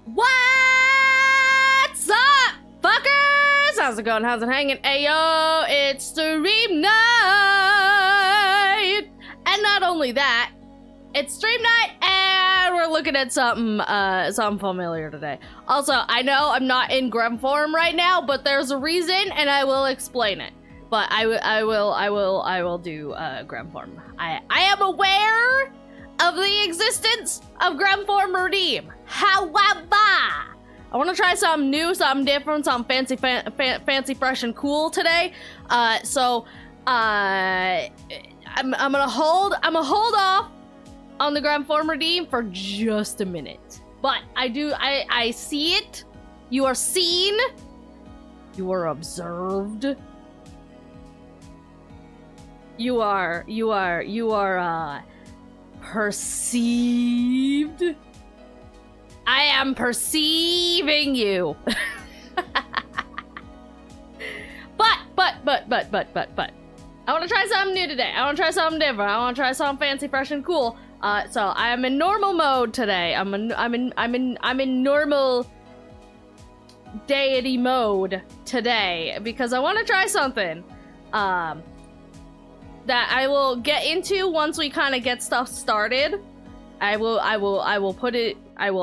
What's up, fuckers? How's it going? How's it hanging? Ayo, it's stream night! And not only that, it's stream night and we're looking at something familiar today. Also, I know I'm not in grem form right now, but there's a reason and I will explain it. But I will do grem form. I am aware of the existence of Grim Form Redeem. However, I want to try something new, something different, something fancy, fresh, and cool today. I'm gonna hold off on the Grim Form Redeem for just a minute. But I see it. You are seen. You are observed. You are perceived. I am perceiving you. But. I want to try something new today. I want to try something different. I want to try something fancy, fresh, and cool. So I am in normal mode today. I'm in normal deity mode today because I want to try something. That I will get into once we kind of get stuff started. I will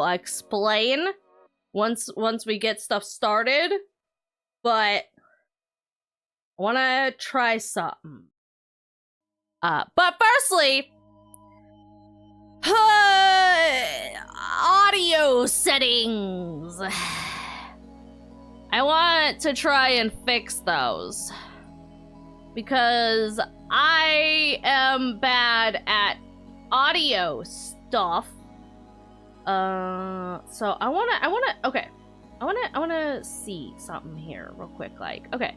explain once we get stuff started. But I want to try something. But firstly, audio settings. I want to try and fix those because I am bad at audio stuff. So I wanna see something here real quick. Like, okay,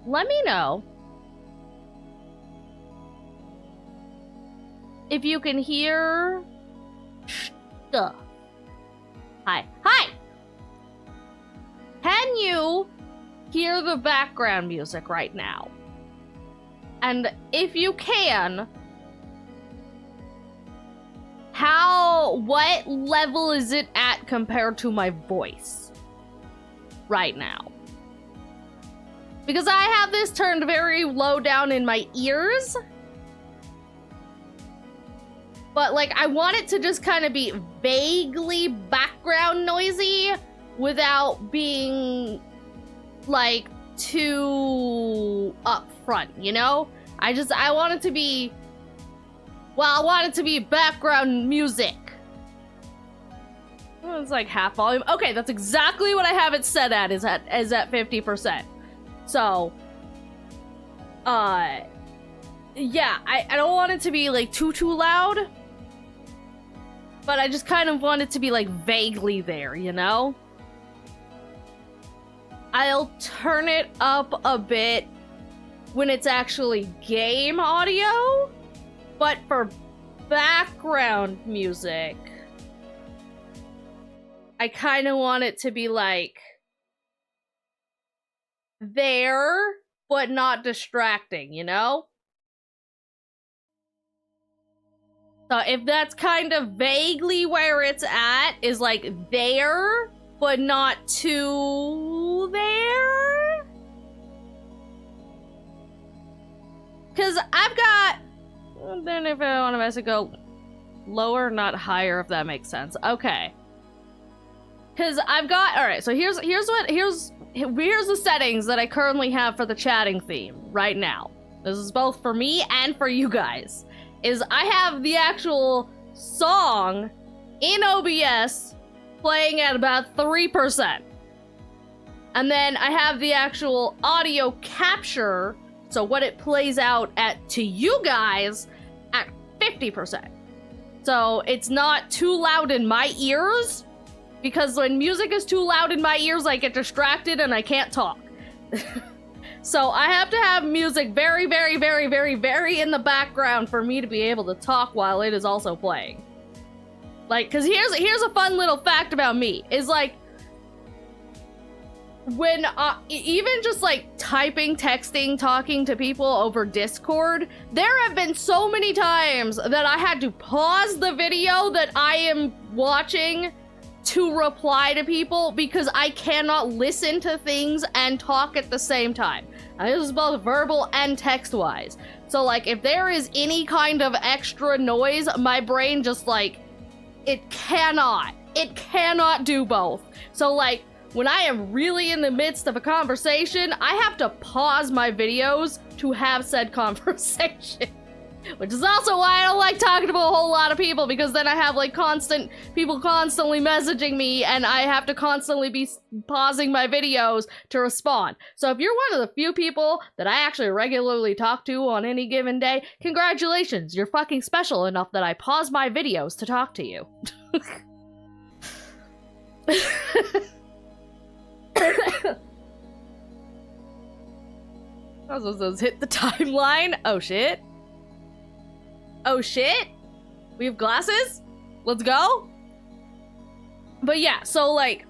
let me know if you can hear stuff. Hi. Can you hear the background music right now? And if you can, what level is it at compared to my voice right now? Because I have this turned very low down in my ears. But like, I want it to just kind of be vaguely background noisy without being like too upfront, you know? I want it to be, well, I want it to be background music. Well, it's like half volume. Okay, that's exactly what I have it set at, is at 50%. So, yeah, I don't want it to be like too loud, but I just kind of want it to be like vaguely there, you know? I'll turn it up a bit when it's actually game audio, but for background music, I kind of want it to be like there, but not distracting, you know? So if that's kind of vaguely where it's at, is like there, but not too there? Because I've got, then if I want to go lower, not higher, if that makes sense. Okay. Because I've got, all right, so here's the settings that I currently have for the chatting theme right now. This is both for me and for you guys. Is I have the actual song in OBS playing at about 3%. And then I have the actual audio capture, so what it plays out at to you guys, at 50%. So it's not too loud in my ears, because when music is too loud in my ears, I get distracted and I can't talk. So I have to have music very, very, very, very, very in the background for me to be able to talk while it is also playing. Like, cause here's a fun little fact about me, is like, when, even just like typing, texting, talking to people over Discord, there have been so many times that I had to pause the video that I am watching to reply to people because I cannot listen to things and talk at the same time. And this is both verbal and text-wise. So like, if there is any kind of extra noise, my brain just like, it cannot do both. So like, when I am really in the midst of a conversation, I have to pause my videos to have said conversation. Which is also why I don't like talking to a whole lot of people, because then I have like people constantly messaging me and I have to constantly be pausing my videos to respond. So if you're one of the few people that I actually regularly talk to on any given day, congratulations, you're fucking special enough that I pause my videos to talk to you. Also says hit the timeline. Oh shit. Oh shit. We have glasses? Let's go. But yeah, so like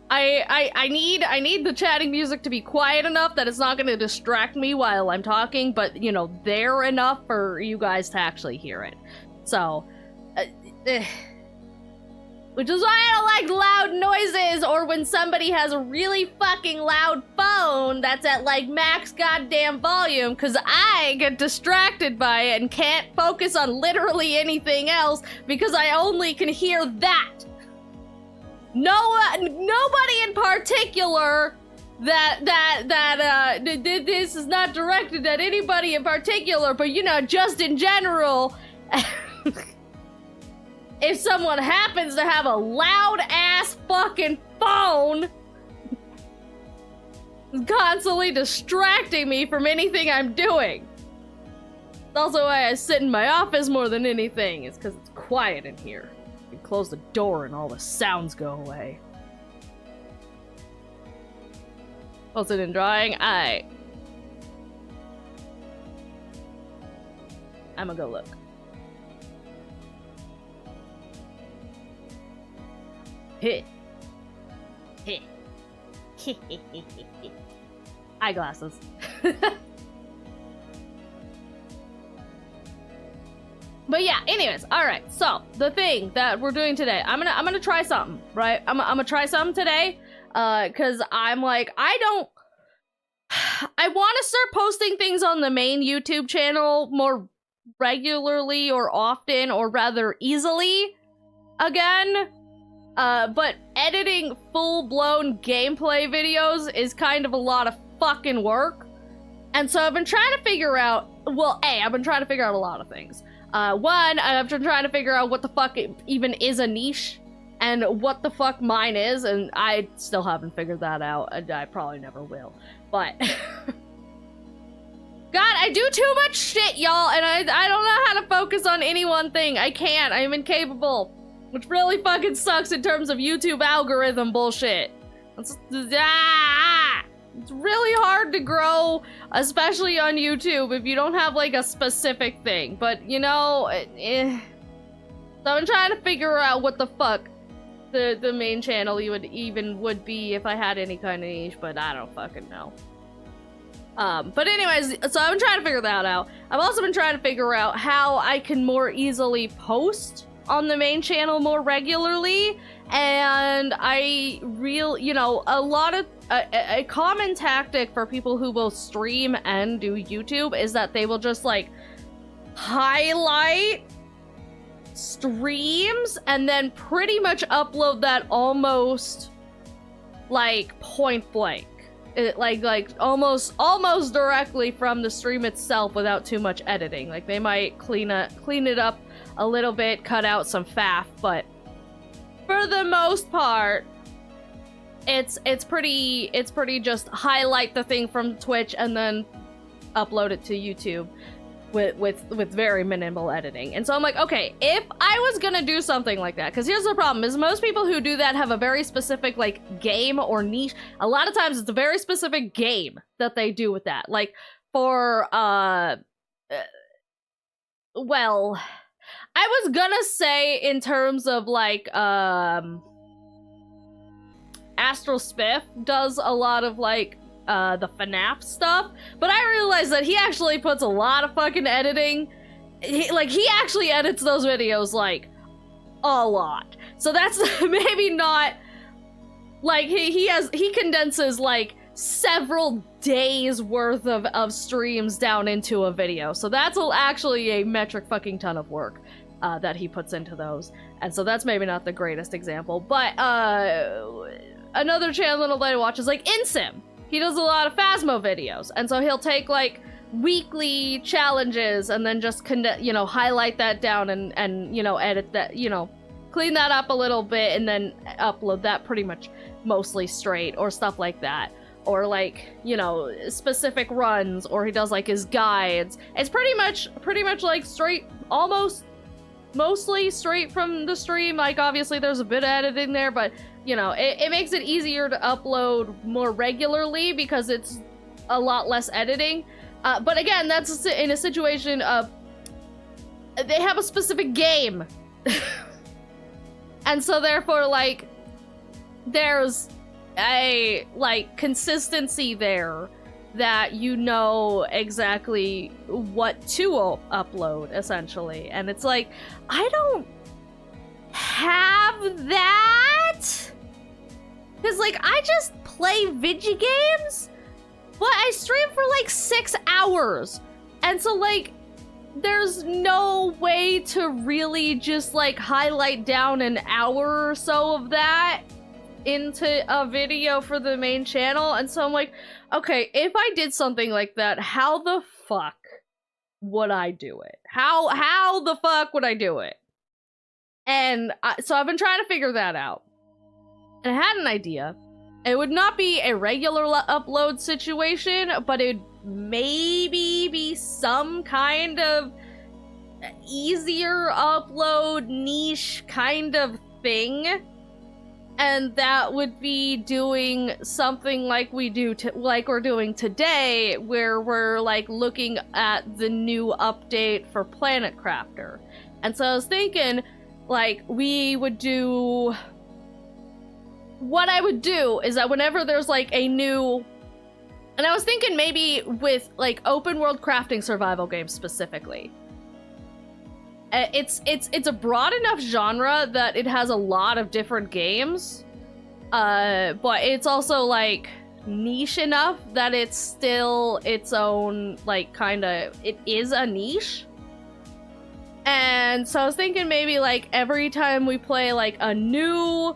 I need the chatting music to be quiet enough that it's not gonna distract me while I'm talking, but you know, there enough for you guys to actually hear it. So which is why I don't like loud noises, or when somebody has a really fucking loud phone that's at like max goddamn volume, because I get distracted by it and can't focus on literally anything else because I only can hear that. Nobody in particular this is not directed at anybody in particular, but you know, just in general. If someone happens to have a loud-ass fucking phone constantly distracting me from anything I'm doing. That's also why I sit in my office more than anything. It's because it's quiet in here. You close the door and all the sounds go away. Also in drawing, I'm gonna go look. Hit. Eyeglasses. But yeah, anyways, alright, so the thing that we're doing today, I'm gonna try something, right? I'm gonna try something today, cause I'm like, I want to start posting things on the main YouTube channel more regularly or often, or rather easily again. But editing full-blown gameplay videos is kind of a lot of fucking work. And so I've been trying to figure out, well, I've been trying to figure out a lot of things. One, I've been trying to figure out what the fuck even is a niche, and what the fuck mine is, and I still haven't figured that out, and I probably never will. But God, I do too much shit, y'all, and I don't know how to focus on any one thing. I can't. I am incapable. Which really fucking sucks in terms of YouTube algorithm bullshit. It's really hard to grow, especially on YouTube, if you don't have like a specific thing. But you know, So I'm trying to figure out what the fuck the main channel would be if I had any kind of niche, but I don't fucking know. But anyways, so I've been trying to figure that out. I've also been trying to figure out how I can more easily post on the main channel more regularly, and a common tactic for people who both stream and do YouTube is that they will just like highlight streams and then pretty much upload that almost like point blank. Like almost directly from the stream itself without too much editing. Like they might clean it up a little bit, cut out some faff, but for the most part, it's pretty just highlight the thing from Twitch and then upload it to YouTube with very minimal editing. And so I'm like, okay, if I was gonna do something like that, because here's the problem, is most people who do that have a very specific like game or niche. A lot of times it's a very specific game that they do with that. Like for well, I was gonna say in terms of like Astral Spiff does a lot of like the FNAF stuff, but I realized that he actually puts a lot of fucking editing. He actually edits those videos like a lot. So that's maybe not like he condenses like several days worth of streams down into a video. So that's actually a metric fucking ton of work that he puts into those. And so that's maybe not the greatest example, but another channel that I watch is like InSim. He does a lot of Phasmo videos, and so he'll take like weekly challenges, and then just highlight that down and edit that, clean that up a little bit, and then upload that pretty much mostly straight, or stuff like that. Or like, specific runs, or he does like his guides. It's pretty much like straight, mostly straight from the stream. Like, obviously there's a bit of editing there, but it makes it easier to upload more regularly because it's a lot less editing. But again, that's in a situation of they have a specific game. And so therefore, like, there's a, like, consistency there that exactly what to upload, essentially. And it's like, I don't have that! Because, like, I just play video games, but I stream for, like, 6 hours. And so, like, there's no way to really just, like, highlight down an hour or so of that into a video for the main channel. And so I'm like, okay, if I did something like that, how the fuck would I do it? How the fuck would I do it? And so I've been trying to figure that out. And I had an idea. It would not be a regular upload situation, but it'd maybe be some kind of easier upload niche kind of thing. And that would be doing something like we're doing today, where we're like looking at the new update for Planet Crafter. And so I was thinking, like, what I would do is that whenever there's like a new, and I was thinking maybe with like open world crafting survival games specifically. It's a broad enough genre that it has a lot of different games, but it's also like niche enough that it's still its own, like, it is a niche. And so I was thinking maybe like every time we play like a new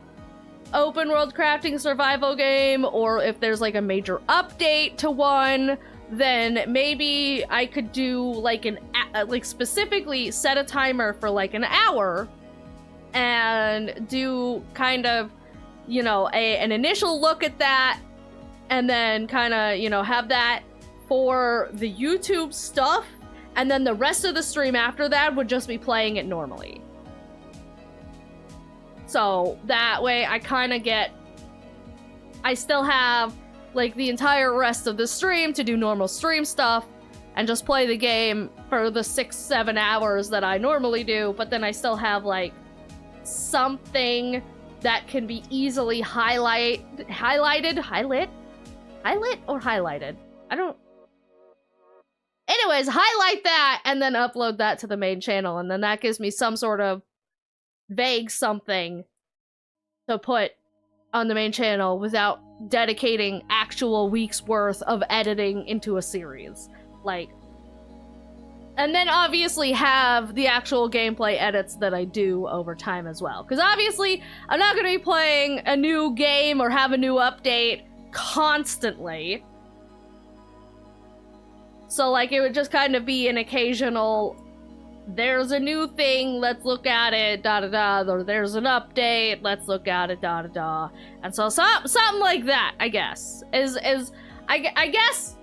open world crafting survival game, or if there's like a major update to one, then maybe I could do like specifically set a timer for like an hour and do kind of, an initial look at that, and then kind of, have that for the YouTube stuff, and then the rest of the stream after that would just be playing it normally. So that way I still have like the entire rest of the stream to do normal stream stuff and just play the game for the 6-7 hours that I normally do, but then I still have like something that can be easily highlighted. Anyways, highlight that and then upload that to the main channel, and then that gives me some sort of vague something to put on the main channel without dedicating actual weeks worth of editing into a series. Like, and then obviously have the actual gameplay edits that I do over time as well. Because obviously, I'm not going to be playing a new game or have a new update constantly. So, like, it would just kind of be an occasional, there's a new thing, let's look at it, da-da-da, or there's an update, let's look at it, da-da-da. And so, something like that, I guess, I guess,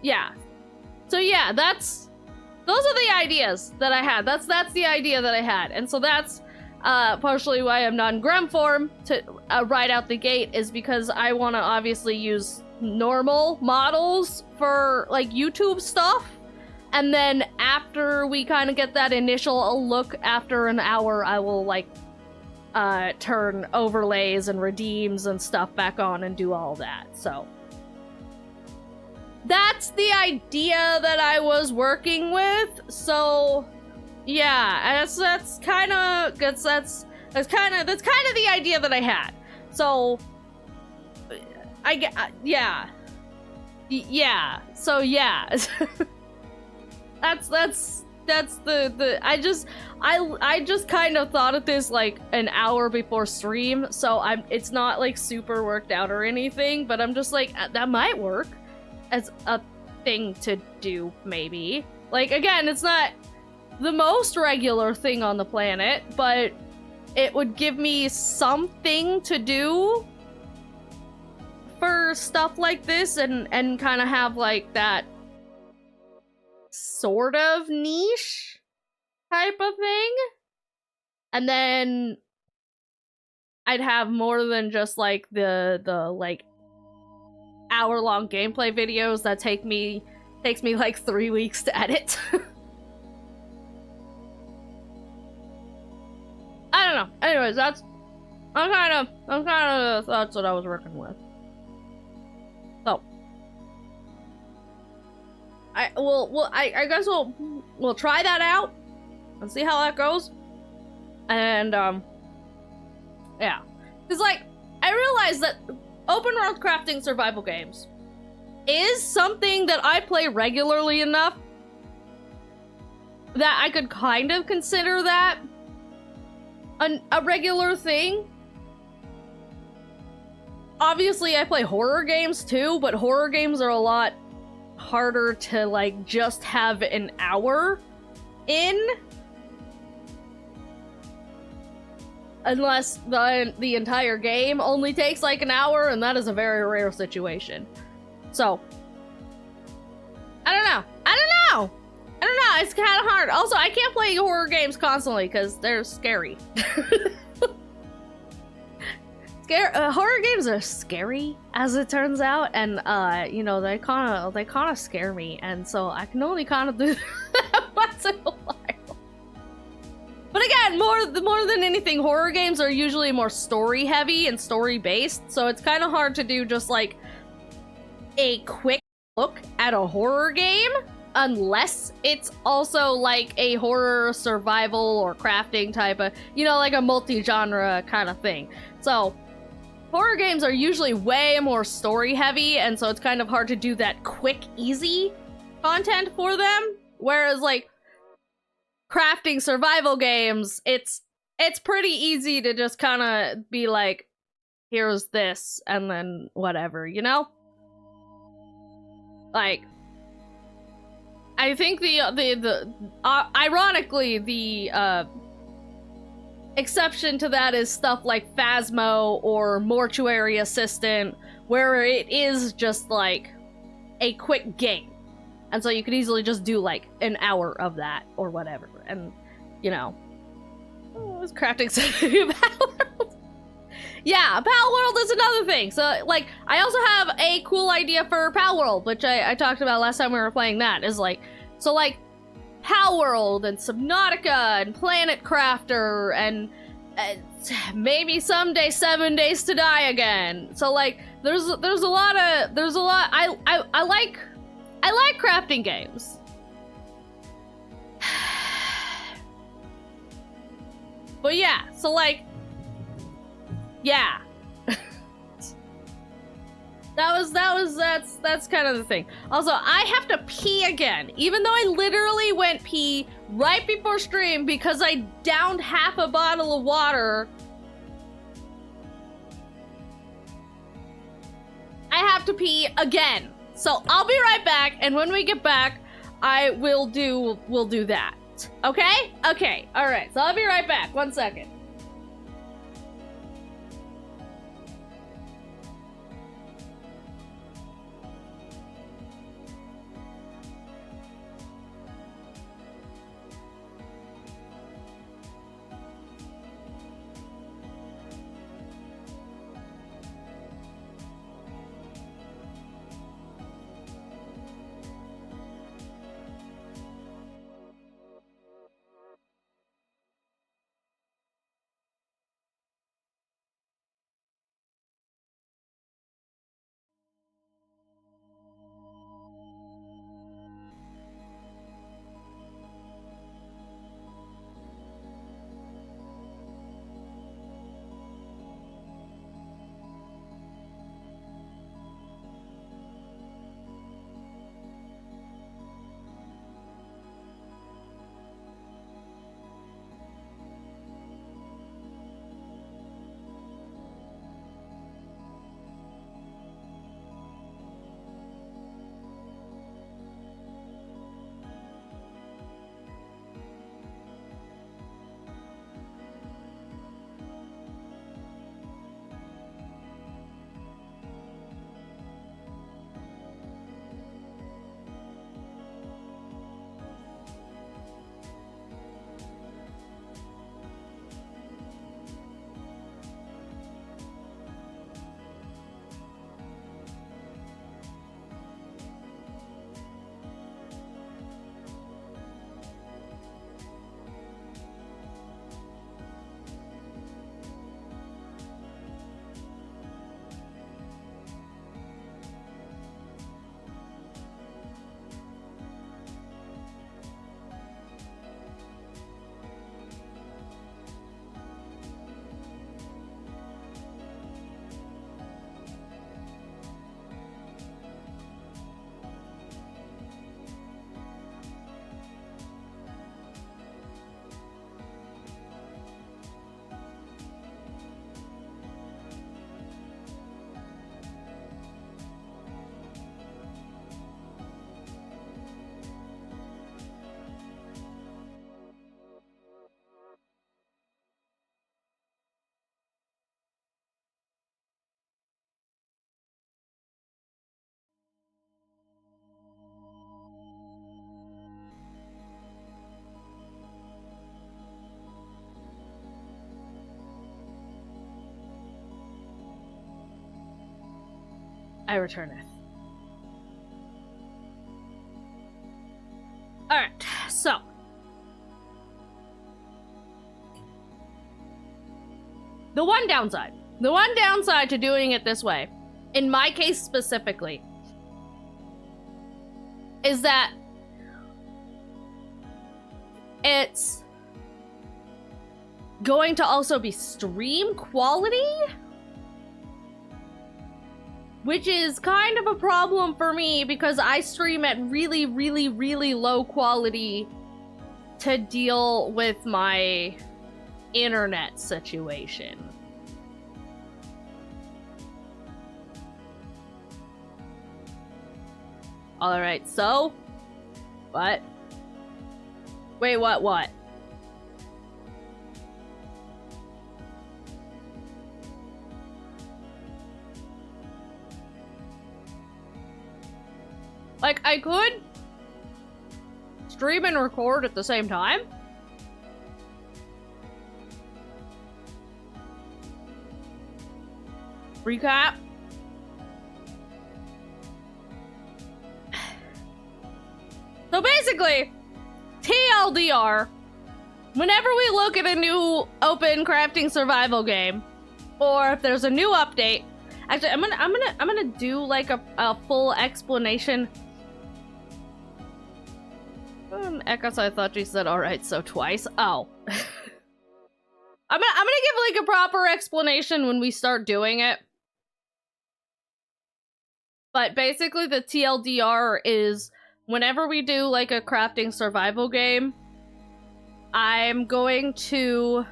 yeah. So, yeah, those are the ideas that I had. That's the idea that I had. And so that's partially why I'm not in Grem form to right out the gate, is because I want to obviously use normal models for, like, YouTube stuff. And then after we kind of get that initial look after an hour, I will, like, turn overlays and redeems and stuff back on and do all that. So that's the idea that I was working with. So yeah, that's kind of the idea that I had. So yeah. So yeah. That's the I just kind of thought of this like an hour before stream, so it's not like super worked out or anything, but I'm just like, that might work as a thing to do, maybe. Like, again, it's not the most regular thing on the planet, but it would give me something to do for stuff like this and kind of have, like, that sort of niche type of thing. And then I'd have more than just, like, the like, hour-long gameplay videos that takes me like 3 weeks to edit. I don't know. Anyways, that's kind of the thoughts that I was working with. So I guess we'll try that out and see how that goes. And yeah, because, like, I realized that open world crafting survival games is something that I play regularly enough that I could kind of consider that a regular thing. Obviously, I play horror games too, but horror games are a lot harder to, like, just have an hour in. Unless the entire game only takes, like, an hour, and that is a very rare situation. So, I don't know. It's kind of hard. Also, I can't play horror games constantly because they're scary. Horror games are scary, as it turns out, and you know, they kind of scare me, and so I can only kind of do that once in a while. But again, more than anything, horror games are usually more story heavy and story based, so it's kind of hard to do just, like, a quick look at a horror game unless it's also, like, a horror survival or crafting type of, you know, like a multi-genre kind of thing. So horror games are usually way more story heavy, and so it's kind of hard to do that quick, easy content for them. Whereas, like, crafting survival games, it's pretty easy to just kind of be like, here's this, and then whatever, you know? Like, I think ironically, the exception to that is stuff like Phasmo or Mortuary Assistant, where it is just, like, a quick game. And so you could easily just do, like, an hour of that or whatever. And, you know, I was crafting something Palworld. Yeah, Palworld is another thing. So, like, I also have a cool idea for Palworld, which I talked about last time we were playing that. Is, like, so, like, Palworld and Subnautica and Planet Crafter and maybe someday 7 Days to Die Again. So, like, there's a lot. I like crafting games. But yeah, so, like, yeah. That's kind of the thing. Also, I have to pee again, even though I literally went pee right before stream because I downed half a bottle of water. I have to pee again. So I'll be right back, and when we get back, we'll do that. Okay? Okay. All right. So I'll be right back. 1 second. I returneth. Alright, so. The one downside to doing it this way, in my case specifically, is that it's going to also be stream quality, which is kind of a problem for me because I stream at really, really, really low quality to deal with my internet situation. Alright, so? What? Wait, what? Like, I could stream and record at the same time. Recap. So basically, TLDR, whenever we look at a new open crafting survival game, or if there's a new update, actually, I'm gonna do like a full explanation. Echoes, I thought you said alright, so twice. Oh. I'm gonna give like a proper explanation when we start doing it. But basically the TLDR is whenever we do like a crafting survival game, I'm going to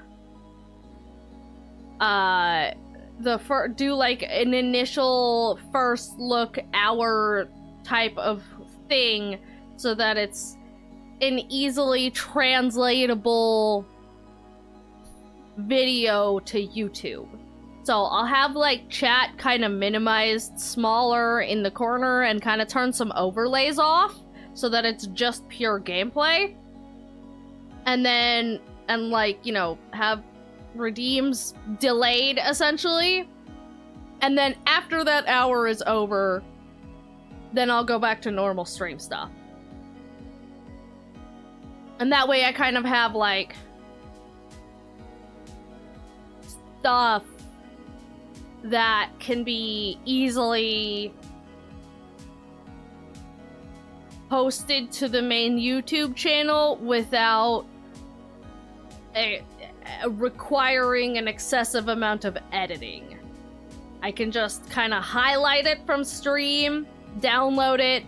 do like an initial first look hour type of thing so that it's an easily translatable video to YouTube. So I'll have like chat kind of minimized smaller in the corner and kind of turn some overlays off so that it's just pure gameplay. And then, like, you know, have redeems delayed essentially. And then after that hour is over, then I'll go back to normal stream stuff. And that way I kind of have like stuff that can be easily posted to the main YouTube channel without requiring an excessive amount of editing. I can just kind of highlight it from stream, download it,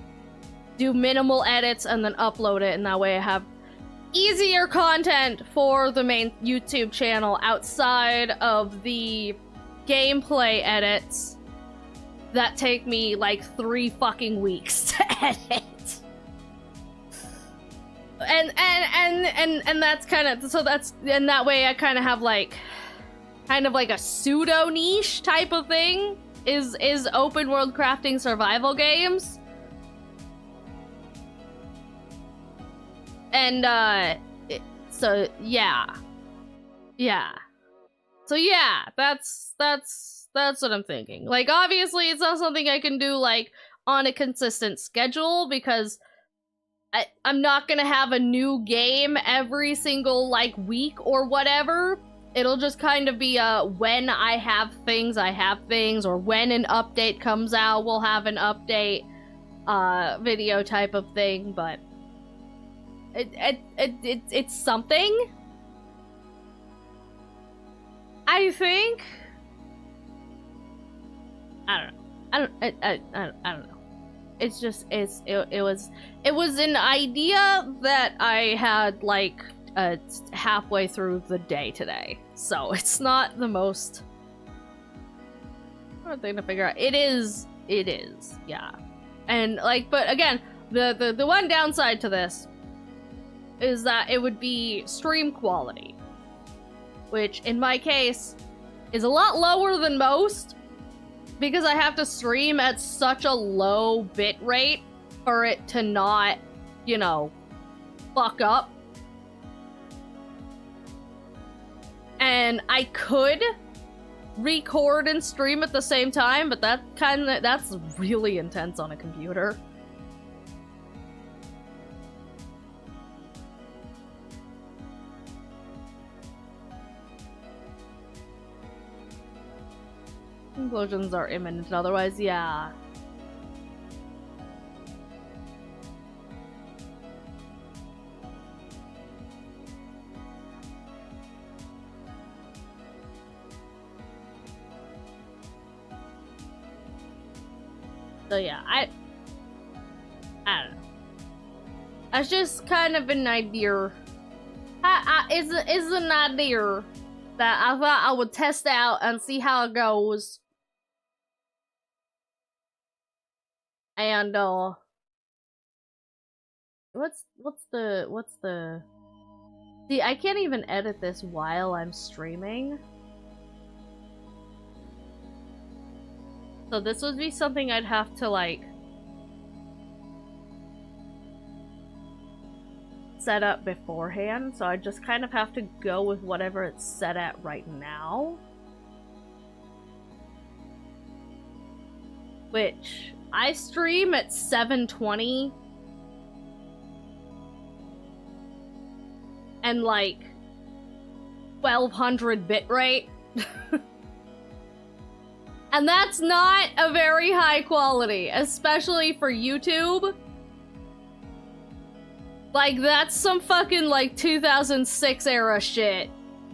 do minimal edits, and then upload it, and that way I have easier content for the main YouTube channel outside of the gameplay edits that take me like 3 fucking weeks to edit. And that's kind of, so that's, and that way I kind of have like kind of like a pseudo niche type of thing is open world crafting survival games. And so yeah. So yeah, that's what I'm thinking. Like, obviously it's not something I can do like on a consistent schedule because I'm not gonna have a new game every single like week or whatever. It'll just kind of be when I have things, or when an update comes out, we'll have an update video type of thing, but it's something. I think. I don't know. It's just it was an idea that I had like halfway through the day today, so it's not the most hard thing to figure out. It is, yeah. And like, but again, the one downside to this is that it would be stream quality, which in my case is a lot lower than most because I have to stream at such a low bit rate for it to not, you know, fuck up. And I could record and stream at the same time, but that's really intense on a computer. Conclusions are imminent, otherwise, yeah. So yeah, I don't know. That's just kind of an idea. It's an idea that I thought I would test out and see how it goes. And what's the see, I can't even edit this while I'm streaming. So this would be something I'd have to, like, set up beforehand, so I just kind of have to go with whatever it's set at right now. Which, I stream at 720. And, like, 1200 bitrate. And that's not a very high quality, especially for YouTube. Like, that's some fucking, like, 2006 era shit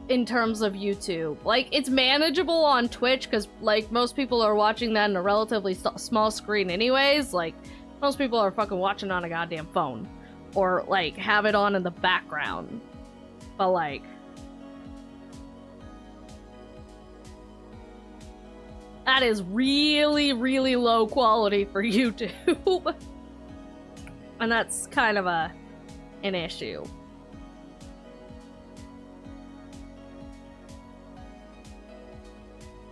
in terms of YouTube. Like, it's manageable on Twitch, because, like, most people are watching that in a relatively small screen anyways. Like, most people are fucking watching on a goddamn phone. Or, like, have it on in the background. But, like... that is really, really low quality for YouTube. And that's kind of an issue.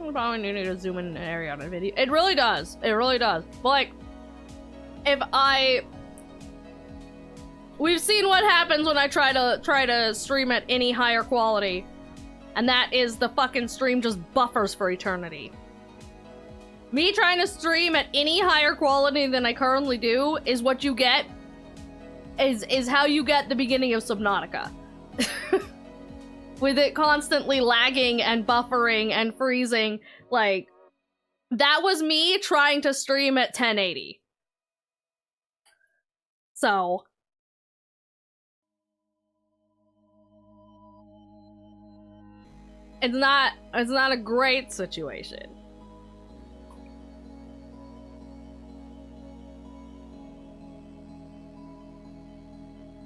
I probably need to zoom in an area on a video. It really does. It really does. But, like, we've seen what happens when I try to stream at any higher quality. And that is the fucking stream just buffers for eternity. Me trying to stream at any higher quality than I currently do is what you get, is how you get the beginning of Subnautica. With it constantly lagging and buffering and freezing, like, that was me trying to stream at 1080. So... it's not a great situation.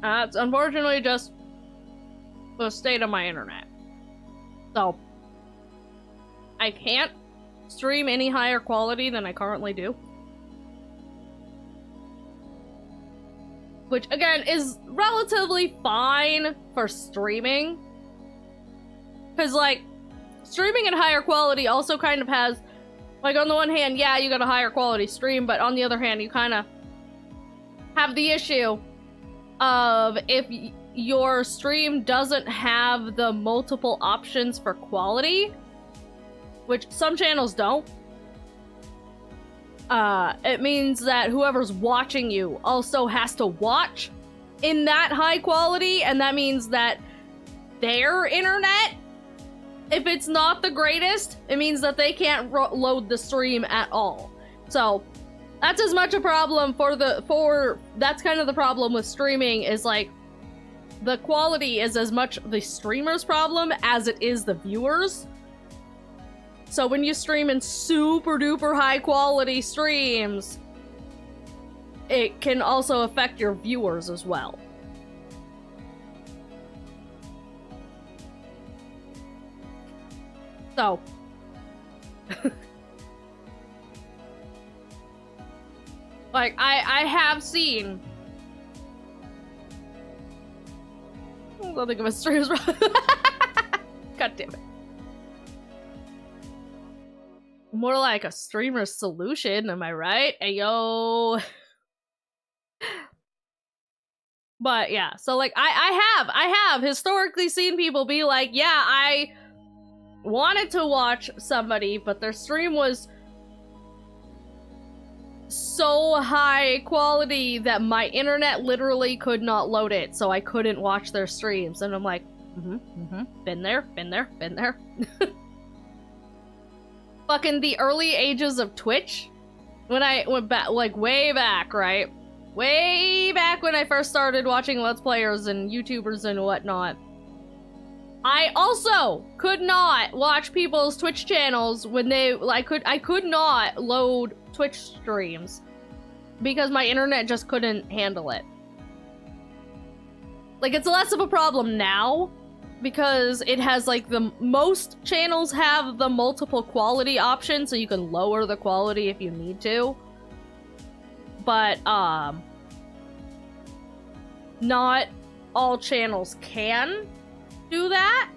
It's unfortunately just the state of my internet. So, I can't stream any higher quality than I currently do. Which, again, is relatively fine for streaming. Because, like, streaming at higher quality also kind of has, like, on the one hand, yeah, you got a higher quality stream, but on the other hand, you kind of have the issue of if your stream doesn't have the multiple options for quality, which some channels don't, it means that whoever's watching you also has to watch in that high quality, and that means that their internet, if it's not the greatest, it means that they can't load the stream at all. So that's as much a problem that's kind of the problem with streaming, is like the quality is as much the streamer's problem as it is the viewers. So when you stream in super duper high quality streams, it can also affect your viewers as well. So like, I have seen... I don't think of a stream's God damn it. More like a streamer's solution, am I right? Ayo. But yeah, so like, I have historically seen people be like, yeah, wanted to watch somebody, but their stream was so high quality that my internet literally could not load it, so I couldn't watch their streams. And I'm like, been there. Fucking the early ages of Twitch, when I went back, like way back, right? Way back when I first started watching Let's Players and YouTubers and whatnot. I also could not watch people's Twitch channels when they, I could not load Twitch streams because my internet just couldn't handle it. Like, it's less of a problem now because it has, like, most channels have the multiple quality option, so you can lower the quality if you need to. But, not all channels can do that.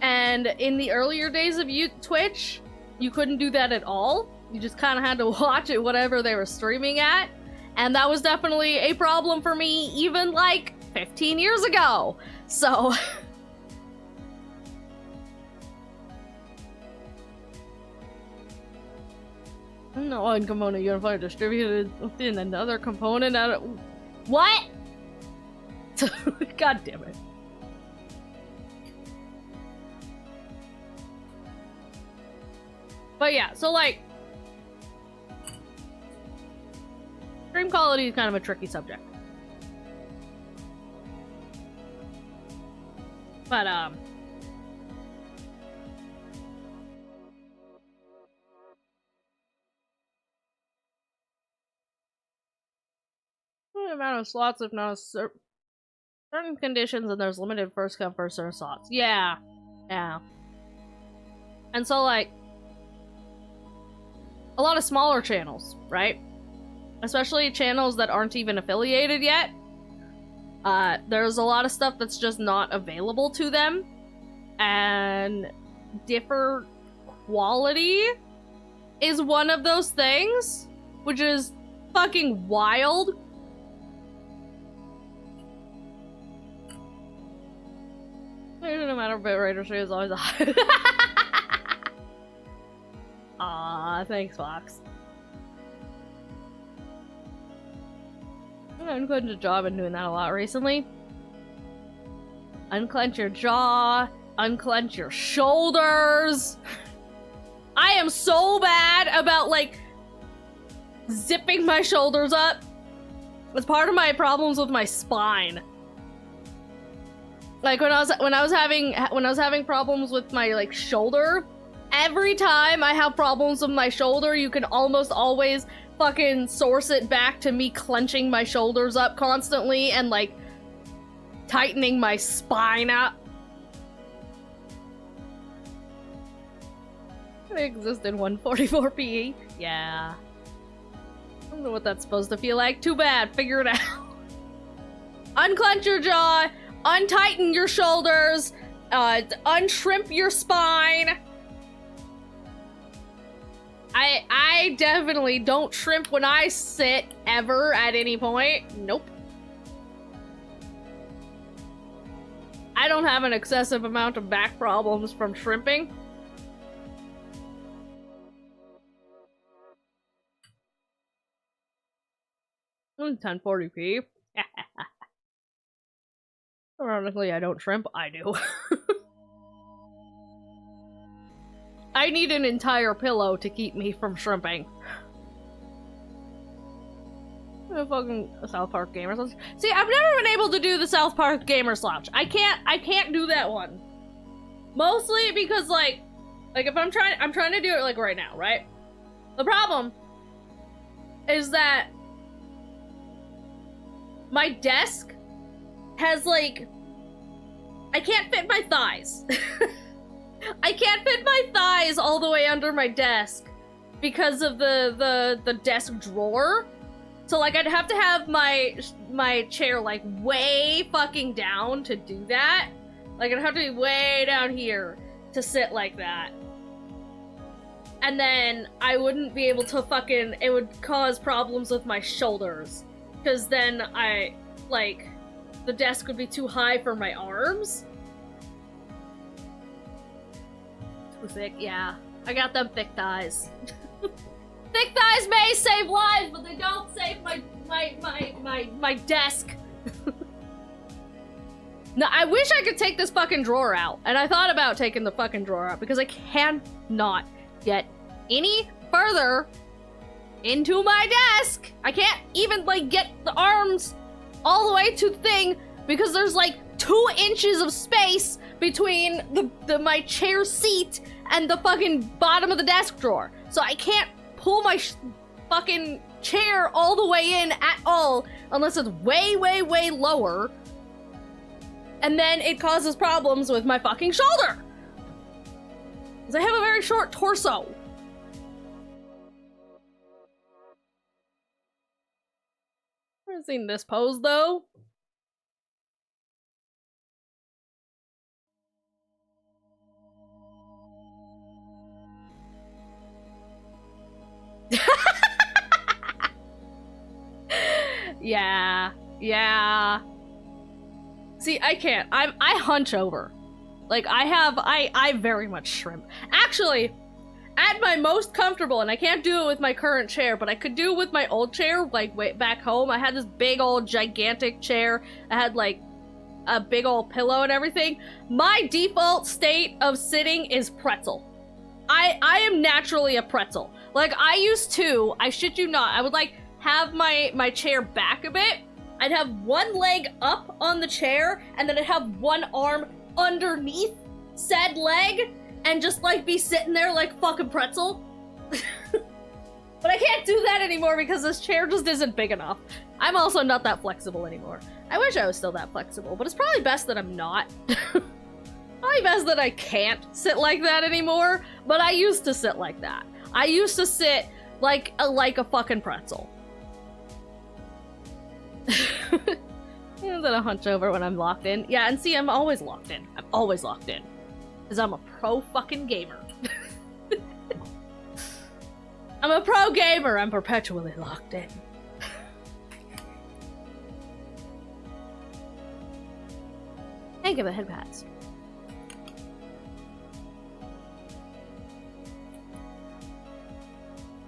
And in the earlier days of Twitch, you couldn't do that at all. You just kind of had to watch it whatever they were streaming at. And that was definitely a problem for me even like 15 years ago. So no one component unified distributed within another component out of what? God damn it. But yeah, so like stream quality is kind of a tricky subject. But the amount of slots if not a certain conditions, and there's limited first come first serve slots. Yeah. And so like a lot of smaller channels, right? Especially channels that aren't even affiliated yet. There's a lot of stuff that's just not available to them. And different quality is one of those things, which is fucking wild. No matter bitrate or stream is always a high. Aw, thanks, Fox. I'm unclench your jaw. I've been doing that a lot recently. Unclench your jaw. Unclench your shoulders. I am so bad about, like, zipping my shoulders up. It's part of my problems with my spine. Like when I was having problems with my like shoulder, every time I have problems with my shoulder, you can almost always fucking source it back to me clenching my shoulders up constantly and like tightening my spine up. It exists in 144p. Yeah. I don't know what that's supposed to feel like. Too bad. Figure it out. Unclench your jaw. Untighten your shoulders, unshrimp your spine. I definitely don't shrimp when I sit, ever, at any point. Nope. I don't have an excessive amount of back problems from shrimping. Mm, 1040p. Ironically, I don't shrimp. I do. I need an entire pillow to keep me from shrimping. Fucking South Park Gamer Slouch. See, I've never been able to do the South Park Gamer Slouch. I can't do that one. Mostly because like if I'm trying to do it like right now, right? The problem is that my desk has like, I can't fit my thighs. I can't fit my thighs all the way under my desk because of the desk drawer. So like I'd have to have my chair like way fucking down to do that. Like I'd have to be way down here to sit like that. And then I wouldn't be able to fucking, it would cause problems with my shoulders. Because then the desk would be too high for my arms. Thick, yeah. I got them thick thighs. Thick thighs may save lives, but they don't save my desk. No, I wish I could take this fucking drawer out. And I thought about taking the fucking drawer out because I cannot get any further into my desk. I can't even, like, get the arms all the way to the thing because there's, like, 2 inches of space between my chair seat and the fucking bottom of the desk drawer. So I can't pull my fucking chair all the way in at all unless it's way, way, way lower. And then it causes problems with my fucking shoulder. Because I have a very short torso. I haven't seen this pose, though. Yeah. See, I can't. I hunch over. Like, I very much shrimp. Actually, at my most comfortable, and I can't do it with my current chair, but I could do it with my old chair, like, way back home. I had this big old gigantic chair. I had, like, a big old pillow and everything. My default state of sitting is pretzel. I am naturally a pretzel. Like, I used to, I shit you not, I would, like, have my chair back a bit. I'd have one leg up on the chair, and then I'd have one arm underneath said leg, and just, like, be sitting there like fucking pretzel. But I can't do that anymore because this chair just isn't big enough. I'm also not that flexible anymore. I wish I was still that flexible, but it's probably best that I'm not. Probably best that I can't sit like that anymore, but I used to sit like that. I used to sit like a fucking pretzel. And then I hunch over when I'm locked in. Yeah, and see, I'm always locked in. I'm always locked in. Because I'm a pro fucking gamer. I'm a pro gamer. I'm perpetually locked in. Thank you for the head pats.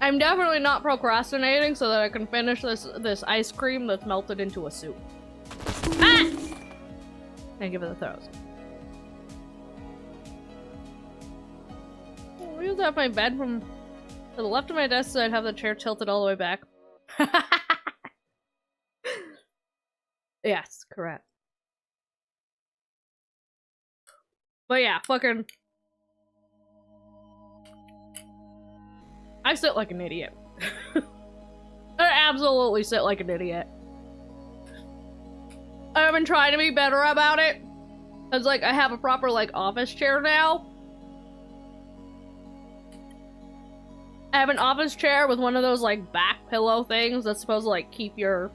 I'm definitely not procrastinating so that I can finish this ice cream that's melted into a soup. Ah! Thank you for the throws. I used to have my bed from to the left of my desk so I'd have the chair tilted all the way back. Yes, correct. But yeah, fucking... I sit like an idiot. I absolutely sit like an idiot. I've been trying to be better about it. Cause like I have a proper like office chair now. I have an office chair with one of those like back pillow things that's supposed to like keep your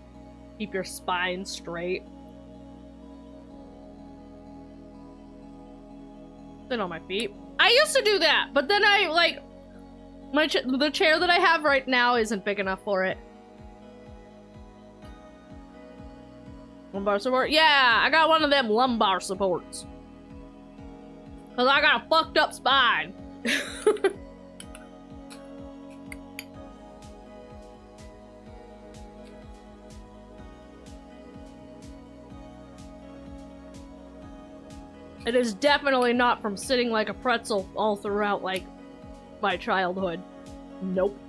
spine straight. Sit on my feet. I used to do that, but then I like the chair that I have right now isn't big enough for it. Lumbar support? Yeah, I got one of them lumbar supports. Cause I got a fucked up spine. It is definitely not from sitting like a pretzel all throughout, like, my childhood. Nope.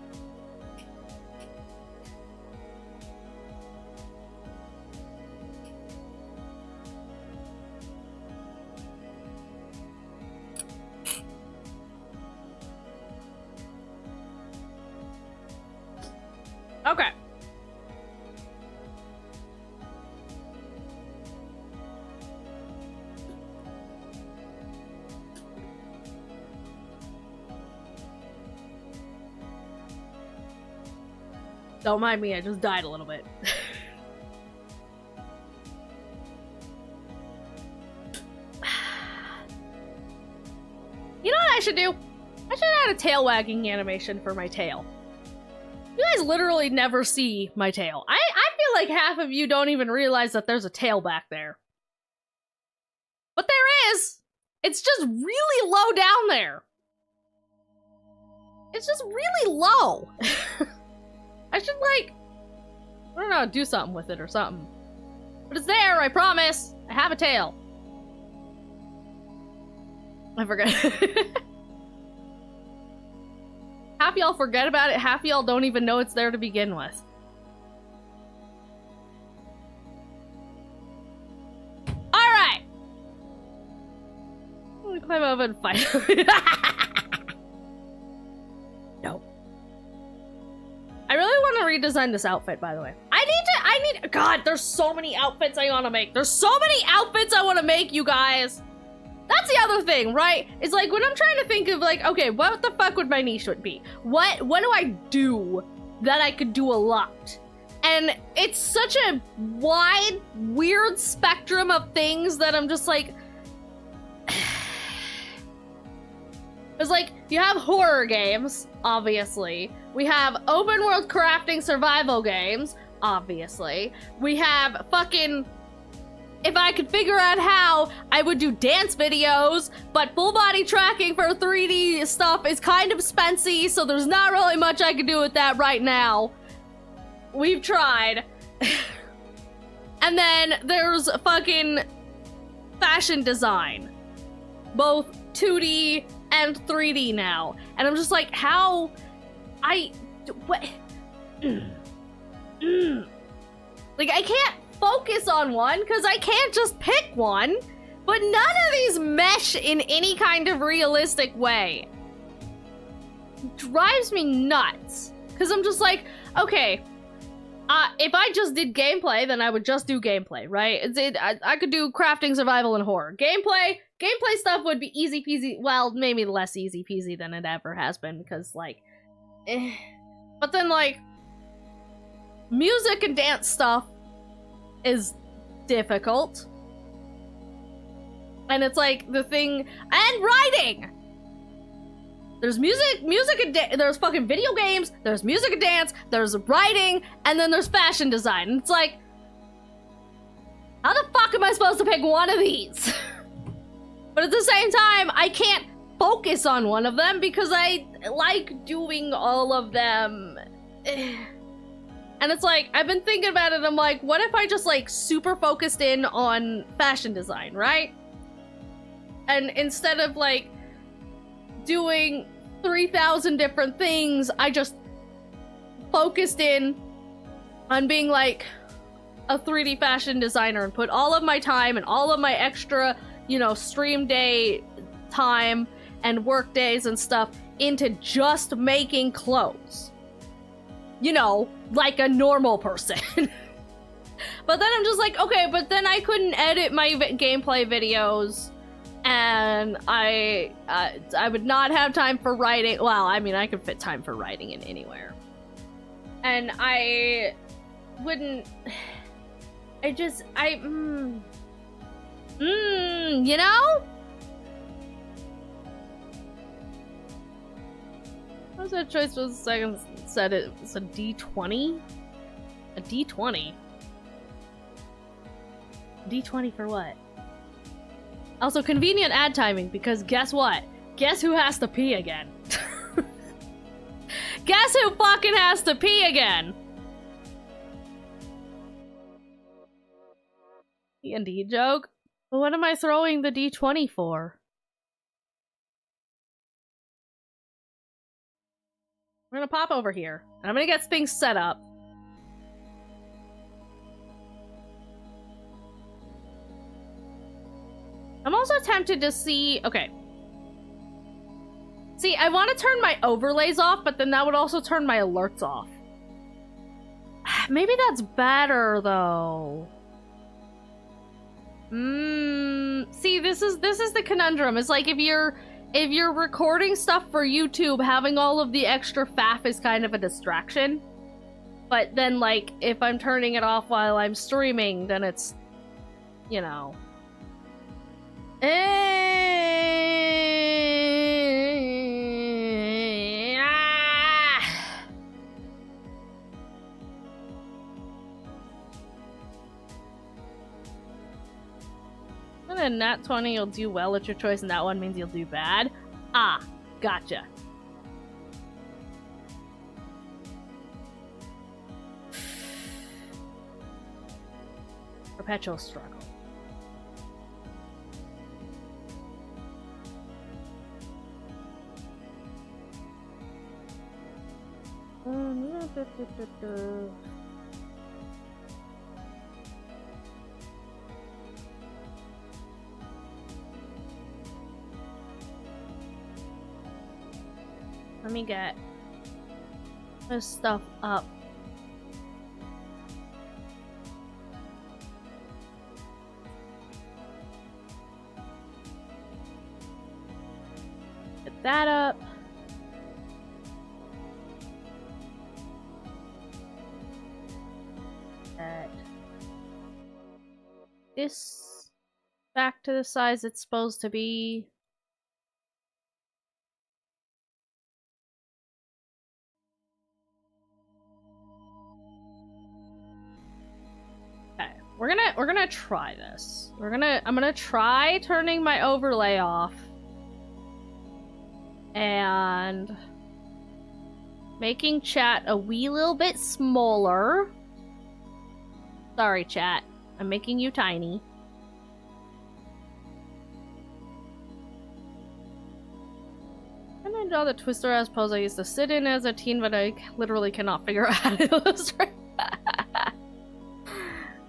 Okay. Don't mind me, I just died a little bit. You know what I should do? I should add a tail wagging animation for my tail. You guys literally never see my tail. I feel like half of you don't even realize that there's a tail back there. But there is! It's just really low down there. It's just really low. I should, like, I don't know, do something with it or something. But it's there, I promise. I have a tail. I forget. Half y'all forget about it, half y'all don't even know it's there to begin with. Alright! I'm gonna climb over and fight. No. I really want to redesign this outfit, by the way. God, there's so many outfits I want to make. There's so many outfits I want to make, you guys. That's the other thing, right? It's like when I'm trying to think of like, okay, what the fuck would my niche would be? What do I do that I could do a lot? And it's such a wide, weird spectrum of things that I'm just like, it's like, you have horror games, obviously. We have open world crafting survival games, obviously. We have fucking, if I could figure out how, I would do dance videos, but full body tracking for 3D stuff is kind of expensive, so there's not really much I can do with that right now. We've tried. And then there's fucking fashion design. Both 2D and 3D now. And I'm just like, how? What? Like, I can't focus on one because I can't just pick one, but none of these mesh in any kind of realistic way. It drives me nuts because I'm just like, okay, if I just did gameplay, then I would just do gameplay, right? I could do crafting, survival, and horror. Gameplay stuff would be easy peasy. Well, maybe less easy peasy than it ever has been because, like, but then, like, music and dance stuff is difficult. And it's like the thing, and writing! There's music and there's fucking video games, there's music and dance, there's writing, and then there's fashion design. And it's like, how the fuck am I supposed to pick one of these? But at the same time, I can't focus on one of them because I like doing all of them. And it's like, I've been thinking about it, I'm like, what if I just like super focused in on fashion design, right? And instead of like doing 3,000 different things, I just focused in on being like a 3D fashion designer and put all of my time and all of my extra, you know, stream day time and work days and stuff into just making clothes. You know, like a normal person. But then I'm just like, okay, but then I couldn't edit my gameplay videos, and I would not have time for writing. Well, I mean, I could fit time for writing in anywhere. And I wouldn't, you know? What was that choice for the second? Said it was a D20? A D20? D20 for what? Also, convenient ad timing, because guess what? Guess who has to pee again? Guess who fucking has to pee again? D&D joke? But what am I throwing the D20 for? We're gonna pop over here, and I'm gonna get things set up. I'm also tempted to see, okay. See, I want to turn my overlays off, but then that would also turn my alerts off. Maybe that's better, though. See, this is the conundrum. It's like if you're recording stuff for YouTube, having all of the extra faff is kind of a distraction. But then, like, if I'm turning it off while I'm streaming, then it's, you know. And then nat 20, you'll do well at your choice, and that one means you'll do bad. Ah, gotcha. perpetual struggle. Let me get this stuff up. Get that up. This back to the size it's supposed to be. Okay, we're gonna try this. I'm gonna try turning my overlay off and making chat a wee little bit smaller. Sorry, chat. I'm making you tiny. Can I draw the twister ass pose I used to sit in as a teen, but I literally cannot figure out how to illustrate?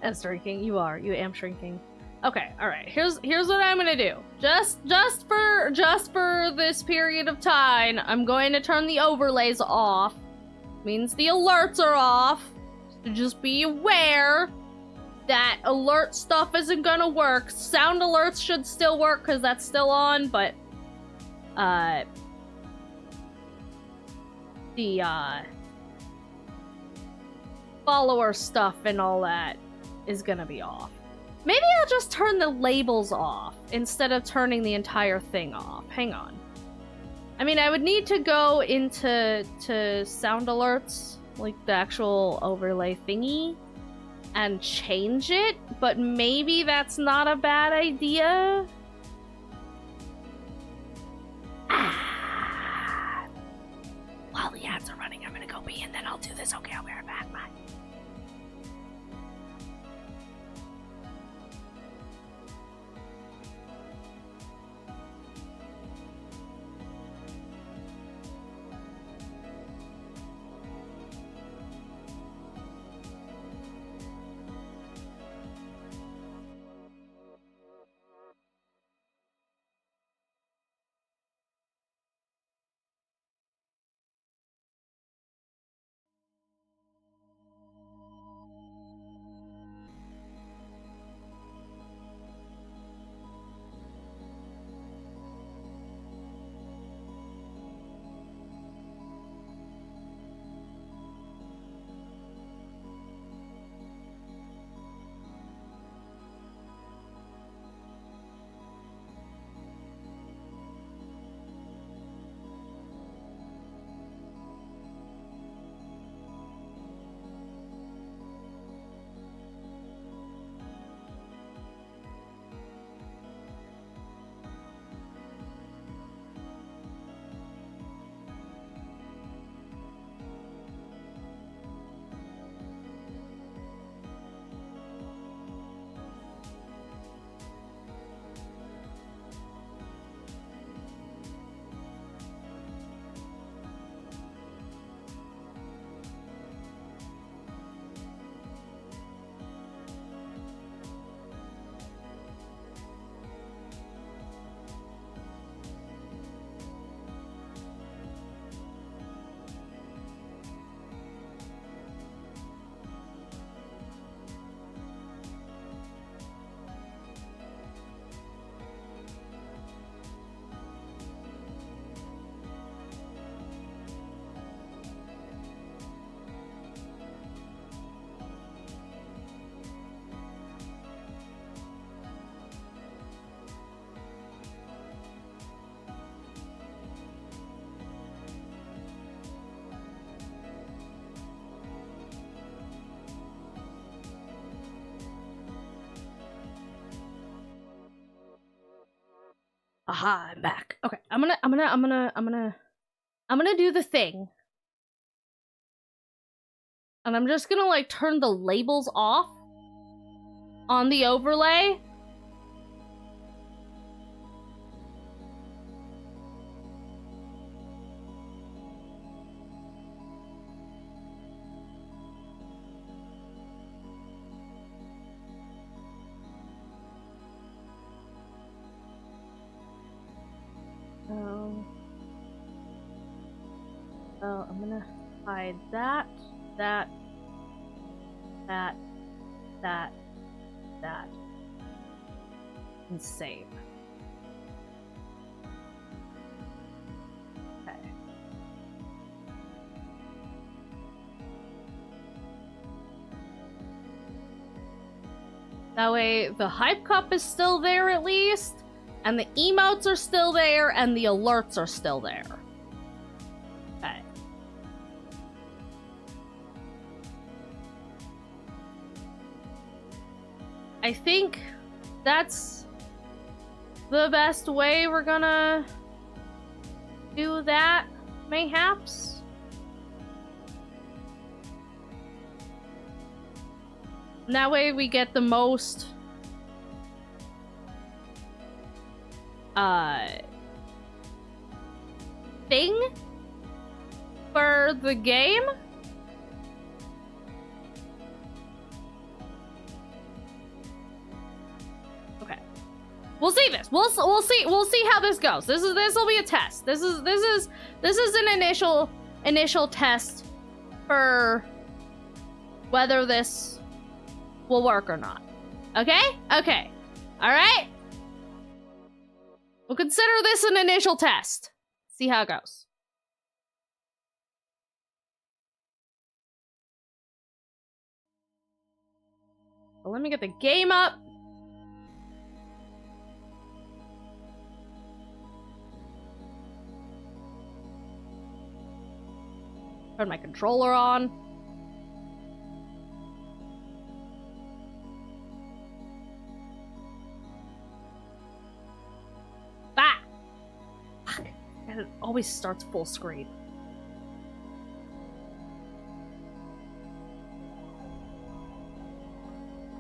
And shrinking. You am shrinking. Okay, alright. Here's what I'm gonna do. Just for this period of time, I'm going to turn the overlays off. Means the alerts are off. So just be aware that alert stuff isn't gonna work. Sound alerts should still work because that's still on, but the follower stuff and all that is gonna be off. Maybe I'll just turn the labels off instead of turning the entire thing off. Hang on. I mean, I would need to go into sound alerts, like the actual overlay thingy, and change it, but maybe that's not a bad idea. While the ads are running, I'm gonna go pee and then I'll do this. Okay, I'll be right back. Bye. Aha, I'm back. Okay, I'm gonna do the thing. And I'm just gonna like turn the labels off. on the overlay. So I'm gonna hide that, and save. Okay. That way the hype cup is still there at least, and the emotes are still there, and the alerts are still there. Okay. I think that's the best way we're gonna do that, mayhaps. And that way we get the most thing for the game. Okay, we'll see this. We'll see how this goes. This will be a test. This is an initial test for whether this will work or not. Okay? Okay. All right. We'll consider this an initial test. See how it goes. Well, let me get the game up. Turn my controller on. And it always starts full screen.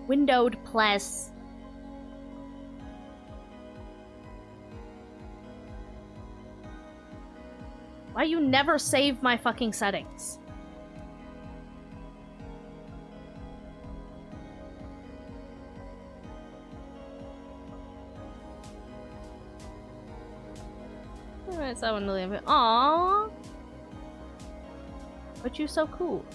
Windowed plus. Why you never save my fucking settings? It's that one to leave it. Aww. But you're so cool.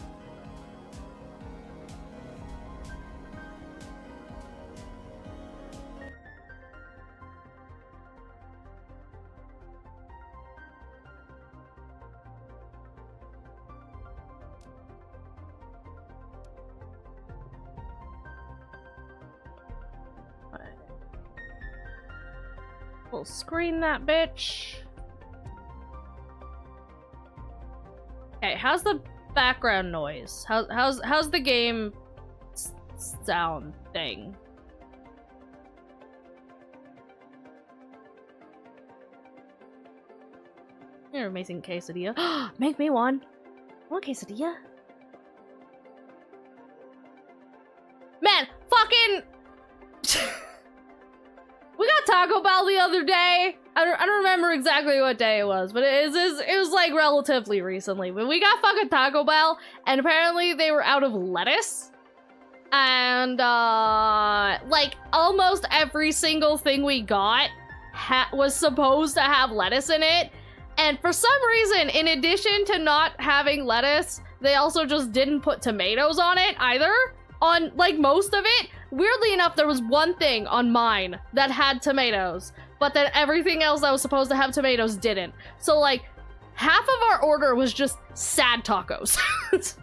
Alright. Full screen that bitch. Okay, how's the background noise? How's the game sound thing? You're amazing quesadilla. Make me one. I want quesadilla. Man, fucking we got Taco Bell the other day. I don't remember exactly what day it was, but it was like relatively recently. But we got fucking Taco Bell, and apparently they were out of lettuce. And like almost every single thing we got was supposed to have lettuce in it. And for some reason, in addition to not having lettuce, they also just didn't put tomatoes on it either. On like most of it. Weirdly enough, there was one thing on mine that had tomatoes, but then everything else that was supposed to have tomatoes didn't. So like half of our order was just sad tacos. It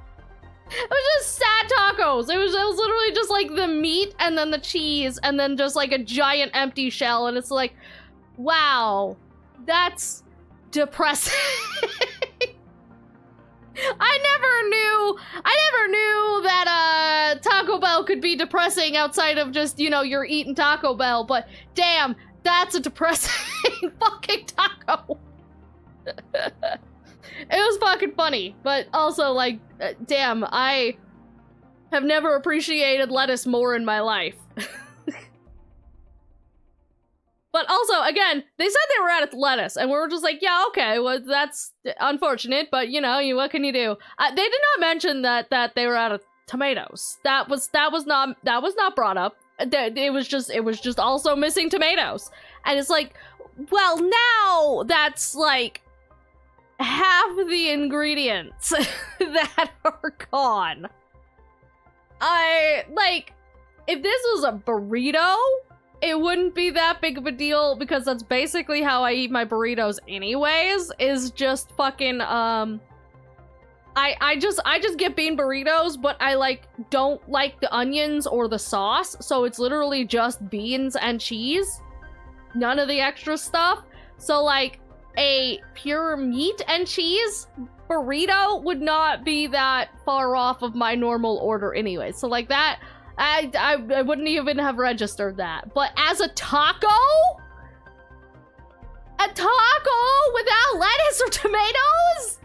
was just sad tacos. It was literally just like the meat and then the cheese and then just like a giant empty shell. And it's like, wow, that's depressing. I never knew that Taco Bell could be depressing outside of just, you know, you're eating Taco Bell, but damn, that's a depressing fucking taco. It was fucking funny, but also like, damn, I have never appreciated lettuce more in my life. But also, again, they said they were out of lettuce, and we were just like, yeah, okay, well, that's unfortunate, but you know, what can you do? They did not mention that they were out of tomatoes. That was not brought up. It was just also missing tomatoes, and it's like, well, now that's like half the ingredients that are gone. If this was a burrito, it wouldn't be that big of a deal because that's basically how I eat my burritos anyways, is just fucking, I just get bean burritos, but I don't like the onions or the sauce, so it's literally just beans and cheese. None of the extra stuff. So like a pure meat and cheese burrito would not be that far off of my normal order anyway. So like that, I wouldn't even have registered that. But as a taco? A taco without lettuce or tomatoes?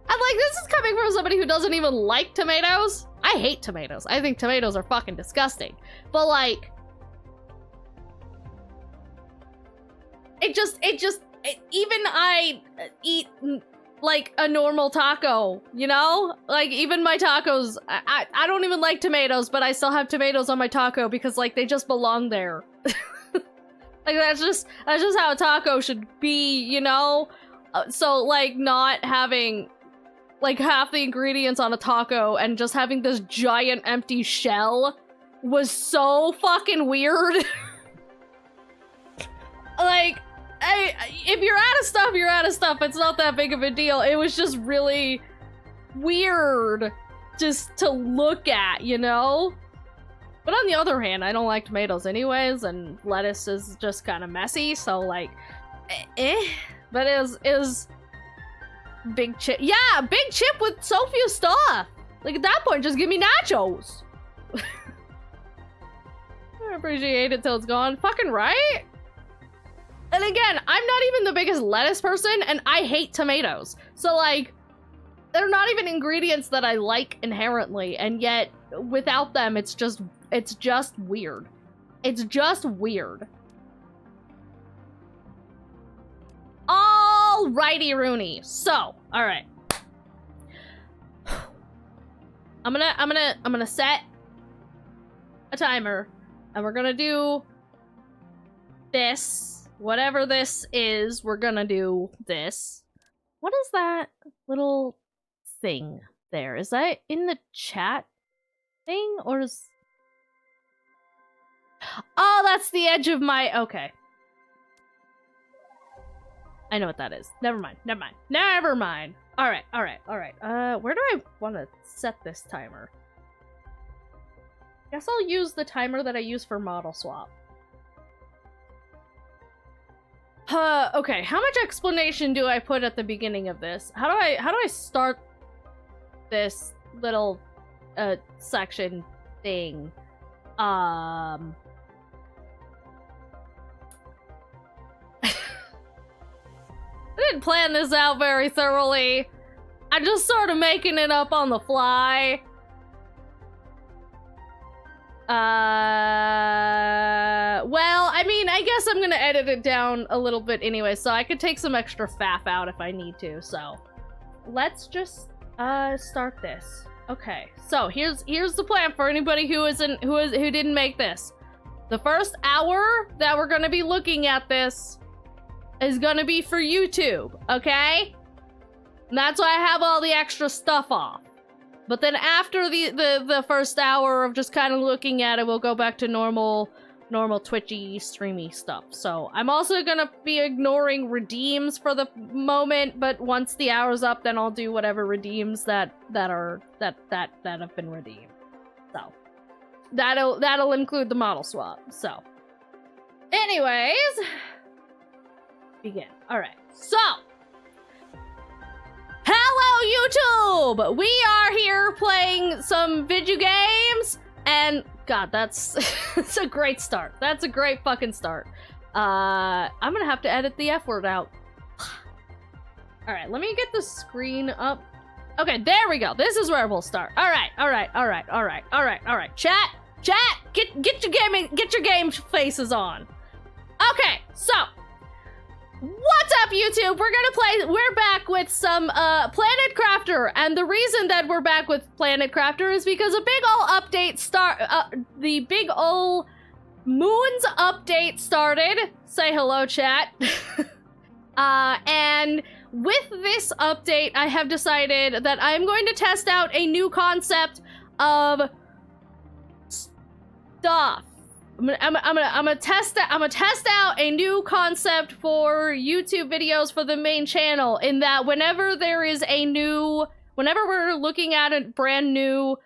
And like, this is coming from somebody who doesn't even like tomatoes. I hate tomatoes. I think tomatoes are fucking disgusting. But like, even I eat like a normal taco, you know? Like, even my tacos, I don't even like tomatoes, but I still have tomatoes on my taco because like they just belong there. Like that's just how a taco should be, you know? So like not having like half the ingredients on a taco and just having this giant empty shell was so fucking weird. Like, if you're out of stuff, you're out of stuff. It's not that big of a deal. It was just really weird just to look at, you know? But on the other hand, I don't like tomatoes anyways, and lettuce is just kind of messy, so like, But it was big chip. Yeah, big chip with so few stuff. Like at that point, just give me nachos. I appreciate it till it's gone. Fucking right? And again, I'm not even the biggest lettuce person, and I hate tomatoes. So like, they're not even ingredients that I like inherently, and yet without them, it's just weird. It's just weird. Alrighty, Rooney. So, all right. I'm gonna set a timer, and we're gonna do this. Whatever this is, we're gonna do this. What is that little thing there? Is that in the chat thing, or is... Oh, that's the edge of my... Okay. I know what that is. Never mind. Alright. Where do I want to set this timer? Guess I'll use the timer that I use for model swap. Okay, how much explanation do I put at the beginning of this? How do I start this little section thing? I didn't plan this out very thoroughly. I'm just sort of making it up on the fly. Well, I mean, I guess I'm gonna edit it down a little bit anyway, so I could take some extra faff out if I need to, so. Let's just, start this. Okay, so here's the plan for anybody who didn't make this. The first hour that we're gonna be looking at this is gonna be for YouTube, okay? And that's why I have all the extra stuff off. But then after the first hour of just kind of looking at it, we'll go back to normal Twitchy, streamy stuff. So I'm also gonna be ignoring redeems for the moment, but once the hour's up, then I'll do whatever redeems that have been redeemed. So that'll include the model swap. So anyways, begin. Alright, so hello YouTube! We are here playing some video games, and God, that's a great start. That's a great fucking start. I'm gonna have to edit the F word out. Alright, let me get the screen up. Okay, there we go. This is where we'll start. Alright. Chat, Chat, get your game faces on. Okay, so what's up, YouTube? We're back with some Planet Crafter, and the reason that we're back with Planet Crafter is because a big ol' update the big ol' Moons update started. Say hello, chat. And with this update, I have decided that I'm going to test out a new concept of stuff. I'm gonna test out a new concept for YouTube videos for the main channel, in that whenever we're looking at a brand new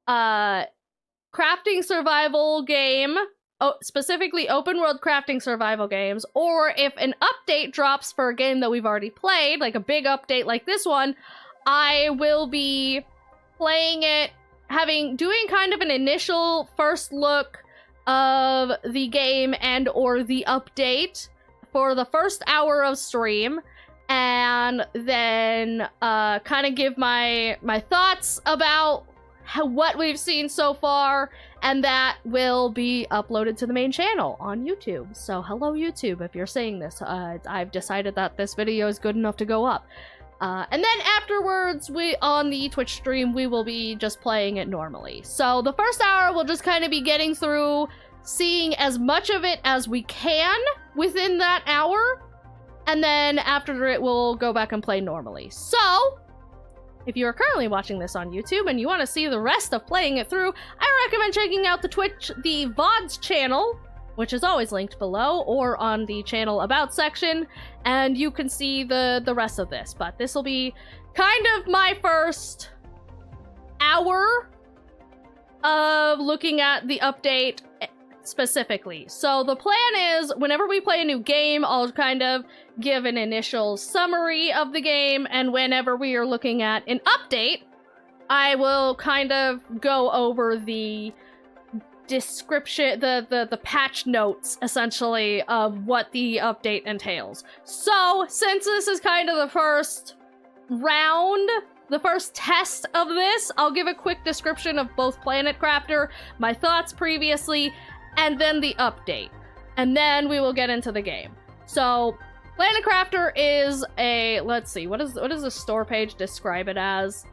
crafting survival game, specifically open world crafting survival games, or if an update drops for a game that we've already played, like a big update like this one, I will be playing it, doing kind of an initial first look of the game and or the update for the first hour of stream, and then kind of give my thoughts about what we've seen so far, and that will be uploaded to the main channel on YouTube. So hello YouTube, if you're seeing this, I've decided that this video is good enough to go up. And then afterwards, on the Twitch stream, we will be just playing it normally. So the first hour, we'll just kind of be getting through, seeing as much of it as we can within that hour, and then after it, we'll go back and play normally. So if you are currently watching this on YouTube and you want to see the rest of playing it through, I recommend checking out the VODs channel, which is always linked below, or on the channel about section, and you can see the rest of this. But this will be kind of my first hour of looking at the update specifically. So the plan is, whenever we play a new game, I'll kind of give an initial summary of the game, and whenever we are looking at an update, I will kind of go over the description, the patch notes, essentially, of what the update entails. So, since this is kind of the first round, the first test of this, I'll give a quick description of both Planet Crafter, my thoughts previously, and then the update. And then we will get into the game. So, Planet Crafter is a, let's see, what does the store page describe it as?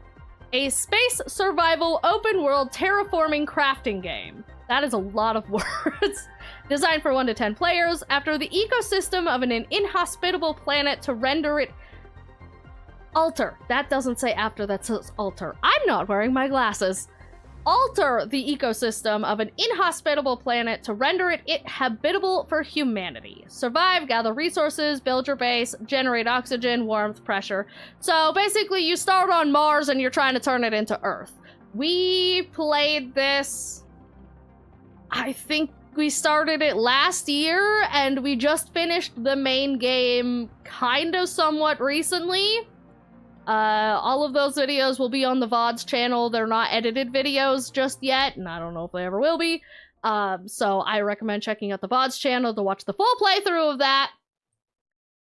A space survival open world terraforming crafting game. That is a lot of words. Designed for 1 to 10 players, after the ecosystem of an inhospitable planet to render it alter. That doesn't say after, that says alter. I'm not wearing my glasses. Alter the ecosystem of an inhospitable planet to render it habitable for humanity. Survive, gather resources, build your base, generate oxygen, warmth, pressure. So basically you start on Mars and you're trying to turn it into Earth. We played this, I think we started it last year, and we just finished the main game kind of somewhat recently. All of those videos will be on the VODs channel. They're not edited videos just yet, and I don't know if they ever will be. So I recommend checking out the VODs channel to watch the full playthrough of that,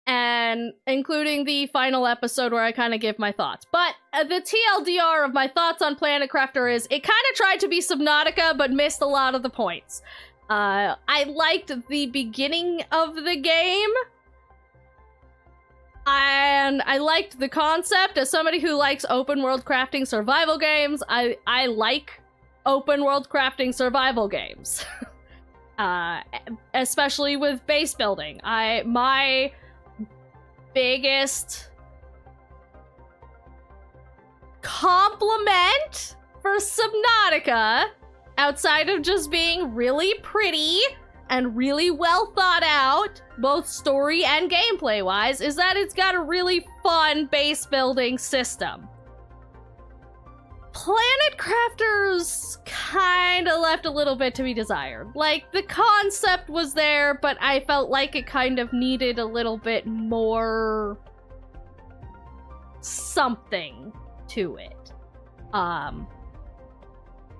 and including the final episode where I kind of give my thoughts. But the TLDR of my thoughts on Planet Crafter is, it kind of tried to be Subnautica, but missed a lot of the points. I liked the beginning of the game, and I liked the concept. As somebody who likes open world crafting survival games, I like open world crafting survival games. Especially with base building. My biggest compliment for Subnautica, outside of just being really pretty and really well thought out, both story and gameplay wise, is that it's got a really fun base building system. Planet Crafters kind of left a little bit to be desired. Like, the concept was there, but I felt like it kind of needed a little bit more something to it.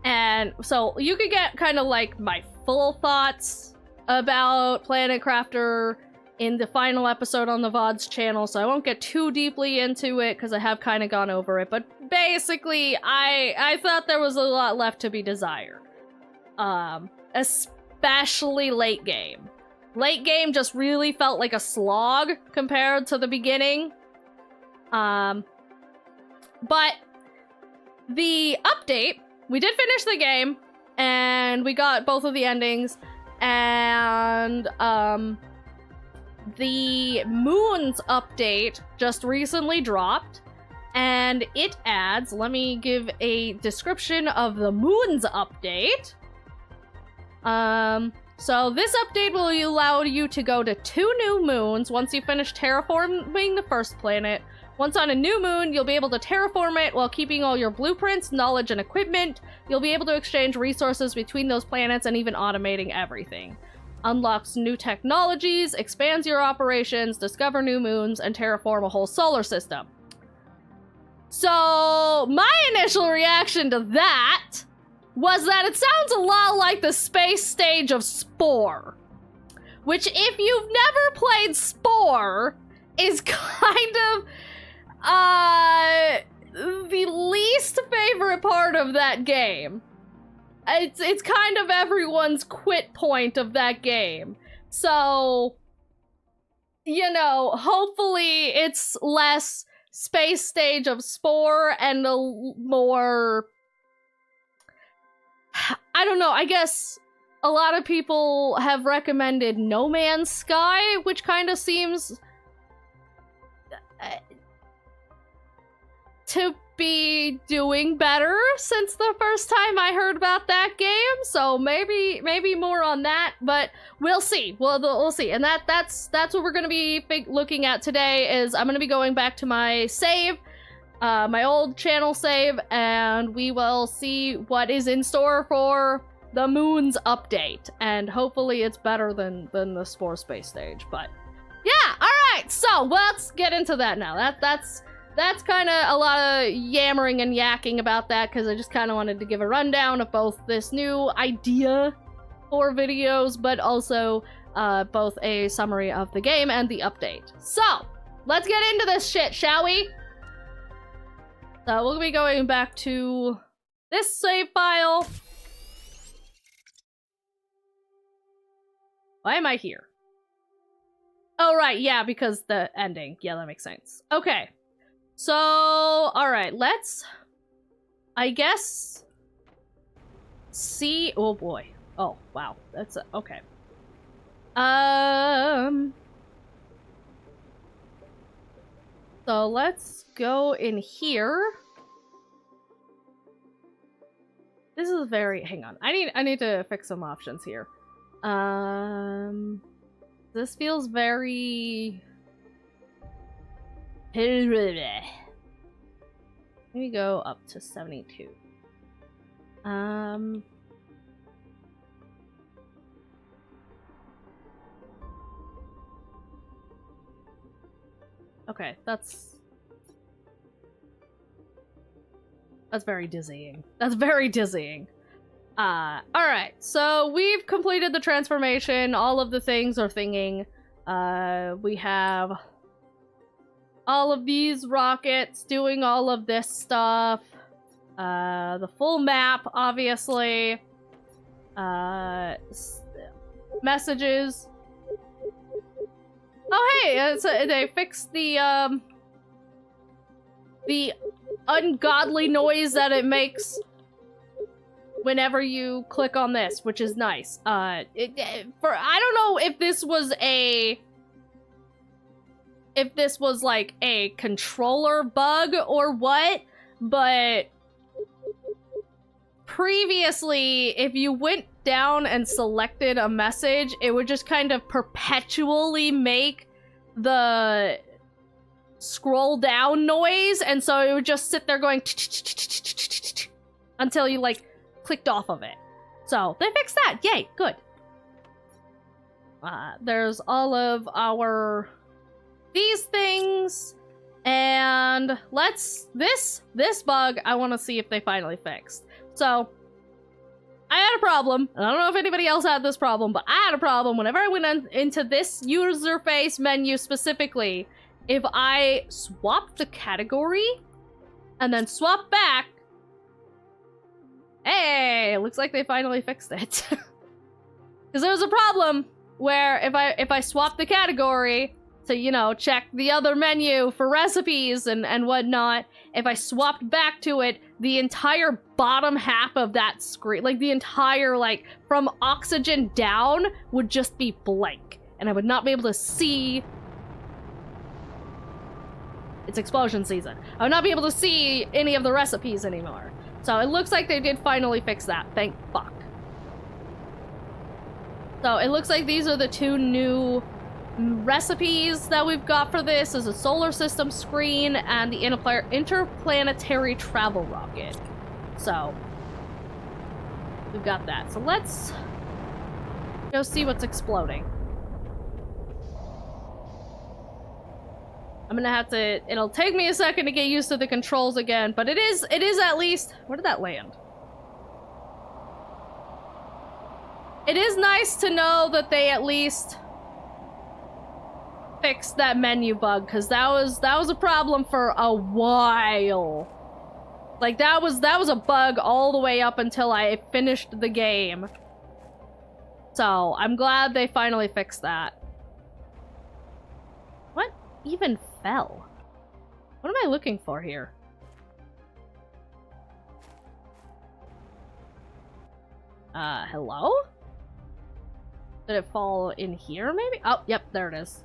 And so you could get kind of like my full thoughts about Planet Crafter in the final episode on the VODs channel, so I won't get too deeply into it because I have kind of gone over it, but basically I thought there was a lot left to be desired. Especially late game. Late game just really felt like a slog compared to the beginning. But the update, we did finish the game, and we got both of the endings, and the Moons update just recently dropped, and it adds, let me give a description of the Moons update. So this update will allow you to go to 2 new moons once you finish terraforming the first planet. Once on a new moon, you'll be able to terraform it while keeping all your blueprints, knowledge, and equipment. You'll be able to exchange resources between those planets and even automating everything. Unlocks new technologies, expands your operations, discover new moons, and terraform a whole solar system. So my initial reaction to that was that it sounds a lot like the space stage of Spore. Which, if you've never played Spore, is kind of the least favorite part of that game. It's kind of everyone's quit point of that game. So, you know, hopefully it's less space stage of Spore and a more, I don't know, I guess a lot of people have recommended No Man's Sky, which kind of seems to be doing better since the first time I heard about that game. So maybe more on that, but we'll see. We'll see. And that's what we're going to be looking at today. Is I'm going to be going back to my save, my old channel save, and we will see what is in store for the Moons update, and hopefully it's better than the Spore space stage. But yeah, all right. So let's get into that now. That's kind of a lot of yammering and yakking about that, because I just kind of wanted to give a rundown of both this new idea for videos, but also both a summary of the game and the update. So let's get into this shit, shall we? So we'll be going back to this save file. Why am I here? Oh, right, yeah, because the ending. Yeah, that makes sense. Okay. So, alright, let's, I guess, see, oh boy. Oh, wow, that's, okay. So let's go in here. This is very, hang on, I need to fix some options here. This feels very... Let me go up to 72. Okay, that's very dizzying. That's very dizzying. Alright, so we've completed the transformation. All of the things are thinging. We have all of these rockets doing all of this stuff. The full map, obviously. Messages. Oh, hey, they fixed the ungodly noise that it makes whenever you click on this, which is nice. I don't know if this was like a controller bug or what, but previously, if you went down and selected a message, it would just kind of perpetually make the scroll down noise, and so it would just sit there going until you like clicked off of it. So they fixed that. Yay, good. There's all of our these things, and this bug I want to see if they finally fixed. So I had a problem, and I don't know if anybody else had this problem, but I had a problem whenever I went into this user face menu specifically. If I swapped the category and then swap back Hey, looks like they finally fixed it. Because there was a problem where if I swap the category to, you know, check the other menu for recipes and whatnot, if I swapped back to it, the entire bottom half of that screen, like the entire, like, from oxygen down, would just be blank. And I would not be able to see... It's explosion season. I would not be able to see any of the recipes anymore. So it looks like they did finally fix that. Thank fuck. So it looks like these are the 2 new recipes that we've got for this. Is a solar system screen and the interplanetary travel rocket. So we've got that. So let's go see what's exploding. I'm gonna have to, it'll take me a second to get used to the controls again, but it is at least, where did that land? It is nice to know that they at least fixed that menu bug, because that was a problem for a while. Like, that was a bug all the way up until I finished the game. So, I'm glad they finally fixed that. What even fell? What am I looking for here? Hello? Did it fall in here, maybe? Oh, yep, there it is.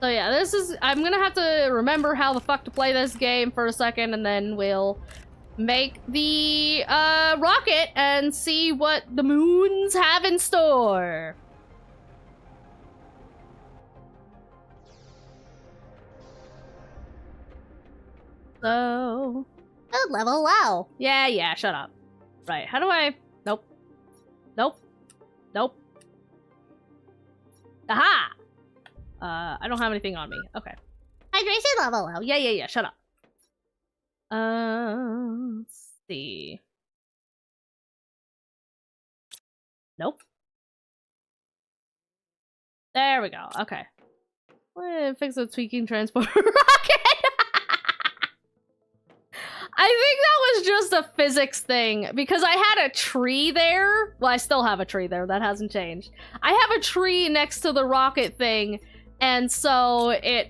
So yeah, this is... I'm gonna have to remember how the fuck to play this game for a second, and then we'll make the, rocket and see what the moons have in store. So... Oh, level low. Yeah, shut up. Right, how do I... Nope. Nope. Nope. Aha! I don't have anything on me. Okay. Hydration level low. Yeah, shut up. Let's see. Nope. There we go. Okay. Fix the tweaking transport rocket. I think that was just a physics thing, because I had a tree there. Well, I still have a tree there. That hasn't changed. I have a tree next to the rocket thing, and so it,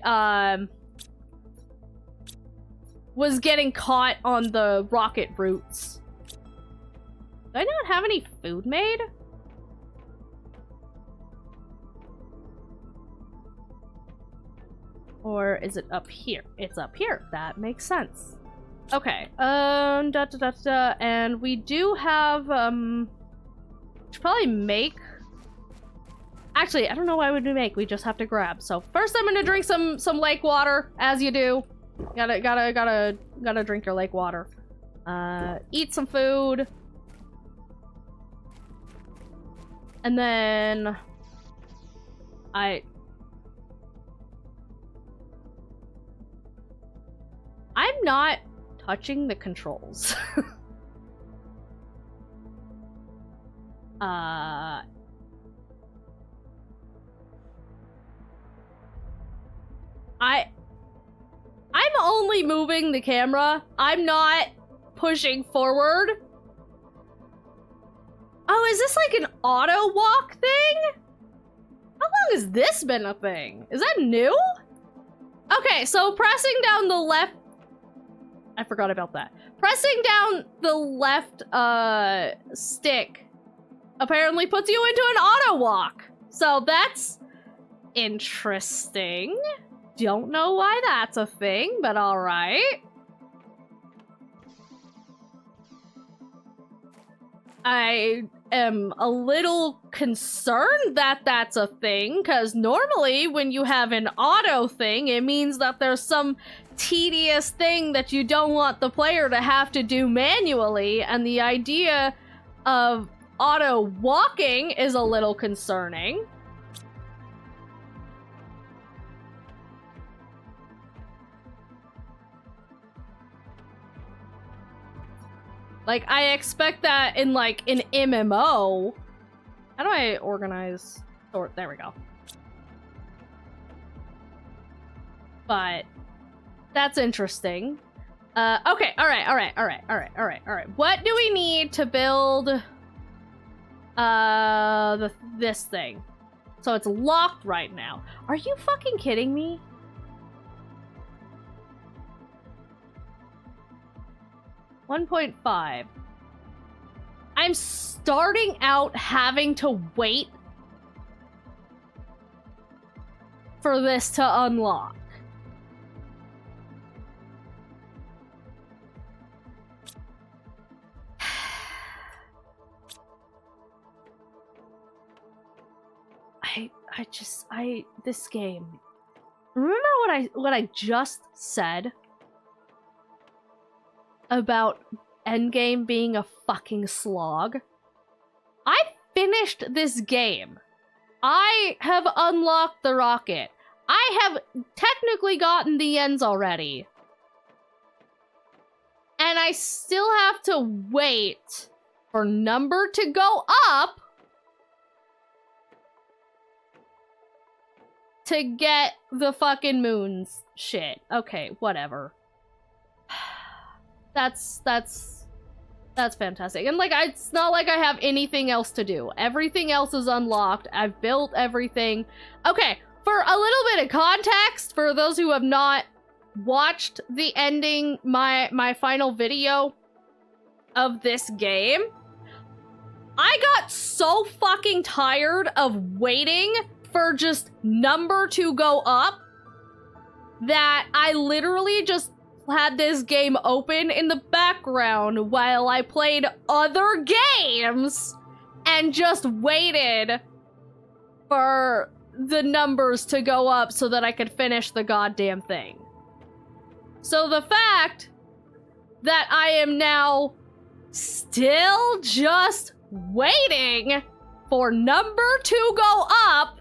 was getting caught on the rocket roots. Do I not have any food made? Or is it up here? It's up here. That makes sense. Okay, and we do have, should probably make... Actually, I don't know why would we make, we just have to grab. So first I'm gonna drink some lake water, as you do. Gotta drink your lake water. Eat some food. And then... I'm not touching the controls. I'm only moving the camera. I'm not pushing forward. Oh, is this like an auto walk thing? How long has this been a thing? Is that new? Okay, so pressing down the left... I forgot about that. Pressing down the left, stick apparently puts you into an auto walk. So that's interesting. Don't know why that's a thing, but alright. I am a little concerned that that's a thing, because normally when you have an auto thing, it means that there's some tedious thing that you don't want the player to have to do manually, and the idea of auto walking is a little concerning. Like, I expect that in, like, an MMO. How do I organize? Sort? There we go. But that's interesting. Okay, alright. What do we need to build, this thing? So it's locked right now. Are you fucking kidding me? $1.5. I'm starting out having to wait for this to unlock. This game. Remember what I just said about Endgame being a fucking slog? I finished this game. I have unlocked the rocket. I have technically gotten the ends already. And I still have to wait for number to go up to get the fucking moons shit. Okay, whatever. That's fantastic. And like, it's not like I have anything else to do. Everything else is unlocked. I've built everything. Okay, for a little bit of context, for those who have not watched the ending, my final video of this game, I got so fucking tired of waiting for just number to go up that I literally just had this game open in the background while I played other games and just waited for the numbers to go up so that I could finish the goddamn thing. So the fact that I am now still just waiting for number to go up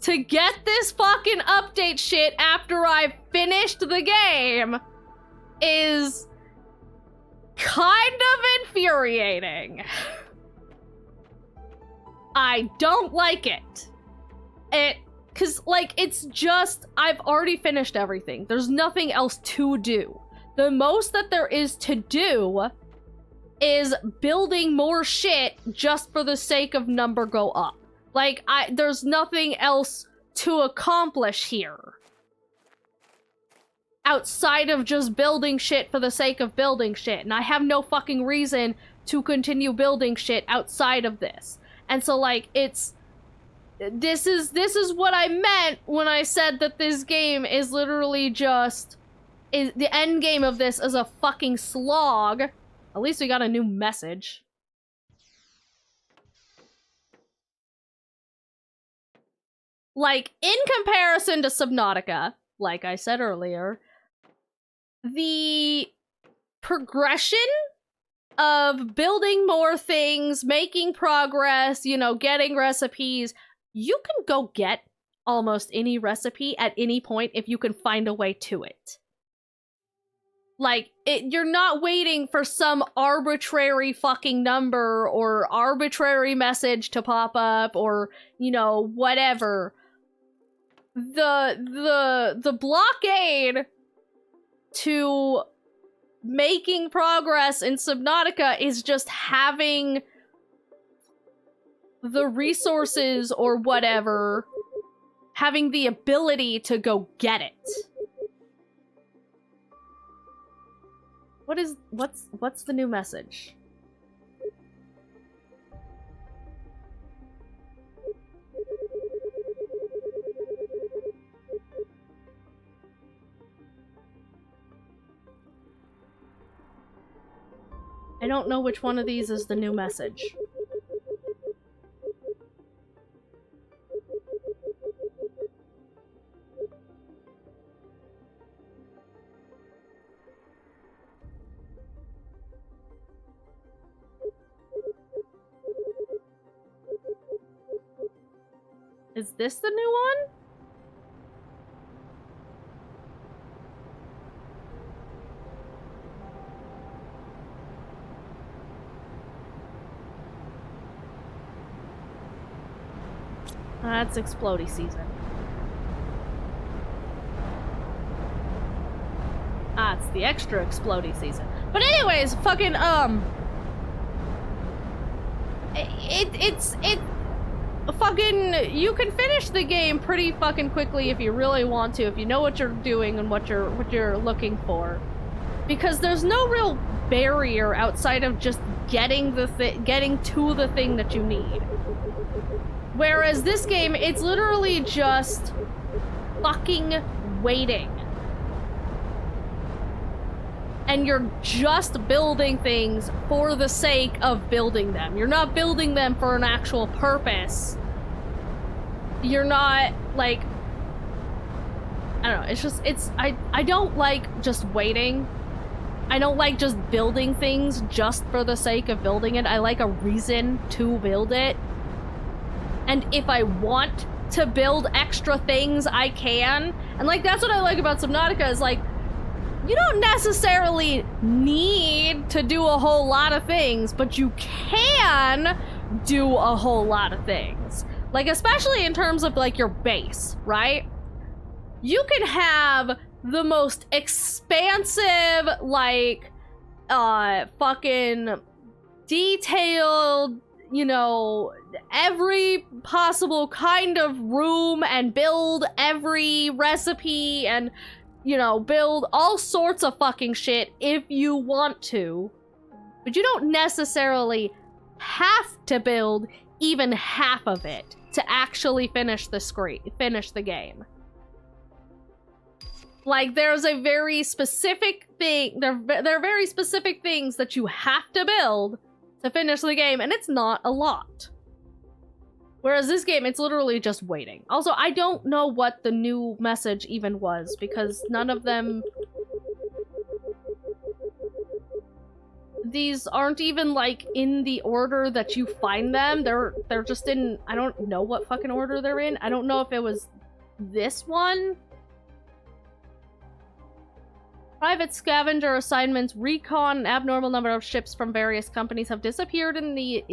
to get this fucking update shit after I've finished the game is kind of infuriating. I don't like it. Cause like, it's just, I've already finished everything. There's nothing else to do. The most that there is to do is building more shit just for the sake of number go up. Like, there's nothing else to accomplish here. Outside of just building shit for the sake of building shit. And I have no fucking reason to continue building shit outside of this. And so, like, this is what I meant when I said that this game is literally just... the end game of this is a fucking slog. At least we got a new message. Like, in comparison to Subnautica, like I said earlier, the progression of building more things, making progress, you know, getting recipes, you can go get almost any recipe at any point if you can find a way to it. Like, you're not waiting for some arbitrary fucking number or arbitrary message to pop up or, you know, whatever. The blockade to making progress in Subnautica is just having the resources or whatever, having the ability to go get it. What's the new message? I don't know which one of these is the new message. Is this the new one? That's explodey season. that's the extra explodey season. But anyways, fucking, fucking, you can finish the game pretty fucking quickly if you really want to, if you know what you're doing and what you're looking for. Because there's no real barrier outside of just getting to the thing that you need. Whereas this game, it's literally just fucking waiting. And you're just building things for the sake of building them. You're not building them for an actual purpose. You're not, like... I don't know, it's just, I don't like just waiting. I don't like just building things just for the sake of building it. I like a reason to build it. And if I want to build extra things, I can. And, like, that's what I like about Subnautica is, like, you don't necessarily need to do a whole lot of things, but you can do a whole lot of things. Like, especially in terms of, like, your base, right? You can have the most expansive, like, fucking detailed, you know, every possible kind of room and build every recipe and, you know, build all sorts of fucking shit if you want to. But you don't necessarily have to build even half of it to actually finish the game. Like, there's a very specific thing, there are very specific things that you have to build to finish the game, and it's not a lot. Whereas this game, it's literally just waiting. Also, I don't know what the new message even was, because none of them... These aren't even, like, in the order that you find them. They're just in... I don't know what fucking order they're in. I don't know if it was this one. Private scavenger assignments, recon, an abnormal number of ships from various companies have disappeared in the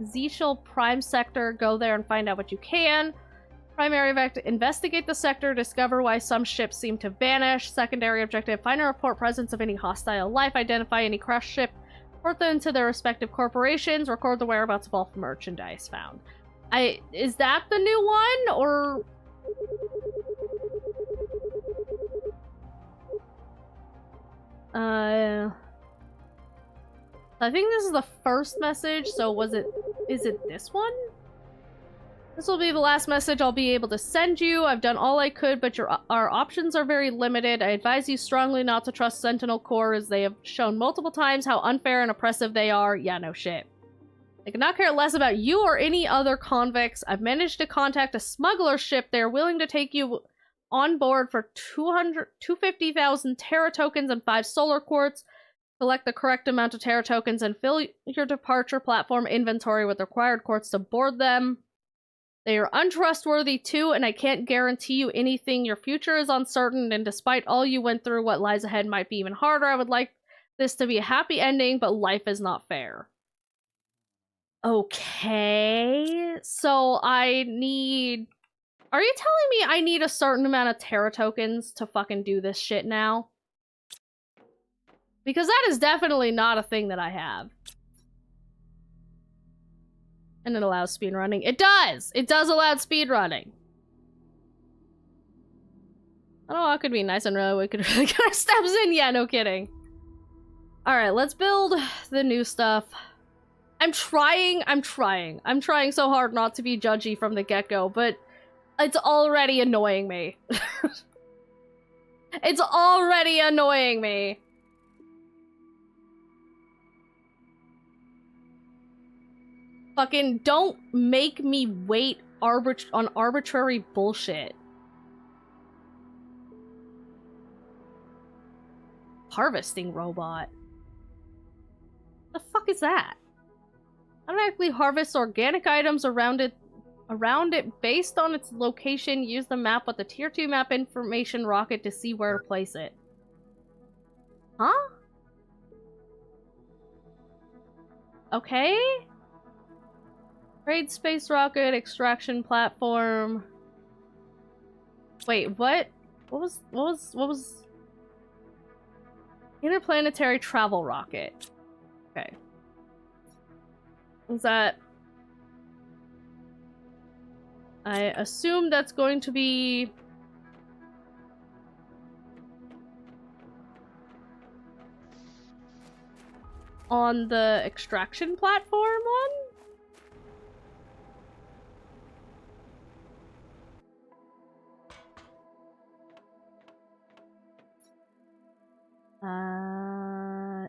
Zetial Prime sector. Go there and find out what you can. Primary objective, investigate the sector, discover why some ships seem to vanish. Secondary objective, find and report presence of any hostile life, identify any crashed ship, report them to their respective corporations, record the whereabouts of all merchandise found. Is that the new one, or... I think this is the first message, so is it this one? This will be the last message I'll be able to send you. I've done all I could, but our options are very limited. I advise you strongly not to trust Sentinel Corps, as they have shown multiple times how unfair and oppressive they are. Yeah, no shit. I could not care less about you or any other convicts. I've managed to contact a smuggler ship. They're willing to take you on board for 250,000 Terra tokens and 5 solar quartz. Collect the correct amount of Terra tokens and fill your departure platform inventory with required quartz to board them. They are untrustworthy too, and I can't guarantee you anything. Your future is uncertain, and despite all you went through, what lies ahead might be even harder. I would like this to be a happy ending, but life is not fair. Okay, so I need... Are you telling me I need a certain amount of Terra tokens to fucking do this shit now? Because that is definitely not a thing that I have. And it allows speedrunning. It does! It does allow speedrunning. I don't know, it could be nice and really we could really get our steps in. Yeah, no kidding. Alright, let's build the new stuff. I'm trying so hard not to be judgy from the get-go, but it's already annoying me. It's already annoying me. Fucking don't make me wait on arbitrary bullshit. Harvesting robot. The fuck is that? Automatically harvests organic items around it based on its location. Use the map with the tier 2 map information rocket to see where to place it. Huh? Okay. Trade space rocket, extraction platform. Wait, what? What was Interplanetary travel rocket. Okay. Is that... I assume that's going to be... on the extraction platform one?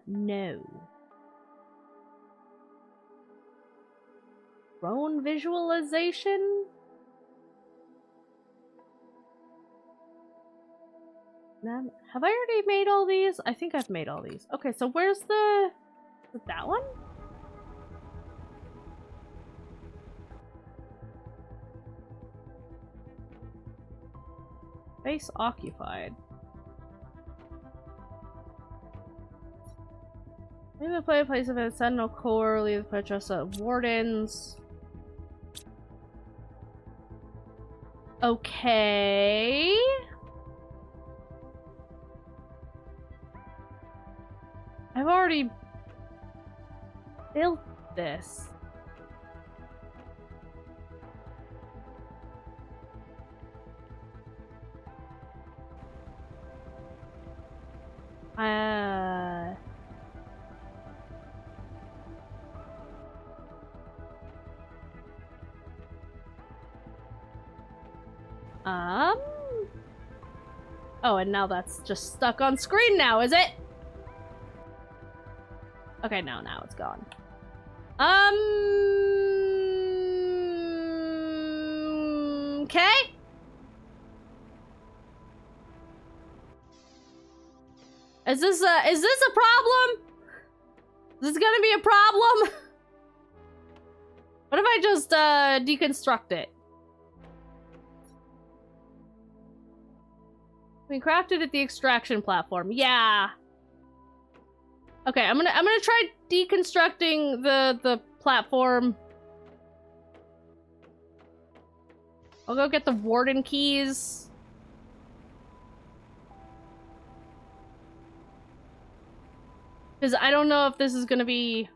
No. Drone visualization? Have I already made all these? I think I've made all these. Okay, so where's the... Is it that one? Base occupied. Leave the play place of a sentinel core, leave the play trust of wardens. Okay. I've already built this. Oh, and now that's just stuck on screen now, is it? Okay, no, now it's gone. Okay. Is this a problem? Is this gonna be a problem? What if I just deconstruct it? We crafted at the extraction platform. Yeah. Okay, I'm gonna try deconstructing the platform. I'll go get the warden keys. Because I don't know if this is gonna be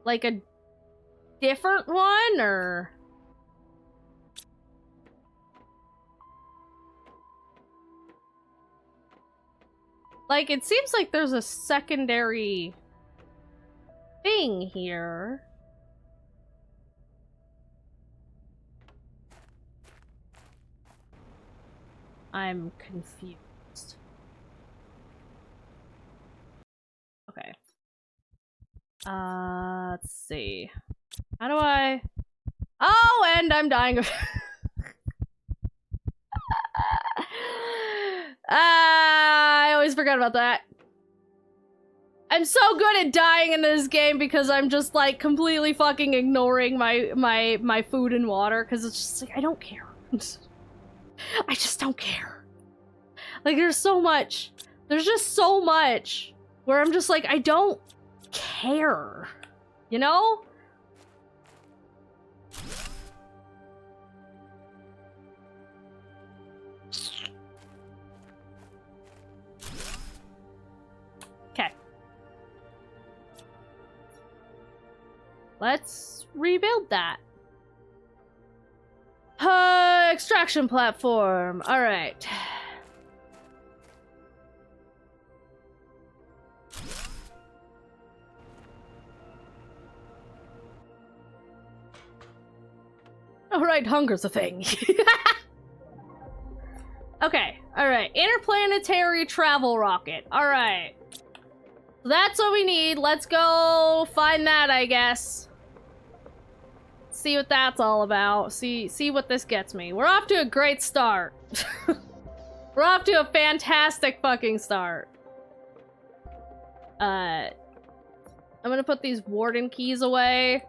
like a different one or... Like, it seems like there's a secondary thing here. I'm confused. Okay. Let's see. How do I... Oh, and I'm dying of... I always forget about that. I'm so good at dying in this game because I'm just like completely fucking ignoring my food and water because it's just like I don't care. I just don't care. Like there's so much. There's just so much where I'm just like I don't care. You know? Okay. Let's rebuild that. Extraction platform. All right. All right, hunger's a thing. Okay, all right. Interplanetary travel rocket. All right. So that's what we need. Let's go find that, I guess. See what that's all about. See what this gets me. We're off to a great start. We're off to a fantastic fucking start. I'm gonna put these warden keys away.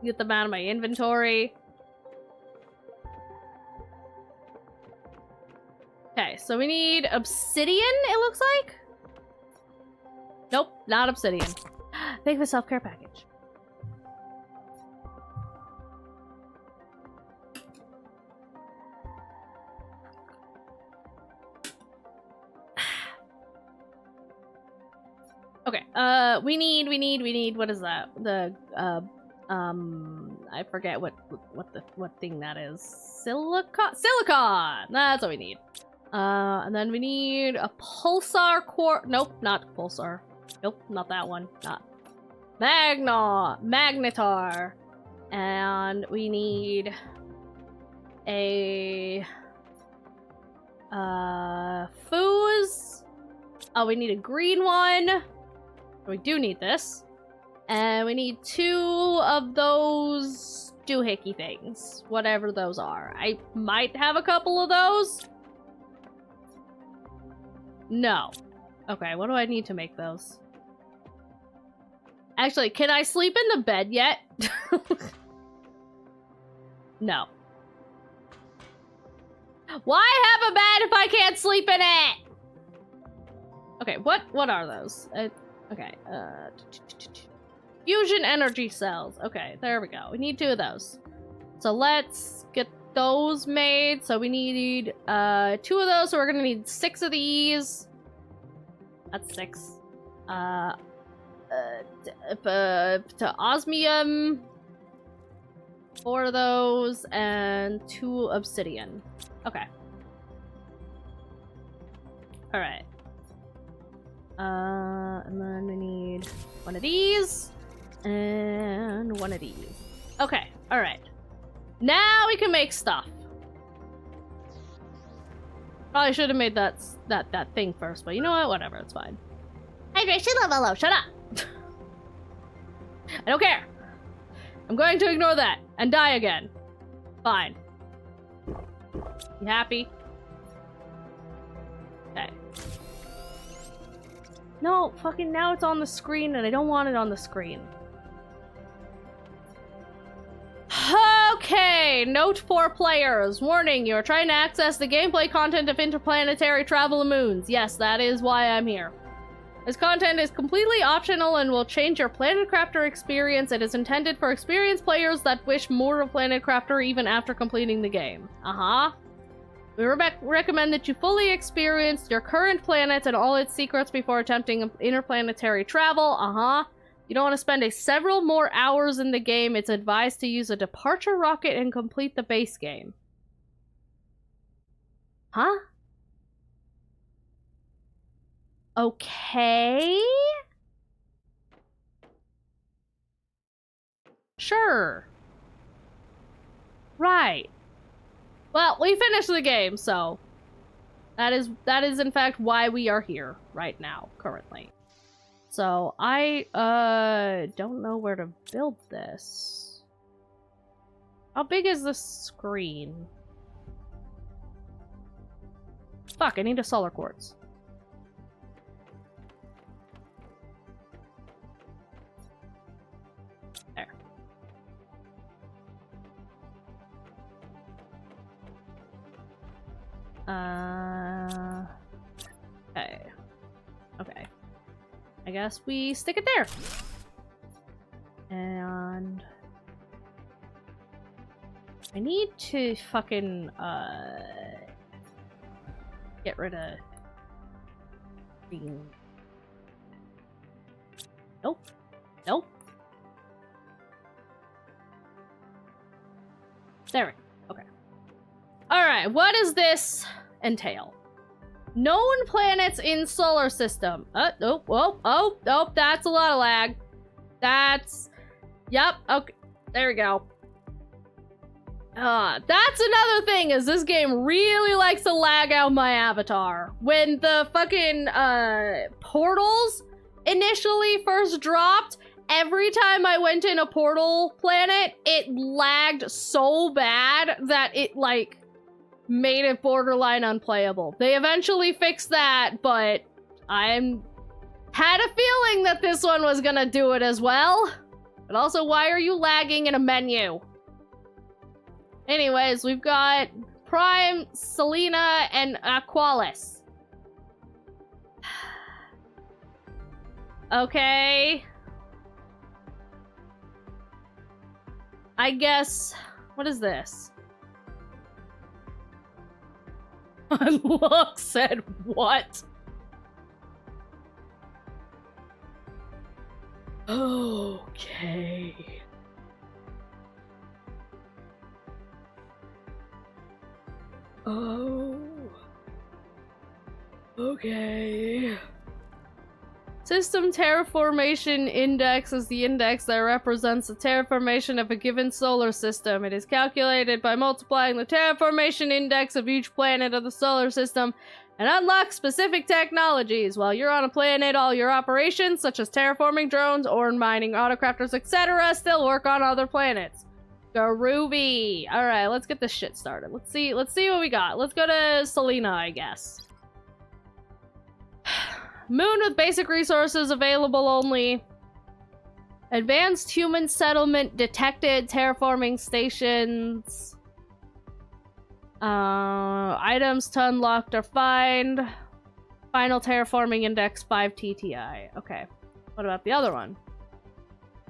Get them out of my inventory. Okay, so we need obsidian, it looks like? Nope, not obsidian. Thank you for self-care package. Okay, we need, what is that? The, I forget what thing that is. Silicon! That's what we need. And then we need a pulsar core. Nope, not pulsar. Nope, not that one. Not. Magnetar. And we need a, fuse. Oh, we need a green one. We do need this. And we need 2 of those doohickey things. Whatever those are. I might have a couple of those. No. Okay, what do I need to make those? Actually, can I sleep in the bed yet? No. Why have a bed if I can't sleep in it? Okay, what are those? Okay, fusion energy cells. Okay, there we go. We need 2 of those. So let's get those made. So we need 2 of those, so we're gonna need 6 of these. That's 6. To osmium, 4 of those, and 2 obsidian. Okay. Alright. And then we need 1 of these, and 1 of these. Okay, alright. Now we can make stuff. Probably should have made that thing first, but you know what? Whatever, it's fine. Hydration level low, shut up! I don't care. I'm going to ignore that and die again. Fine. You happy? Okay. No, fucking now it's on the screen and I don't want it on the screen. Okay, note for players. Warning, you are trying to access the gameplay content of interplanetary travel moons. Yes, that is why I'm here. This content is completely optional and will change your Planet Crafter experience. It is intended for experienced players that wish more of Planet Crafter even after completing the game. We recommend that you fully experience your current planet and all its secrets before attempting interplanetary travel. You don't want to spend several more hours in the game. It's advised to use a departure rocket and complete the base game. Huh? Okay. Sure. Right. Well, we finished the game, so that is in fact why we are here right now, currently. So I don't know where to build this. How big is the screen? Fuck, I need a solar quartz. There. Okay. Okay. I guess we stick it there. And I need to fucking get rid of green. Nope. Nope. There we go. Okay. Alright, what does this entail? Known planets in solar system. Oh, that's a lot of lag. Yep, okay, there we go. That's another thing, is this game really likes to lag out my avatar. When the fucking, portals initially first dropped, every time I went in a portal planet, it lagged so bad that it, like, made it borderline unplayable. They eventually fixed that, but had a feeling that this one was gonna do it as well. But also, why are you lagging in a menu? Anyways, we've got Prime, Selena, and Aqualis. Okay. I guess... What is this? Look said what? Okay. Oh. Okay. System terraformation index is the index that represents the terraformation of a given solar system. It is calculated by multiplying the terraformation index of each planet of the solar system and unlocks specific technologies. While you're on a planet, all your operations, such as terraforming drones, ore mining, autocrafters, etc., still work on other planets. Groovy. Alright, let's get this shit started. Let's see what we got. Let's go to Selena, I guess. Moon with basic resources available only. Advanced human settlement detected. Terraforming stations. Items to unlocked or find. Final terraforming index 5 TTI. Okay. What about the other one?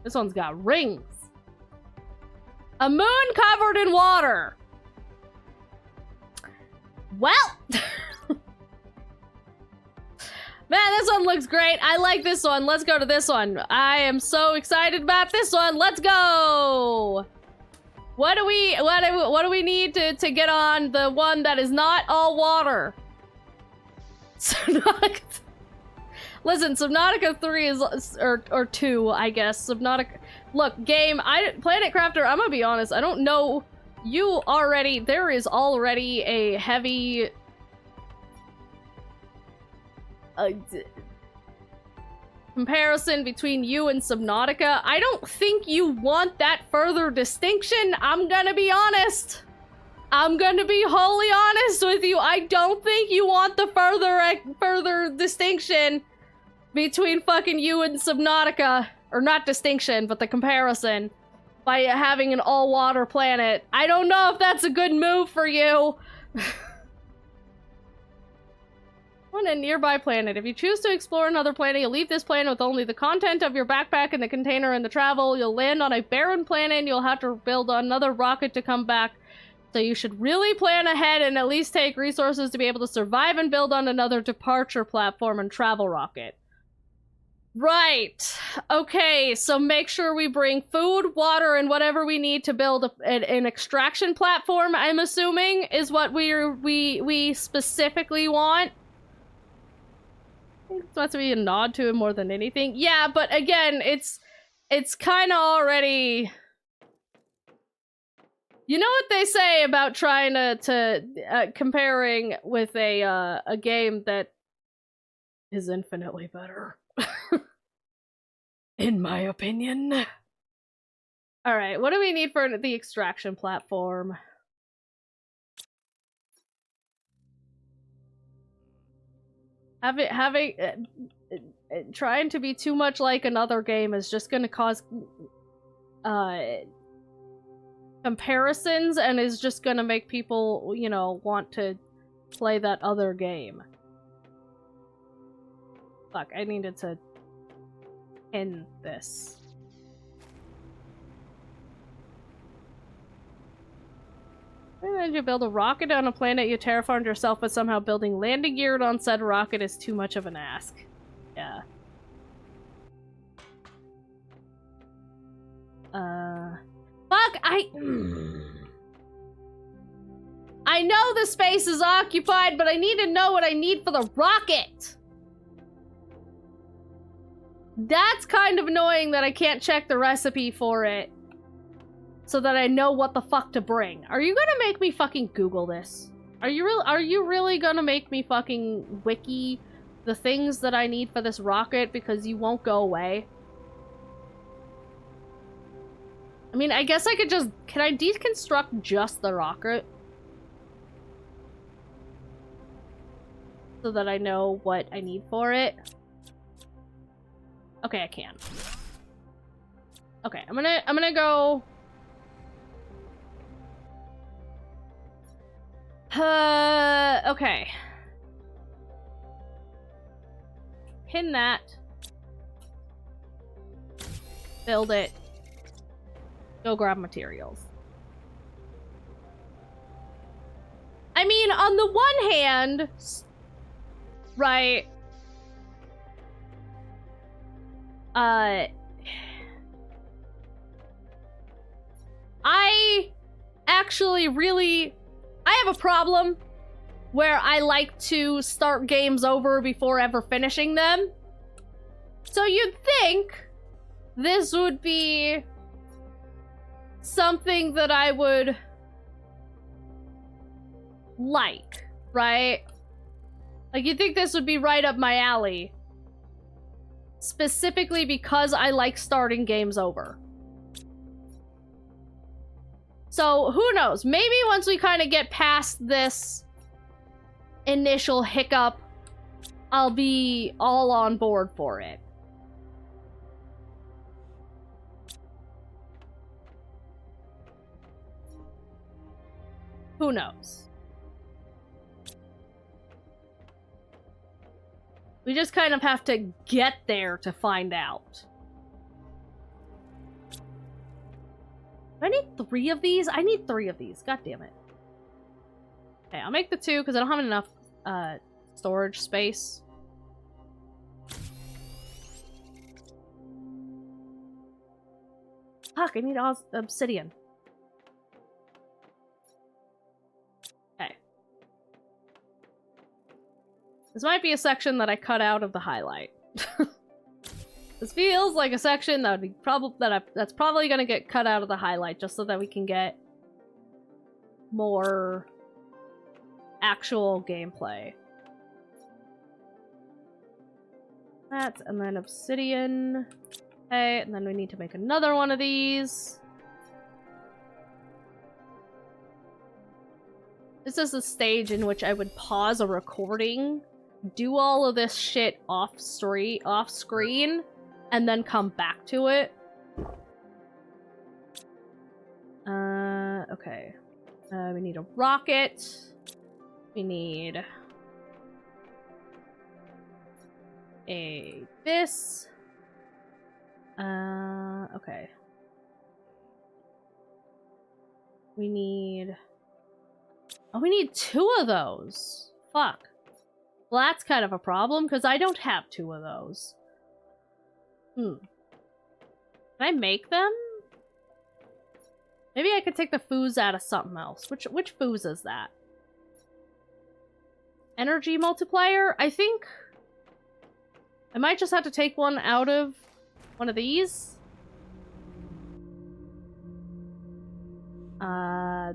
This one's got rings. A moon covered in water. Well. Man, this one looks great. I like this one. Let's go to this one. I am so excited about this one. Let's go. What do we need to get on the one that is not all water? Subnautica. Listen, Subnautica 3 is or 2, I guess. Subnautica. Look, game. Planet Crafter. I'm gonna be honest. I don't know. There is already a heavy. Comparison between you and Subnautica. I don't think you want that further distinction. I'm gonna be honest. I'm gonna be wholly honest with you. I don't think you want the further distinction between fucking you and Subnautica. Or not distinction, but the comparison by having an all-water planet. I don't know if that's a good move for you. On a nearby planet. If you choose to explore another planet, you'll leave this planet with only the content of your backpack and the container and the travel. You'll land on a barren planet and you'll have to build another rocket to come back. So you should really plan ahead and at least take resources to be able to survive and build on another departure platform and travel rocket. Right. Okay, so make sure we bring food, water, and whatever we need to build an extraction platform, I'm assuming, is what we specifically want. It's supposed to be a nod to him more than anything. Yeah, but again, it's kind of already... You know what they say about trying to comparing with a game that is infinitely better. In my opinion. Alright, what do we need for the extraction platform? Trying to be too much like another game is just gonna cause comparisons and is just gonna make people, you know, want to play that other game. Fuck, I needed to pin this. Did you build a rocket on a planet you terraformed yourself, but somehow building landing gear on said rocket is too much of an ask? Yeah. Fuck, I know the space is occupied, but I need to know what I need for the rocket! That's kind of annoying that I can't check the recipe for it. So that I know what the fuck to bring. Are you gonna make me fucking Google this? Are you really gonna make me fucking wiki the things that I need for this rocket because you won't go away? I mean, I guess I could just... Can I deconstruct just the rocket? So that I know what I need for it? Okay, I can. Okay, I'm gonna go... okay. Pin that. Build it. Go grab materials. I mean, on the one hand, right, I actually really... I have a problem where I like to start games over before ever finishing them. So you'd think this would be something that I would like, right? Like, you'd think this would be right up my alley. Specifically because I like starting games over. So, who knows? Maybe once we kind of get past this initial hiccup, I'll be all on board for it. Who knows? We just kind of have to get there to find out. Do I need 3 of these? I need 3 of these. God damn it. Okay, I'll make the 2 because I don't have enough storage space. Fuck, I need obsidian. Okay. This might be a section that I cut out of the highlight. This feels like a section that would be that's probably gonna get cut out of the highlight just so that we can get more actual gameplay. That, and then obsidian. Okay, and then we need to make another one of these. This is the stage in which I would pause a recording, do all of this shit off screen, and then come back to it. Okay. We need a rocket. We need this. Okay. We need... Oh, we need 2 of those. Fuck. Well, that's kind of a problem, because I don't have 2 of those. Can I make them? Maybe I could take the foos out of something else. Which foos is that? Energy multiplier? I think... I might just have to take one out of one of these.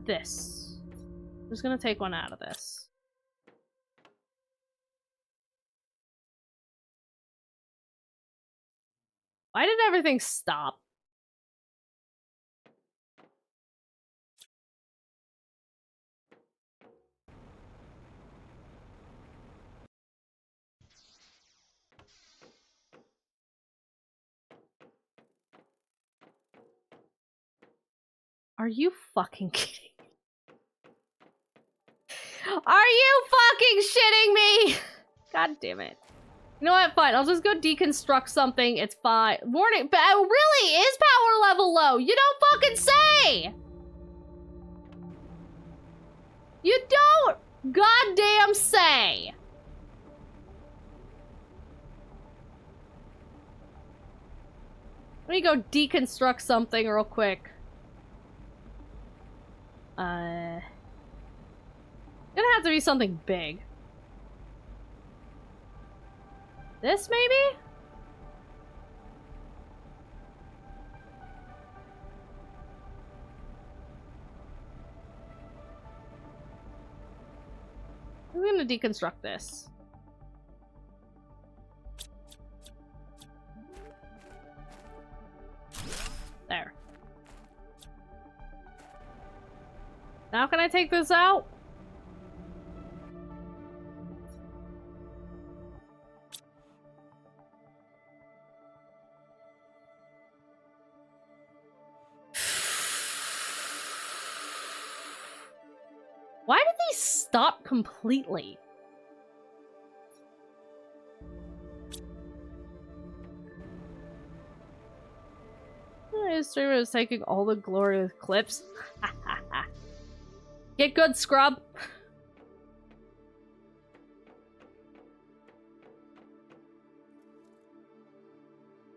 This. I'm just gonna take one out of this. Why did everything stop? Are you fucking kidding? Are you fucking shitting me? God damn it. You know what? Fine. I'll just go deconstruct something. It's fine. Warning. But really? Is power level low? You don't fucking say! You don't goddamn say! Let me go deconstruct something real quick. Gonna have to be something big. This, maybe? I'm gonna deconstruct this. There. Now can I take this out? Why did they stop completely? This streamer is taking all the glory with clips. Get good, scrub.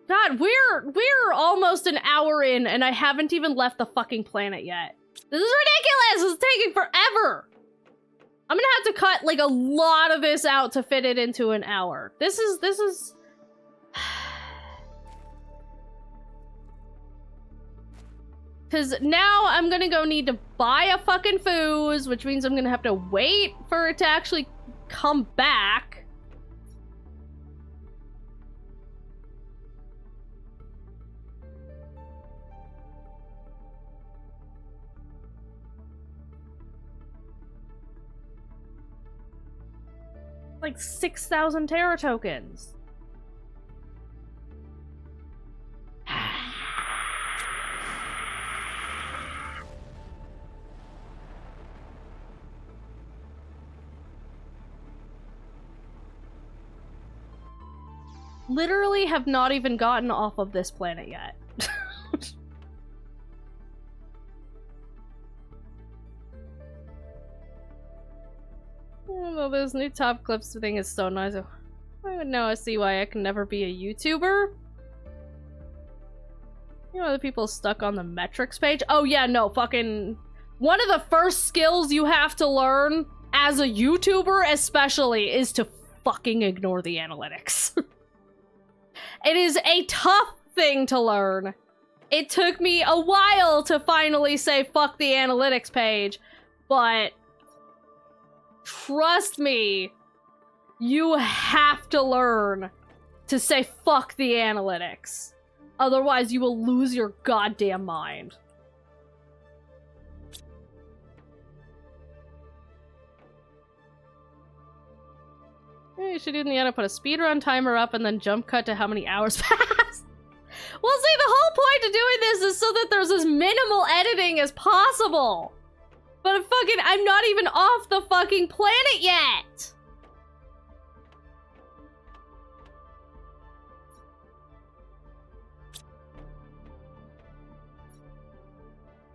God, we're almost an hour in and I haven't even left the fucking planet yet. This is ridiculous! It's taking forever! I'm gonna have to cut like a lot of this out to fit it into an hour. This is... Cause now I'm gonna go need to buy a fucking fooze, which means I'm gonna have to wait for it to actually come back. Like 6,000 Terra tokens. Literally have not even gotten off of this planet yet. Oh, this new top clips thing is so nice. I would now see why I can never be a YouTuber. You know, the people stuck on the metrics page? Oh yeah, no, fucking... One of the first skills you have to learn as a YouTuber especially is to fucking ignore the analytics. It is a tough thing to learn. It took me a while to finally say fuck the analytics page, but trust me, you have to learn to say fuck the analytics. Otherwise, you will lose your goddamn mind. You should in the end put a speedrun timer up and then jump cut to how many hours pass. Well, see, the whole point of doing this is so that there's as minimal editing as possible. But I'm not even off the fucking planet yet.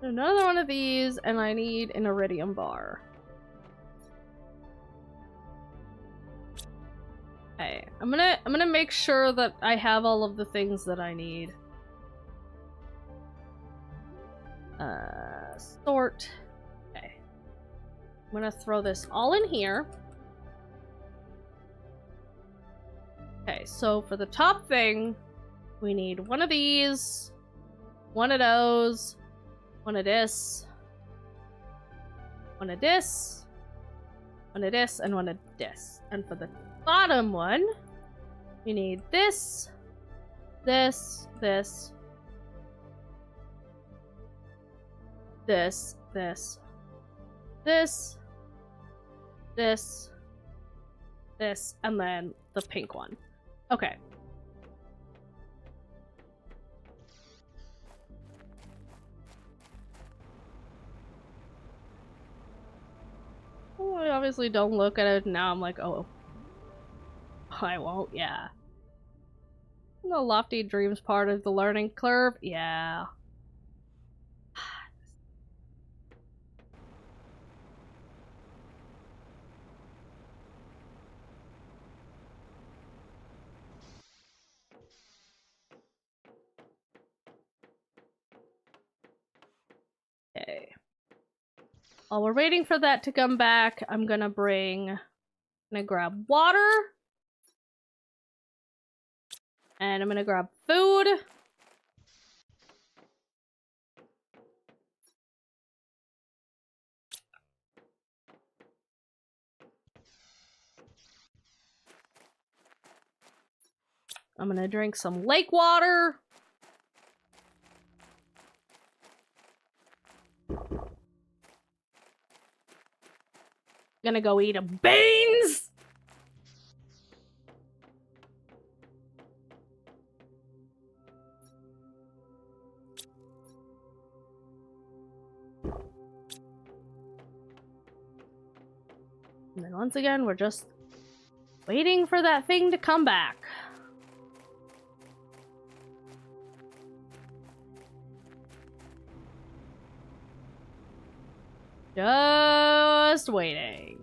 Another one of these, and I need an iridium bar. Okay, I'm gonna make sure that I have all of the things that I need. Sort. Okay. I'm gonna throw this all in here. Okay, so for the top thing, we need one of these, one of those, one of this, one of this, one of this, and one of this. And for the bottom one, we need this, this, this, this, this, this, this, this, and then the pink one. Okay. Well, I obviously don't look at it now. I'm like, oh, I won't, yeah. The lofty dreams part of the learning curve? Yeah. Okay. While we're waiting for that to come back, I'm gonna grab water. And I'm gonna grab food. I'm gonna drink some lake water. Gonna go eat a beans. And then once again, we're just waiting for that thing to come back. Just waiting.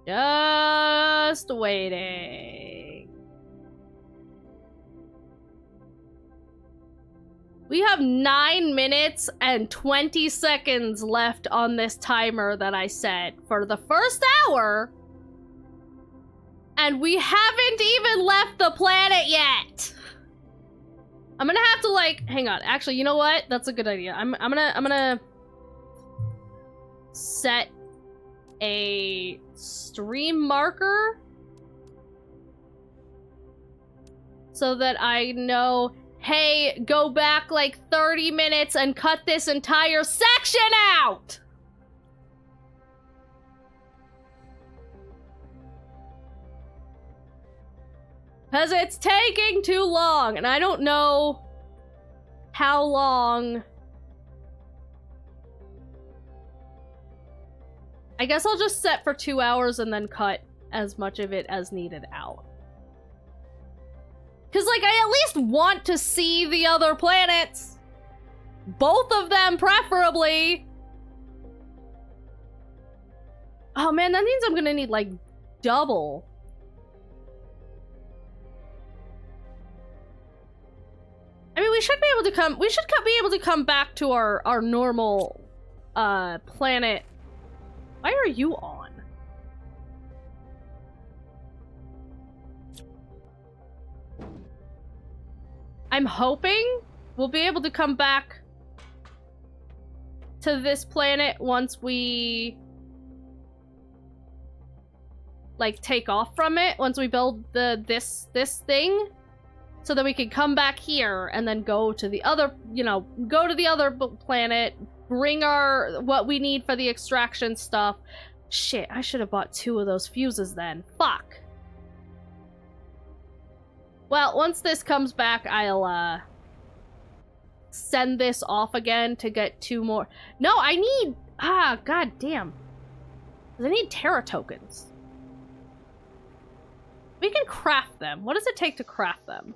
Just waiting. We have 9 minutes and 20 seconds left on this timer that I set for the first hour. And we haven't even left the planet yet. I'm gonna have to like, hang on. Actually, you know what? That's a good idea. I'm gonna set a stream marker so that I know, hey, go back like 30 minutes and cut this entire section out. Because it's taking too long, and I don't know how long. I guess I'll just set for 2 hours and then cut as much of it as needed out. Because, like, I at least want to see the other planets. Both of them, preferably. Oh, man, that means I'm gonna need, like, double. I mean, we should be able to come, be able to come back to our normal, planet. Why are you on? I'm hoping we'll be able to come back to this planet once we, like, take off from it, once we build this thing. So that we can come back here and then go to the other, you know, go to the other planet, bring what we need for the extraction stuff. Shit, I should have bought 2 of those fuses then. Fuck. Well, once this comes back, I'll, send this off again to get 2 more. No, I need, god damn. I need Terra tokens. We can craft them. What does it take to craft them?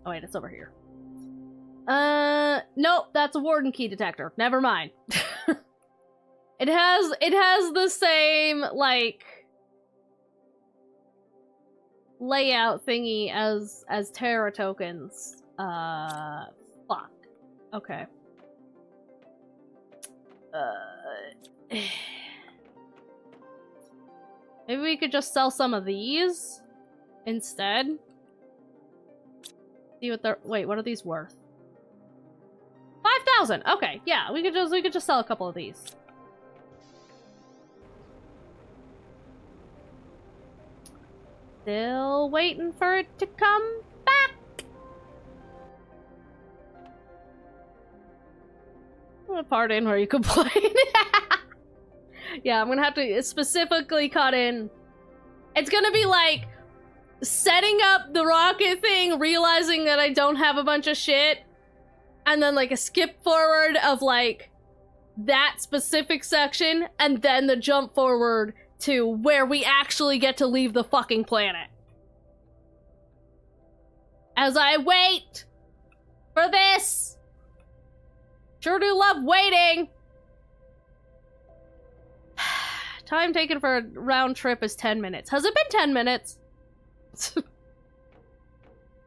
Oh wait, it's over here. Nope, that's a warden key detector. Never mind. It has the same, like, layout thingy as Terra tokens. Fuck. Okay. Maybe we could just sell some of these instead. See what they're, wait, what are these worth? 5,000. Okay, yeah, we could just sell a couple of these. Still waiting for it to come back. I'm gonna part in where you complain. Yeah, I'm gonna have to specifically cut in. It's gonna be like setting up the rocket thing, realizing that I don't have a bunch of shit, and then like a skip forward of like that specific section, and then the jump forward to where we actually get to leave the fucking planet. As I wait for this. Sure do love waiting. Time taken for a round trip is 10 minutes. Has it been 10 minutes?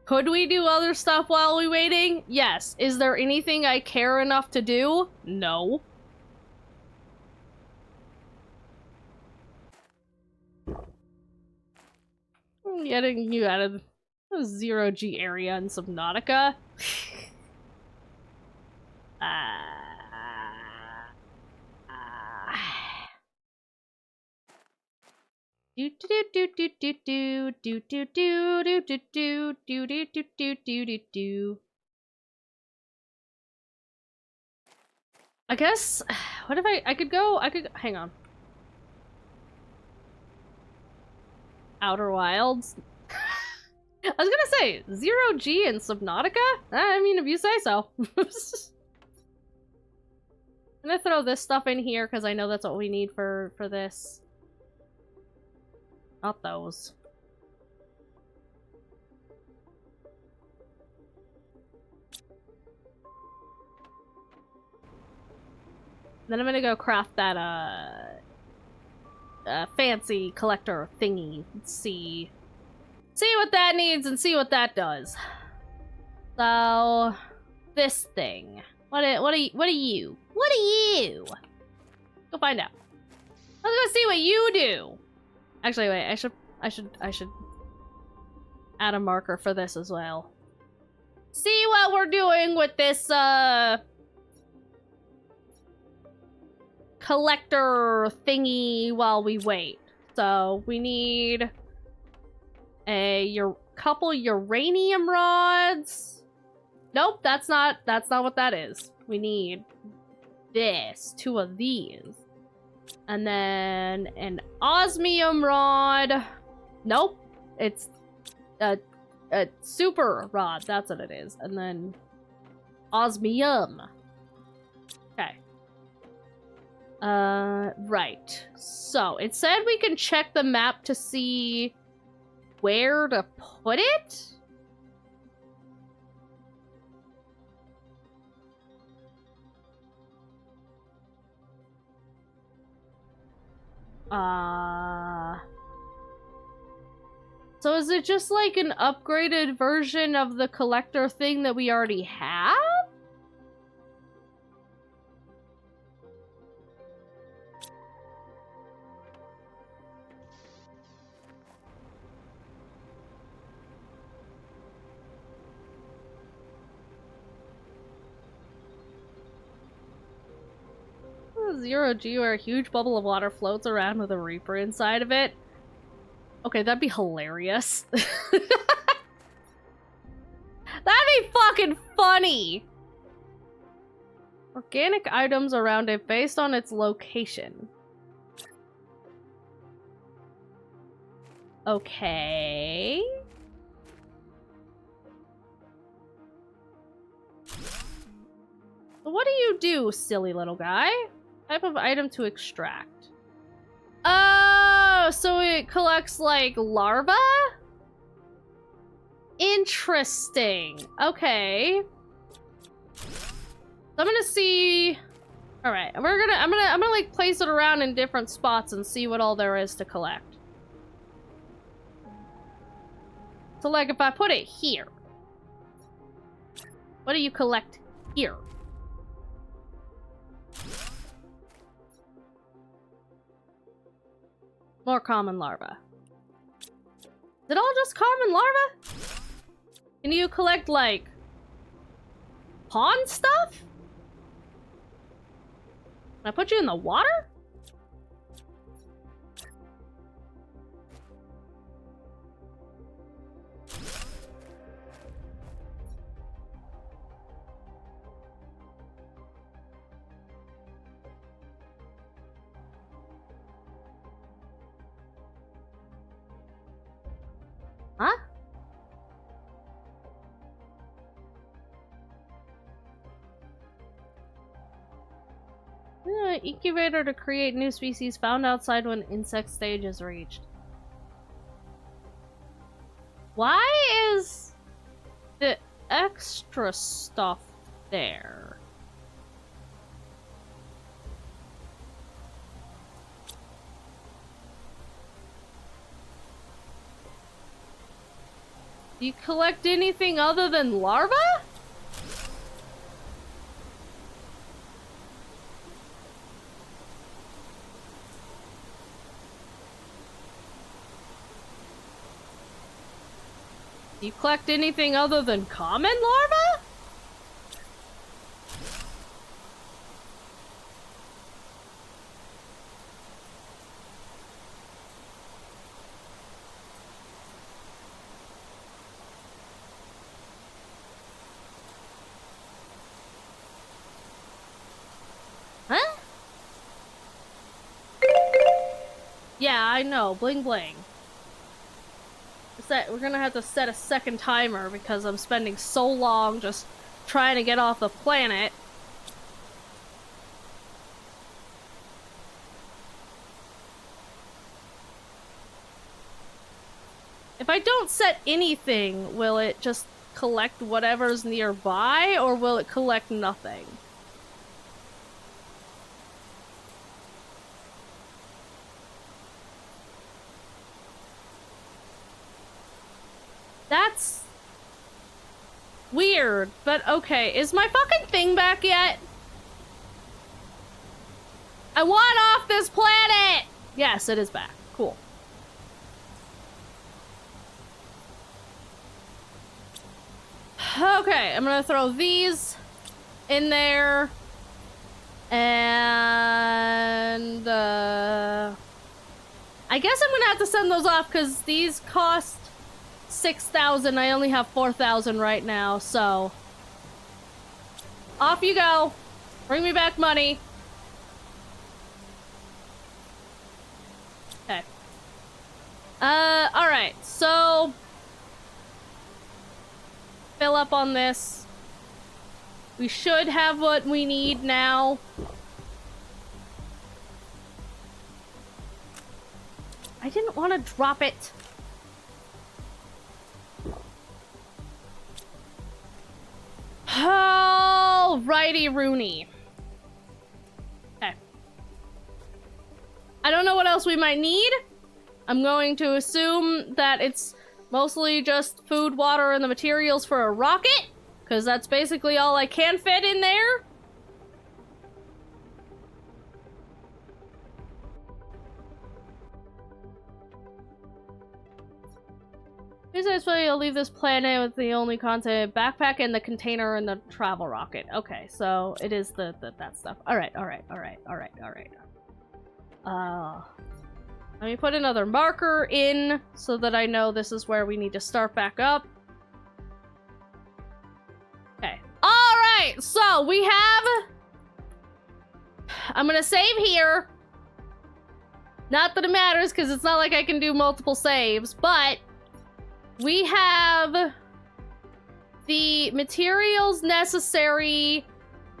Could we do other stuff while we waiting? Yes. Is there anything I care enough to do? No. Getting you out of the 0G area in Subnautica. Do do do do do do do do do do do do do do do do do do. I guess, what if I could hang on. Outer Wilds. I was gonna say 0G in Subnautica? I mean, if you say so. I'm gonna throw this stuff in here because I know that's what we need for this. Not those. Then I'm gonna go craft that, fancy collector thingy. Let's see. See what that needs and see what that does. So, this thing. What are you? Go find out. Let's go see what you do. Actually, wait. I should add a marker for this as well. See what we're doing with this collector thingy while we wait. So we need a couple uranium rods. Nope, that's not what that is. We need this, 2 of these. And then an osmium rod. Nope, it's a super rod. That's what it is. And then osmium. Okay. Right. So it said we can check the map to see where to put it. So is it just like an upgraded version of the collector thing that we already have? Zero G where a huge bubble of water floats around with a Reaper inside of it. Okay, that'd be hilarious. That'd be fucking funny! Organic items around it based on its location. Okay. What do you do, silly little guy? Type of item to extract. Oh, so it collects, like, larvae? Interesting. Okay. So I'm gonna see... Alright, I'm gonna, like, place it around in different spots and see what all there is to collect. So, like, if I put it here... What do you collect here? More common larvae. Is it all just common larvae? Can you collect, like, pond stuff? Can I put you in the water? Huh? Incubator to create new species found outside when insect stage is reached. Why is the extra stuff there? Do you collect anything other than larvae? Do you collect anything other than common larvae? Huh? Yeah, I know. Bling bling. We're gonna have to set a second timer because I'm spending so long just trying to get off the planet. If I don't set anything, will it just collect whatever's nearby, or will it collect nothing? That's weird, but okay. Is my fucking thing back yet? I want off this planet! Yes, it is back. Cool. Okay, I'm gonna throw these in there. And, I guess I'm gonna have to send those off because these cost 6,000. I only have 4,000 right now, so. Off you go. Bring me back money. Okay. Alright, so. Fill up on this. We should have what we need now. I didn't want to drop it. Alrighty, Rooney. Okay. I don't know what else we might need. I'm going to assume that it's mostly just food, water, and the materials for a rocket. Because that's basically all I can fit in there. Here's this way you'll leave this planet with the only content backpack and the container and the travel rocket. Okay, so it is that stuff. Alright. Let me put another marker in so that I know this is where we need to start back up. Okay. Alright, so we have... I'm gonna save here. Not that it matters, because it's not like I can do multiple saves, but... we have... the materials necessary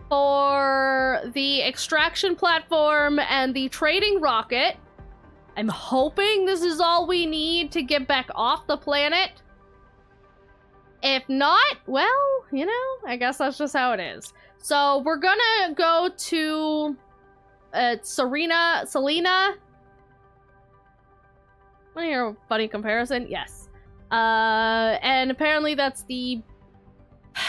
for the extraction platform and the trading rocket. I'm hoping this is all we need to get back off the planet. If not, well, you know, I guess that's just how it is. So we're gonna go to Selena. Want to hear a funny comparison? Yes. And apparently that's the...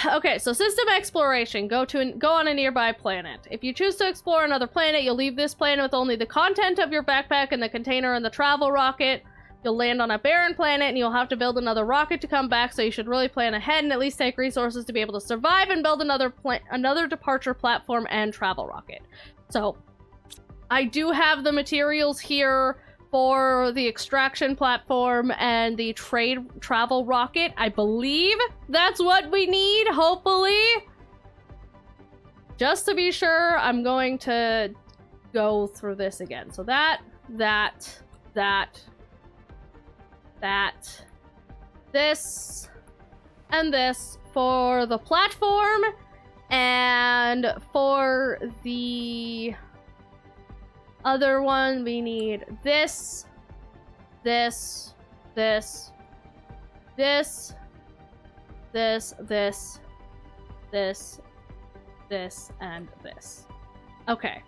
Okay, so system exploration. Go on a nearby planet. If you choose to explore another planet, you'll leave this planet with only the content of your backpack and the container and the travel rocket. You'll land on a barren planet and you'll have to build another rocket to come back, so you should really plan ahead and at least take resources to be able to survive and build another departure platform and travel rocket. So, I do have the materials here for the extraction platform and the travel rocket. I believe that's what we need, hopefully. Just to be sure, I'm going to go through this again. So this, and this for the platform, and for the other one, we need this, and this. Okay.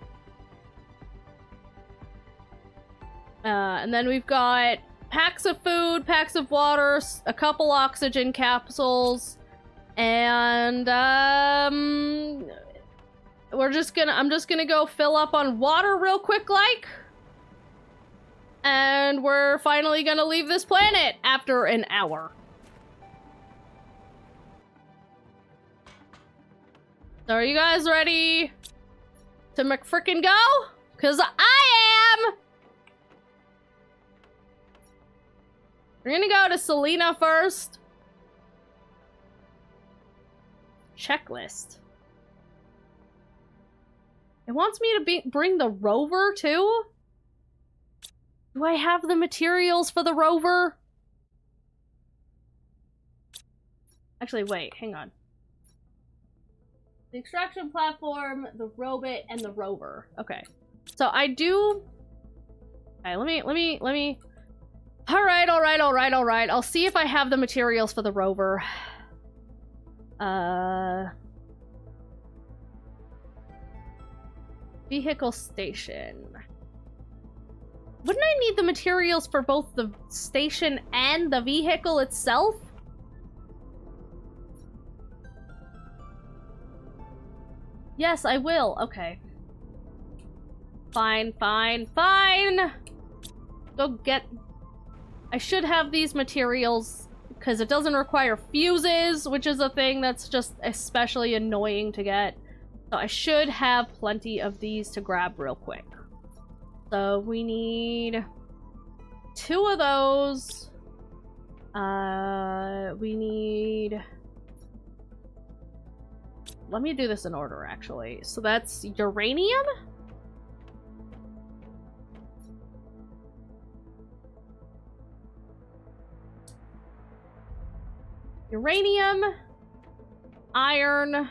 And then we've got packs of food, packs of water, a couple oxygen capsules, and I'm just gonna go fill up on water real quick, and we're finally gonna leave this planet after an hour. So are you guys ready to McFrickin' go? 'Cause I am! We're gonna go to Selena first. Checklist. It wants me to bring the rover too? Do I have the materials for the rover? Actually, wait, hang on. The extraction platform, the robot, and the rover. Okay. So I do... Okay, let me... Alright. I'll see if I have the materials for the rover. Vehicle station. Wouldn't I need the materials for both the station and the vehicle itself? Yes, I will. Okay. Fine, fine, fine! Go get... I should have these materials, because it doesn't require fuses, which is a thing that's just especially annoying to get. So I should have plenty of these to grab real quick. So we need 2 of those. We need... Let me do this in order, actually. So that's uranium? Uranium, iron,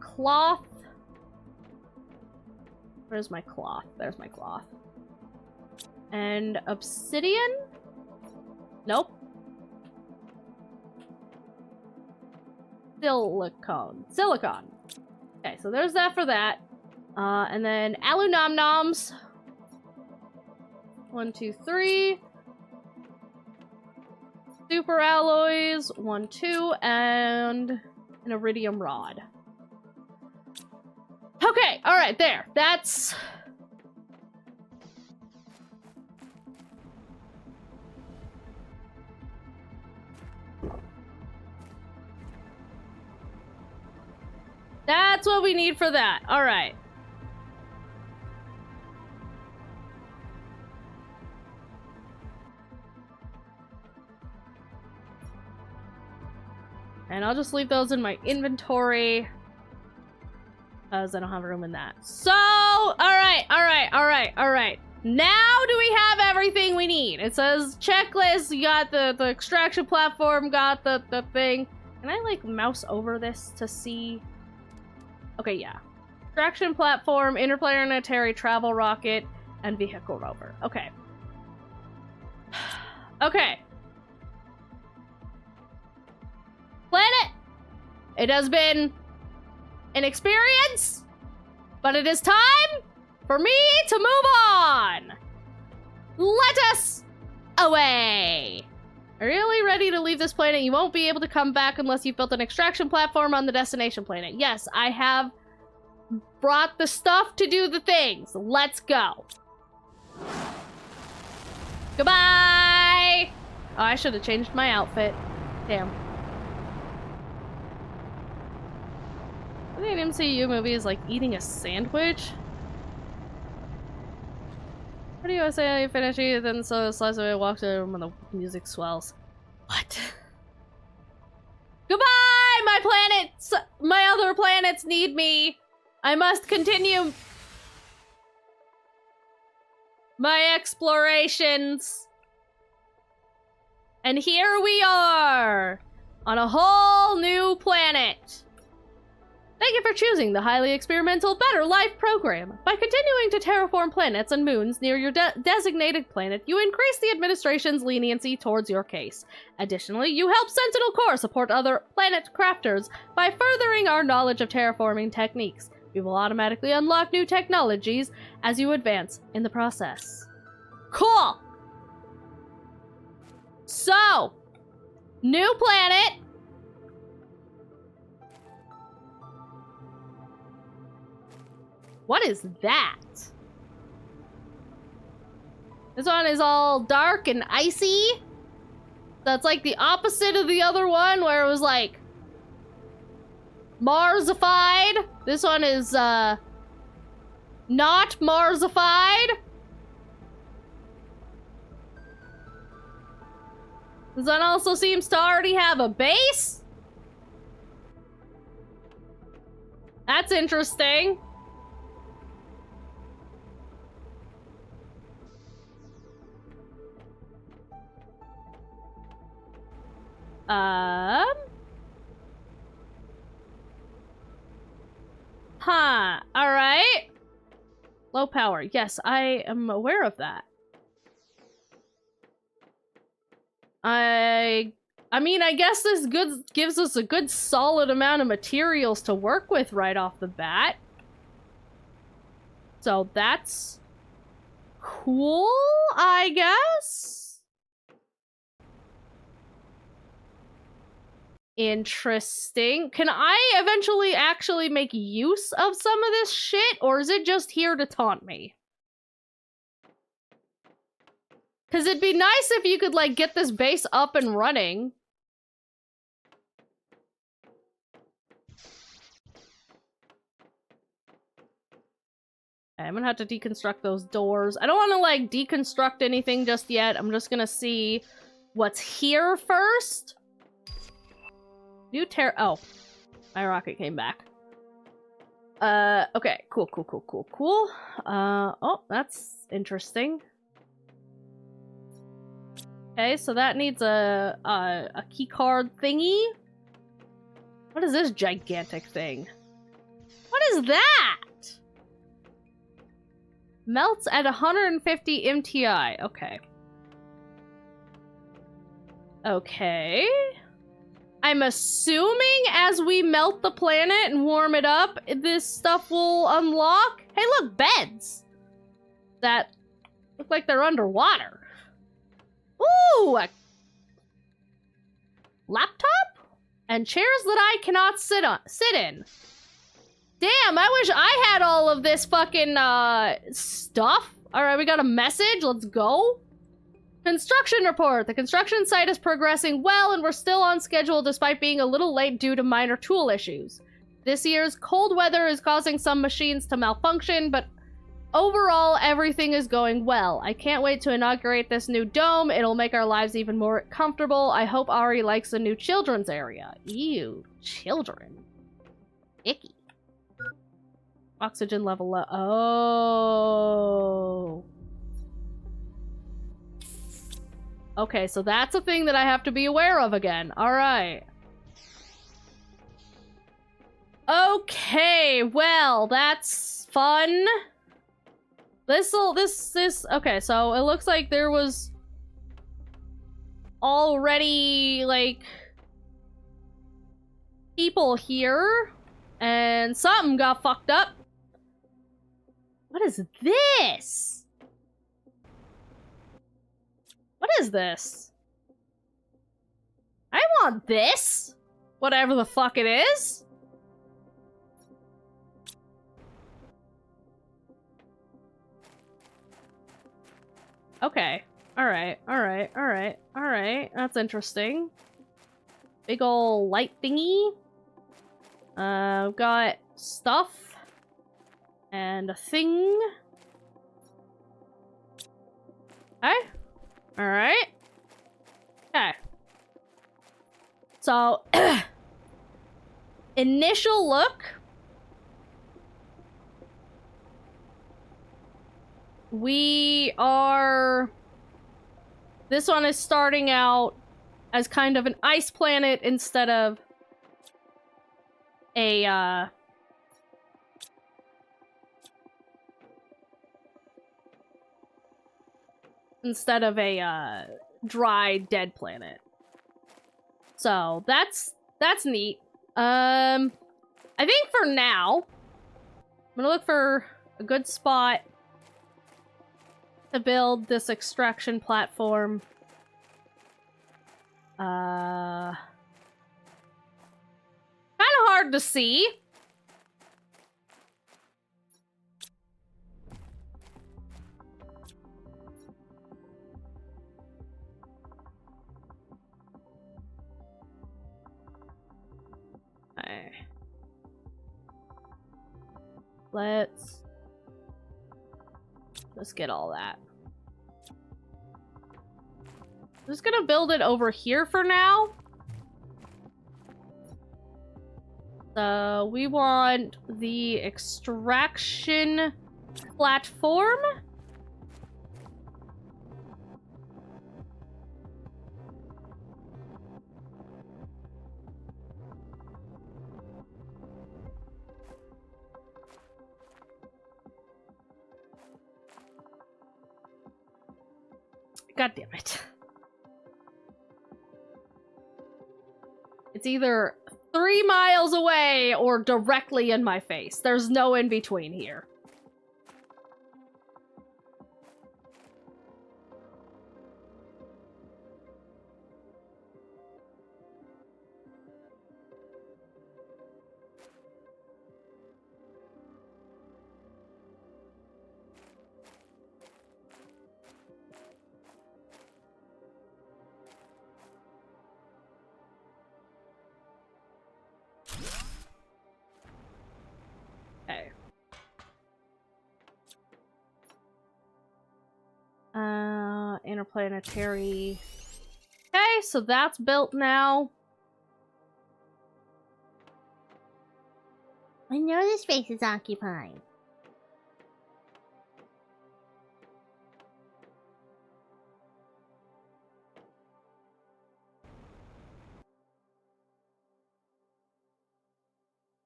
cloth. Where's my cloth? There's my cloth. And obsidian? Nope. Silicone. Silicon. Okay, so there's that for that. And then alu-nom-noms. 1, 2, 3. Super alloys. 1, 2. And an iridium rod. Okay, alright, there. That's... That's what we need for that. Alright. And I'll just leave those in my inventory, because I don't have room in that. So, alright. Now do we have everything we need? It says checklist, you got the extraction platform, got the thing. Can I, like, mouse over this to see? Okay, yeah. Extraction platform, interplanetary travel rocket, and vehicle rover. Okay. Okay. Planet! It has been an experience, but it is time for me to move on! Let us away! Are you really ready to leave this planet? You won't be able to come back unless you've built an extraction platform on the destination planet. Yes, I have brought the stuff to do the things. Let's go. Goodbye! Oh, I should have changed my outfit. Damn. I think an MCU movie is like eating a sandwich. What do you say? You finish it, then so slice away, walks in when the music swells. What? Goodbye, my planets! My other planets need me. I must continue my explorations. And here we are on a whole new planet. Thank you for choosing the highly experimental Better Life program. By continuing to terraform planets and moons near your designated planet, you increase the administration's leniency towards your case. Additionally, you help Sentinel Corps support other planet crafters by furthering our knowledge of terraforming techniques. We will automatically unlock new technologies as you advance in the process. Cool! So, new planet. What is that? This one is all dark and icy. That's like the opposite of the other one where it was like Marsified. This one is not Marsified. This one also seems to already have a base. That's interesting. Huh. Alright. Low power. Yes, I am aware of that. I mean, I guess this gives us a good solid amount of materials to work with right off the bat. So that's cool, I guess? Interesting. Can I eventually actually make use of some of this shit, or is it just here to taunt me? Because it'd be nice if you could, like, get this base up and running. I'm gonna have to deconstruct those doors. I don't want to, like, deconstruct anything just yet. I'm just gonna see what's here first. New oh. My rocket came back. Okay. Cool. Oh, that's interesting. Okay, so that needs a key card thingy. What is this gigantic thing? What is that? Melts at 150 MTI. Okay. Okay. I'm assuming as we melt the planet and warm it up, this stuff will unlock. Hey, look, beds that look like they're underwater. Ooh, a laptop and chairs that I cannot sit in. Damn, I wish I had all of this fucking stuff. All right, we got a message. Let's go. Construction report. The construction site is progressing well, and we're still on schedule despite being a little late due to minor tool issues. This year's cold weather is causing some machines to malfunction, but overall, everything is going well. I can't wait to inaugurate this new dome. It'll make our lives even more comfortable. I hope Ari likes the new children's area. Ew, children. Icky. Oxygen level low. Oh. Okay, so that's a thing that I have to be aware of again. Alright. Okay, well, that's fun. Okay, so it looks like there was already, like, people here, and something got fucked up. What is this? What is this? I want this! Whatever the fuck it is. Okay. Alright. That's interesting. Big ol' light thingy. We've got stuff. And a thing. Okay. Alright. Okay. So, initial look. We are... This one is starting out as kind of an ice planet instead of a, dry, dead planet. So, that's neat. I think for now, I'm gonna look for a good spot to build this extraction platform. Kind of hard to see. Okay. Let's get all that. I'm just gonna build it over here for now. So we want the extraction platform. God damn it. It's either 3 miles away or directly in my face. There's no in between here. Interplanetary. Okay, so that's built now. I know the space is occupied.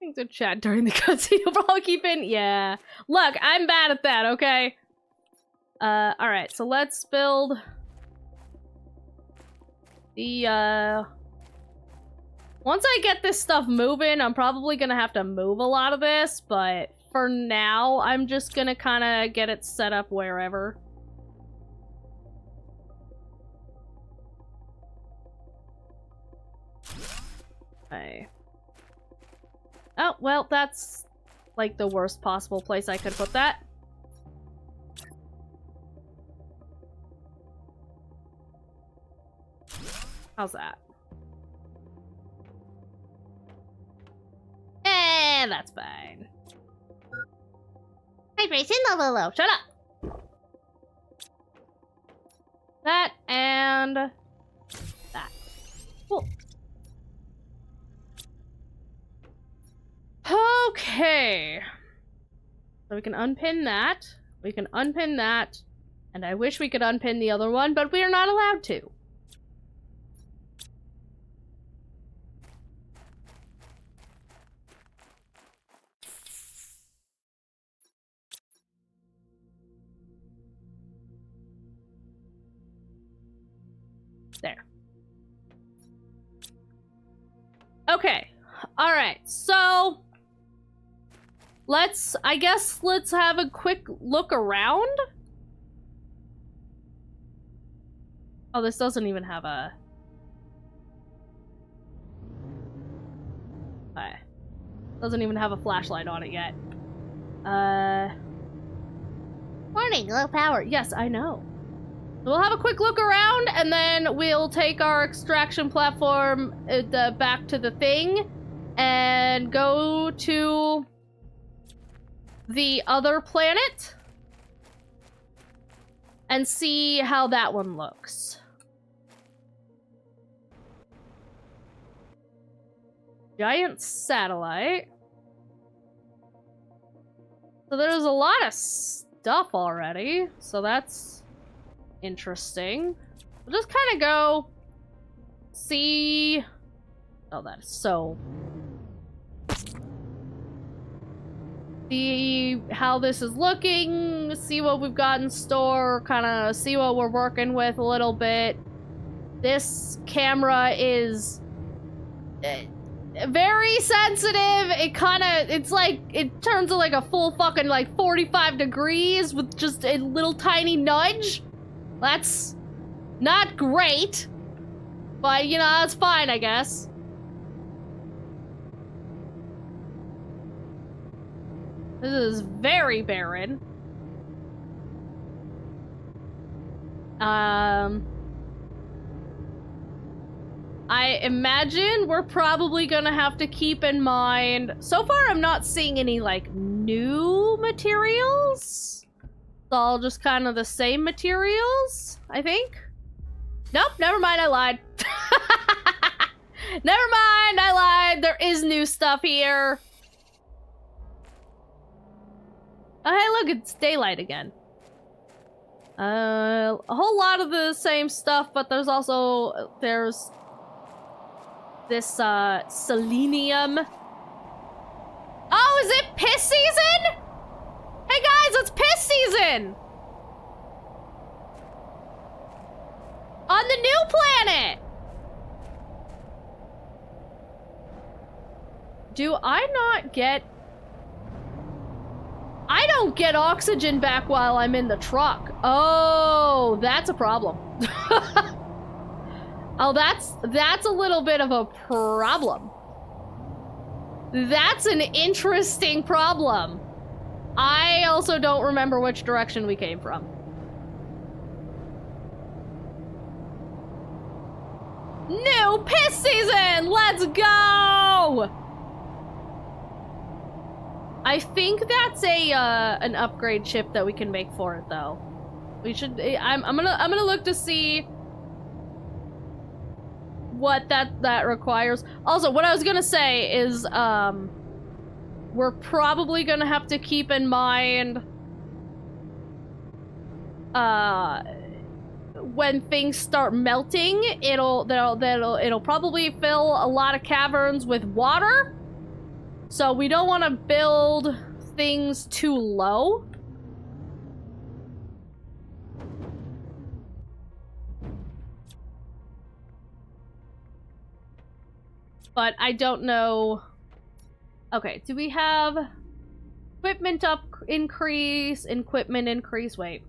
Things in chat during the cutscene. You'll probably keep in. Yeah. Look, I'm bad at that, okay? Alright, so let's build the, once I get this stuff moving, I'm probably gonna have to move a lot of this, but for now, I'm just gonna kinda get it set up wherever. Okay. Oh, well, that's like the worst possible place I could put that. How's that? Eh, that's fine. Vibration level low. Shut up! That and that. Cool. Okay. So we can unpin that. We can unpin that. And I wish we could unpin the other one, but we are not allowed to. There. Okay. Alright, so I guess let's have a quick look around. Oh, this doesn't even have a... Okay. Doesn't even have a flashlight on it yet. Warning, low power. Yes, I know. We'll have a quick look around, and then we'll take our extraction platform back to the thing, and go to the other planet, and see how that one looks. Giant satellite. So there's a lot of stuff already, so that's interesting. We'll just kind of go see. Oh, that is so. See how this is looking, see what we've got in store, kind of see what we're working with a little bit. This camera is very sensitive. It's like, it turns to like a full fucking like 45 degrees with just a little tiny nudge. That's not great, but you know, that's fine, I guess. This is very barren. I imagine we're probably gonna have to keep in mind, so far I'm not seeing any like new materials. It's all just kind of the same materials, I think. Nope, never mind, I lied. Never mind, I lied. There is new stuff here. Oh, hey, look, it's daylight again. A whole lot of the same stuff, but there's this, selenium. Oh, is it piss season? Hey guys, it's piss season! On the new planet! Do I not get... I don't get oxygen back while I'm in the truck. Oh, that's a problem. Oh, that's a little bit of a problem. That's an interesting problem. I also don't remember which direction we came from. New piss season! Let's go! I think that's an upgrade chip that we can make for it, though. We should. I'm gonna look to see what that requires. Also, what I was gonna say is, we're probably gonna have to keep in mind, when things start melting, it'll probably fill a lot of caverns with water. So we don't want to build things too low. But I don't know. Okay, do we have equipment increase, equipment increase? Wait.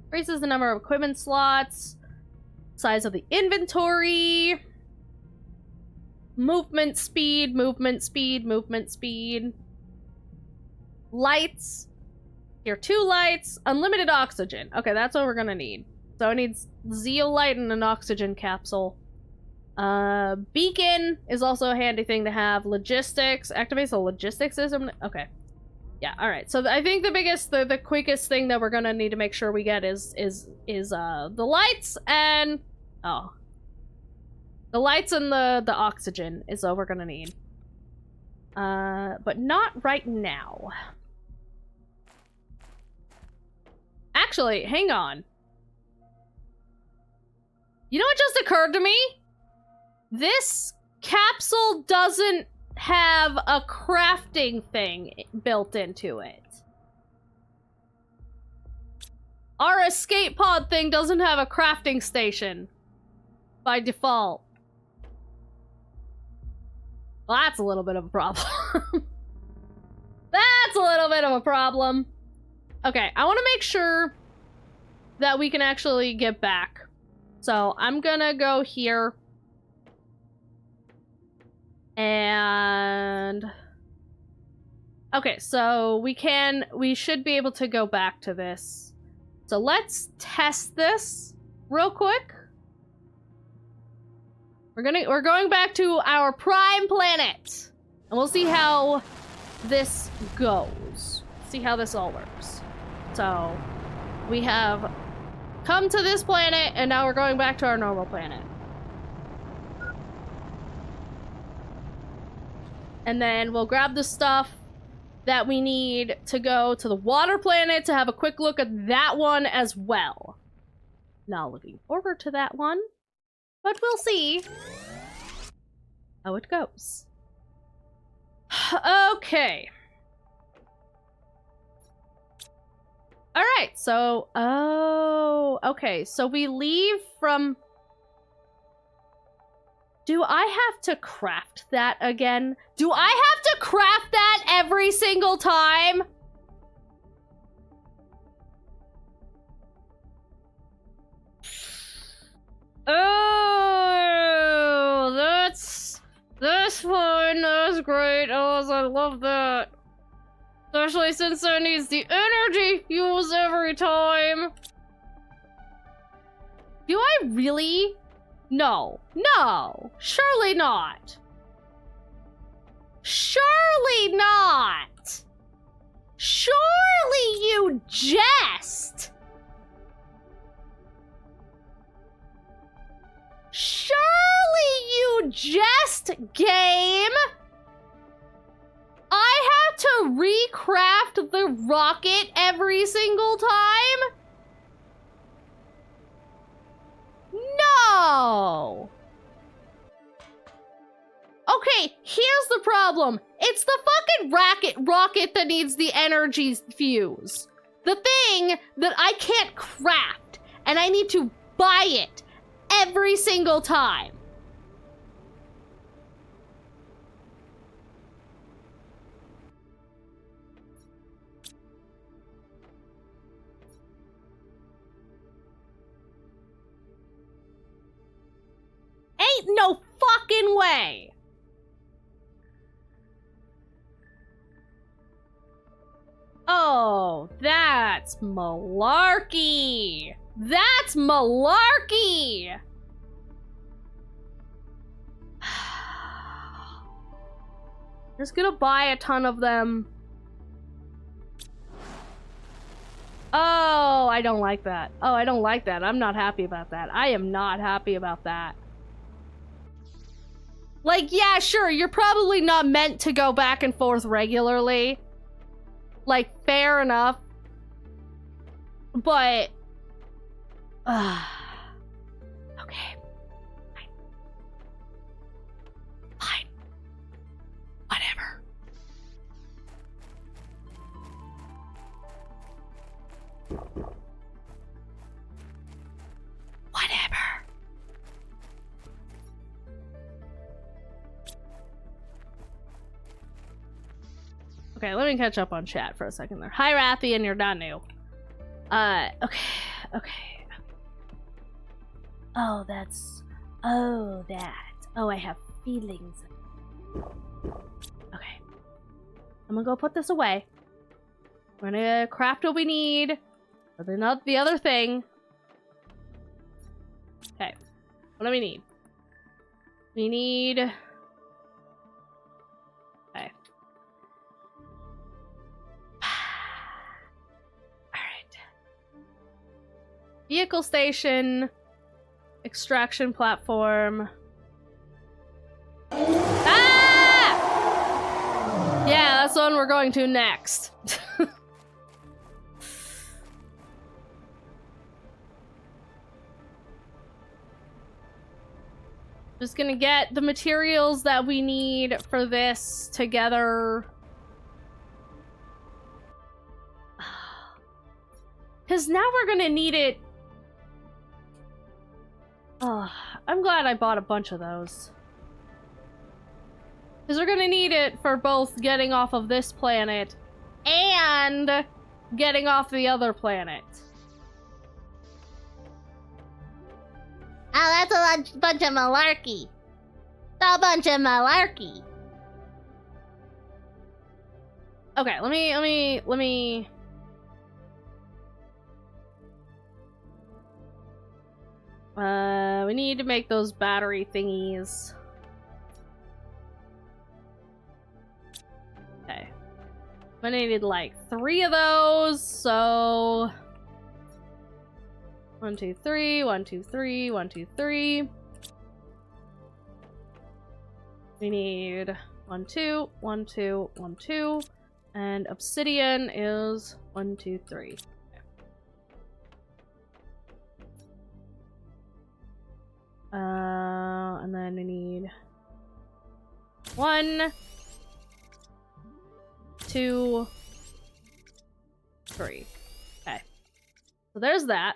Increases the number of equipment slots, size of the inventory, movement speed, movement speed, movement speed, lights, tier 2 lights, unlimited oxygen. Okay, that's what we're gonna need. So it needs zeolite and an oxygen capsule. Beacon is also a handy thing to have. Logistics, activates the logistics system. Okay. Yeah, alright. So I think the biggest, the quickest thing that we're gonna need to make sure we get is the lights and... Oh. The lights and the oxygen is what we're gonna need. But not right now. Actually, hang on. You know what just occurred to me? This capsule doesn't have a crafting thing built into it. Our escape pod thing doesn't have a crafting station by default. Well, that's a little bit of a problem. That's a little bit of a problem. Okay, I want to make sure that we can actually get back. So I'm gonna go here. And... Okay, so we should be able to go back to this. So let's test this real quick. We're going back to our prime planet. And we'll see how this goes. See how this all works. So, we have come to this planet, and now we're going back to our normal planet. And then we'll grab the stuff that we need to go to the water planet to have a quick look at that one as well. Not looking forward to that one, but we'll see how it goes. Okay. Alright, so... Oh, okay. So we leave from... Do I have to craft that again? Do I have to craft that every single time? Oh, that's fine. That's great. Oh, I love that. Especially since I needs the energy used every time. Do I really? No. No. Surely not. Surely not. Surely you jest. Surely you jest, game. I have to recraft the rocket every single time? No! Okay, here's the problem. It's the fucking rocket that needs the energy fuse. The thing that I can't craft, and I need to buy it every single time. Ain't no fucking way. Oh, that's malarkey. That's malarkey. Just gonna buy a ton of them. Oh, I don't like that. Oh, I don't like that. I'm not happy about that. I am not happy about that. Like, yeah, sure, you're probably not meant to go back and forth regularly. Like, fair enough. But... okay. Fine. Whatever. Whatever. Okay, let me catch up on chat for a second there. Hi, Rathy, and you're not new. Okay. Oh, that's... Oh, that. Oh, I have feelings. Okay. I'm gonna go put this away. We're gonna craft what we need. But they're not the other thing. Okay. What do we need? We need... Okay. Alright. Vehicle station. Extraction platform. Ah! Yeah, that's the one we're going to next. Just gonna get the materials that we need for this together. Because now we're gonna need it. Oh, I'm glad I bought a bunch of those. Because we're gonna need it for both getting off of this planet and getting off the other planet. Oh, that's a bunch of malarkey. A bunch of malarkey. Okay, let me... we need to make those battery thingies. Okay. I needed like 3 of those, so... 1, 2, 3, 1, 2, 3, 1, 2, 3. We need 1, 2, 1, 2, 1, 2. And obsidian is 1, 2, 3. Okay. And then we need 1, 2, 3. Okay. So there's that.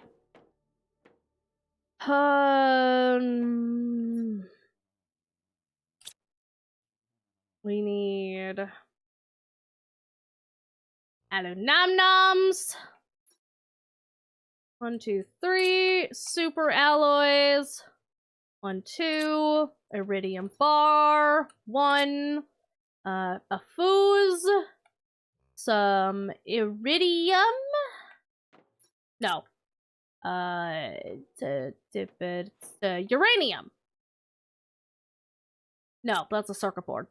We need nom-noms. 1, 2, 3. Super alloys. 1, 2. Iridium bar. 1. A fuse. Some iridium. No. Uranium. No, that's a circuit board.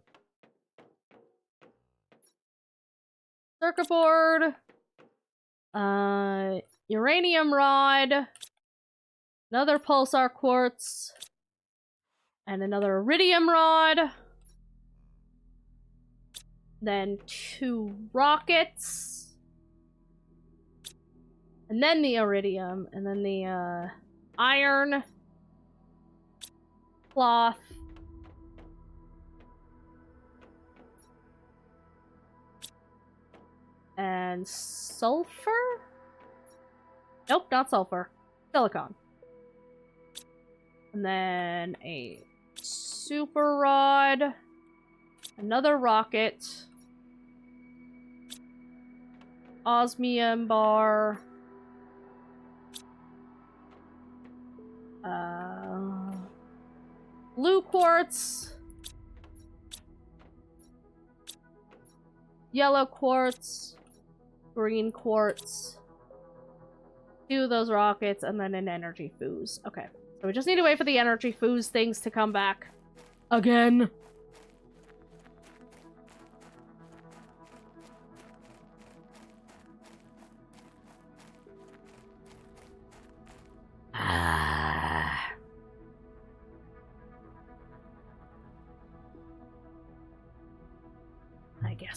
Circuit board. Uranium rod. Another pulsar quartz. And another iridium rod. Then 2 rockets. And then the iridium. And then the, iron. Cloth. And sulfur? Nope, not sulfur. Silicon. And then a super rod. Another rocket. Osmium bar. Blue quartz. Yellow quartz. Green quartz. 2 of those rockets, and then an energy fuse. Okay. So we just need to wait for the energy fuse things to come back. Again.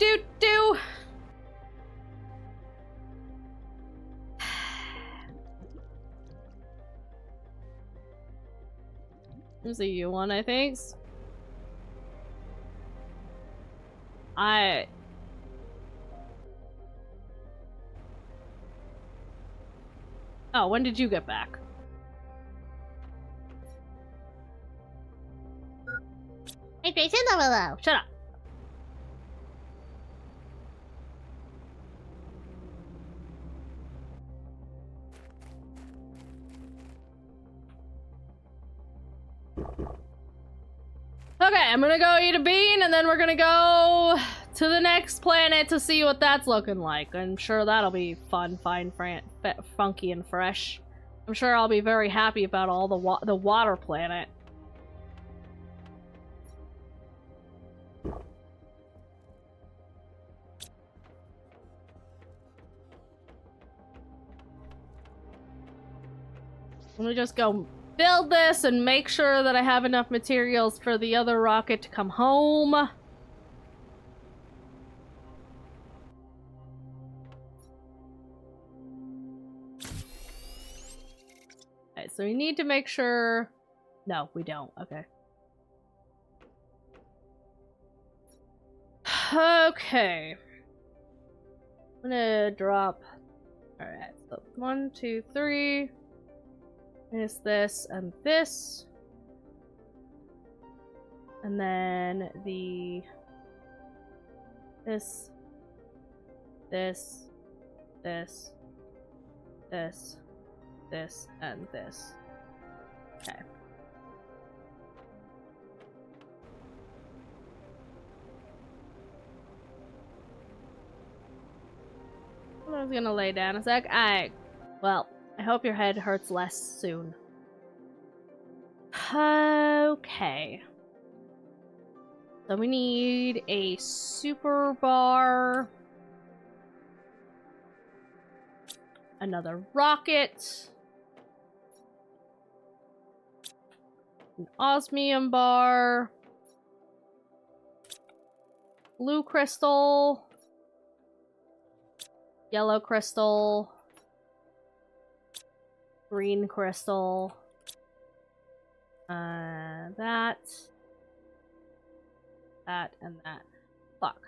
do. There's a U one, I think. Oh, when did you get back? Hey, Jason, hello. Shut up. Okay, I'm gonna go eat a bean, and then we're gonna go to the next planet to see what that's looking like. I'm sure that'll be fun, fine, funky, and fresh. I'm sure I'll be very happy about all the water planet. Let me just go build this and make sure that I have enough materials for the other rocket to come home. Okay, so we need to make sure... No, we don't. Okay. Okay. I'm gonna drop... Alright, so 1, 2, 3... Is this and this. And then the... This, and this. Okay. I was gonna lay down a sec. Well, I hope your head hurts less soon. Okay. So we need a super bar. Another rocket. An osmium bar. Blue crystal. Yellow crystal. Green crystal. That, and that. Fuck.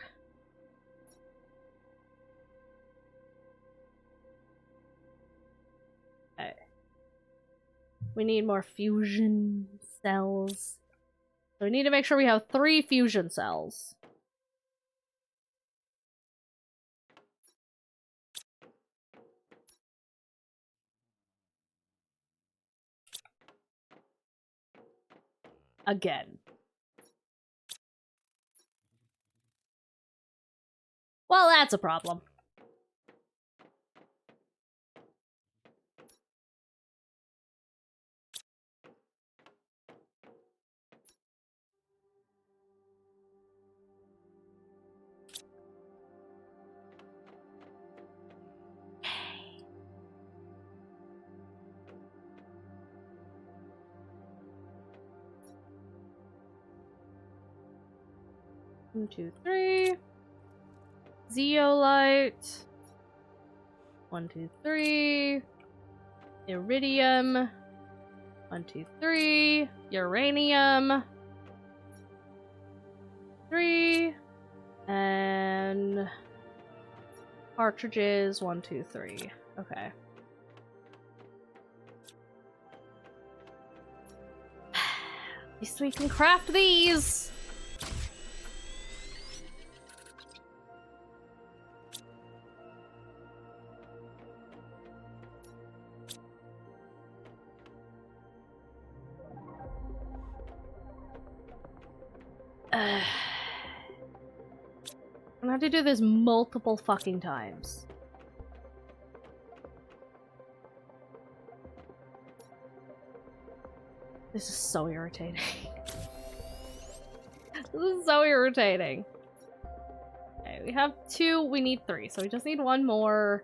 Okay. We need more fusion cells. So we need to make sure we have 3 fusion cells. Again. Well, that's a problem. One, 2, 3. Zeolite. 1, 2, 3. Iridium. 1, 2, 3. Uranium. 3. And cartridges. 1, 2, 3. Okay. At least we can craft these. I'm gonna have to do this multiple fucking times. This is so irritating. This is so irritating. Okay, we have 2, we need 3, so we just need 1 more.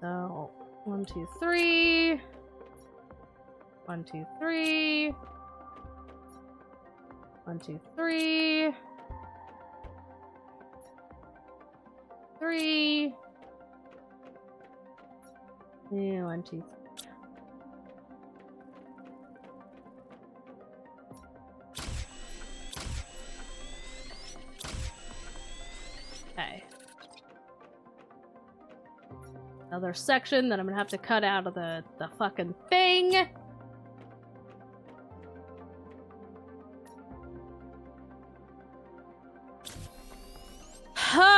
So, 1, 2, 3. 1, 2, 3. 1, 2, 3. 3. Yeah, 1, 2, 3. Okay. Another section that I'm gonna have to cut out of the fucking thing.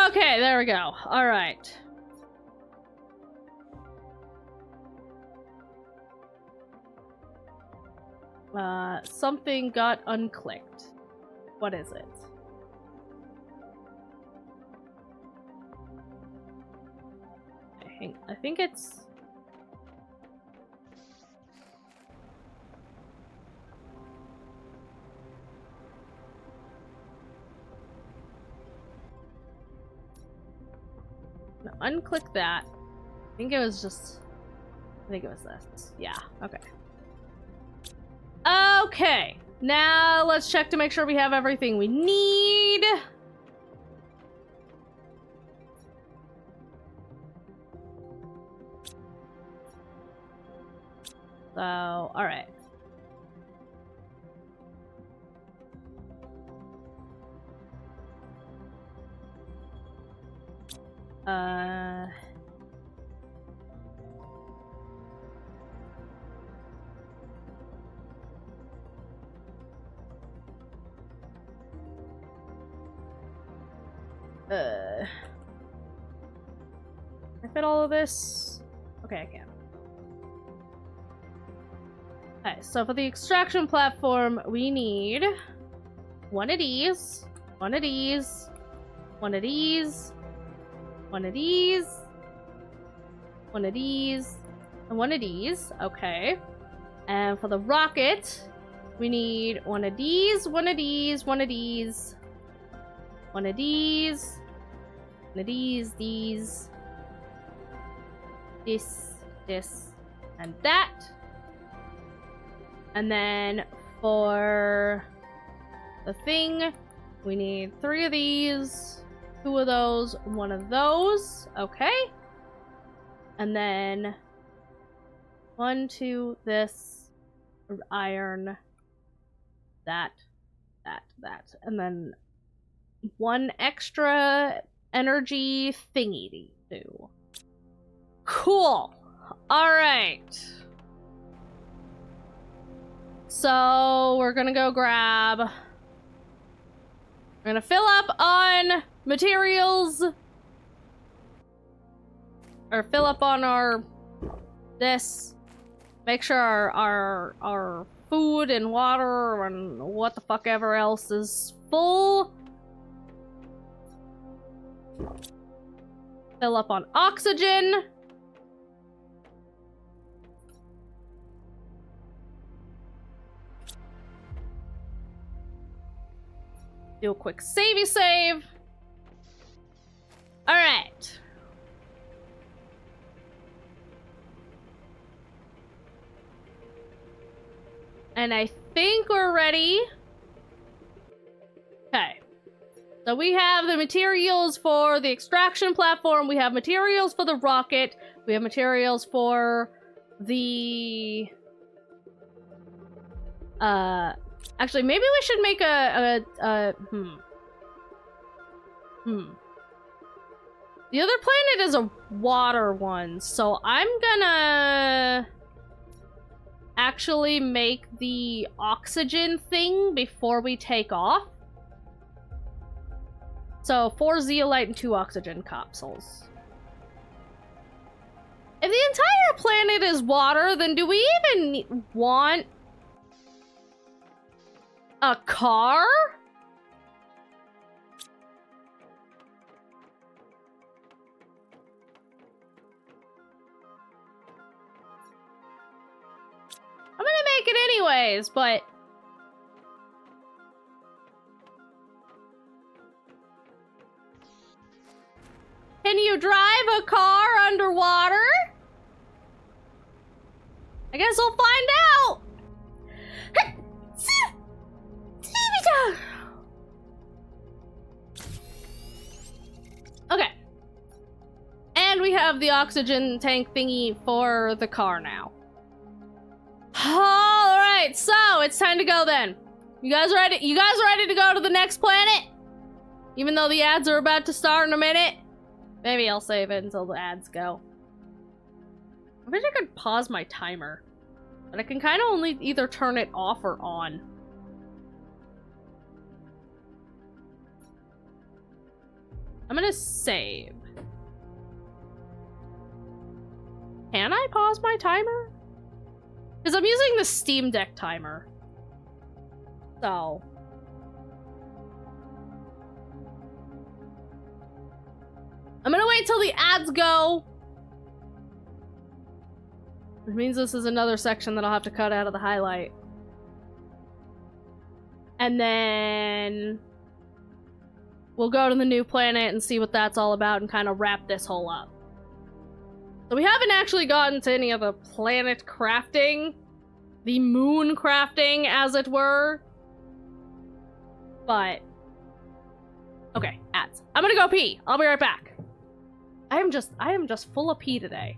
Okay, there we go. All right. Something got unclicked. What is it? I think it's... No, unclick that. I think it was just... I think it was this. Yeah, okay. Okay, now let's check to make sure we have everything we need. So, alright. Can I fit all of this? Okay, I can. Okay, so for the extraction platform, we need one of these, one of these, one of these, one of these, one of these, and one of these. Okay. And for the rocket, we need one of these, one of these, one of these, one of these, one of these, this, and that. And then for the thing, we need 3 of these, 2 of those, 1 of those. Okay. And then 1, 2, this, iron, that. And then 1 extra energy thingy to do. Cool. All right. So we're gonna go grab. We're gonna fill up on materials, or fill up on our this. Make sure our food and water and what the fuck ever else is full. Fill up on oxygen. Do a quick savey save. All right. And I think we're ready. Okay. So we have the materials for the extraction platform. We have materials for the rocket. We have materials for the... Actually, maybe we should make The other planet is a water one, so I'm gonna actually make the oxygen thing before we take off. So 4 zeolite and 2 oxygen capsules. If the entire planet is water, then do we even want a car? I'm gonna make it anyways, but... Can you drive a car underwater? I guess we'll find out. Okay. And we have the oxygen tank thingy for the car now. Alright, so it's time to go then. You guys ready? You guys ready to go to the next planet? Even though the ads are about to start in a minute? Maybe I'll save it until the ads go. I wish I could pause my timer. But I can kind of only either turn it off or on. I'm gonna save. Can I pause my timer? Because I'm using the Steam Deck timer. So. I'm gonna wait till the ads go. Which means this is another section that I'll have to cut out of the highlight. And then we'll go to the new planet and see what that's all about and kind of wrap this whole up. So we haven't actually gotten to any of the planet crafting. The moon crafting, as it were. But okay, ads. I'm gonna go pee. I'll be right back. I am just full of pee today.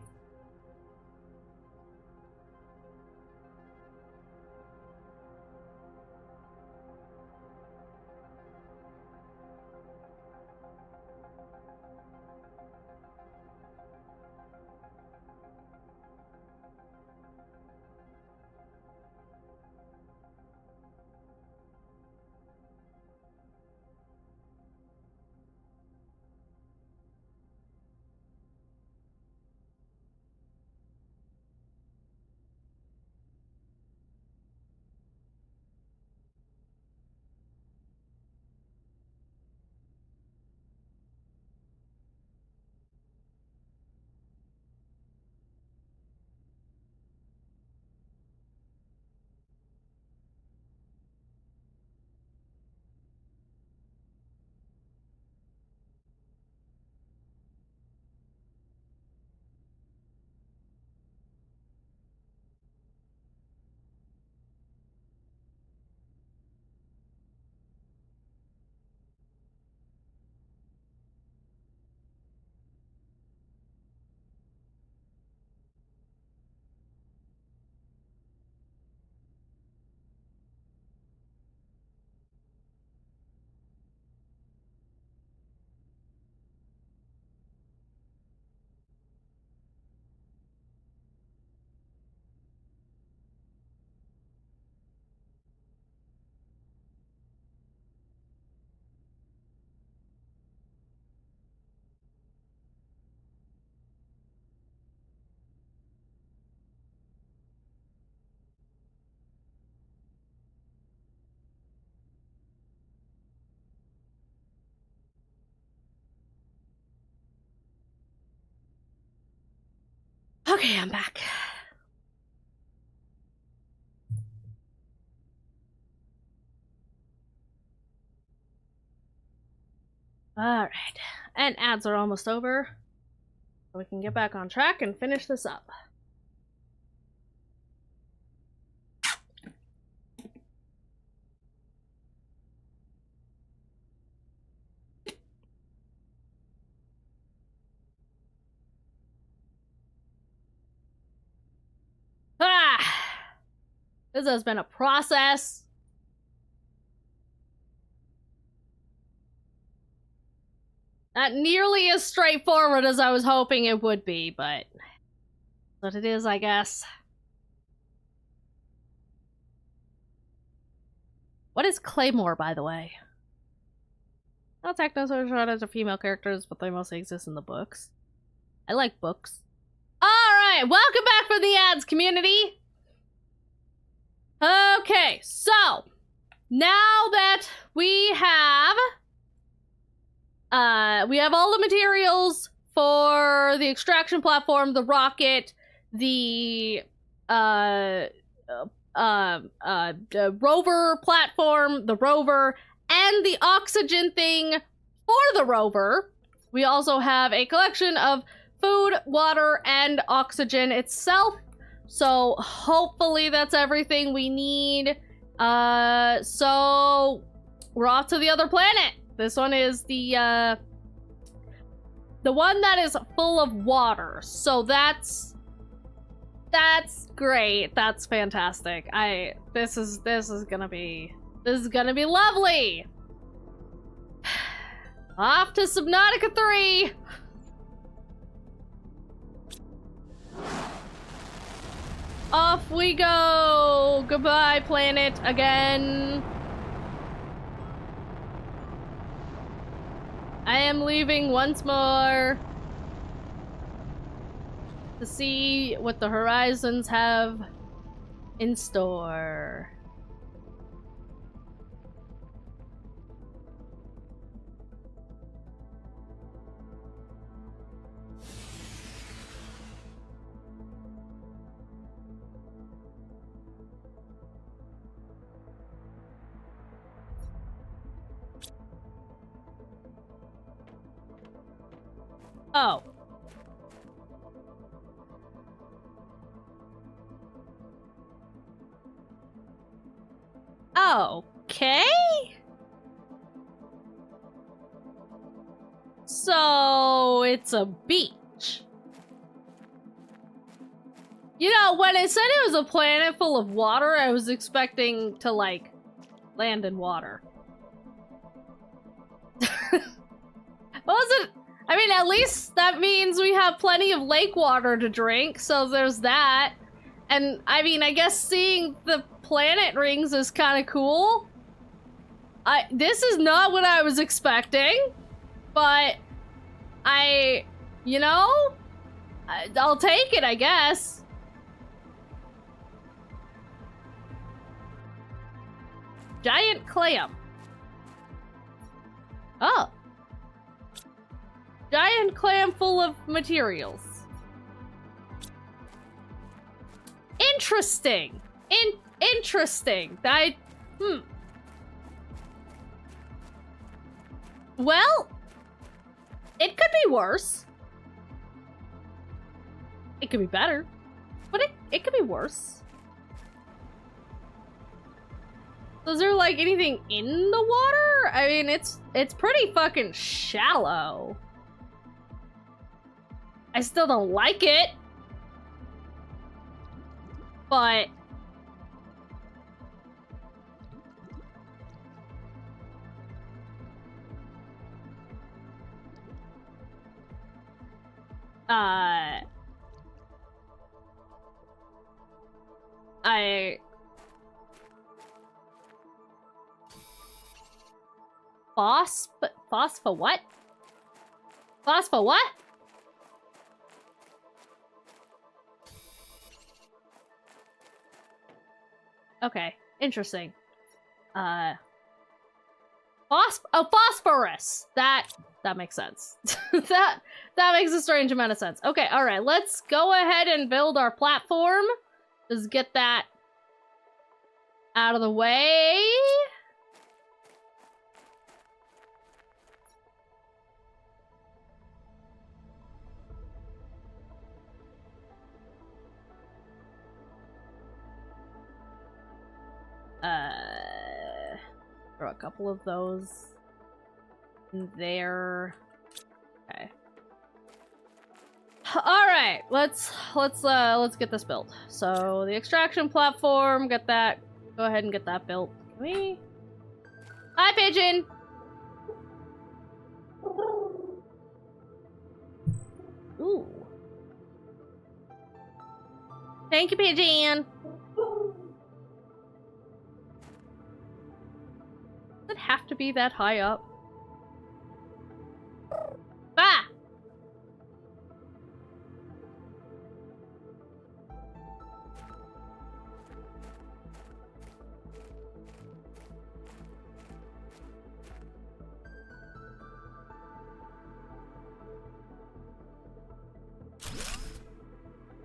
Okay, I'm back. Alright, and ads are almost over. So we can get back on track and finish this up. This has been a process. Not nearly as straightforward as I was hoping it would be, but what it is, I guess. What is Claymore, by the way? Well, Technosaurs are as female characters, but they mostly exist in the books. I like books. Alright, welcome back from the ads, community! Okay, so now that we have all the materials for the extraction platform, the rocket, the rover platform, the rover, and the oxygen thing for the rover. We also have a collection of food, water, and oxygen itself. So hopefully that's everything we need. So we're off to the other planet. This one is the one that is full of water. So that's great. That's fantastic. This is gonna be lovely. Off to Subnautica 3. Off we go. Goodbye, planet, again. I am leaving once more to see what the horizons have in store. Oh. Okay. So it's a beach. You know, when it said it was a planet full of water, I was expecting to, like, land in water. Was it? I mean, at least that means we have plenty of lake water to drink, so there's that. And, I mean, I guess seeing the planet rings is kind of cool. This is not what I was expecting, but you know, I'll take it, I guess. Giant clam. Oh. Giant clam full of materials. Interesting. Interesting. Well, it could be worse. It could be better. But it could be worse. Is there, like, anything in the water? I mean, it's pretty fucking shallow. I still don't like it. But Phospho what? Phospho what? Okay, interesting. Phosphorus. That makes sense. that makes a strange amount of sense. Okay, all right. Let's go ahead and build our platform. Just get that out of the way. Throw a couple of those in there. Okay. All right, let's get this built. So the extraction platform, get that. Go ahead and get that built. Can we? Hi, pigeon. Ooh. Thank you, pigeon. Does it have to be that high up? Ah!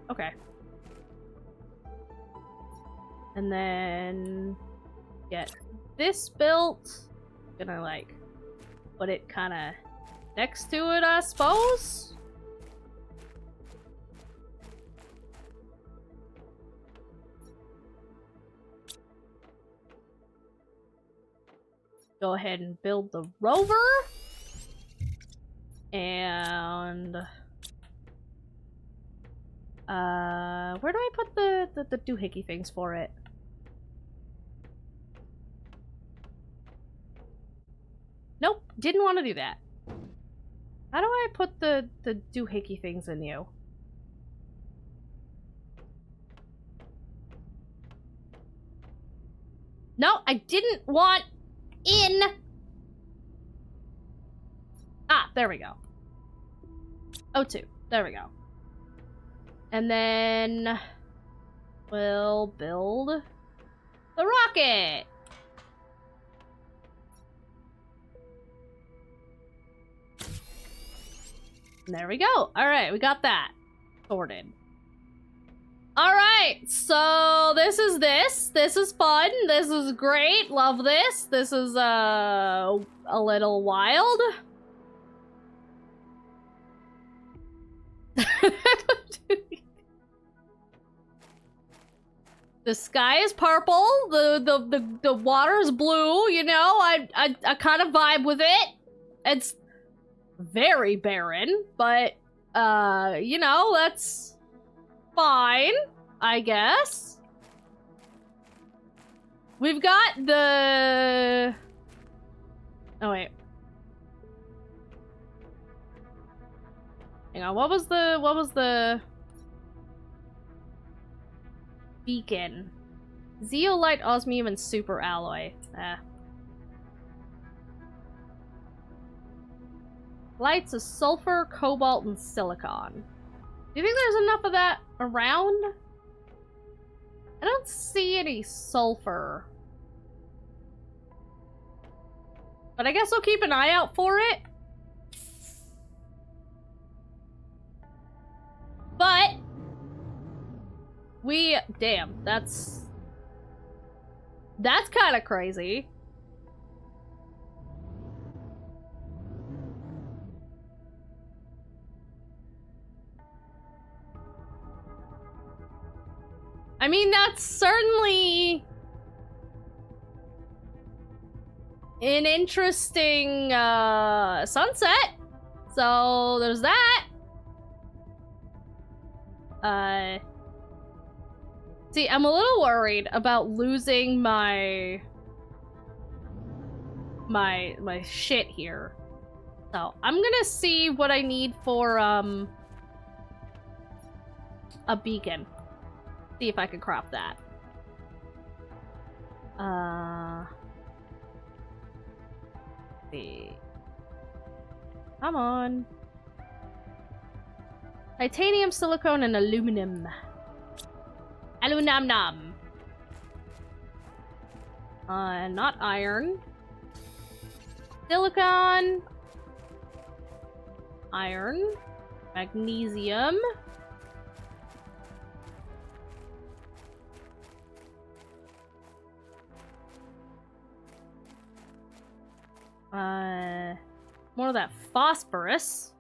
Okay. And then get this built. Gonna like put it kind of next to it, I suppose. Go ahead and build the rover. And where do I put the doohickey things for it? Nope, didn't want to do that. How do I put the doohickey things in you? No, I didn't want in. Ah, there we go. O2. There we go. And then we'll build the rocket. And there we go. All right, we got that sorted. All right, so this is this. This is fun. This is great. Love this. This is a little wild. The sky is purple. The water is blue. You know, I kind of vibe with it. It's very barren, but you know, that's fine, I guess. We've got the... Oh, wait. Hang on, what was the... Beacon? Zeolite, osmium, and super alloy. Lights of sulfur, cobalt, and silicon. Do you think there's enough of that around? I don't see any sulfur. But I guess I'll keep an eye out for it. But we... Damn, that's kind of crazy. I mean, that's certainly an interesting sunset. So there's that. See, I'm a little worried about losing my shit here. So I'm gonna see what I need for a beacon. See if I can crop that. See. Come on. Titanium, silicone, and aluminum. Aluminum. Not iron. Silicon. Iron. Magnesium. More of that phosphorus.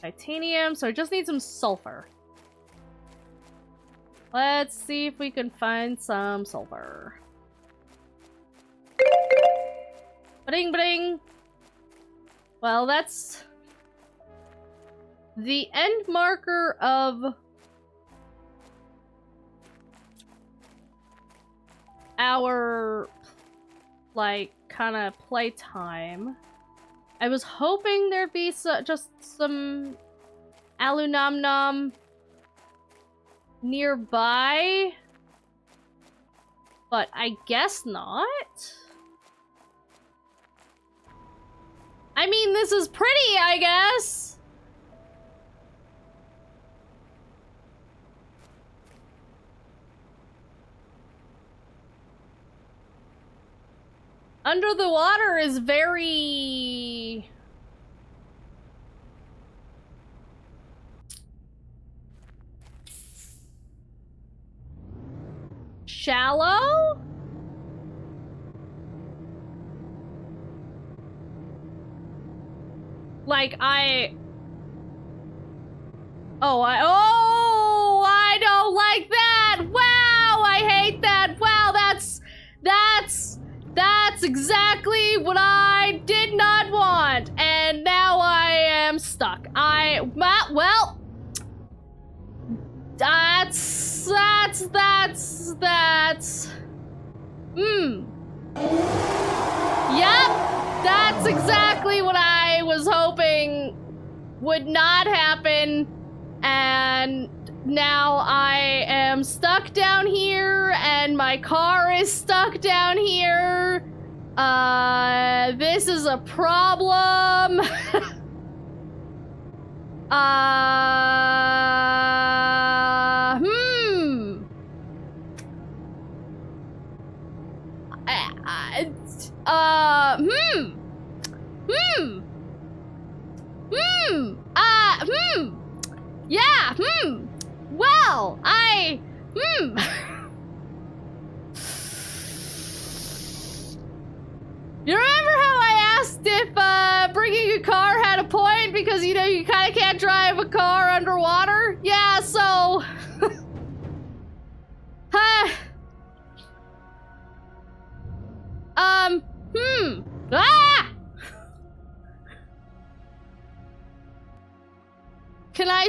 Titanium, so I just need some sulfur. Let's see if we can find some sulfur. Bling bling. Well, that's the end marker of our, like, kind of playtime. I was hoping there'd be just some aluminum nearby, but I guess not. I mean, this is pretty, I guess. Under the water is very... shallow? Like, I don't like that! Wow! exactly what I did not want, and now I am stuck. Well, that's, Yep, that's exactly what I was hoping would not happen, and now I am stuck down here, and my car is stuck down here. This is a problem. Yeah, well, You remember how I asked if, bringing a car had a point because, you know, you kinda can't drive a car underwater? Yeah, so... Ah! Can I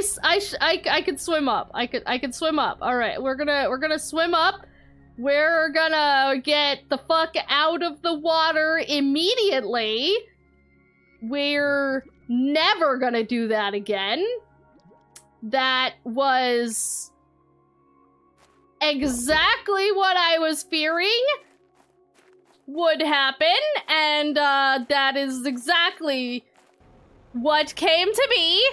could swim up. I could swim up. All right, we're gonna swim up. We're gonna get the fuck out of the water immediately. We're never gonna do that again. That was exactly what I was fearing would happen, and that is exactly what came to be.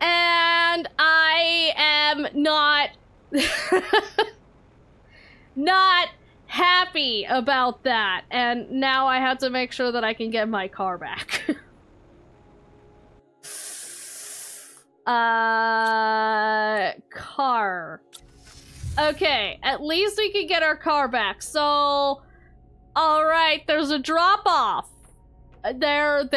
And I am not not happy about that. And now I have to make sure that I can get my car back. Car. Okay, at least we can get our car back. So, all right, there's a drop-off. There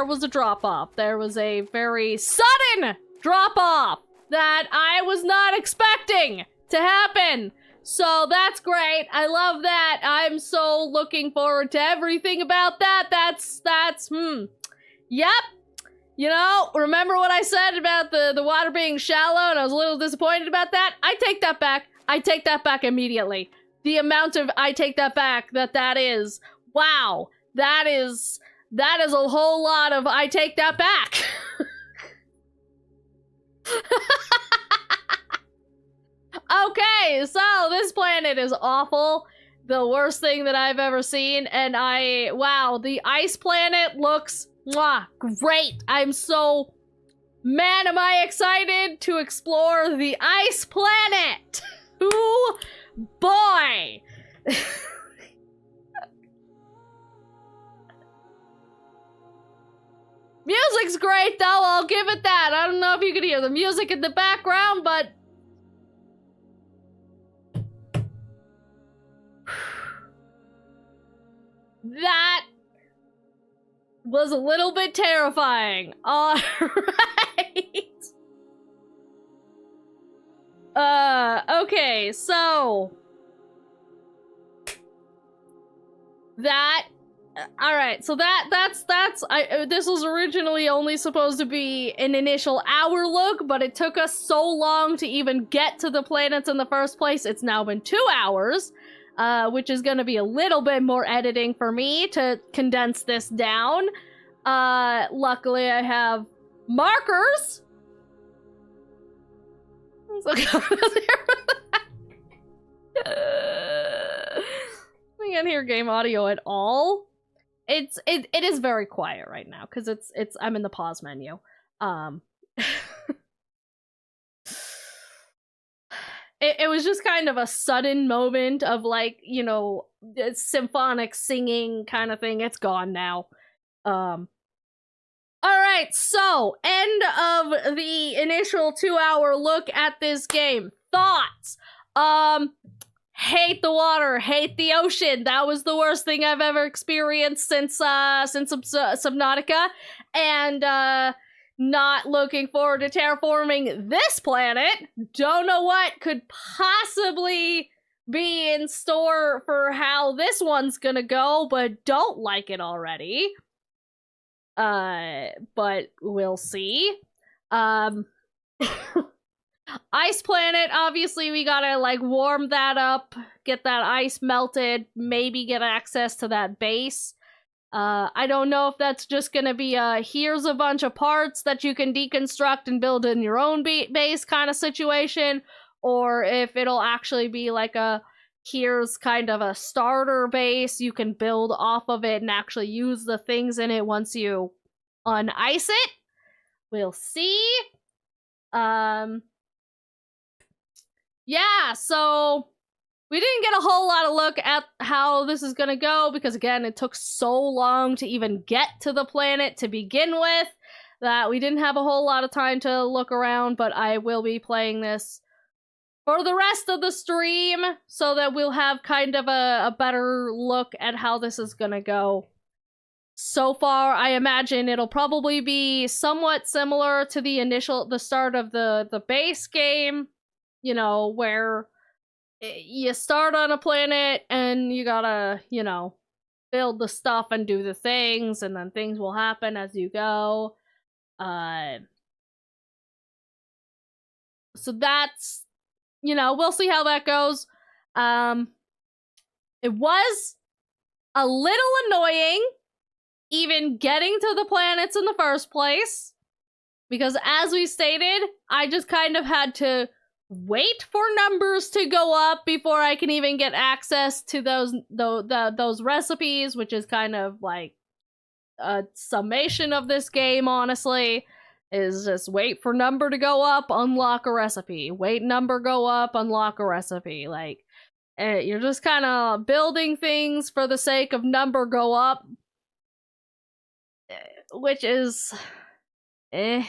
was a drop-off. There was a very sudden drop-off that I was not expecting to happen. So that's great. I love that. I'm so looking forward to everything about that. That's Yep. You know, remember what I said about the water being shallow and I was a little disappointed about that? I take that back. I take that back immediately. The amount of I take that back that is. Wow. That is a whole lot of I take that back. Okay, so this planet is awful. The worst thing that I've ever seen, and wow, the ice planet looks great. I'm so, man, am I excited to explore the ice planet. Ooh, boy. Music's great, though. I'll give it that. I don't know if you can hear the music in the background, but... that was a little bit terrifying. All right. Okay, so... that... Alright, so this was originally only supposed to be an initial hour look, but it took us so long to even get to the planets in the first place. It's now been 2 hours, which is gonna be a little bit more editing for me to condense this down. Luckily I have markers. I can't hear game audio at all. It is very quiet right now because I'm in the pause menu. It was just kind of a sudden moment of, like, you know, symphonic singing kind of thing. It's gone now. All right, so end of the initial 2-hour look at this game. Thoughts? Hate the water, hate the ocean. That was the worst thing I've ever experienced since Subnautica, and not looking forward to terraforming this planet. Don't know what could possibly be in store for how this one's gonna go, but don't like it already. But we'll see. Ice Planet, obviously we gotta, like, warm that up, get that ice melted, maybe get access to that base. I don't know if that's just gonna be here's a bunch of parts that you can deconstruct and build in your own base kind of situation, or if it'll actually be like here's kind of a starter base, you can build off of it and actually use the things in it once you unice it. We'll see. Yeah, so we didn't get a whole lot of look at how this is gonna go because, again, it took so long to even get to the planet to begin with that we didn't have a whole lot of time to look around, but I will be playing this for the rest of the stream so that we'll have kind of a better look at how this is gonna go. So far, I imagine it'll probably be somewhat similar to the start of the base game, you know, where you start on a planet and you gotta, you know, build the stuff and do the things, and then things will happen as you go. So that's, you know, we'll see how that goes. It was a little annoying even getting to the planets in the first place, because as we stated, I just kind of had to wait for numbers to go up before I can even get access to those recipes, which is kind of like a summation of this game, honestly, is just wait for number to go up, unlock a recipe. Wait, number go up, unlock a recipe. Like, you're just kind of building things for the sake of number go up, which is but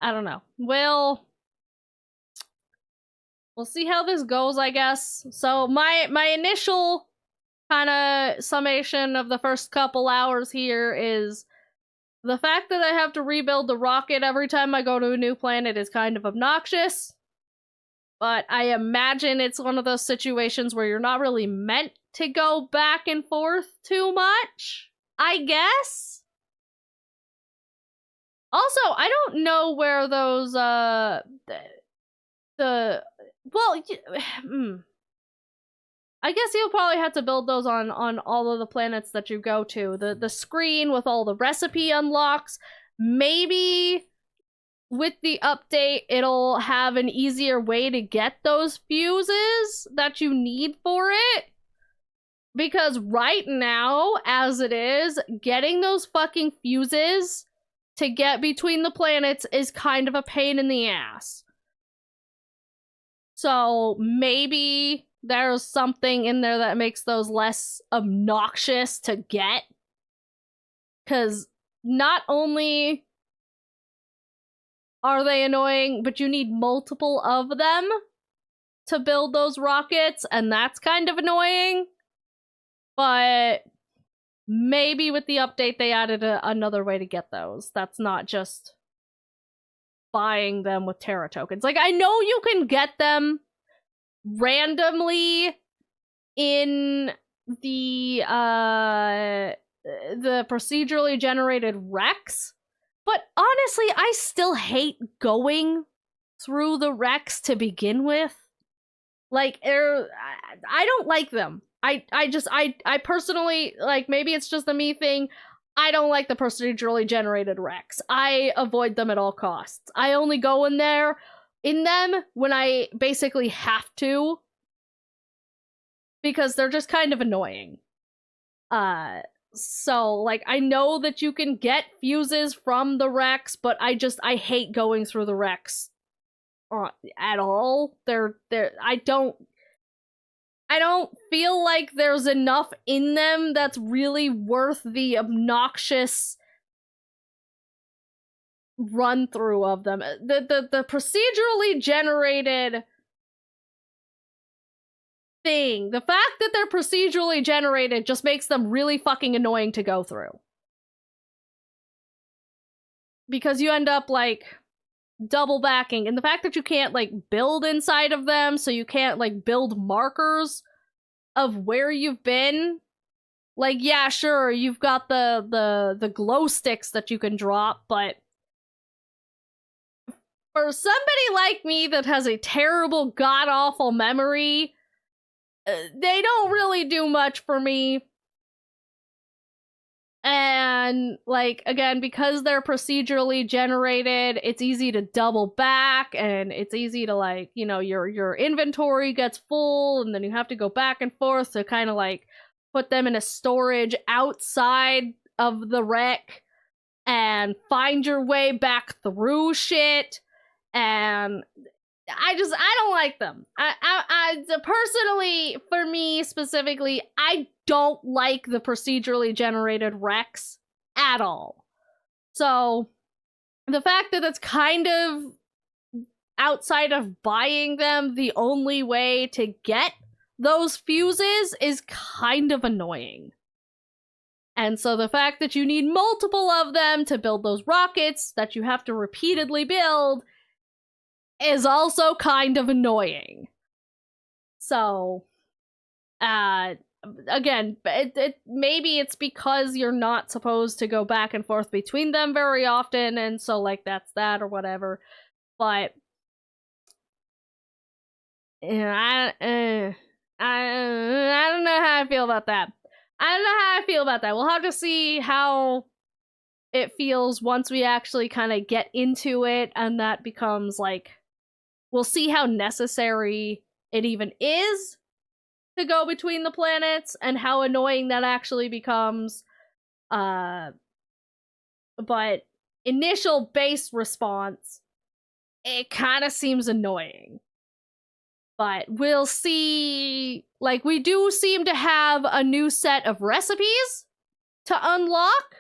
I don't know. We'll see how this goes, I guess. So my initial kind of summation of the first couple hours here is the fact that I have to rebuild the rocket every time I go to a new planet is kind of obnoxious. But I imagine it's one of those situations where you're not really meant to go back and forth too much, I guess. Also, I don't know where those, well, I guess you'll probably have to build those on all of the planets that you go to. The screen with all the recipe unlocks, maybe with the update, it'll have an easier way to get those fuses that you need for it. Because right now, as it is, getting those fucking fuses to get between the planets is kind of a pain in the ass. So maybe there's something in there that makes those less obnoxious to get. Because not only are they annoying, but you need multiple of them to build those rockets, and that's kind of annoying. But maybe with the update they added another way to get those. That's not just buying them with Terra tokens. Like, I know you can get them randomly in the procedurally generated Rex, but honestly, I still hate going through the Rex to begin with. Like, I don't like them. I personally, like, maybe it's just a me thing, I don't like the procedurally generated Rex. I avoid them at all costs. I only go in them when I basically have to, because they're just kind of annoying. So, like, I know that you can get fuses from the Rex, but I hate going through the Rex at all. I don't feel like there's enough in them that's really worth the obnoxious run through of them. The procedurally generated thing, the fact that they're procedurally generated just makes them really fucking annoying to go through. because you end up like double backing, and the fact that you can't like build inside of them, so you can't like build markers of where you've been. Like, yeah, sure, you've got the glow sticks that you can drop, but for somebody like me that has a terrible, god-awful memory, they don't really do much for me. And, like, again, because they're procedurally generated, it's easy to double back, and it's easy to, like, you know, your inventory gets full, and then you have to go back and forth to kind of, like, put them in a storage outside of the wreck, and find your way back through shit, and I don't like them. I personally, for me specifically, I don't like the procedurally generated wrecks at all. So the fact that it's kind of, outside of buying them, the only way to get those fuses is kind of annoying. And so the fact that you need multiple of them to build those rockets that you have to repeatedly build is also kind of annoying. So, again, maybe it's because you're not supposed to go back and forth between them very often, and so, like, that's that or whatever. But, I don't know how I feel about that. We'll have to see how it feels once we actually kind of get into it, and that becomes, like, we'll see how necessary it even is to go between the planets, and how annoying that actually becomes. But initial base response, it kind of seems annoying. But we'll see. Like, we do seem to have a new set of recipes to unlock.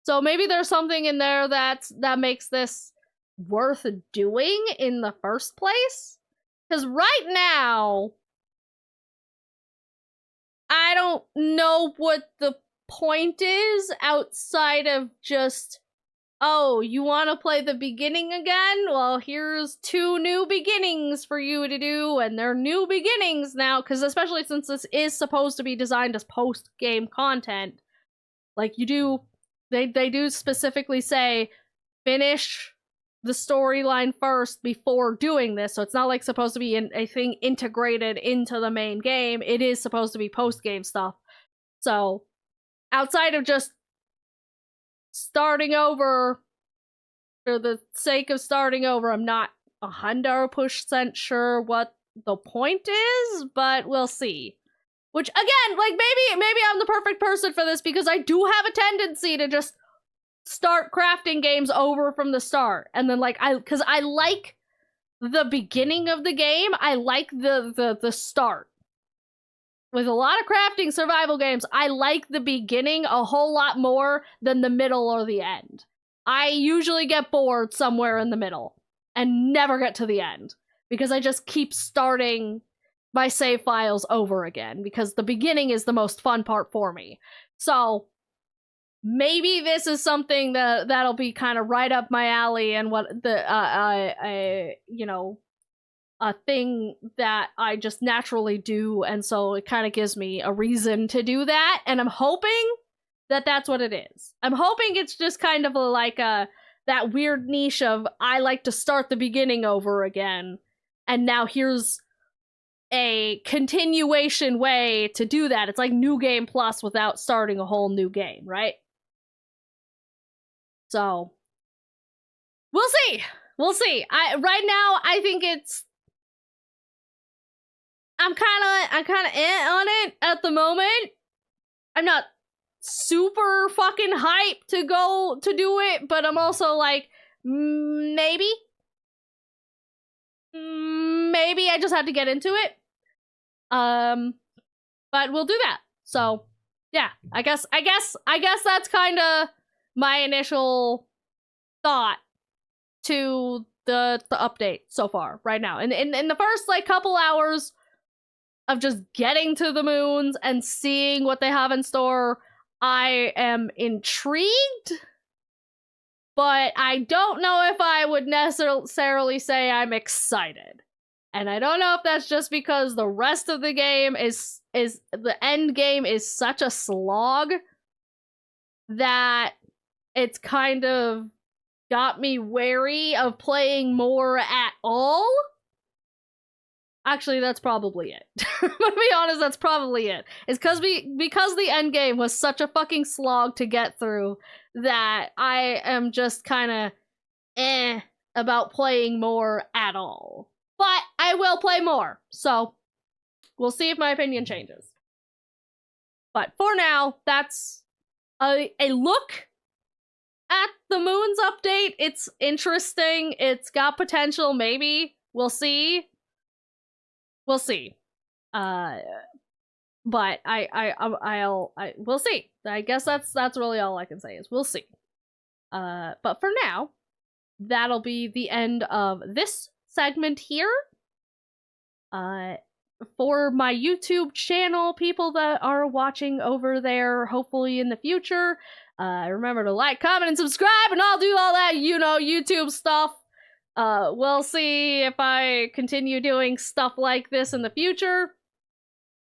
So maybe there's something in there that makes this worth doing in the first place. Because right now, I don't know what the point is outside of just, oh, you want to play the beginning again? Well, here's 2 new beginnings for you to do, and they're new beginnings now, because especially since this is supposed to be designed as post-game content, like, you do, they do specifically say, finish the storyline first before doing this, so it's not like supposed to be a thing integrated into the main game. It is supposed to be post-game stuff. So, outside of just starting over for the sake of starting over, I'm not 100% sure what the point is, but we'll see. Which, again, like, maybe I'm the perfect person for this, because I do have a tendency to just start crafting games over from the start, and then, like, because I like the beginning of the game. I like the start. With a lot of crafting survival games, I like the beginning a whole lot more than the middle or the end. I usually get bored somewhere in the middle and never get to the end, because I just keep starting my save files over again, because the beginning is the most fun part for me. So maybe this is something that'll be kind of right up my alley, and what the you know, a thing that I just naturally do, and so it kind of gives me a reason to do that, and I'm hoping that that's what it is. I'm hoping it's just kind of like that weird niche of, I like to start the beginning over again, and now here's a continuation way to do that. It's like New Game Plus without starting a whole new game, right? So, we'll see. Right now, I think it's, I'm kind of on it at the moment. I'm not super fucking hyped to go to do it, but I'm also like, maybe I just have to get into it. But we'll do that. So, yeah, I guess that's kind of my initial thought to the update so far right now. In the first, like, couple hours of just getting to the moons and seeing what they have in store, I am intrigued, but I don't know if I would necessarily say I'm excited. And I don't know if that's just because the rest of the game is the end game is such a slog that it's kind of got me wary of playing more at all. Actually, that's probably it. I'm gonna be honest, that's probably it. It's because the end game was such a fucking slog to get through that I am just kind of about playing more at all. But I will play more, so we'll see if my opinion changes. But for now, that's a look at the Moons update. It's interesting. It's got potential, maybe. We'll see. We'll see. But we'll see. I guess that's really all I can say is we'll see. But for now, that'll be the end of this segment here. For my YouTube channel, people that are watching over there, hopefully in the future, remember to like, comment, and subscribe, and I'll do all that, YouTube stuff. We'll see if I continue doing stuff like this in the future.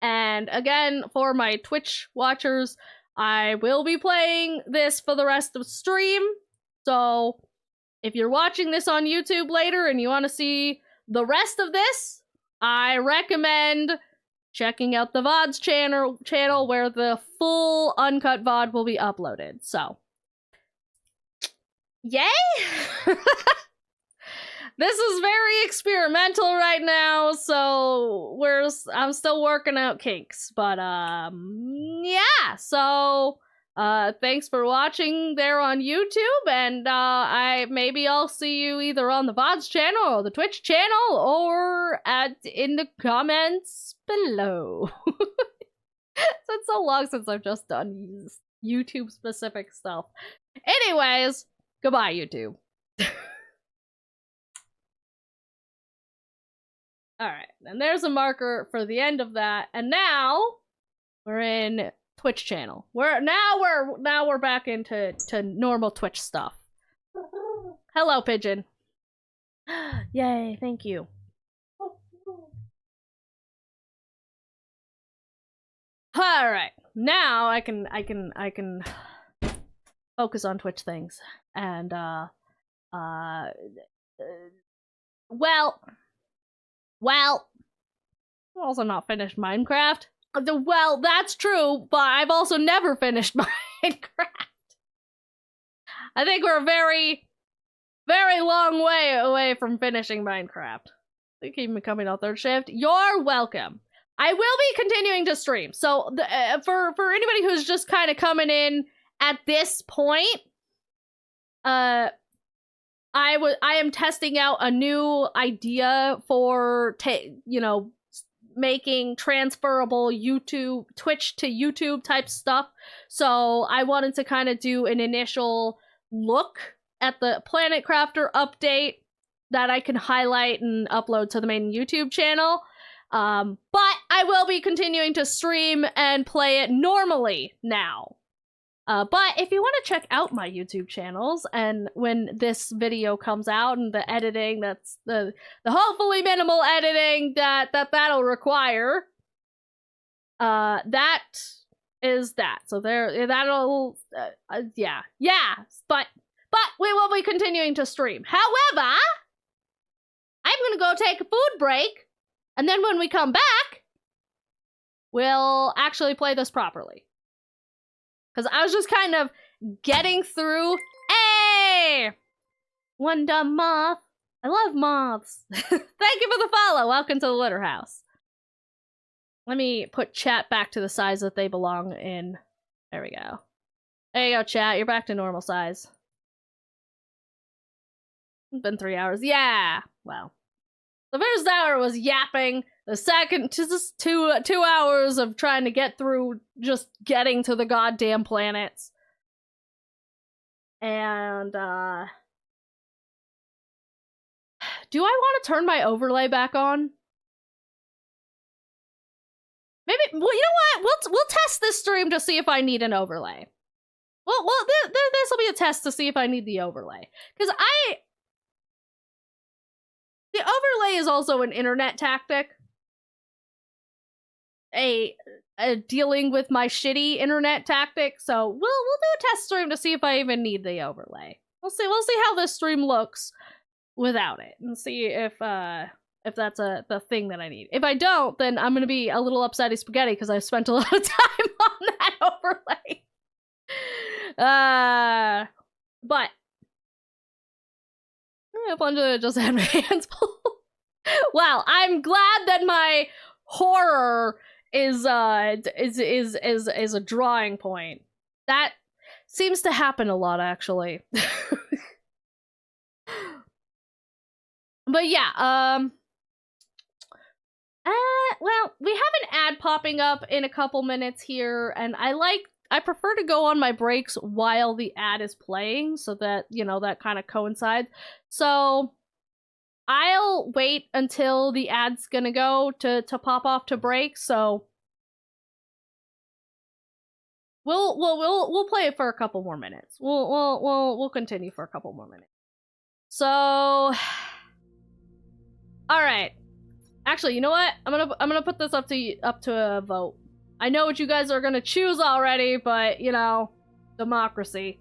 And again, for my Twitch watchers, I will be playing this for the rest of stream. So if you're watching this on YouTube later and you want to see the rest of this, I recommend checking out the VODs channel where the full uncut VOD will be uploaded. So, yay! This is very experimental right now, so I'm still working out kinks. But yeah, so thanks for watching there on YouTube, and maybe I'll see you either on the VODs channel or the Twitch channel or in the comments below. It's been so long since I've just done YouTube specific stuff. Anyways, goodbye YouTube. Alright, and there's a marker for the end of that, and now we're in Twitch channel. Now we're back into normal Twitch stuff. Hello, Pigeon. Yay, thank you. Alright, now I can focus on Twitch things. And well, I've also not finished Minecraft. Well, that's true, but I've also never finished Minecraft. I think we're a very, very long way away from finishing Minecraft. They keep me coming on third shift. You're welcome. I will be continuing to stream. So for anybody who's just kind of coming in at this point, I am testing out a new idea for making transferable Twitch to YouTube type stuff. So I wanted to kind of do an initial look at the Planet Crafter update that I can highlight and upload to the main YouTube channel. But I will be continuing to stream and play it normally now. But if you want to check out my YouTube channels, and when this video comes out and the editing, that's the hopefully minimal editing that'll require, that is that. So that'll, yeah. But we will be continuing to stream. However, I'm gonna go take a food break, and then when we come back, we'll actually play this properly. Because I was just kind of getting through. Hey! One dumb moth. I love moths. Thank you for the follow. Welcome to the Litter House. Let me put chat back to the size that they belong in. There we go. There you go, chat. You're back to normal size. It's been 3 hours. Yeah! Well. The first hour was yapping. The second, just 2 hours of trying to get through just getting to the goddamn planets. And, do I want to turn my overlay back on? Maybe, well, you know what? We'll test this stream to see if I need an overlay. Well, this will be a test to see if I need the overlay. Because the overlay is also an internet tactic. A dealing with my shitty internet tactic. So we'll do a test stream to see if I even need the overlay. We'll see how this stream looks without it, and see if that's the thing that I need. If I don't, then I'm gonna be a little upsetty spaghetti because I spent a lot of time on that overlay. But a bunch of just had my hands full. Wow, I'm glad that my horror is a drawing point. That seems to happen a lot, actually. But yeah, well, we have an ad popping up in a couple minutes here, and I prefer to go on my breaks while the ad is playing, so that, you know, that kind of coincides. So I'll wait until the ad's gonna go to pop off to break, so we'll play it for a couple more minutes. We'll continue for a couple more minutes. So, all right. Actually, you know what? I'm gonna put this up to a vote. I know what you guys are gonna choose already, but you know, democracy.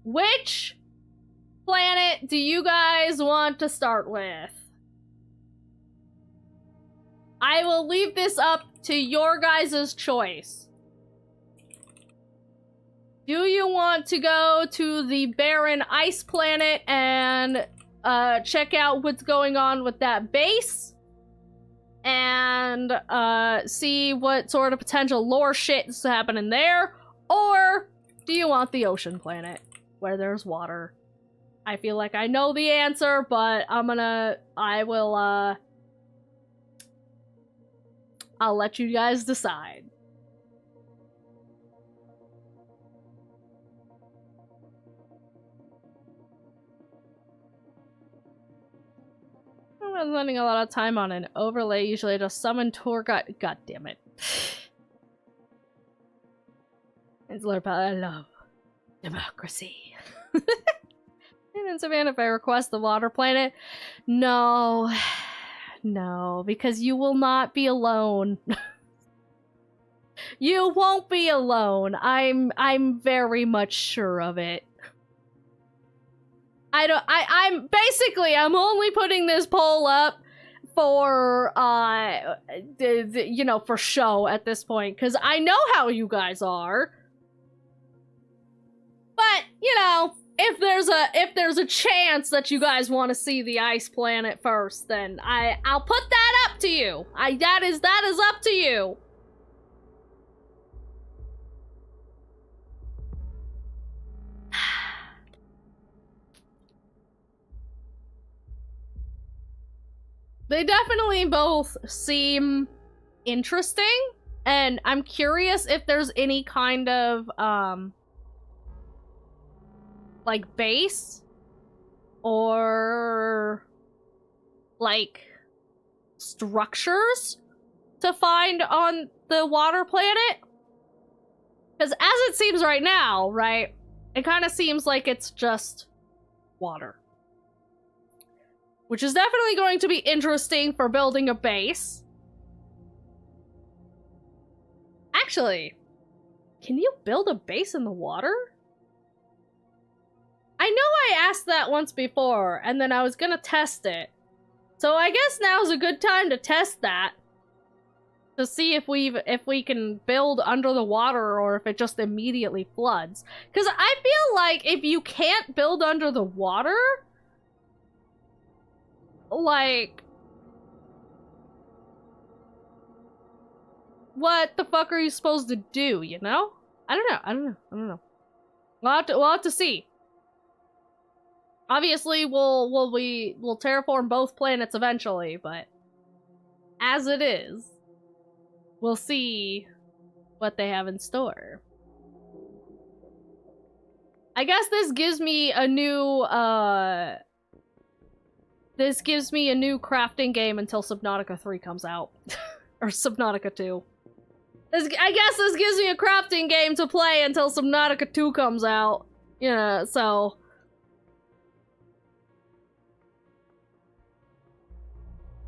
Which planet do you guys want to start with? I will leave this up to your guys' choice. Do you want to go to the barren ice planet and check out what's going on with that base? And see what sort of potential lore shit is happening there? Or do you want the ocean planet, where there's water? I feel like I know the answer, but I'll let you guys decide. I'm spending a lot of time on an overlay. Usually I just summon tour guide. God damn it. It's I love democracy. And Savannah, if I request the water planet, no, because you will not be alone. You won't be alone. I'm very much sure of it. I'm only putting this poll up for you know, for show at this point, because I know how you guys are. But you know, if there's a chance that you guys want to see the ice planet first, then I'll put that up to you. That is up to you. They definitely both seem interesting, and I'm curious if there's any kind of like base or like structures to find on the water planet. Because as it seems right now, right, it kind of seems like it's just water. Which is definitely going to be interesting for building a base. Actually, can you build a base in the water? I know I asked that once before, and then I was gonna test it. So I guess now's a good time to test that. To see if we can build under the water or if it just immediately floods. Because I feel like if you can't build under the water, like, what the fuck are you supposed to do, you know? I don't know. We'll have to see. Obviously, we'll terraform both planets eventually, but as it is, we'll see what they have in store. I guess this gives me a new, crafting game until Subnautica 3 comes out. Or Subnautica 2. I guess this gives me a crafting game to play until Subnautica 2 comes out. Yeah, so...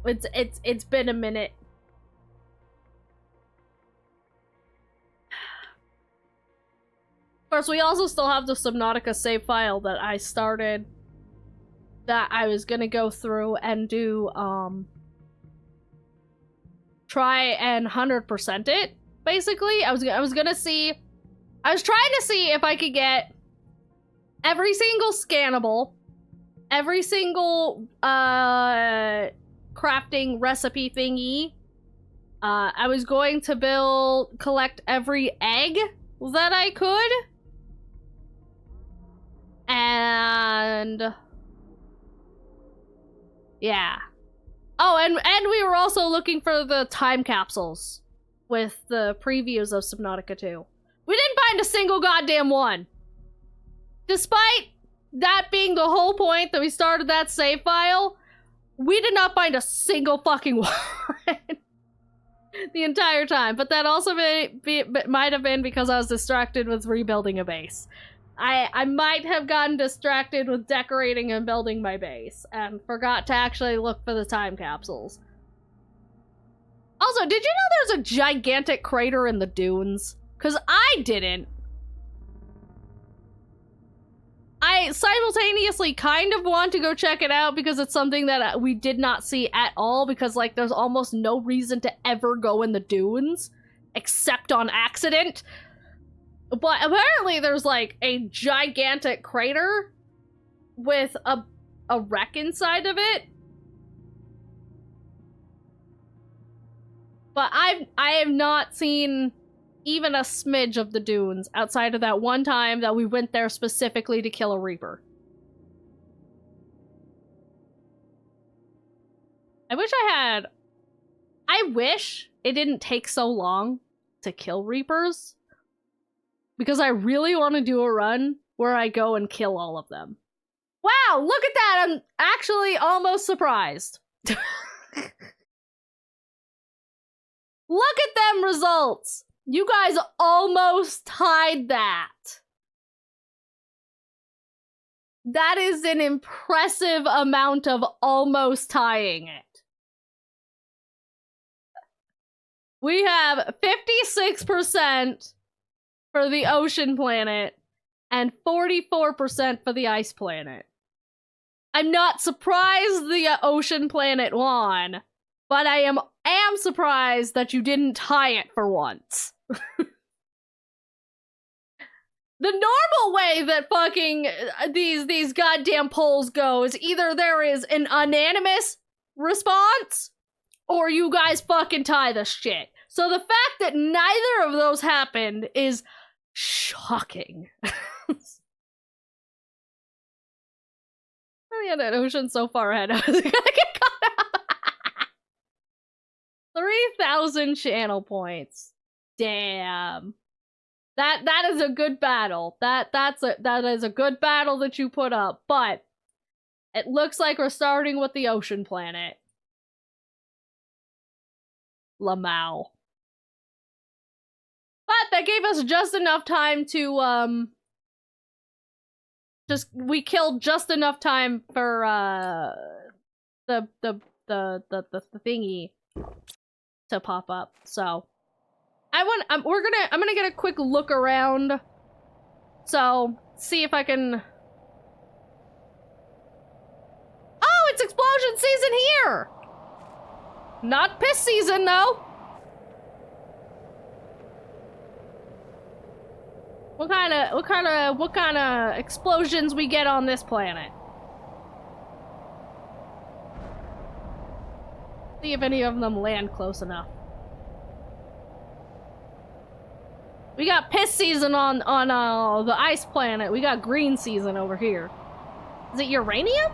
It's been a minute. Of course, we also still have the Subnautica save file that I started that I was gonna go through and do, try and 100% it, basically. I was gonna see... I was trying to see if I could get every single scannable, every single, crafting recipe thingy. I was going to collect every egg that I could. And... yeah. Oh, and we were also looking for the time capsules with the previews of Subnautica 2. We didn't find a single goddamn one. Despite that being the whole point that we started that save file, we did not find a single fucking one the entire time. But that also might have been because I was distracted with rebuilding a base. I might have gotten distracted with decorating and building my base and forgot to actually look for the time capsules. Also, did you know there's a gigantic crater in the dunes? Because I didn't. I simultaneously kind of want to go check it out because it's something that we did not see at all, because like there's almost no reason to ever go in the dunes except on accident. But apparently there's like a gigantic crater with a wreck inside of it. But I have not seen even a smidge of the dunes outside of that one time that we went there specifically to kill a reaper. I wish it didn't take so long to kill reapers, because I really want to do a run where I go and kill all of them. Wow, look at that! I'm actually almost surprised. Look at them results! You guys almost tied that. That is an impressive amount of almost tying it. We have 56% for the ocean planet and 44% for the ice planet. I'm not surprised the ocean planet won, but I am surprised that you didn't tie it for once. The normal way that fucking these goddamn polls go is either there is an unanimous response or you guys fucking tie the shit. So the fact that neither of those happened is shocking. Oh yeah, that ocean's so far ahead. I was gonna get caught up. 3,000 channel points. Damn. That is a good battle. That is a good battle that you put up, but it looks like we're starting with the ocean planet. Lamau. But that gave us just enough time to we killed just enough time for the thingy to pop up. So I'm gonna get a quick look around. So see if I can. Oh, it's explosion season here. Not piss season though. What kind of explosions we get on this planet? See if any of them land close enough. We got piss season on the ice planet. We got green season over here. Is it uranium?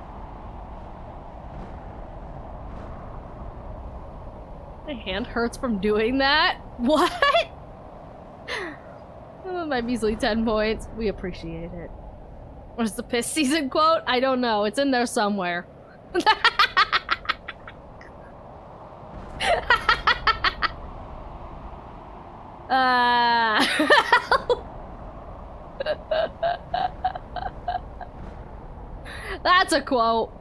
My hand hurts from doing that. What? Oh, my measly 10 points. We appreciate it. What's the piss season quote? I don't know. It's in there somewhere. That's a quote.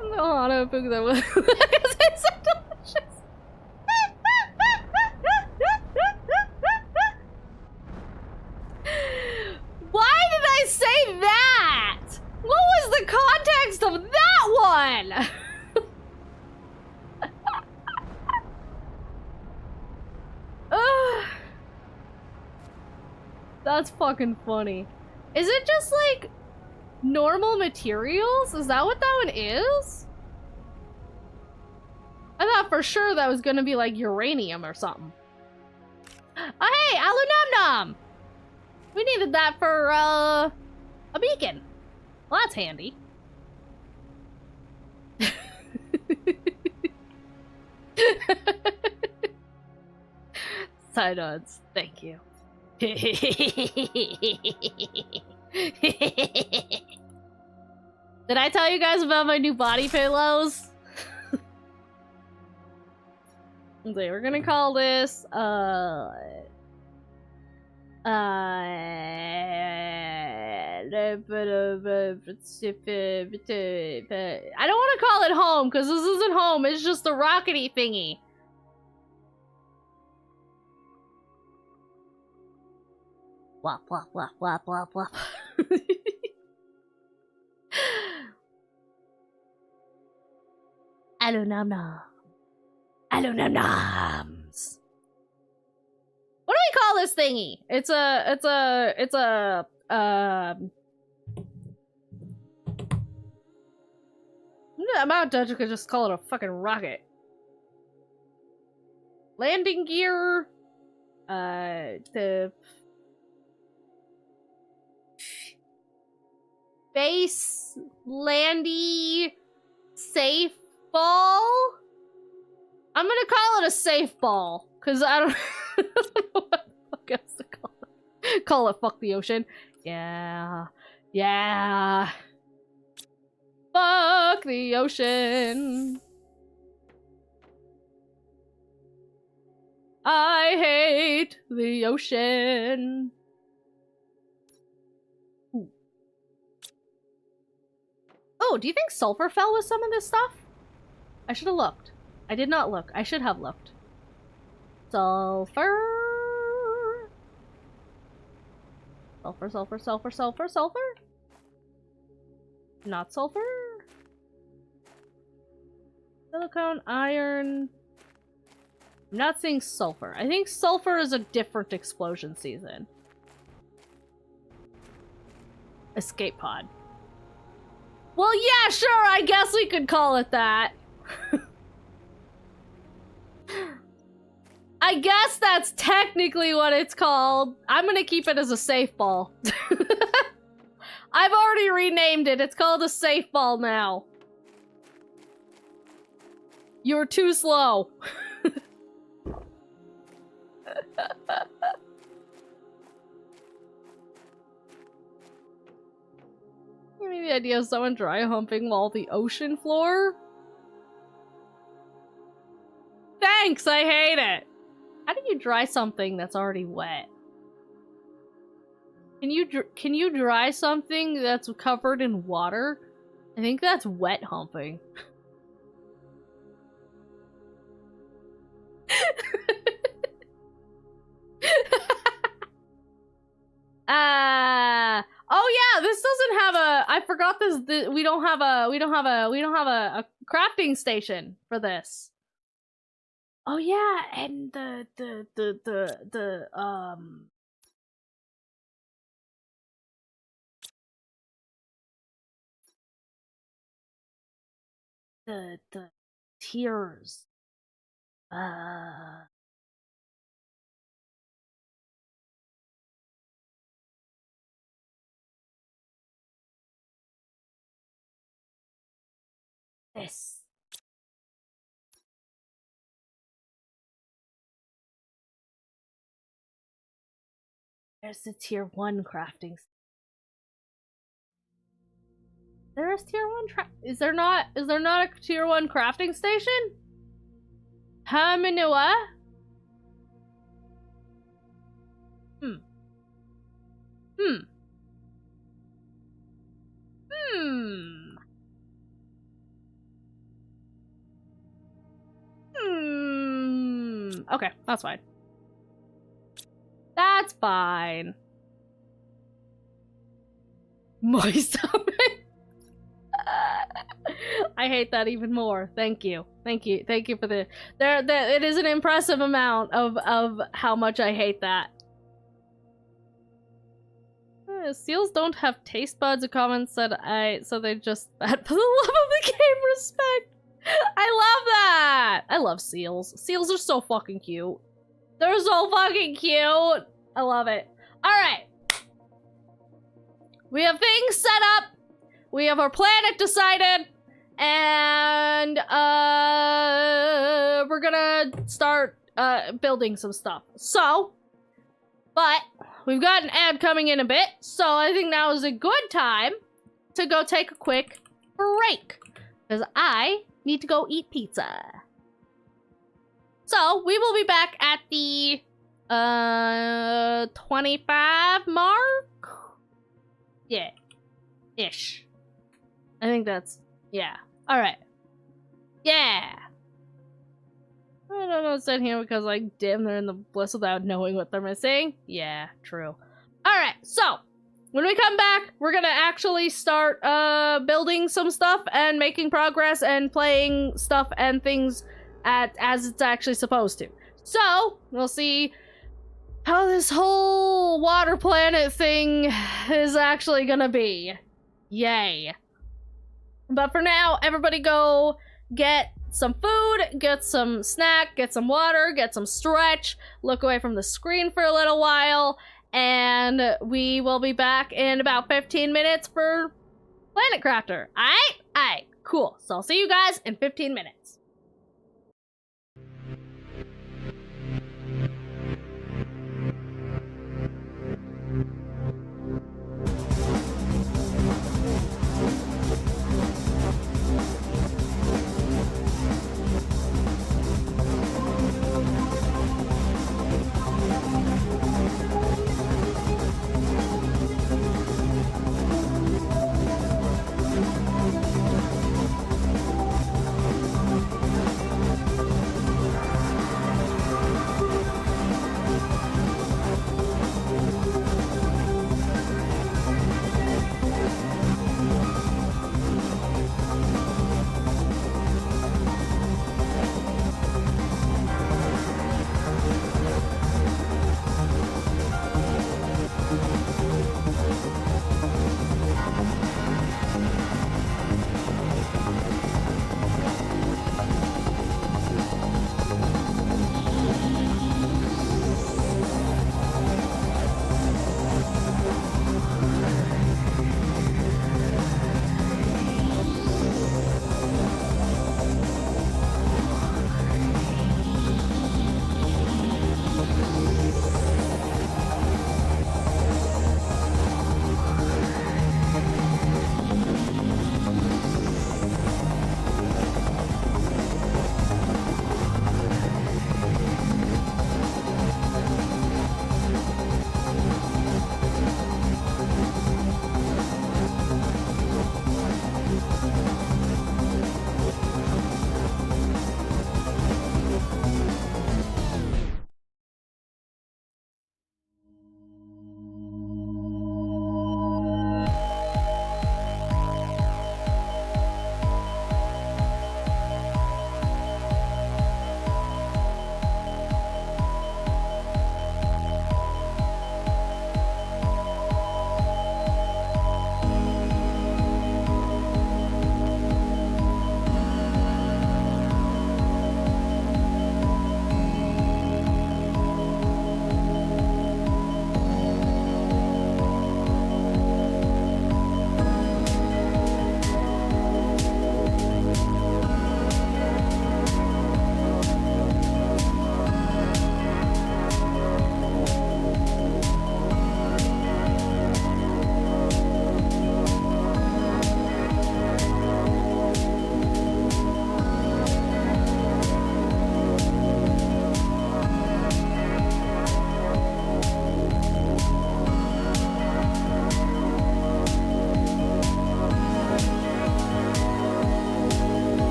No, I don't think that was. It's so delicious. Why did I say that? What was the context of that one? That's fucking funny. Is it just like normal materials? Is that what that one is? I thought for sure that was gonna be like uranium or something. Oh hey, aluminum! We needed that for a beacon. Well, that's handy. Side odds, thank you. Did I tell you guys about my new body pillows? Okay, we're gonna call this I don't want to call it home because this isn't home, it's just a rockety thingy. Wop, wop, wop, wop, wop, wop. Alunum-num. Alunum-nums. What do we call this thingy? I'm about to just call it a fucking rocket. Landing gear. The base landy safe ball. I'm gonna call it a safe ball because I don't know what the fuck else to call it. Call it fuck the ocean. Yeah. Yeah. Fuck the ocean. I hate the ocean. Ooh. Oh, do you think sulfur fell with some of this stuff? I should have looked. I did not look. I should have looked. Sulfur. Sulfur, sulfur, sulfur, sulfur, sulfur. Not sulfur. Silicone, iron. I'm not seeing sulfur. I think sulfur is a different explosion season. Escape pod. Well, yeah, sure, I guess we could call it that. I guess that's technically what it's called. I'm gonna keep it as a safe ball. I've already renamed it. It's called a safe ball now. You're too slow. Give me the idea of someone dry humping while the ocean floor. Thanks, I hate it. How do you dry something that's already wet? Can you dry something that's covered in water? I think that's wet humping. Oh yeah, this doesn't have a. I forgot this. We don't have a crafting station for this. Oh yeah, and the tiers. This. There's the tier 1 crafting. There is tier 1 is there not a tier 1 crafting station? How many what? Okay, that's fine. That's fine. My stomach. I hate that even more. Thank you. Thank you. Thank you for the... It is an impressive amount of how much I hate that. Seals don't have taste buds. A comment said so they're just bad for the love of the game. Respect. I love that. I love seals. Seals are so fucking cute. They're so fucking cute. I love it. All right. We have things set up. We have our planet decided. And we're gonna start building some stuff. So, but we've got an ad coming in a bit, so I think now is a good time to go take a quick break, because I need to go eat pizza. So we will be back at the 25 mark. Yeah, ish. I think that's, yeah. All right. Yeah. I don't know what's in here because, like, damn, they're in the bliss without knowing what they're missing. Yeah, true. All right, so when we come back, we're gonna actually start building some stuff and making progress and playing stuff and things as it's actually supposed to. So we'll see how this whole water planet thing is actually gonna be. Yay. But for now, everybody go get some food, get some snack, get some water, get some stretch, look away from the screen for a little while, and we will be back in about 15 minutes for Planet Crafter. Aight? Aight. Cool. So I'll see you guys in 15 minutes.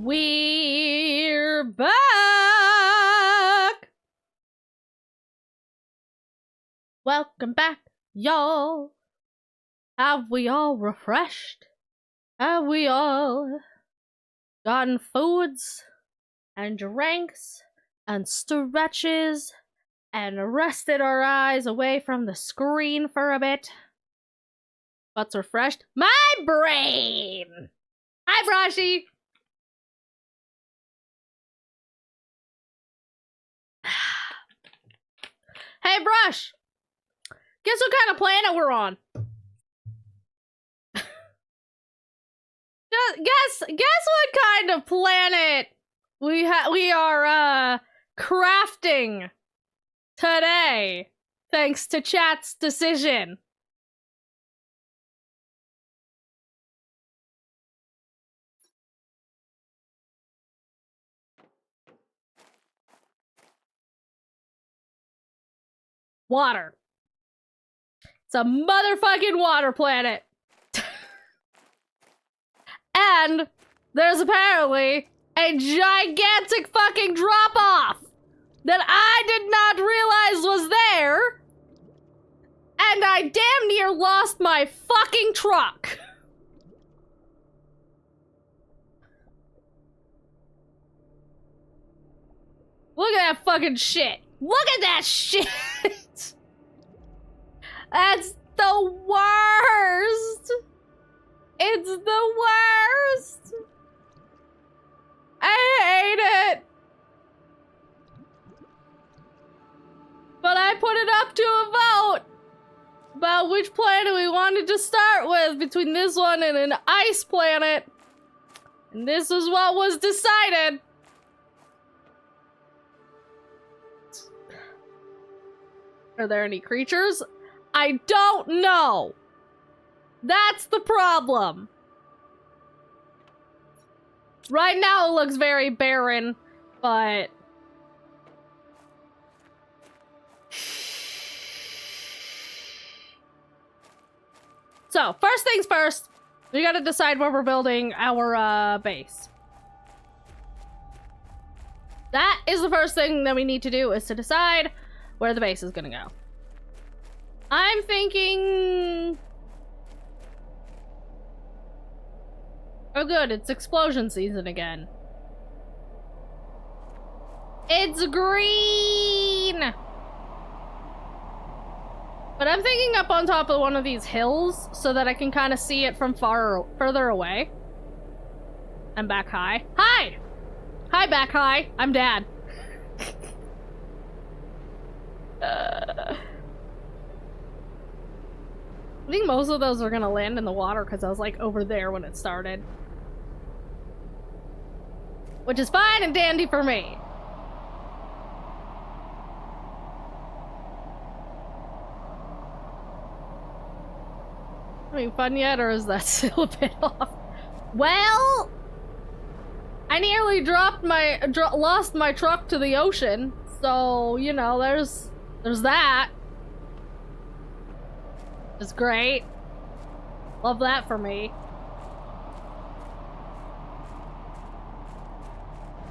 We're back! Welcome back, y'all. Have we all refreshed? Have we all gotten foods and drinks and stretches and rested our eyes away from the screen for a bit? What's refreshed? My brain! Hi, Brashy! Hey, Brush! Guess what kind of planet we're on? Guess what kind of planet we are crafting today, thanks to chat's decision. Water. It's a motherfucking water planet. And there's apparently a gigantic fucking drop-off that I did not realize was there. And I damn near lost my fucking truck. Look at that fucking shit. Look at that shit. That's the worst. It's the worst. I hate it. But I put it up to a vote about which planet we wanted to start with between this one and an ice planet. And this is what was decided. Are there any creatures? I don't know. That's the problem. Right now it looks very barren, but... So, first things first, we gotta decide where we're building our base. That is the first thing that we need to do, is to decide where the base is gonna go. I'm thinking... Oh good, it's explosion season again. It's green! But I'm thinking up on top of one of these hills so that I can kind of see it from further away. I'm back high. Hi! Hi, back high. I'm Dad. I think most of those are gonna land in the water because I was like over there when it started. Which is fine and dandy for me. Having fun yet, or is that still a bit off? Well, I nearly lost my truck to the ocean, so you know, there's that. It's great. Love that for me.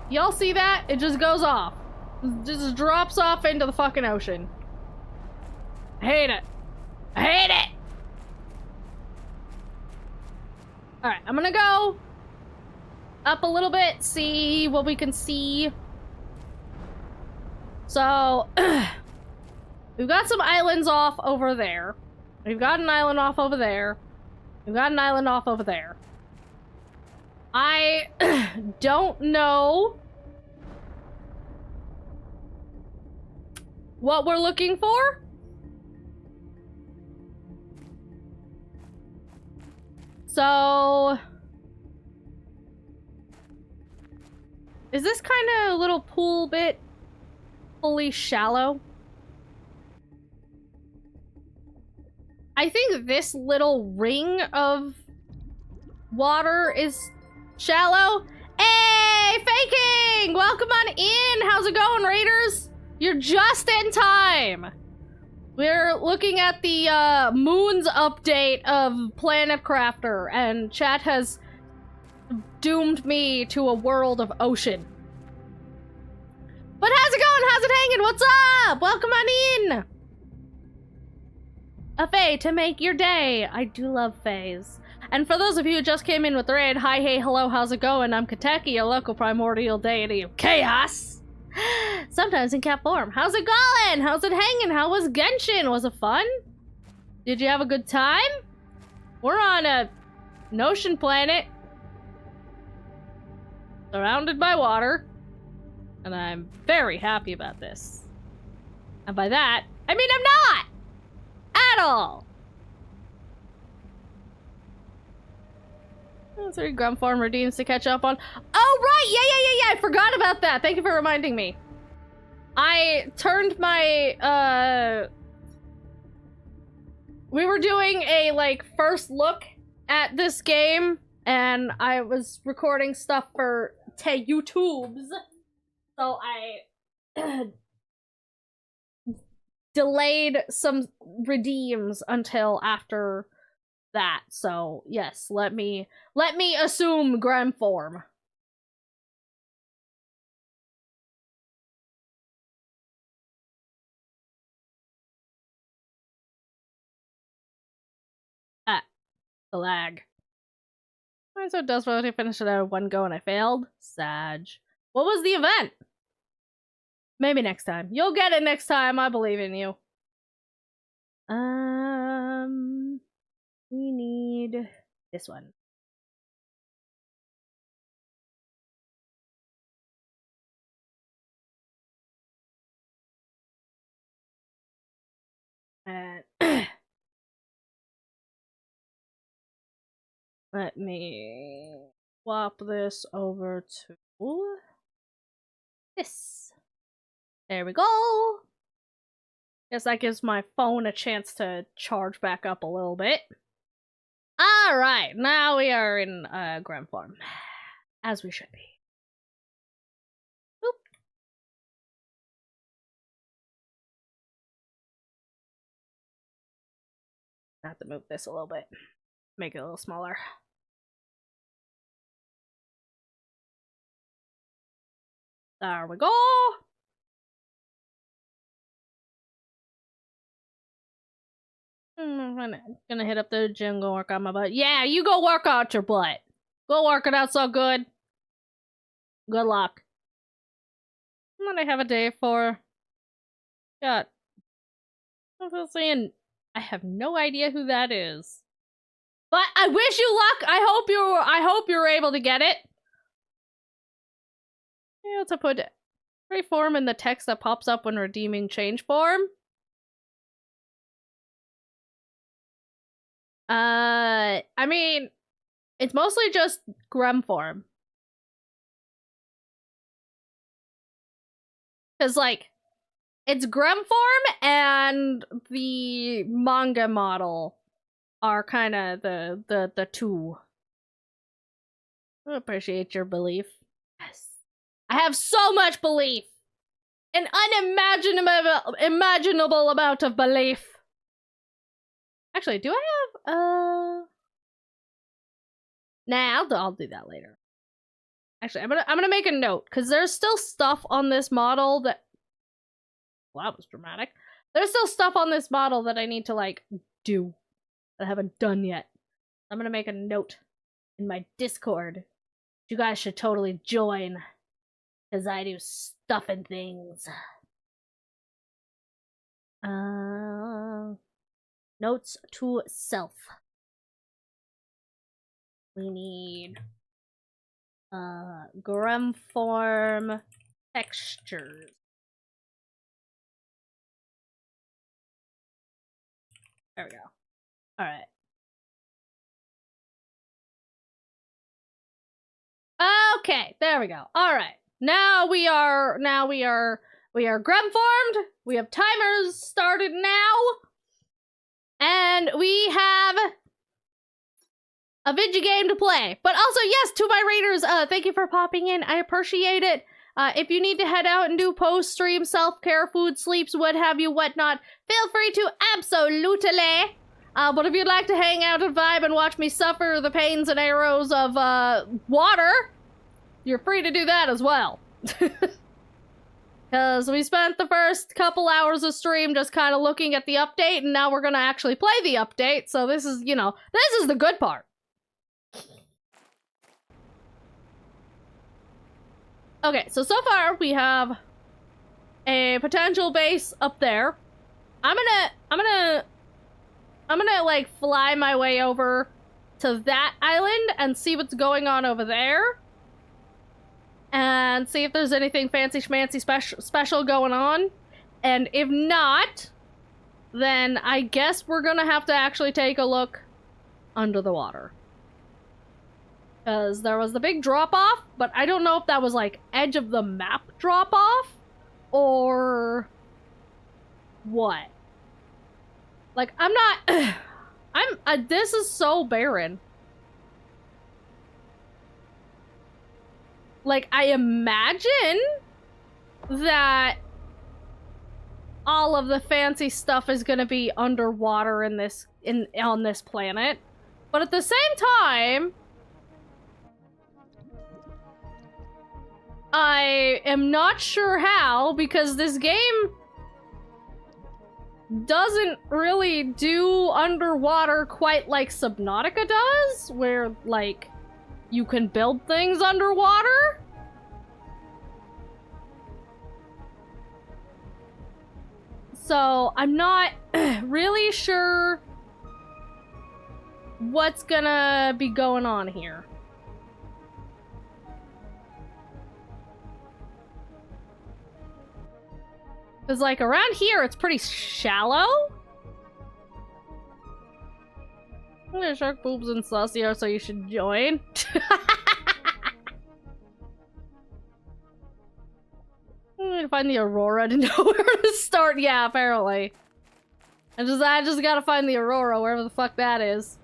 Y'all see that? It just goes off. It just drops off into the fucking ocean. I hate it. I hate it! Alright, I'm gonna go up a little bit, see what we can see. So, we've got some islands off over there. We've got an island off over there. We've got an island off over there. I don't know what we're looking for. So, is this kind of little pool bit fully shallow? I think this little ring of water is shallow. Hey, Faking! Welcome on in! How's it going, Raiders? You're just in time! We're looking at the Moon's update of Planet Crafter, and chat has doomed me to a world of ocean. But how's it going? How's it hanging? What's up? Welcome on in. A fae to make your day. I do love faes. And for those of you who just came in with the raid, hi, hey, hello, how's it going? I'm Kateki, your local primordial deity of chaos. Sometimes in cat form. How's it going? How's it hanging? How was Genshin? Was it fun? Did you have a good time? We're on an ocean planet. Surrounded by water. And I'm very happy about this. And by that, I mean I'm not! At all! 3 Grum Farm redeems to catch up on. Oh, right! Yeah, I forgot about that. Thank you for reminding me. I turned my, we were doing a, like, first look at this game, and I was recording stuff for YouTubes. So I delayed some redeems until after that. So yes, let me assume Grim form. Ah, the lag. I'm so desperate to finish it out of one go and I failed. Sag. What was the event? Maybe next time. You'll get it next time. I believe in you. We need this one. And let me swap this over to this. There we go. Guess that gives my phone a chance to charge back up a little bit. Alright, now we are in Grim form. As we should be. Boop. I have to move this a little bit. Make it a little smaller. There we go. I'm gonna hit up the gym, go work on my butt. Yeah, you go work out your butt. Go work it out so good. Good luck. What do I have a day for? God. I'm saying I have no idea who that is. But I wish you luck. I hope you're able to get it. Yeah, to put form in the text that pops up when redeeming change form. I mean, it's mostly just Grum form. Cause like, it's Grum form and the manga model are kind of the two. I appreciate your belief. Yes. I have so much belief. An unimaginable amount of belief. Actually, do I have, nah, I'll do that later. Actually, I'm gonna make a note, because there's still stuff on this model that, well, that was dramatic. There's still stuff on this model that I need to, like, do, that I haven't done yet. I'm gonna make a note in my Discord. You guys should totally join, because I do stuff and things. Notes to self. We need Grum form textures. There we go. All right. Okay, there we go. All right. Now we are Grum formed. We have timers started now. And we have a video game to play. But also, yes, to my raiders, thank you for popping in. I appreciate it. If you need to head out and do post-stream self-care, food, sleeps, what have you, whatnot, feel free to absolutely. But if you'd like to hang out and vibe and watch me suffer the pains and arrows of water, you're free to do that as well. Because we spent the first couple hours of stream just kind of looking at the update, and now we're going to actually play the update. So this is, you know, this is the good part. Okay, so far we have a potential base up there. I'm gonna like fly my way over to that island and see what's going on over there. And see if there's anything fancy schmancy special going on. And if not, then I guess we're gonna have to actually take a look under the water. Because there was the big drop-off, but I don't know if that was like edge of the map drop-off or what. Like, I'm not... this is so barren. Like, I imagine that all of the fancy stuff is gonna be underwater in this, on this planet. But at the same time, I am not sure how, because this game doesn't really do underwater quite like Subnautica does, where, like, you can build things underwater. So, I'm not really sure what's gonna be going on here. Because, like, around here, it's pretty shallow. There's shark boobs and saucier, so you should join. I'm gonna find the Aurora to know where to start. Yeah, apparently. I just gotta find the Aurora, wherever the fuck that is.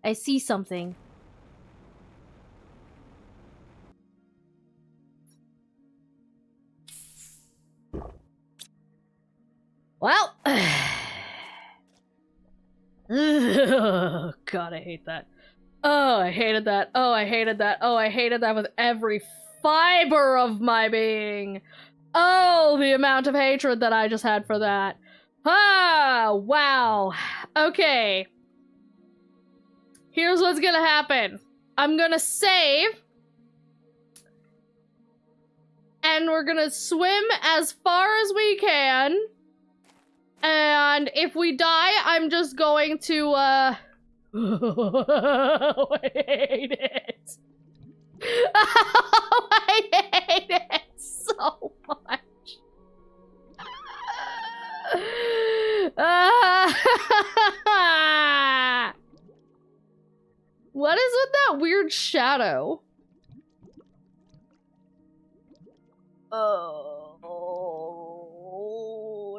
I see something. Well, oh, God, I hate that. Oh, I hated that. Oh, I hated that. Oh, I hated that with every fiber of my being. Oh, the amount of hatred that I just had for that. Ah, wow. Okay. Here's what's gonna happen. I'm gonna save. And we're gonna swim as far as we can. And if we die, I'm just going to, I hate it. Oh, I hate it so much. What is with that weird shadow? Oh,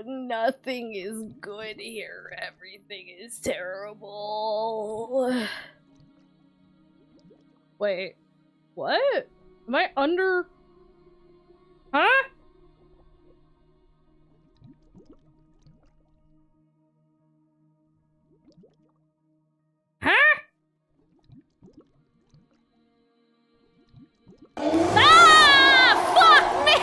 nothing is good here. Everything is terrible. Wait, what? Am I under? Huh? Huh? Ah! Fuck me!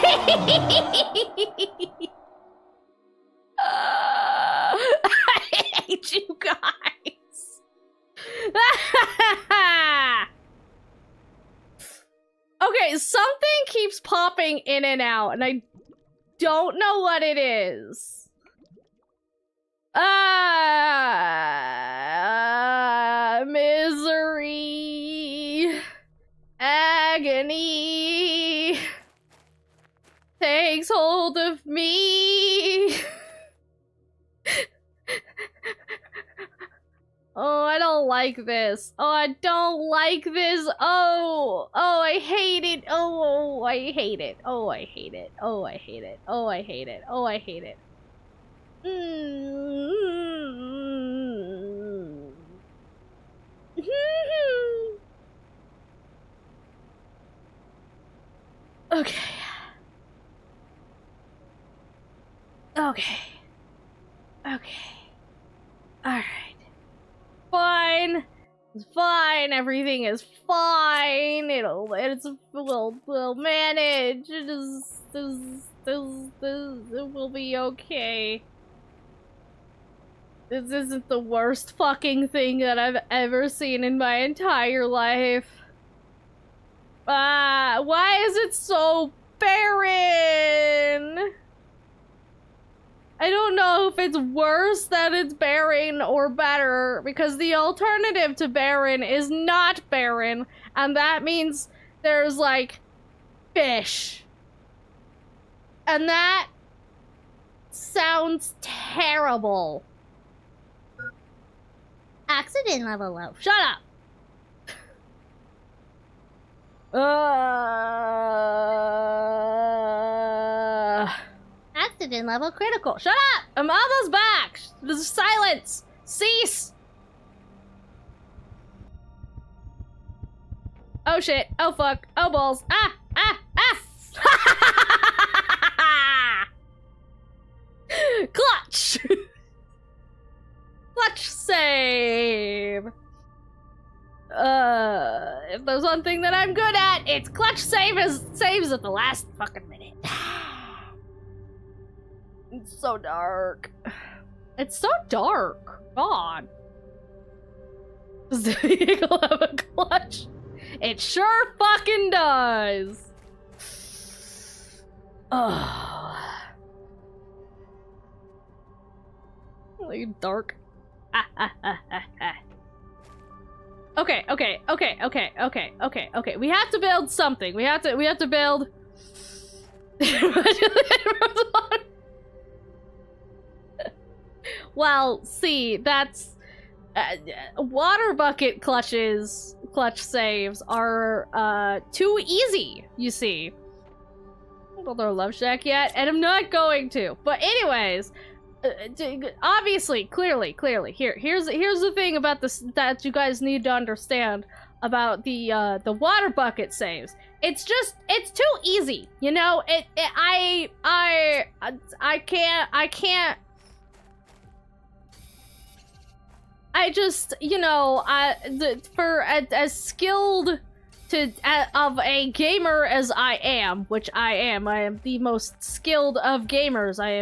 I hate you guys. Okay, something keeps popping in and out, and I don't know what it is. Misery, agony takes hold of me. Oh, I don't like this. Oh, I don't like this. Oh, I hate it. Oh, I hate it. Oh, I hate it. Oh, I hate it. Oh, I hate it. Oh, I hate it. Okay. Okay. It's fine. Everything is fine. We'll manage. It will be okay. This isn't the worst fucking thing that I've ever seen in my entire life. Why is it so barren? I don't know if it's worse that it's barren or better, because the alternative to barren is not barren, and that means there's, like, fish. And that sounds terrible. Oxygen level low. Shut up! Oxygen level critical. Shut up! I'm almost back! There's silence! Cease! Oh shit. Oh fuck. Oh balls. Ah! Ah! Ah! Clutch! Clutch save! If there's one thing that I'm good at, it's clutch saves at the last fucking minute. It's so dark. It's so dark. God. Does the vehicle have a clutch? It sure fucking does. Oh. Like dark. Okay. We have to build something. We have to build. Well, see, that's water bucket clutch saves are too easy, you see. I haven't built our love shack yet, and I'm not going to. But anyways, obviously, clearly, here's the thing about this that you guys need to understand about the water bucket saves. It's too easy, you know. I can't. I just, you know, for as skilled of a gamer as I am, which I am the most skilled of gamers. I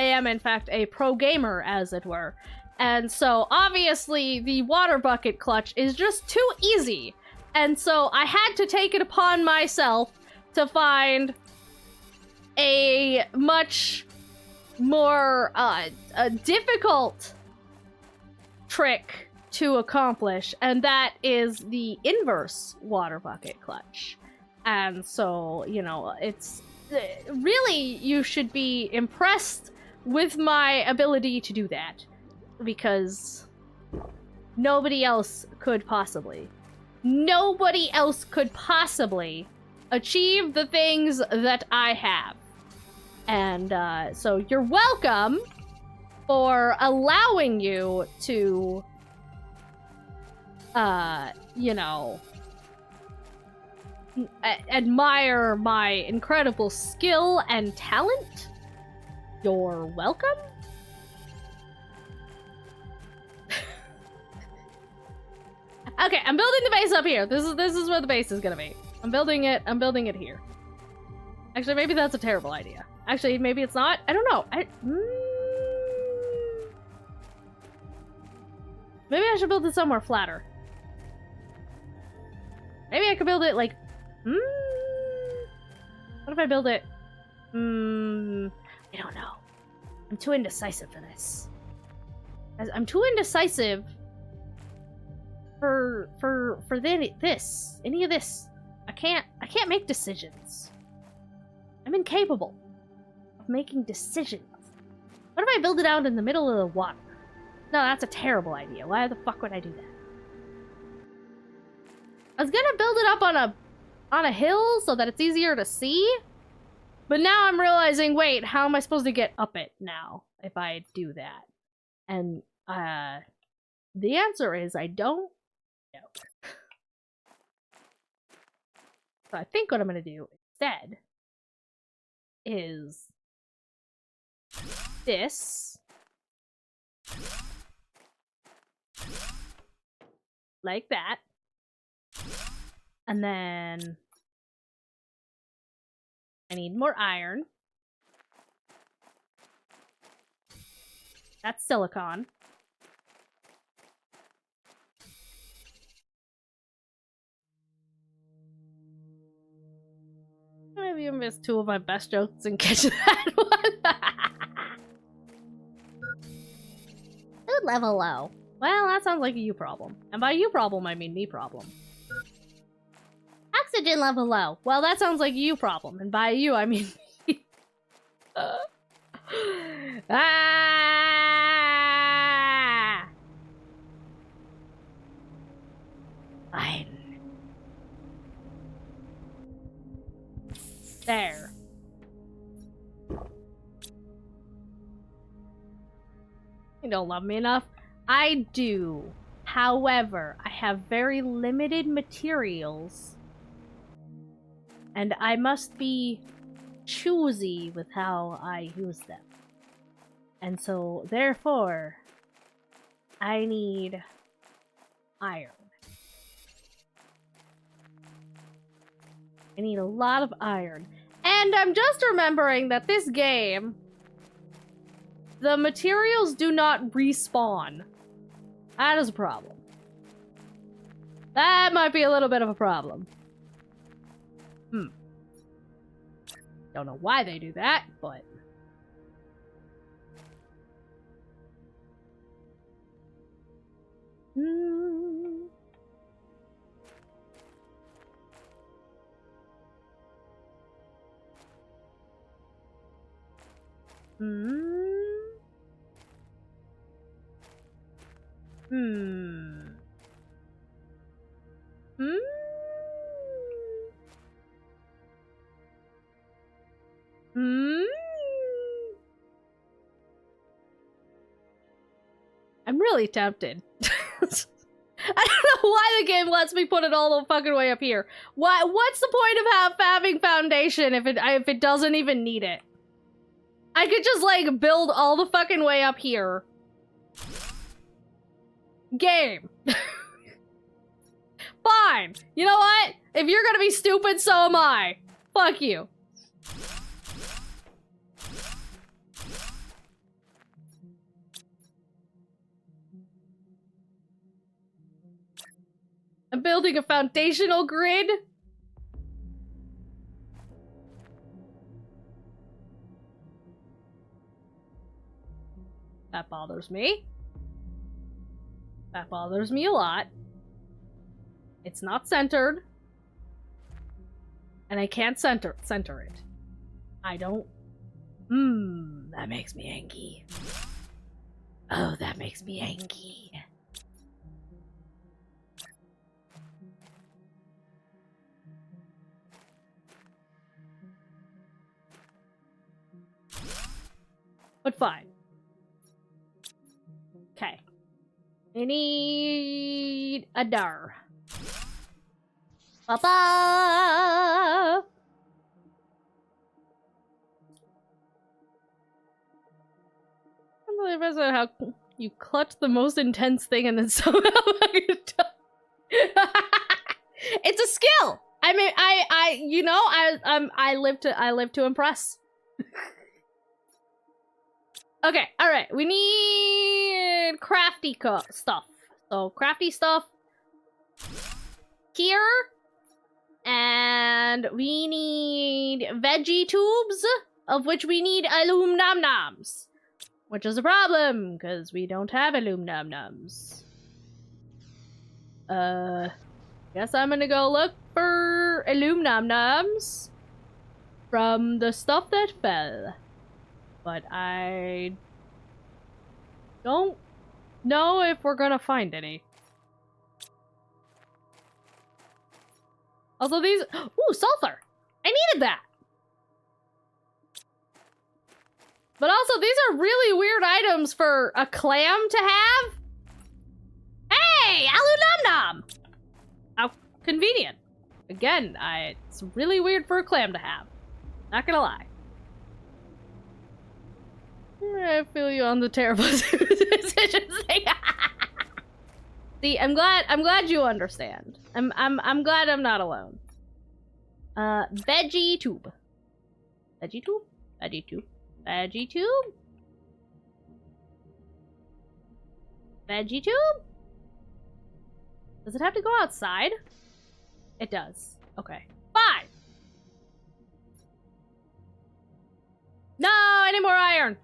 am in fact a pro gamer, as it were. And so obviously the water bucket clutch is just too easy. And so I had to take it upon myself to find a much more difficult trick to accomplish, and that is the inverse water bucket clutch. And so, you know, it's really, you should be impressed with my ability to do that, because nobody else could possibly achieve the things that I have. And so you're welcome for allowing you to, you know, admire my incredible skill and talent. You're welcome. Okay, I'm building the base up here. This is where the base is gonna be. I'm building it here. Actually, maybe that's a terrible idea. Actually, maybe it's not. I don't know. Maybe I should build it somewhere flatter. Maybe I could build it like... What if I build it... I don't know. I'm too indecisive for this. I'm too indecisive for this. Any of this. I can't make decisions. I'm incapable of making decisions. What if I build it out in the middle of the water? No, that's a terrible idea. Why the fuck would I do that? I was gonna build it up on a hill so that it's easier to see, but now I'm realizing, wait, how am I supposed to get up it now if I do that? And the answer is I don't know. So I think what I'm gonna do instead is this. like that. And then I need more iron. That's silicon. Maybe you missed two of my best jokes and catch that one. Food level low. Well, that sounds like a you problem. And by you problem, I mean me problem. Oxygen level low. Well, that sounds like a you problem. And by you, I mean me. Ah! Fine. There. You don't love me enough? I do. However, I have very limited materials. And I must be choosy with how I use them. And so, therefore, I need iron. I need a lot of iron. And I'm just remembering that this game, the materials do not respawn. That is a problem. That might be a little bit of a problem. Don't know why they do that, but... I'm really tempted. I don't know why the game lets me put it all the fucking way up here. What's the point of having foundation if it doesn't even need it? I could just like build all the fucking way up here. Game. Fine. You know what? If you're gonna be stupid, so am I. Fuck you. I'm building a foundational grid. That bothers me. That bothers me a lot. It's not centered. And I can't center it. I don't... that makes me angry. Oh, that makes me angry. But fine. Okay. I need a dar. Papa! I can't believe how you clutch the most intense thing and then somehow it's a skill. I mean, I live to impress. Okay, all right. We need crafty stuff. So crafty stuff here, and we need veggie tubes, of which we need aluminum noms, which is a problem because we don't have aluminum noms. Guess I'm gonna go look for aluminum noms from the stuff that fell. But I don't know if we're gonna find any. Also these... Ooh, sulfur! I needed that! But also, these are really weird items for a clam to have. Hey! Alu-num-num! How convenient. Again, it's really weird for a clam to have. Not gonna lie. I feel you on the terrible decisions thing. See, I'm glad you understand. I'm glad I'm not alone. Veggie tube. Veggie tube? Veggie tube. Veggie tube? Veggie tube? Does it have to go outside? It does. Okay. Fine! No! Any more iron!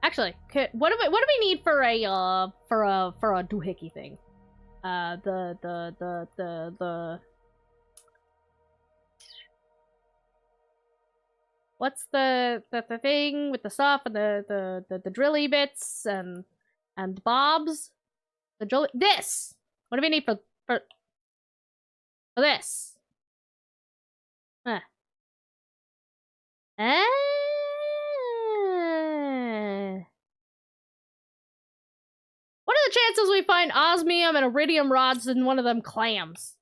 Actually, what do we need for a doohickey thing? What's the thing with the stuff and the drilly bits and bobs? The drill. This. What do we need for this? Huh. What are the chances we find osmium and iridium rods in one of them clams?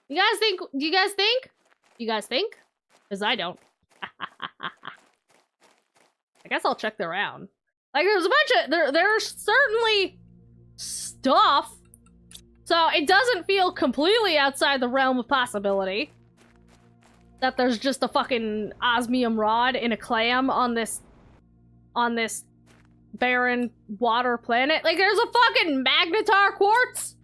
You guys think? Do you guys think? You guys think? Because I don't. I guess I'll check around. Like, there's a bunch of... There's certainly stuff. So it doesn't feel completely outside the realm of possibility that there's just a fucking osmium rod in a clam on this barren water planet. Like, there's a fucking magnetar quartz.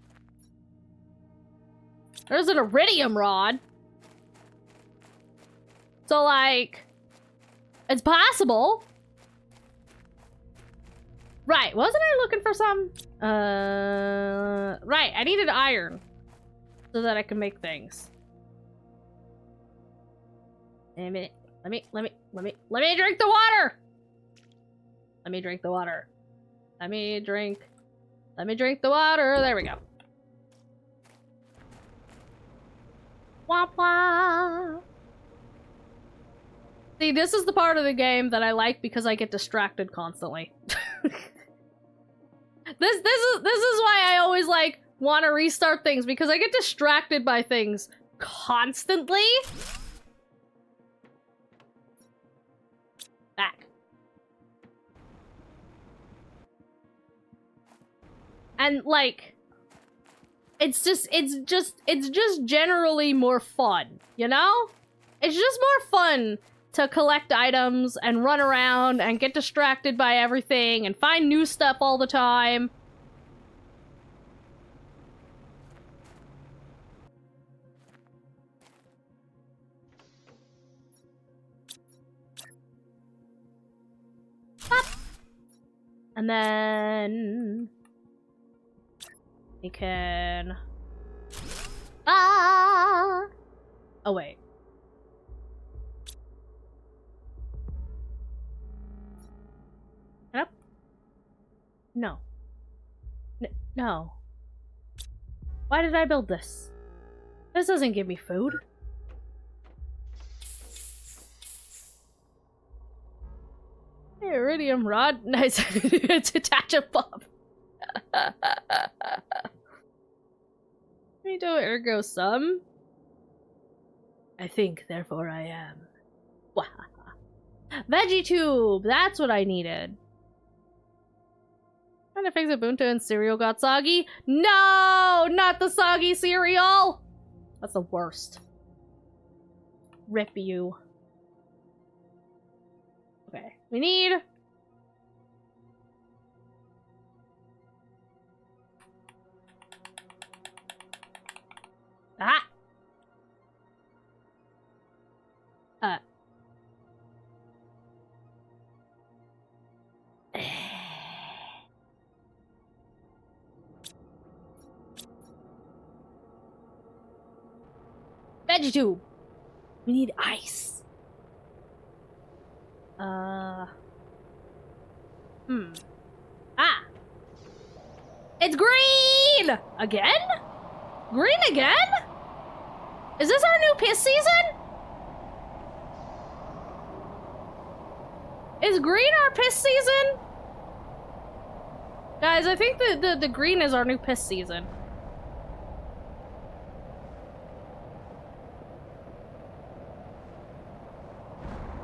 There's an iridium rod. So, like, it's possible. Right, wasn't I looking for some? Right, I needed iron so that I can make things. Let me drink the water! Let me drink the water. Let me drink the water. There we go. Wah wah. See, this is the part of the game that I like because I get distracted constantly. This is why I always like want to restart things, because I get distracted by things constantly. Back. And like it's just generally more fun, you know? It's just more fun to collect items and run around and get distracted by everything and find new stuff all the time. Pop. And then we can... Ah! Oh, wait. Up? No. No. Why did I build this? This doesn't give me food. Hey, iridium rod. Nice. It's attachable. Me do ergo sum. I think, therefore I am. Veggie tube! That's what I needed. Trying to fix Ubuntu and cereal got soggy? No! Not the soggy cereal! That's the worst. Rip you. Okay, we need... Ah! Vegetube! We need ice. Ah! It's green! Again? Green again? Is this our new piss season? Is green our piss season? Guys, I think the green is our new piss season.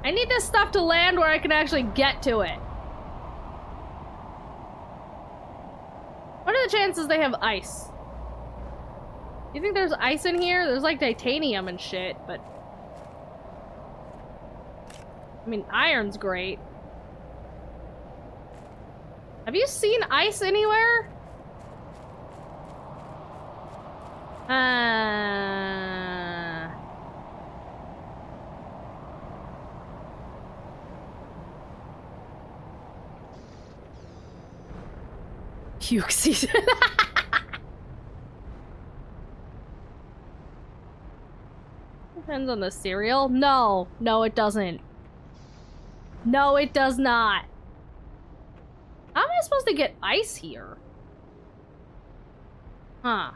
I need this stuff to land where I can actually get to it. What are the chances they have ice? You think there's ice in here? There's like titanium and shit, but... I mean, iron's great. Have you seen ice anywhere? Puke season. Depends on the cereal. No, no, it doesn't. No, it does not. How am I supposed to get ice here? Huh.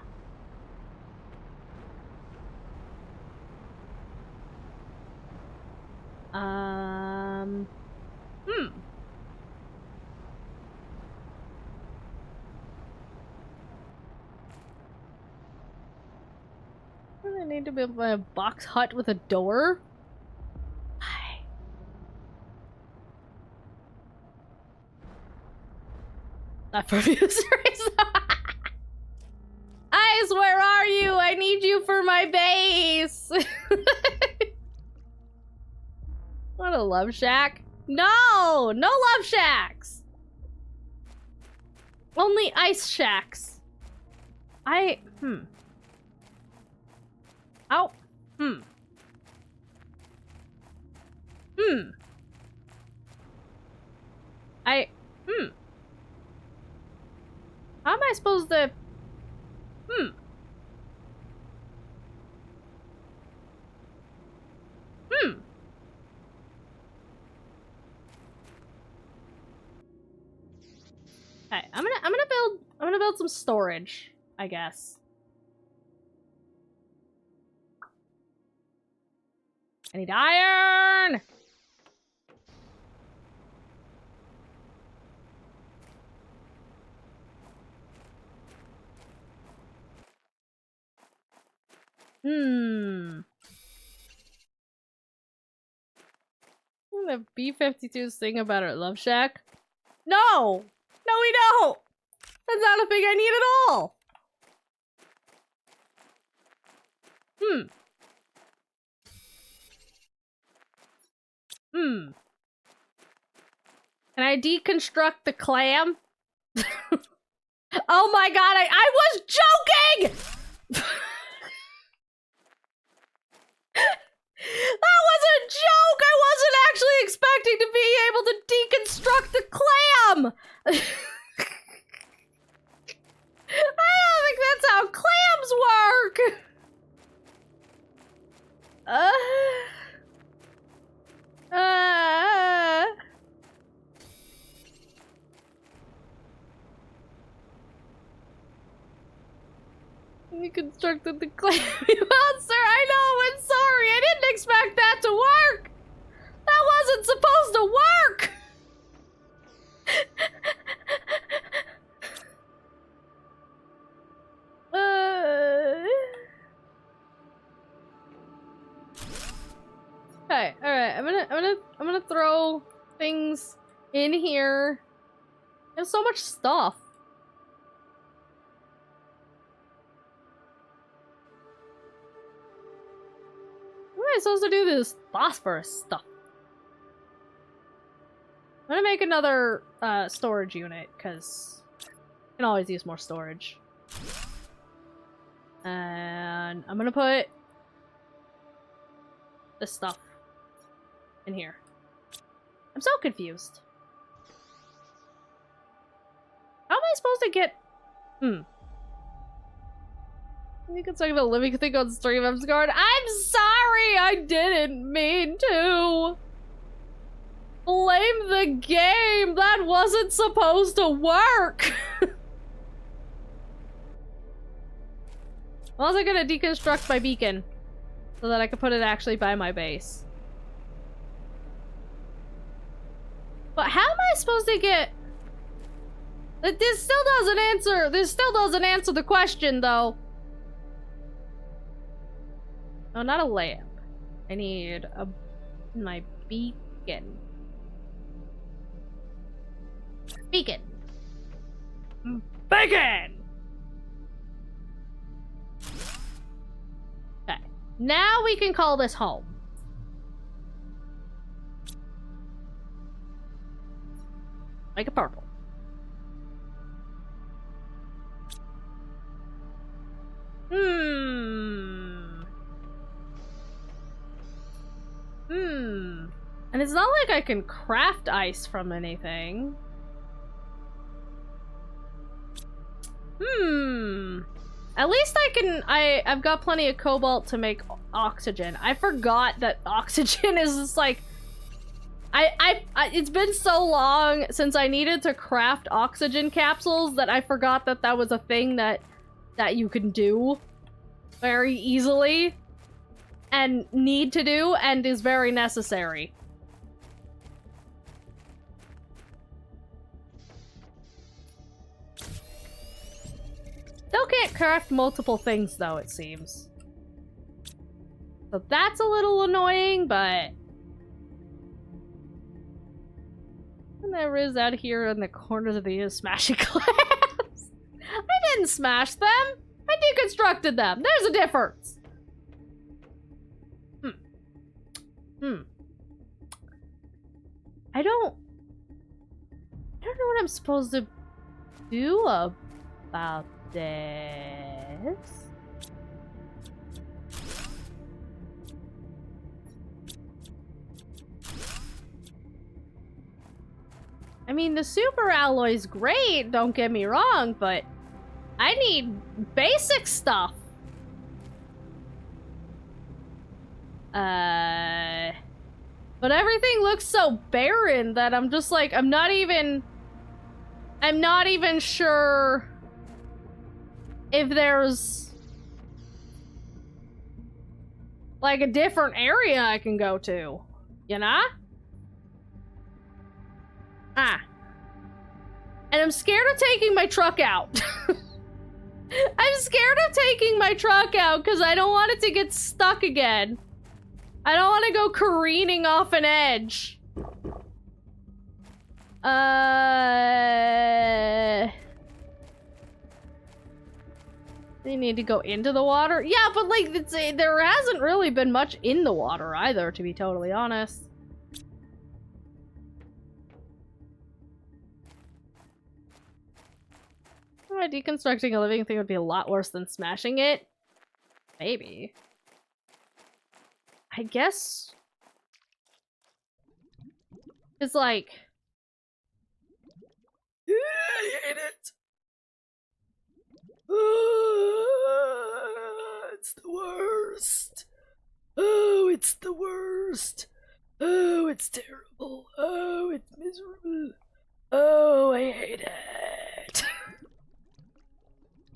Do I need to build a box hut with a door? Not for users. Ice, where are you? I need you for my base. What a love shack. No! No love shacks! Only ice shacks. Ow. How am I supposed to... Okay, I'm gonna build some storage, I guess. I need iron! The B-52's thing about our love shack? No! No, we don't! That's not a thing I need at all! Can I deconstruct the clam? Oh my god, I was joking! That was a joke! I wasn't actually expecting to be able to deconstruct the clam! I don't think that's how clams work! You constructed the clam monster. I know, I'm sorry. I didn't expect that to work. That wasn't supposed to work. Okay, alright, I'm gonna throw things in here. There's so much stuff. What am I supposed to do with this phosphorus stuff? I'm gonna make another storage unit, because I can always use more storage. And I'm gonna put this stuff in here. I'm so confused. How am I supposed to get... I think it's like the living thing on stream. I'm scared. I'm sorry! I didn't mean to! Blame the game! That wasn't supposed to work! I was gonna deconstruct my beacon so that I could put it actually by my base. But how am I supposed to get... This still doesn't answer the question, though. Oh, not a lamp. I need a My beacon. Beacon. Beacon! Okay. Now we can call this home. Make it purple. And it's not like I can craft ice from anything. At least I've got plenty of cobalt to make oxygen. I forgot that oxygen is just like... it's been so long since I needed to craft oxygen capsules that I forgot that that was a thing that you can do very easily and need to do and is very necessary. Still can't craft multiple things though, it seems. So that's a little annoying, but... And there is out here in the corners of the smashing glass. I didn't smash them. I deconstructed them. There's a difference. I don't know what I'm supposed to do about this. I mean, the super alloy's great, don't get me wrong, but I need basic stuff. But everything looks so barren that I'm just like, I'm not even sure if there's like a different area I can go to, you know? And I'm scared of taking my truck out. I'm scared of taking my truck out because I don't want it to get stuck again. I don't want to go careening off an edge. They need to go into the water? Yeah, but like, there hasn't really been much in the water either, to be totally honest. Oh, deconstructing a living thing would be a lot worse than smashing it. Maybe. I guess... It's like... I hate it! It's the worst! Oh, it's the worst! Oh, it's terrible! Oh, it's miserable! Oh, I hate it!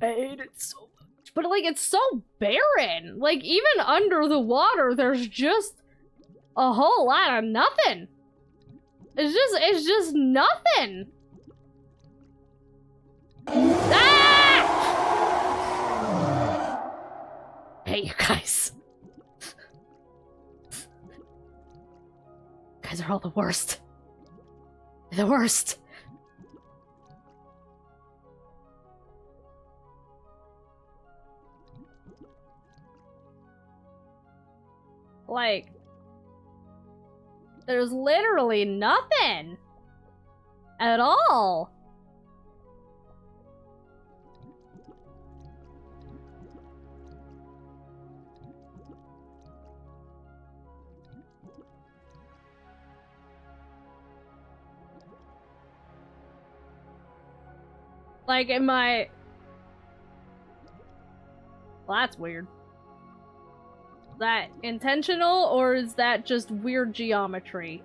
I hate it so much. But like, it's so barren! Like, even under the water, there's just a whole lot of nothing! It's just nothing! Ah! Hey, you guys. You guys are all the worst. You're the worst. Like, there's literally nothing at all. Like, am I... Well, that's weird. Is that intentional, or is that just weird geometry?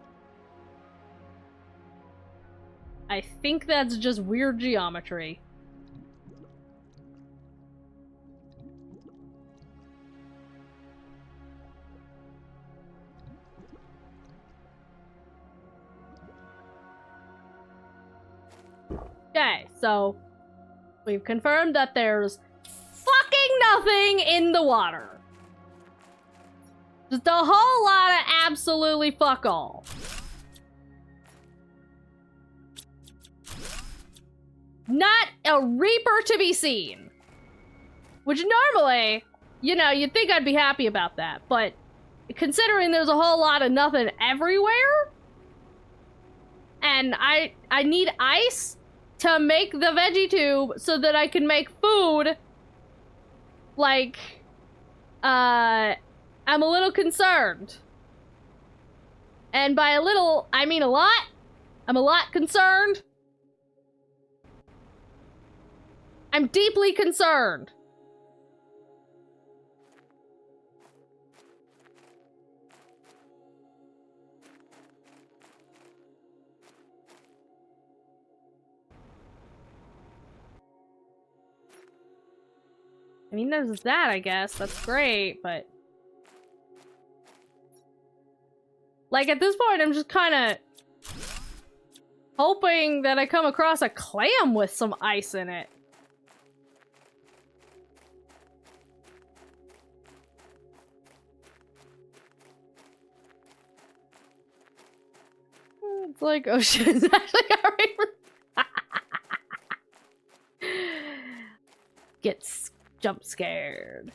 I think that's just weird geometry. Okay, so we've confirmed that there's fucking nothing in the water. Just a whole lot of absolutely fuck all. Not a reaper to be seen. Which normally, you know, you'd think I'd be happy about that, but considering there's a whole lot of nothing everywhere, and I need ice to make the veggie tube so that I can make food, like, I'm a little concerned. And by a little, I mean a lot. I'm a lot concerned. I'm deeply concerned. I mean, there's that, I guess. That's great, but... like, at this point, I'm just kind of hoping that I come across a clam with some ice in it. It's like, oh shit, it's actually already... Gets jump scared.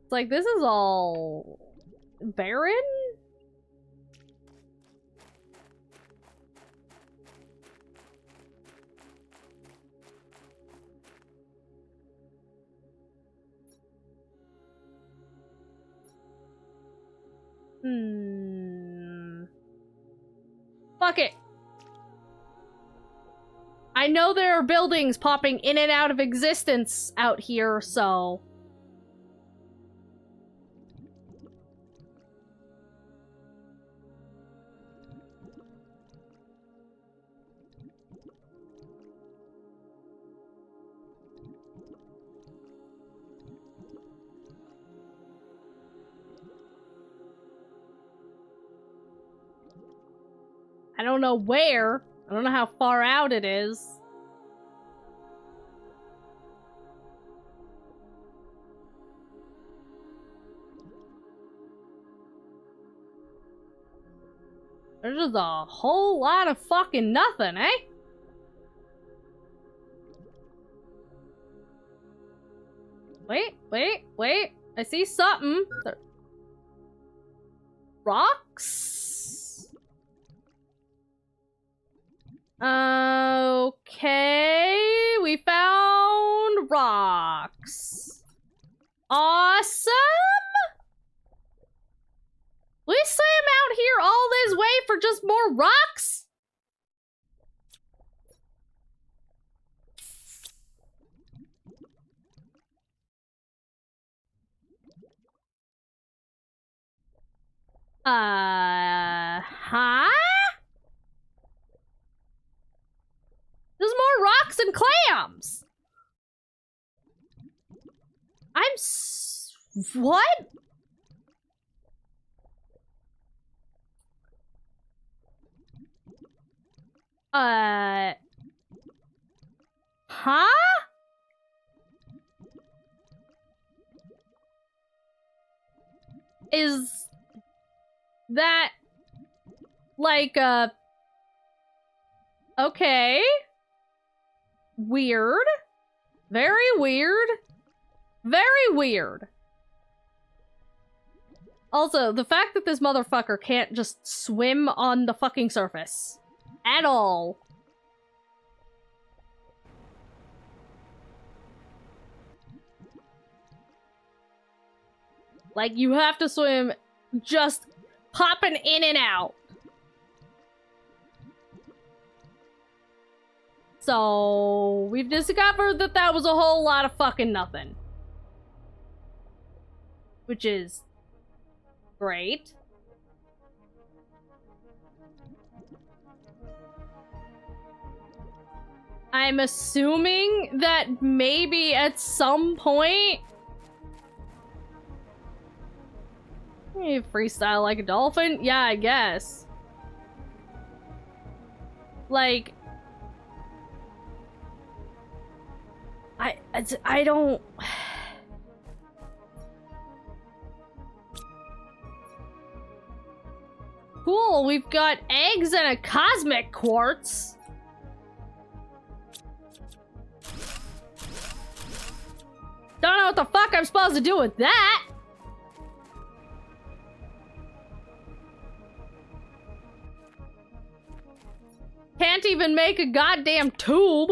It's like, this is all barren? Fuck it. I know there are buildings popping in and out of existence out here, so... I don't know where. I don't know how far out it is. There's just a whole lot of fucking nothing, eh? Wait. I see something. Rocks? Okay, we found rocks. Awesome! We swam out here all this way for just more rocks? Huh? There's more rocks and clams! What? Huh? Is that like okay. Weird. Very weird. Very weird. Also, the fact that this motherfucker can't just swim on the fucking surface. At all. Like, you have to swim just popping in and out. So, we've discovered that that was a whole lot of fucking nothing. Which is great. I'm assuming that maybe at some point... You freestyle like a dolphin? Yeah, I guess. Like... I don't... Cool, we've got eggs and a cosmic quartz. Don't know what the fuck I'm supposed to do with that. Can't even make a goddamn tube.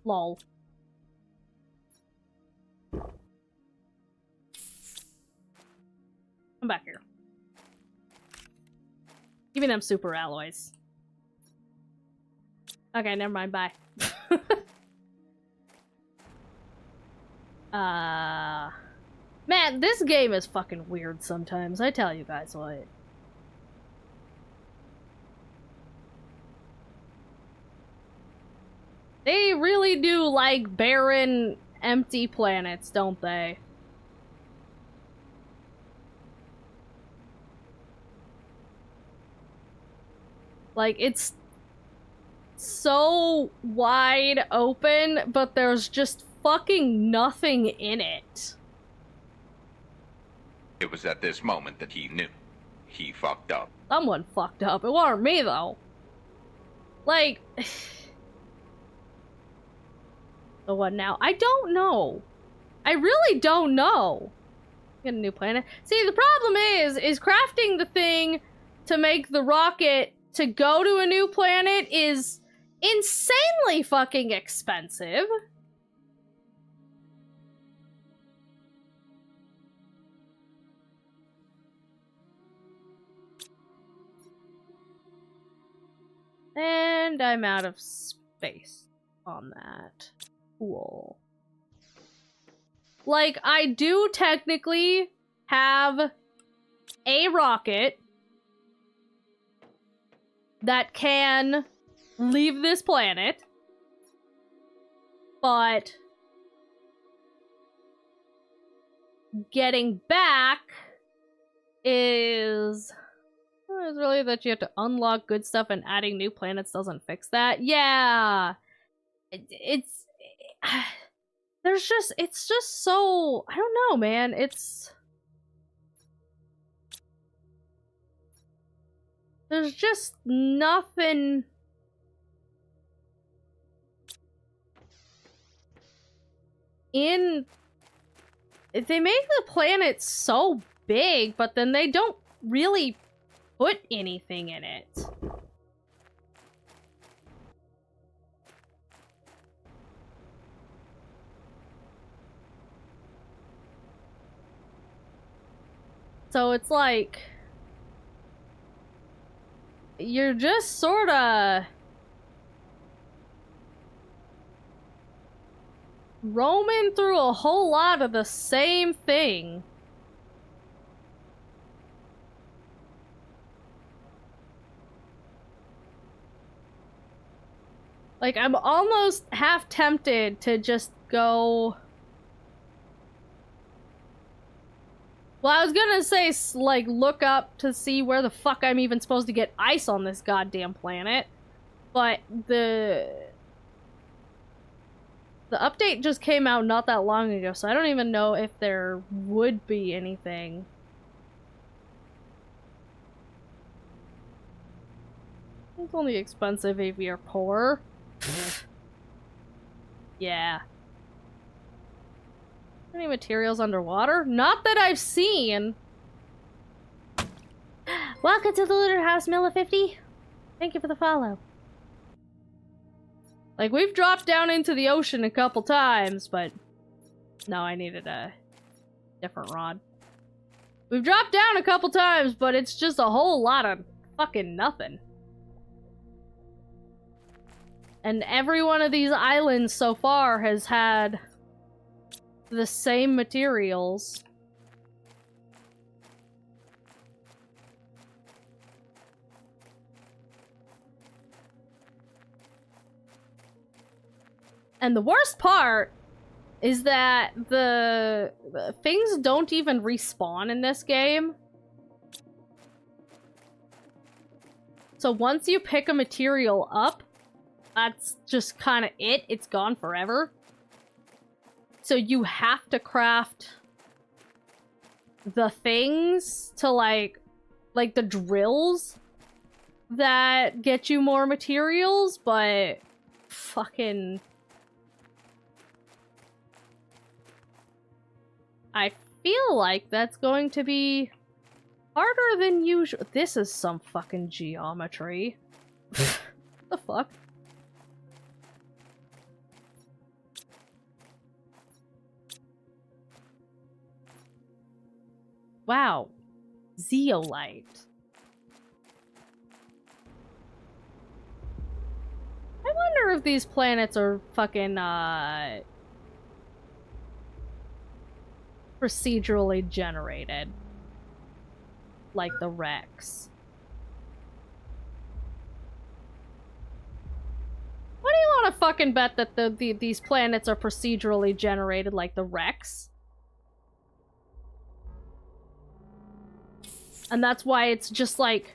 Lol. Come back here. Give me them super alloys. Okay, never mind, bye. Man, this game is fucking weird sometimes, I tell you guys what. They really do like barren, empty planets, don't they? Like, it's so wide open, but there's just fucking nothing in it. It was at this moment that he knew. He fucked up. Someone fucked up. It wasn't me, though. Like... So what now? I don't know. I really don't know. Get a new planet. See, the problem is crafting the thing to make the rocket to go to a new planet is insanely fucking expensive. And I'm out of space on that. Cool. Like, I do technically have a rocket that can leave this planet, but getting back is really that you have to unlock good stuff, and adding new planets doesn't fix that. Yeah, it's just so, I don't know, man. There's just nothing in... They make the planet so big, but then they don't really put anything in it. So it's like... You're just sorta... roaming through a whole lot of the same thing. Like, I'm almost half tempted to just go... Well, I was gonna say, like, look up to see where the fuck I'm even supposed to get ice on this goddamn planet. But the update just came out not that long ago, so I don't even know if there would be anything. It's only expensive if you're poor. Yeah. Any materials underwater? Not that I've seen. Welcome to the Litter House, Milla50. Thank you for the follow. Like, we've dropped down into the ocean a couple times, but... No, I needed a different rod. We've dropped down a couple times, but it's just a whole lot of fucking nothing. And every one of these islands so far has had the same materials. And the worst part is that the things don't even respawn in this game. So once you pick a material up, that's just kind of it. It's gone forever. So you have to craft the things to like the drills that get you more materials, but fucking I feel like that's going to be harder than usual. This is some fucking geometry. The fuck? Wow. Zeolite. I wonder if these planets are fucking, procedurally generated. Like the Rex. What do you want to fucking bet that these planets are procedurally generated like the Rex? And that's why it's just like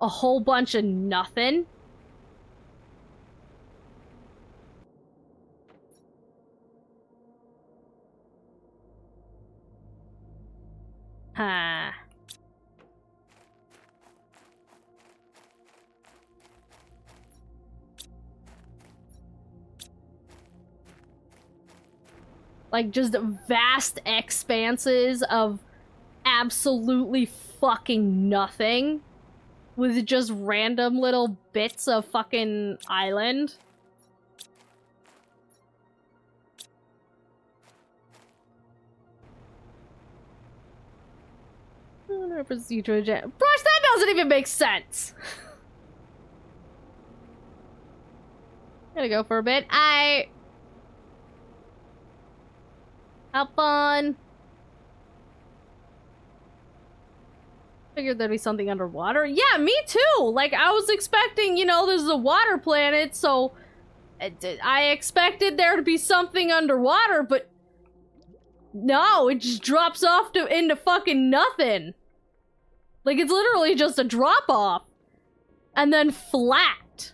a whole bunch of nothing. Huh. Like just vast expanses of absolutely fucking nothing with just random little bits of fucking island. Procedure Brush, that doesn't even make sense. Gonna go for a bit. Have fun. Figured there'd be something underwater. Yeah, me too. Like, I was expecting, you know, this is a water planet, so I expected there to be something underwater, but no, it just drops off into fucking nothing. Like, it's literally just a drop-off. And then flat.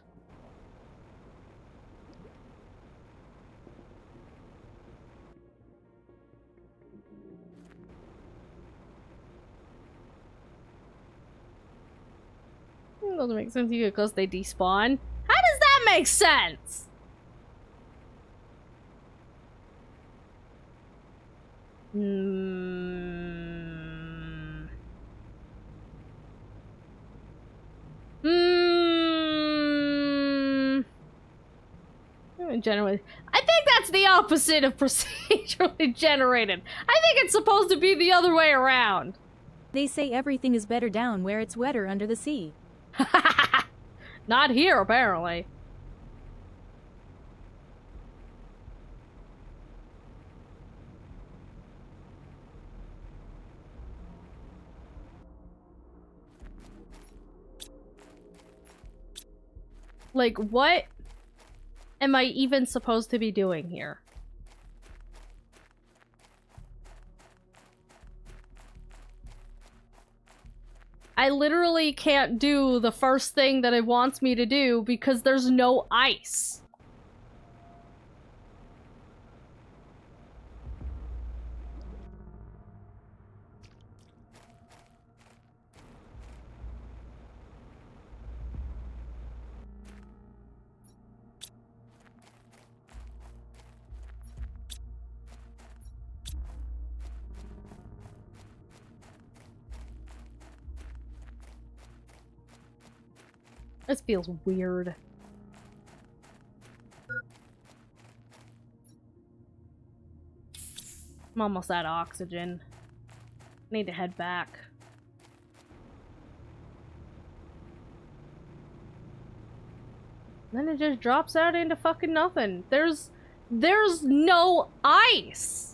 It doesn't make sense either because they despawn. How does that make sense? Generally, I think that's the opposite of procedurally generated. I think it's supposed to be the other way around. They say everything is better down where it's wetter under the sea. Not here, apparently. Like, what am I even supposed to be doing here? I literally can't do the first thing that it wants me to do because there's no ice. This feels weird. I'm almost out of oxygen. Need to head back. Then it just drops out into fucking nothing. There's no ice.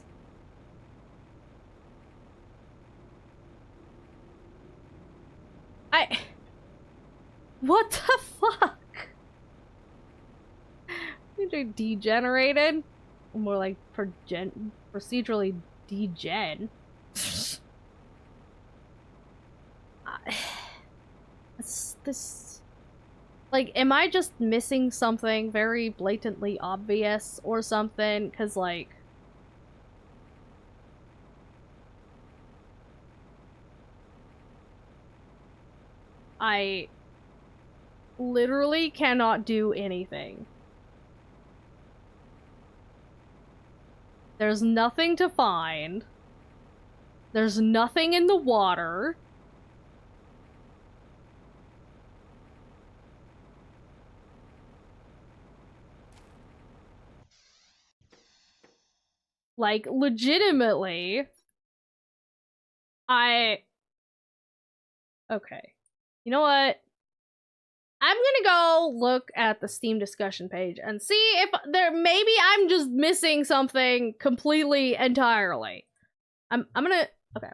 What the fuck? Degenerated? More like procedurally degen. This... Like, am I just missing something very blatantly obvious or something? Because, like... I literally cannot do anything. There's nothing to find. There's nothing in the water. Like, legitimately, okay. You know what? I'm gonna go look at the Steam discussion page and see if maybe I'm just missing something completely entirely. I'm gonna, okay.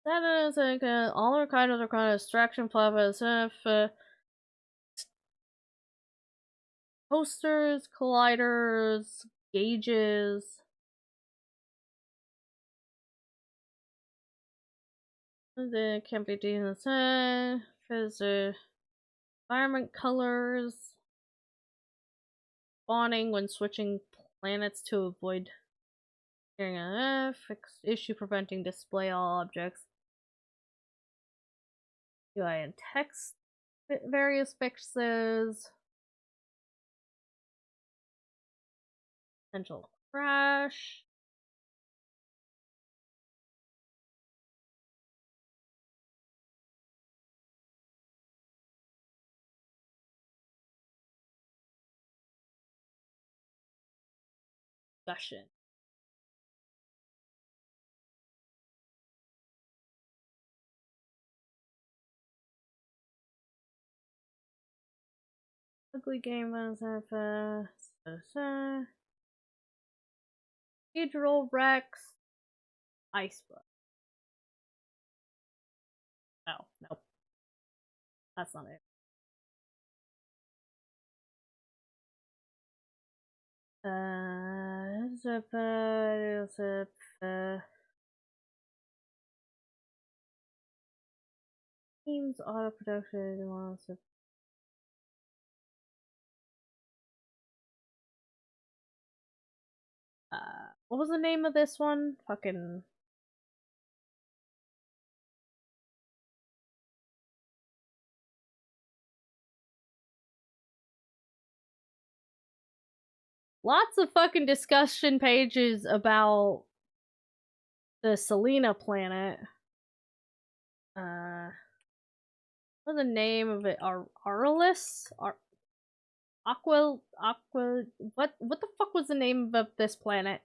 That is like all our kind of extraction platforms, posters, colliders, gauges. The can't be doing the because environment colors, spawning when switching planets to avoid hearing an fixed issue preventing display all objects. UI and text various fixes. Potential crash. Discussion. Ugly game as Cathedral Rex. Icebook. Oh, nope. That's not it. Teams auto production. What was the name of this one? Fucking. Lots of fucking discussion pages about the Selena planet. What's the name of it? Arlis? Aqua. What the fuck was the name of this planet?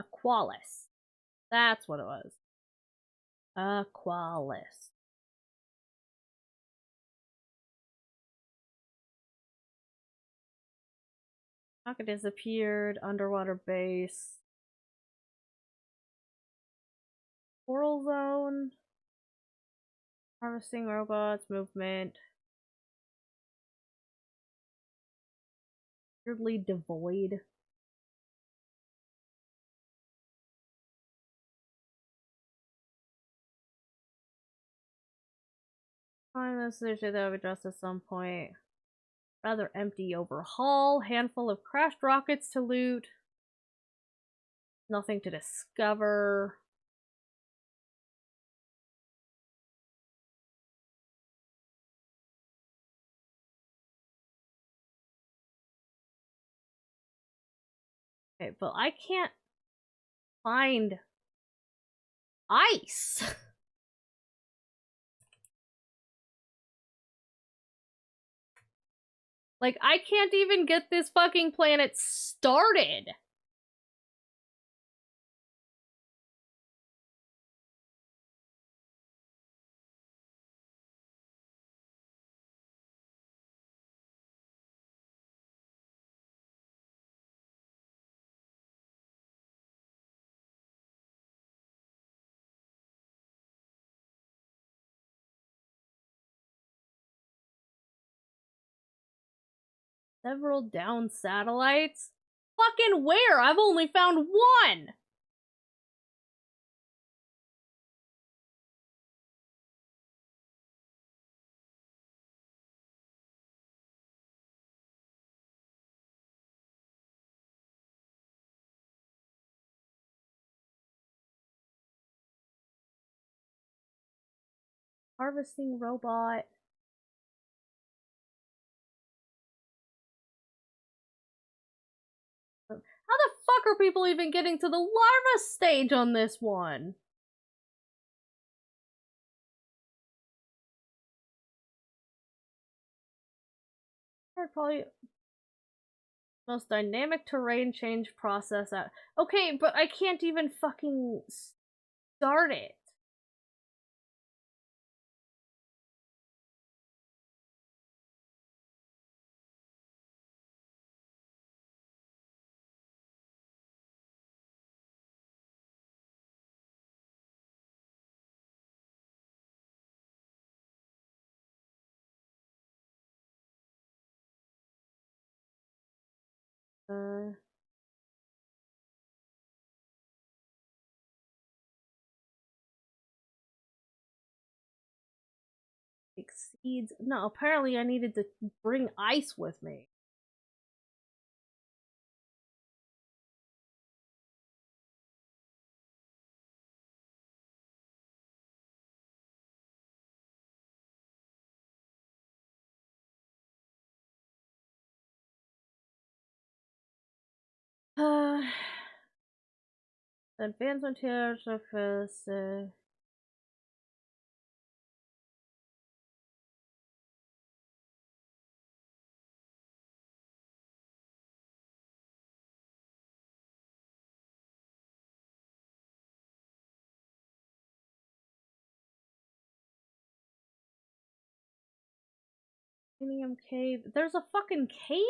Aqualis. That's what it was. Aqualis. Rocket disappeared. Underwater base. Coral zone. Harvesting robots. Movement. Weirdly devoid. Find this issue that will be addressed at some point. Rather empty overhaul. Handful of crashed rockets to loot. Nothing to discover. Okay, but I can't find ice. Like, I can't even get this fucking planet started. Several down satellites? Fucking where? I've only found one! Harvesting robot. How the fuck are people even getting to the larva stage on this one? Probably most dynamic terrain change process out. Okay, but I can't even fucking start it. Exceeds. No, apparently I needed to bring ice with me. Advanced material surface. Titanium cave. There's a fucking cave?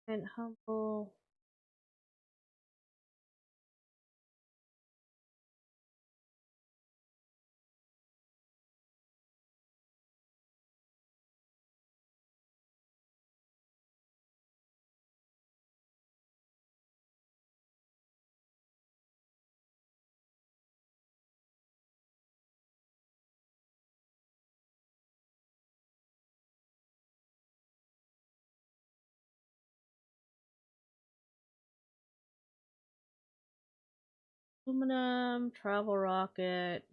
And humble. Aluminum, travel rocket.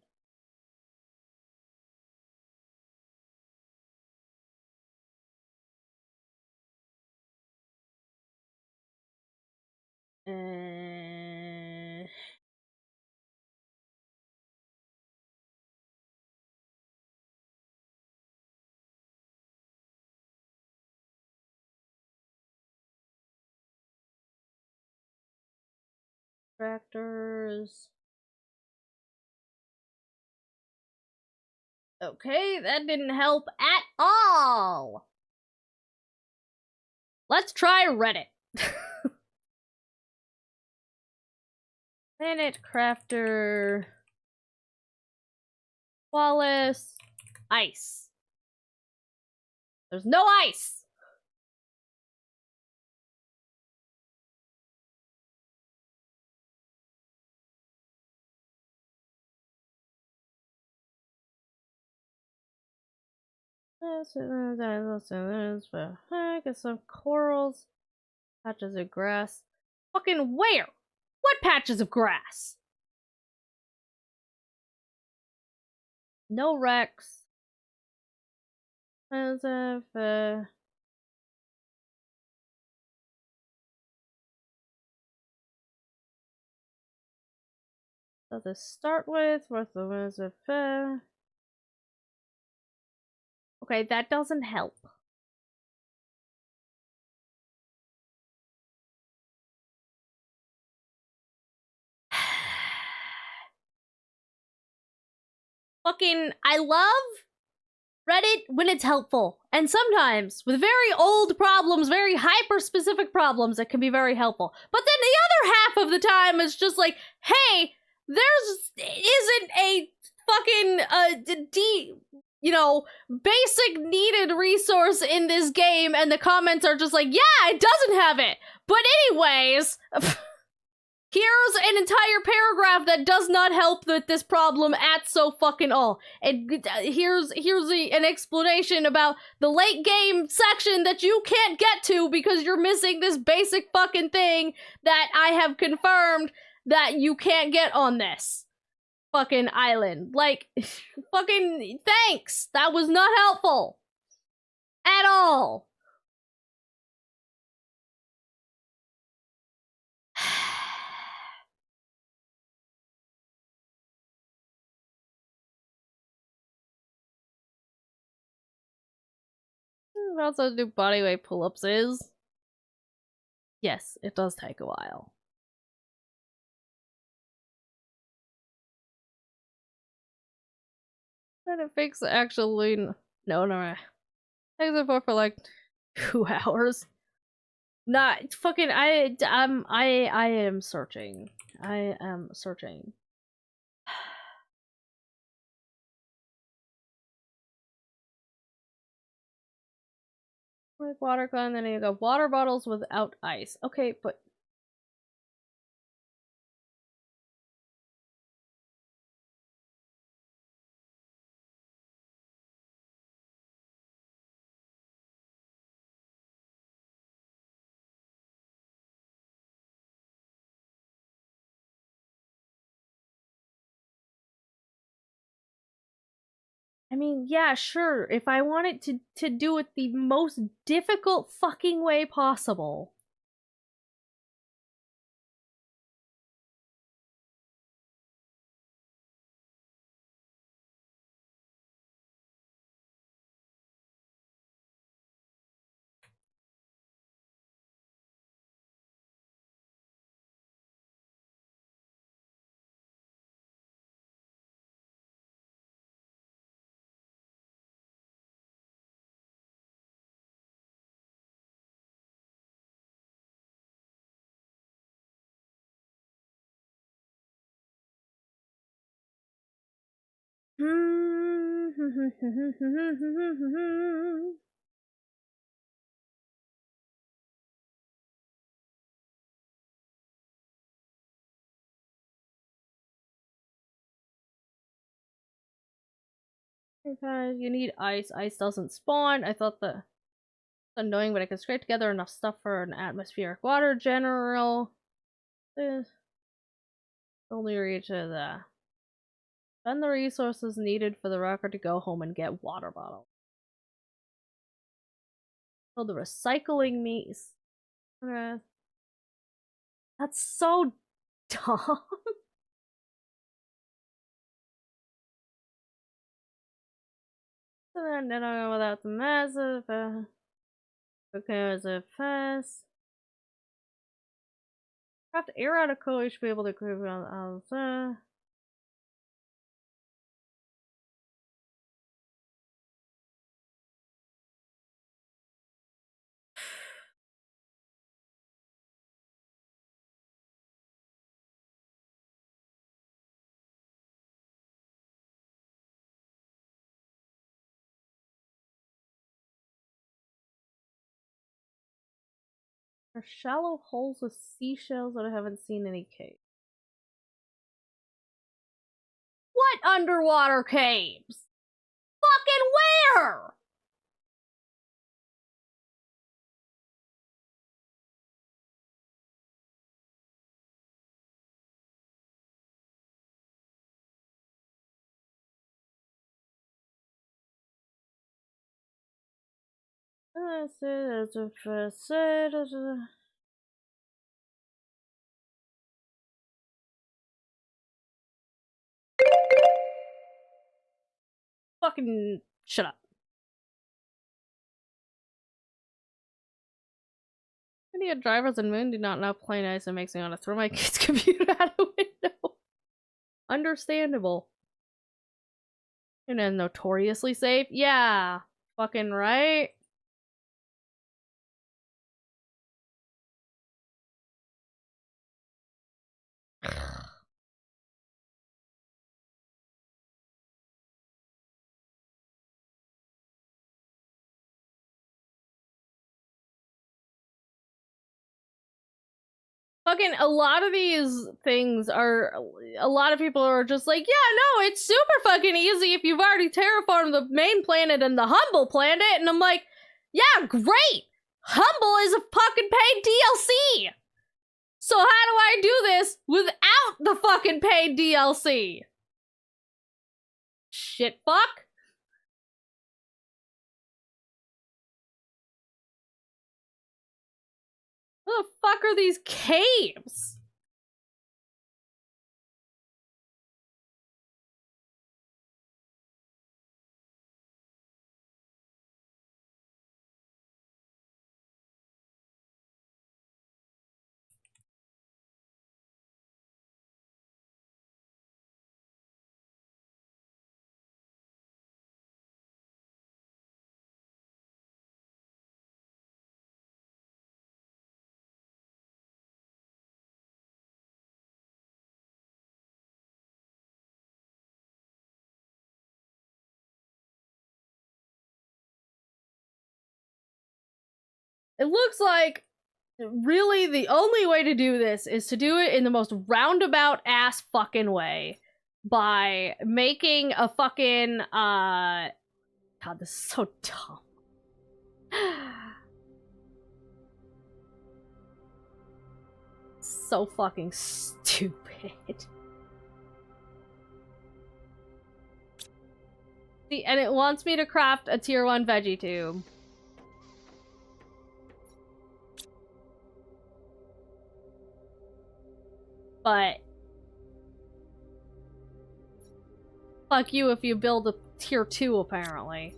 Tractors. Okay, that didn't help at all. Let's try Reddit. Planet crafter. Wallace. Ice. There's no ice. Get some corals. Patches of grass. Fucking where? What patches of grass? No wrecks. As of so to start with, worth the was of okay, that doesn't help. Fucking, I love Reddit when it's helpful. And sometimes, with very old problems, very hyper-specific problems, it can be very helpful. But then the other half of the time is just like, hey, isn't a fucking you know, basic needed resource in this game, and the comments are just like, yeah, it doesn't have it. But anyways, here's an entire paragraph that does not help with this problem at so fucking all. And here's an explanation about the late game section that you can't get to because you're missing this basic fucking thing that I have confirmed that you can't get on this fucking island. Like, fucking thanks. That was not helpful at all. Also do bodyweight pull-ups is. Yes, it does take a while. And it takes actually no. Takes it for like 2 hours. Not fucking I am searching. I am searching. Like water gun, then you got water bottles without ice. Okay, but I mean, yeah, sure. If I wanted to do it the most difficult fucking way possible. Because you need ice. Ice doesn't spawn. I thought that annoying, but I can scrape together enough stuff for an atmospheric water general. Only reach the spend the resources needed for the rocker to go home and get water bottles. So the recycling means that's so dumb. And then I go without the massive because of fast. Craft air out of coal, you should be able to create on There are shallow holes with seashells that I haven't seen any caves. What underwater caves? Fucking where? Fucking shut up. Many of drivers in Moon do not know plain ice and makes me want to throw my kid's computer out a window. Understandable. And then notoriously safe? Yeah. Fucking right. Fucking a lot of these things are, a lot of people are just like, yeah, no, it's super fucking easy if you've already terraformed the main planet and the humble planet. And I'm like, yeah, great. Humble is a fucking paid DLC. So how do I do this without the fucking paid DLC? Shit fuck. What the fuck are these caves? It looks like really the only way to do this is to do it in the most roundabout ass fucking way by making a fucking God, this is so dumb. So fucking stupid. See, and it wants me to craft a tier 1 veggie tube. But fuck you if you build a tier 2, apparently.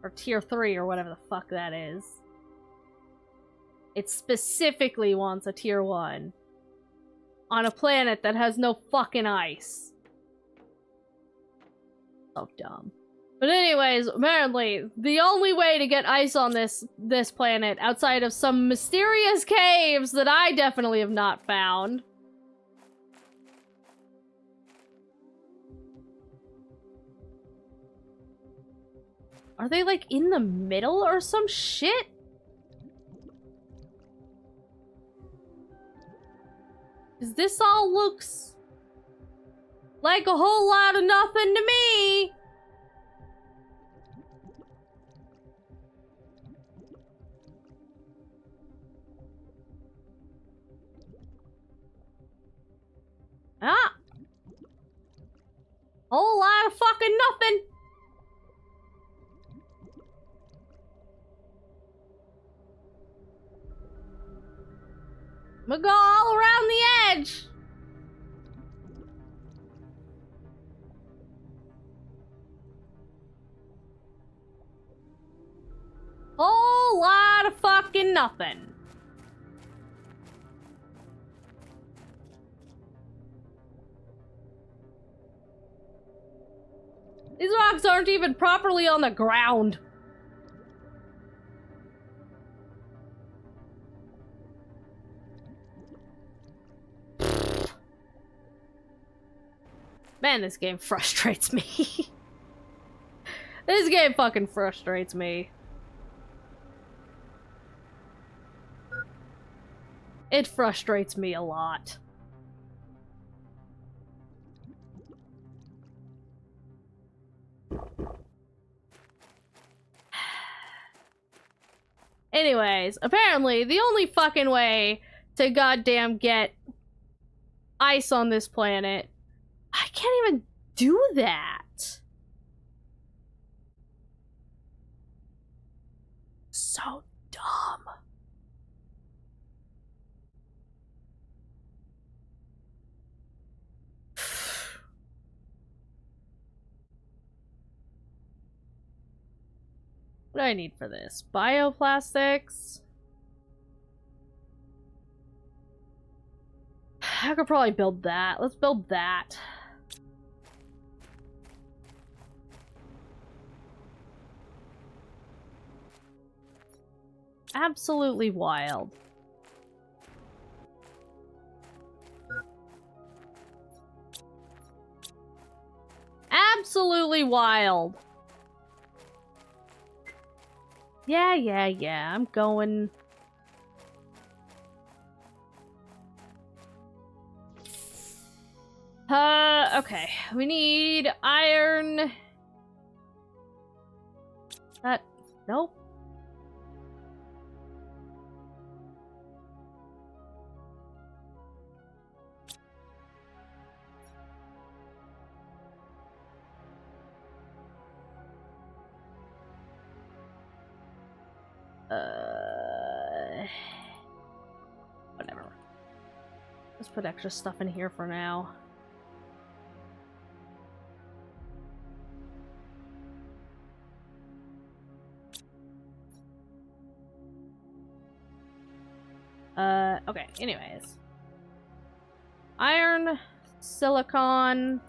Or tier 3, or whatever the fuck that is. It specifically wants a tier 1. On a planet that has no fucking ice. So dumb. But anyways, apparently, the only way to get ice on this planet, outside of some mysterious caves that I definitely have not found. Are they, like, in the middle or some shit? Cause this all looks like a whole lot of nothing to me. Ah! Whole lot of fucking nothing. I'm gonna go all around the edge. Whole lot of fucking nothing. These rocks aren't even properly on the ground. Man, this game frustrates me. This game fucking frustrates me. It frustrates me a lot. Anyways, apparently the only fucking way to goddamn get ice on this planet, I can't even do that. So dumb. What do I need for this? Bioplastics? I could probably build that. Let's build that. Absolutely wild. Absolutely wild. Yeah, I'm going. Okay. We need iron. Nope. Whatever. Let's put extra stuff in here for now. Okay, anyways. Iron, silicon,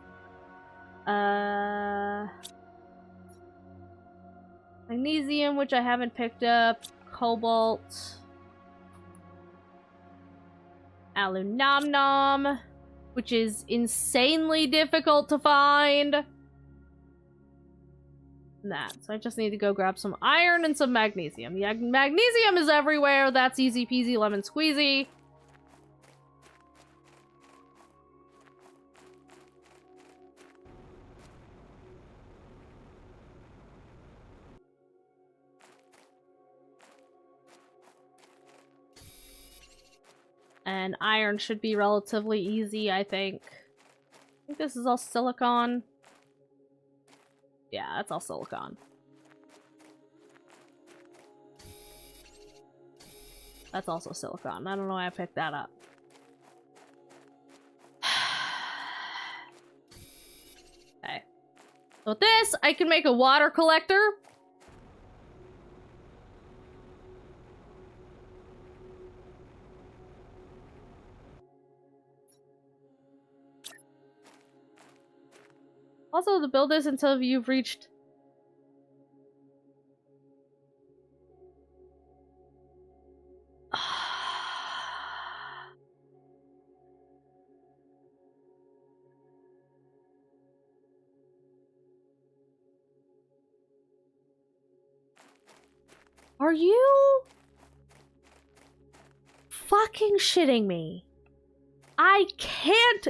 magnesium, which I haven't picked up, cobalt, aluminum, which is insanely difficult to find. That. So I just need to go grab some iron and some magnesium. Yeah, magnesium is everywhere. That's easy peasy lemon squeezy. And iron should be relatively easy, I think. I think this is all silicon. Yeah, that's all silicon. That's also silicon. I don't know why I picked that up. Okay. So with this, I can make a water collector. Also, to build this until you've reached... Are you fucking shitting me? I can't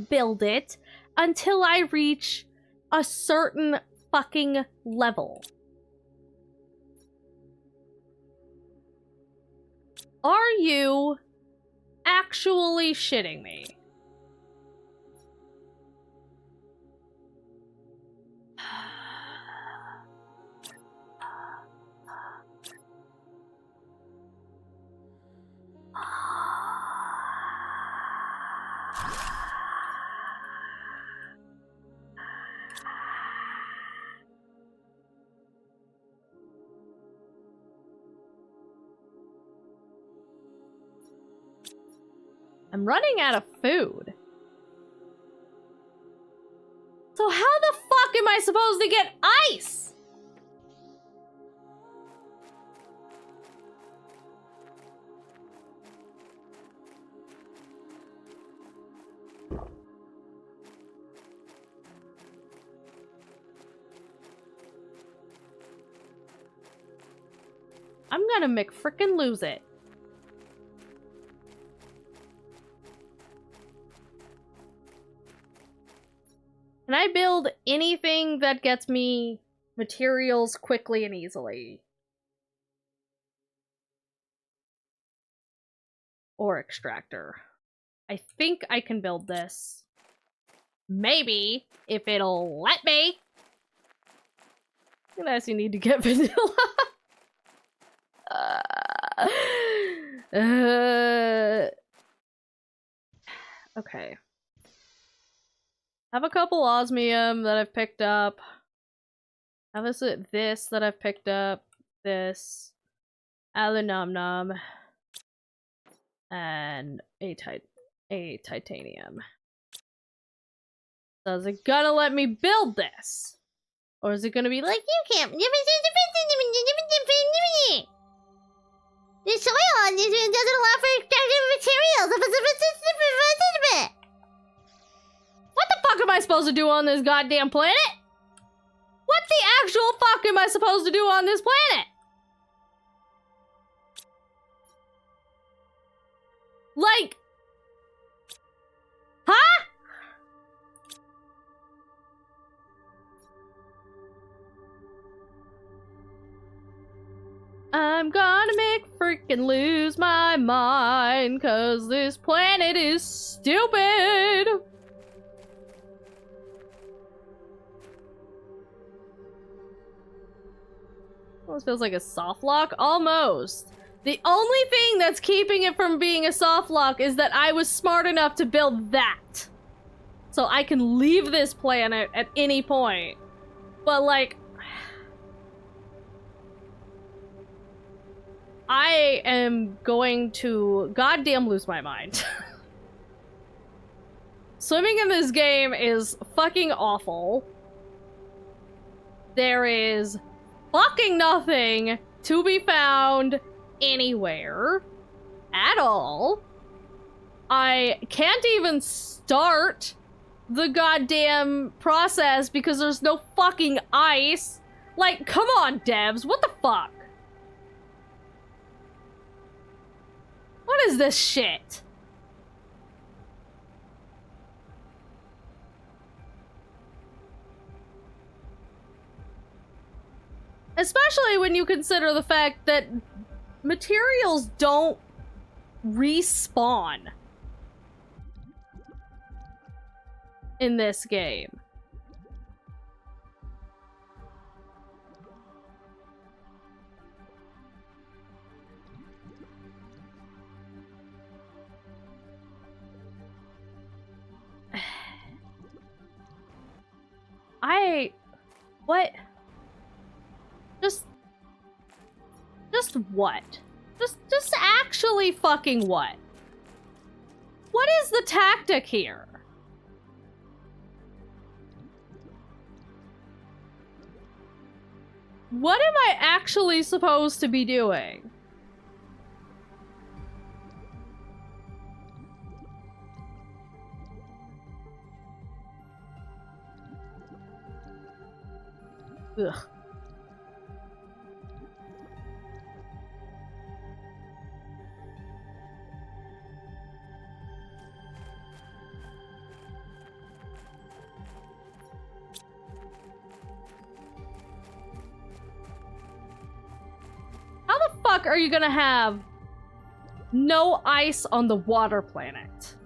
build it until I reach a certain fucking level. Are you actually shitting me? I'm running out of food. So how the fuck am I supposed to get ice? I'm gonna McFrickin' lose it. Can I build anything that gets me materials quickly and easily? Or extractor. I think I can build this. Maybe, if it'll let me. Look at this, you need to get vanilla. Okay. I have a couple osmium that I've picked up. I have this that I've picked up. This. Aluminum. And a titanium. So is it gonna let me build this? Or is it gonna be like, You can't. The soil on this one doesn't allow for extractive materials. what the fuck am I supposed to do on this goddamn planet? What the actual fuck am I supposed to do on this planet? Like, huh? I'm gonna make freaking lose my mind, cause this planet is stupid! Almost feels like a soft lock. Almost. The only thing that's keeping it from being a soft lock is that I was smart enough to build that. So I can leave this planet at any point. But like... I am going to goddamn lose my mind. Swimming in this game is fucking awful. There is fucking nothing to be found anywhere at all. I can't even start the goddamn process because there's no fucking ice. Like, come on, devs, what the fuck? What is this shit? Especially when you consider the fact that materials don't respawn in this game. What? Just what? Just actually fucking what? What is the tactic here? What am I actually supposed to be doing? Ugh. How the fuck are you gonna have no ice on the water planet?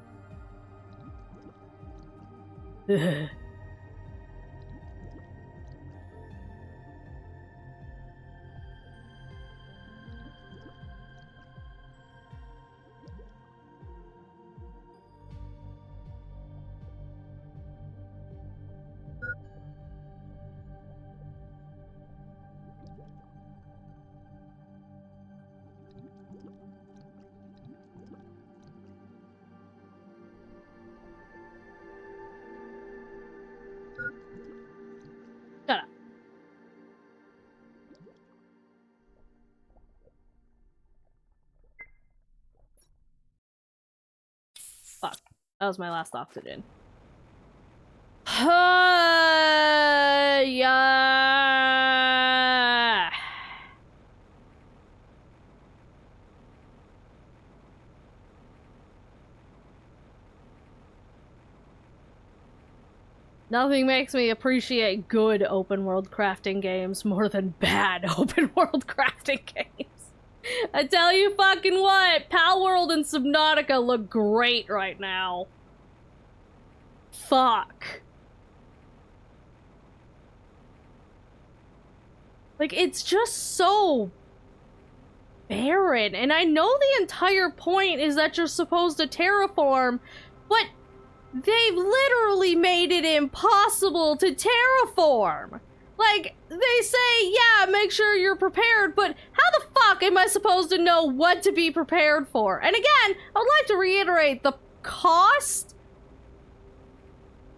Ugh. Shut up. Fuck. That was my last oxygen. Yeah. Nothing makes me appreciate good open world crafting games more than bad open world crafting games. I tell you fucking what, Pal World and Subnautica look great right now. Fuck. Like, it's just so barren, and I know the entire point is that you're supposed to terraform, but they've literally made it impossible to terraform. Like, they say, yeah, make sure you're prepared, but how the fuck am I supposed to know what to be prepared for? And again, I would like to reiterate the cost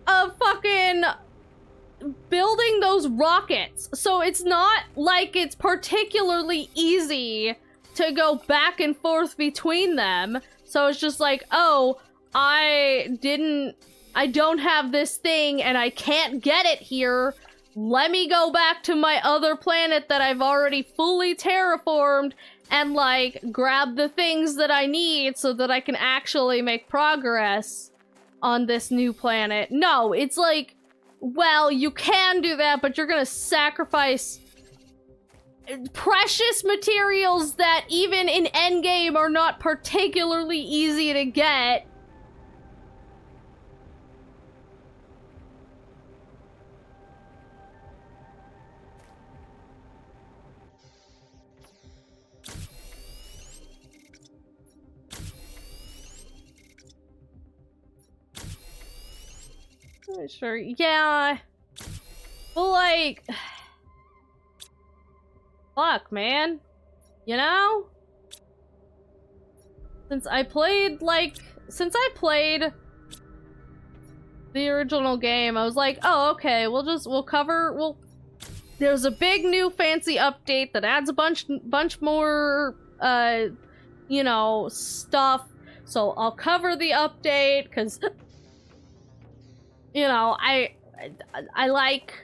of fucking building those rockets. So it's not like it's particularly easy to go back and forth between them. So it's just like, oh, I don't have this thing and I can't get it here. Let me go back to my other planet that I've already fully terraformed and, like, grab the things that I need so that I can actually make progress on this new planet. No, it's like, well, you can do that, but you're gonna sacrifice precious materials that even in endgame are not particularly easy to get. Sure, yeah. Well, like... Fuck, man. You know? Since I played the original game, I was like, oh, okay, there's a big new fancy update that adds a bunch more, you know, stuff. So I'll cover the update, because, you know, I like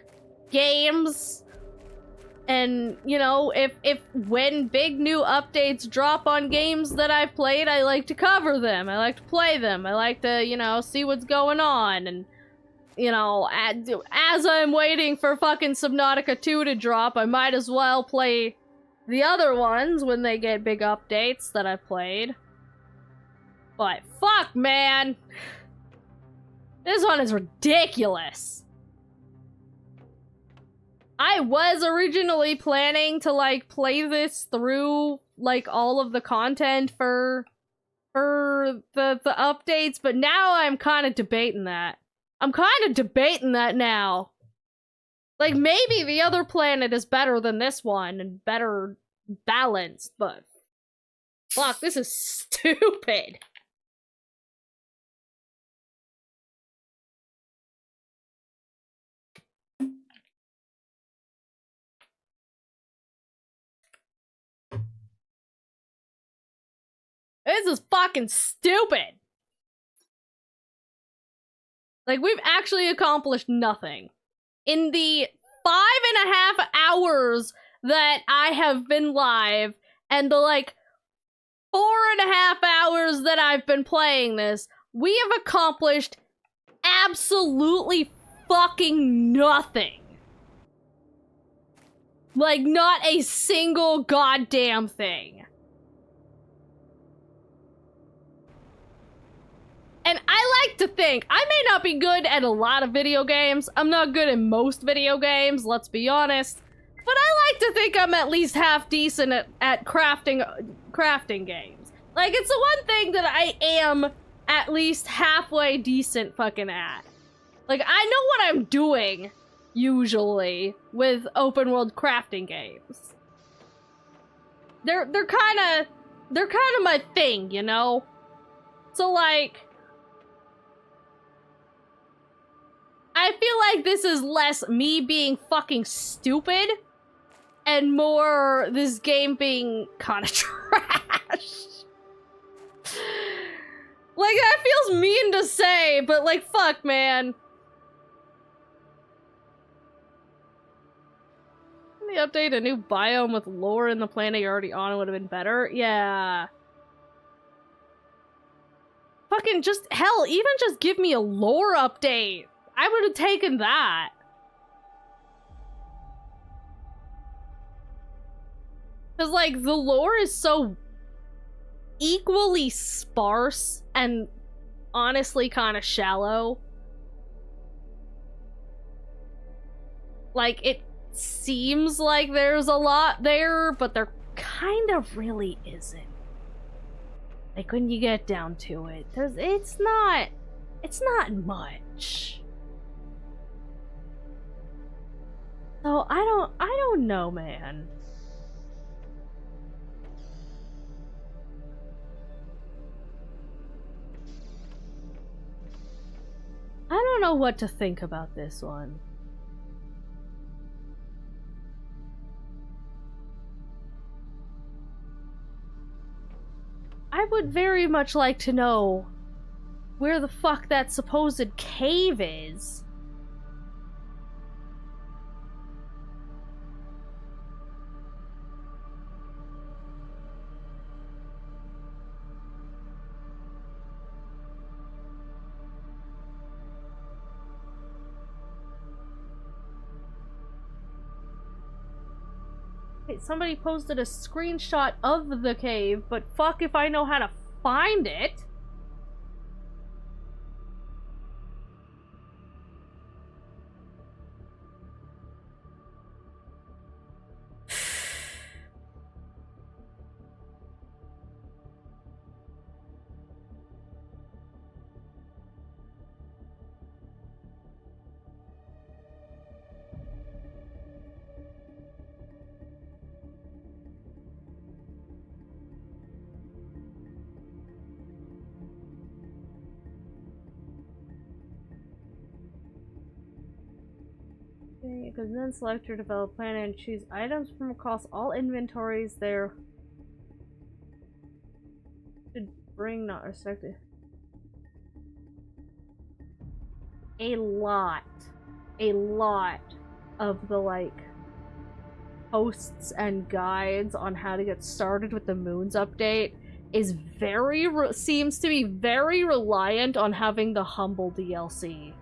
games. And, you know, when big new updates drop on games that I've played, I like to cover them. I like to play them. I like to, you know, see what's going on. And, you know, as I'm waiting for fucking Subnautica 2 to drop, I might as well play the other ones when they get big updates that I played. But fuck, man. This one is ridiculous. I was originally planning to, like, play this through, like, all of the content for the updates, but now I'm kind of debating that. Now. Like, maybe the other planet is better than this one and better balanced, but fuck, this is stupid. This is fucking stupid! Like, we've actually accomplished nothing. In the 5.5 hours that I have been live, and the, like, 4.5 hours that I've been playing this, we have accomplished absolutely fucking nothing. Like, not a single goddamn thing. And I like to think, I may not be good at a lot of video games. I'm not good at most video games, let's be honest. But I like to think I'm at least half decent at crafting games. Like, it's the one thing that I am at least halfway decent fucking at. Like, I know what I'm doing, usually, with open world crafting games. They're kinda my thing, you know? So, like, I feel like this is less me being fucking stupid and more this game being kind of trash. Like, that feels mean to say, but, like, fuck, man. The update, a new biome with lore in the planet you're already on would have been better. Yeah. Fucking just, hell, even just give me a lore update. I would have taken that. Because, like, the lore is so equally sparse and honestly kind of shallow. Like, it seems like there's a lot there, but there kind of really isn't. Like, when you get down to it, it's not much. So I don't know, man. I don't know what to think about this one. I would very much like to know where the fuck that supposed cave is. Wait, somebody posted a screenshot of the cave, but fuck if I know how to find it. You can then select your develop planet and choose items from across all inventories there. Should bring not restricted. A lot of the like posts and guides on how to get started with the Moons update is seems to be very reliant on having the Humble DLC.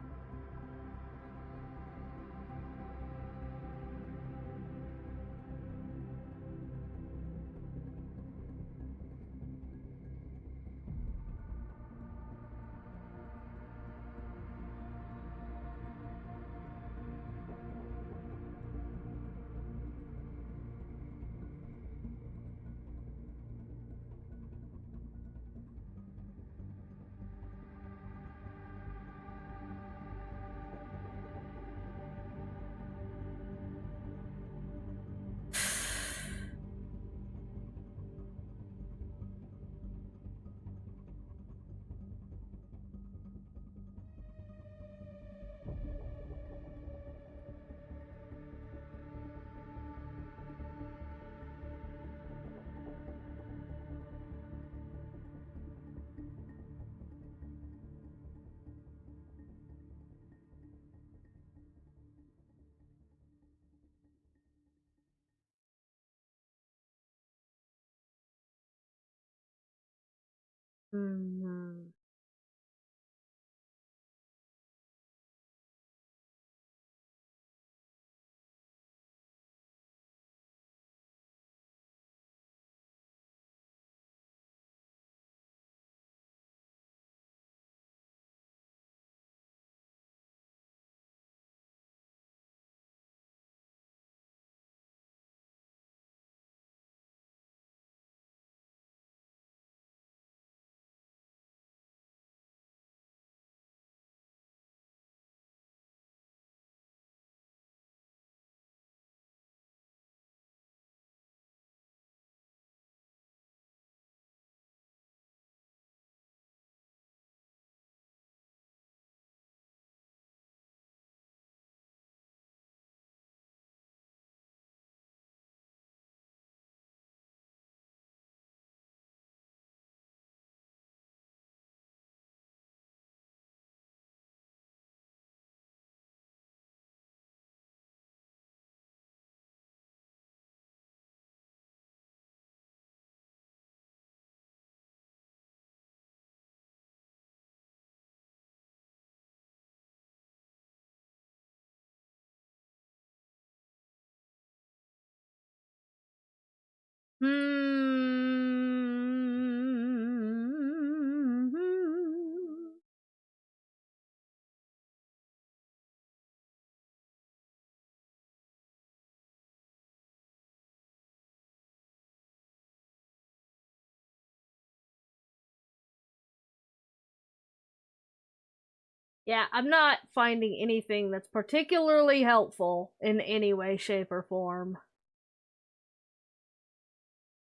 Yeah, I'm not finding anything that's particularly helpful in any way, shape, or form.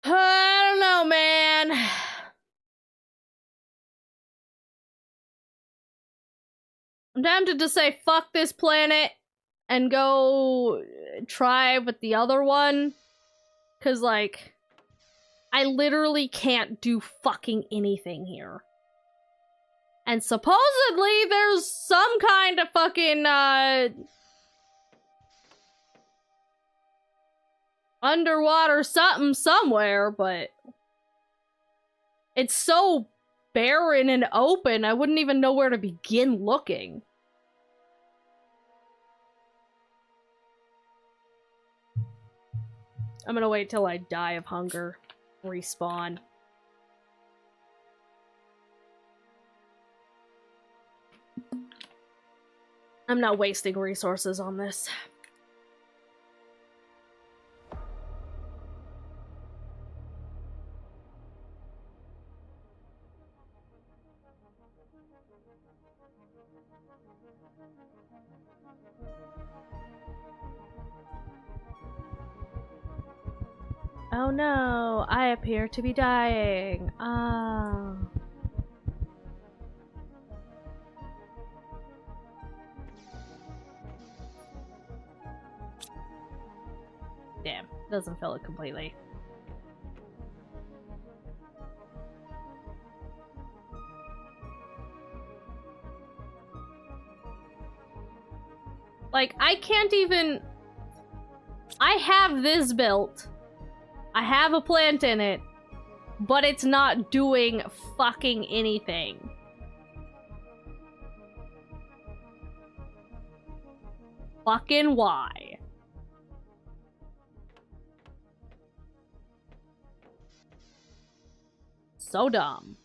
I don't know, man. I'm tempted to say fuck this planet and go try with the other one. Cause, like, I literally can't do fucking anything here. And supposedly there's some kind of fucking, underwater something somewhere, but it's so barren and open, I wouldn't even know where to begin looking. I'm gonna wait till I die of hunger. Respawn. I'm not wasting resources on this. Oh no, I appear to be dying. Oh. Damn, doesn't fill it completely. Like, I can't even... I have this built. I have a plant in it, but it's not doing fucking anything. Fucking why? So dumb.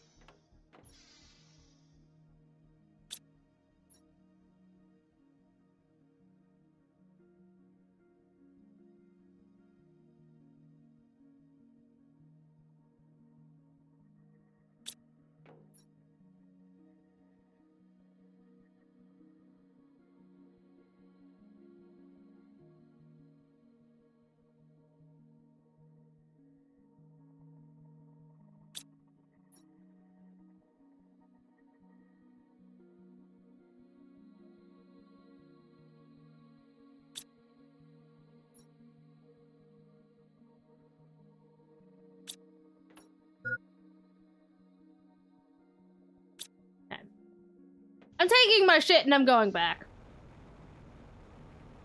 I'm taking my shit and I'm going back.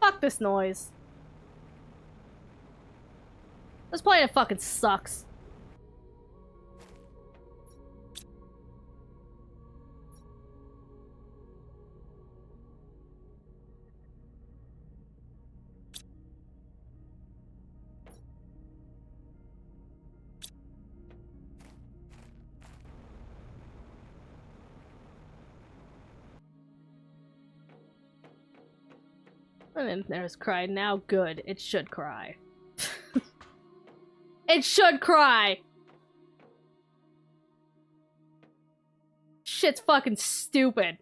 Fuck this noise. This planet fucking sucks. And then there's cry. Now good. It should cry. It should cry! Shit's fucking stupid.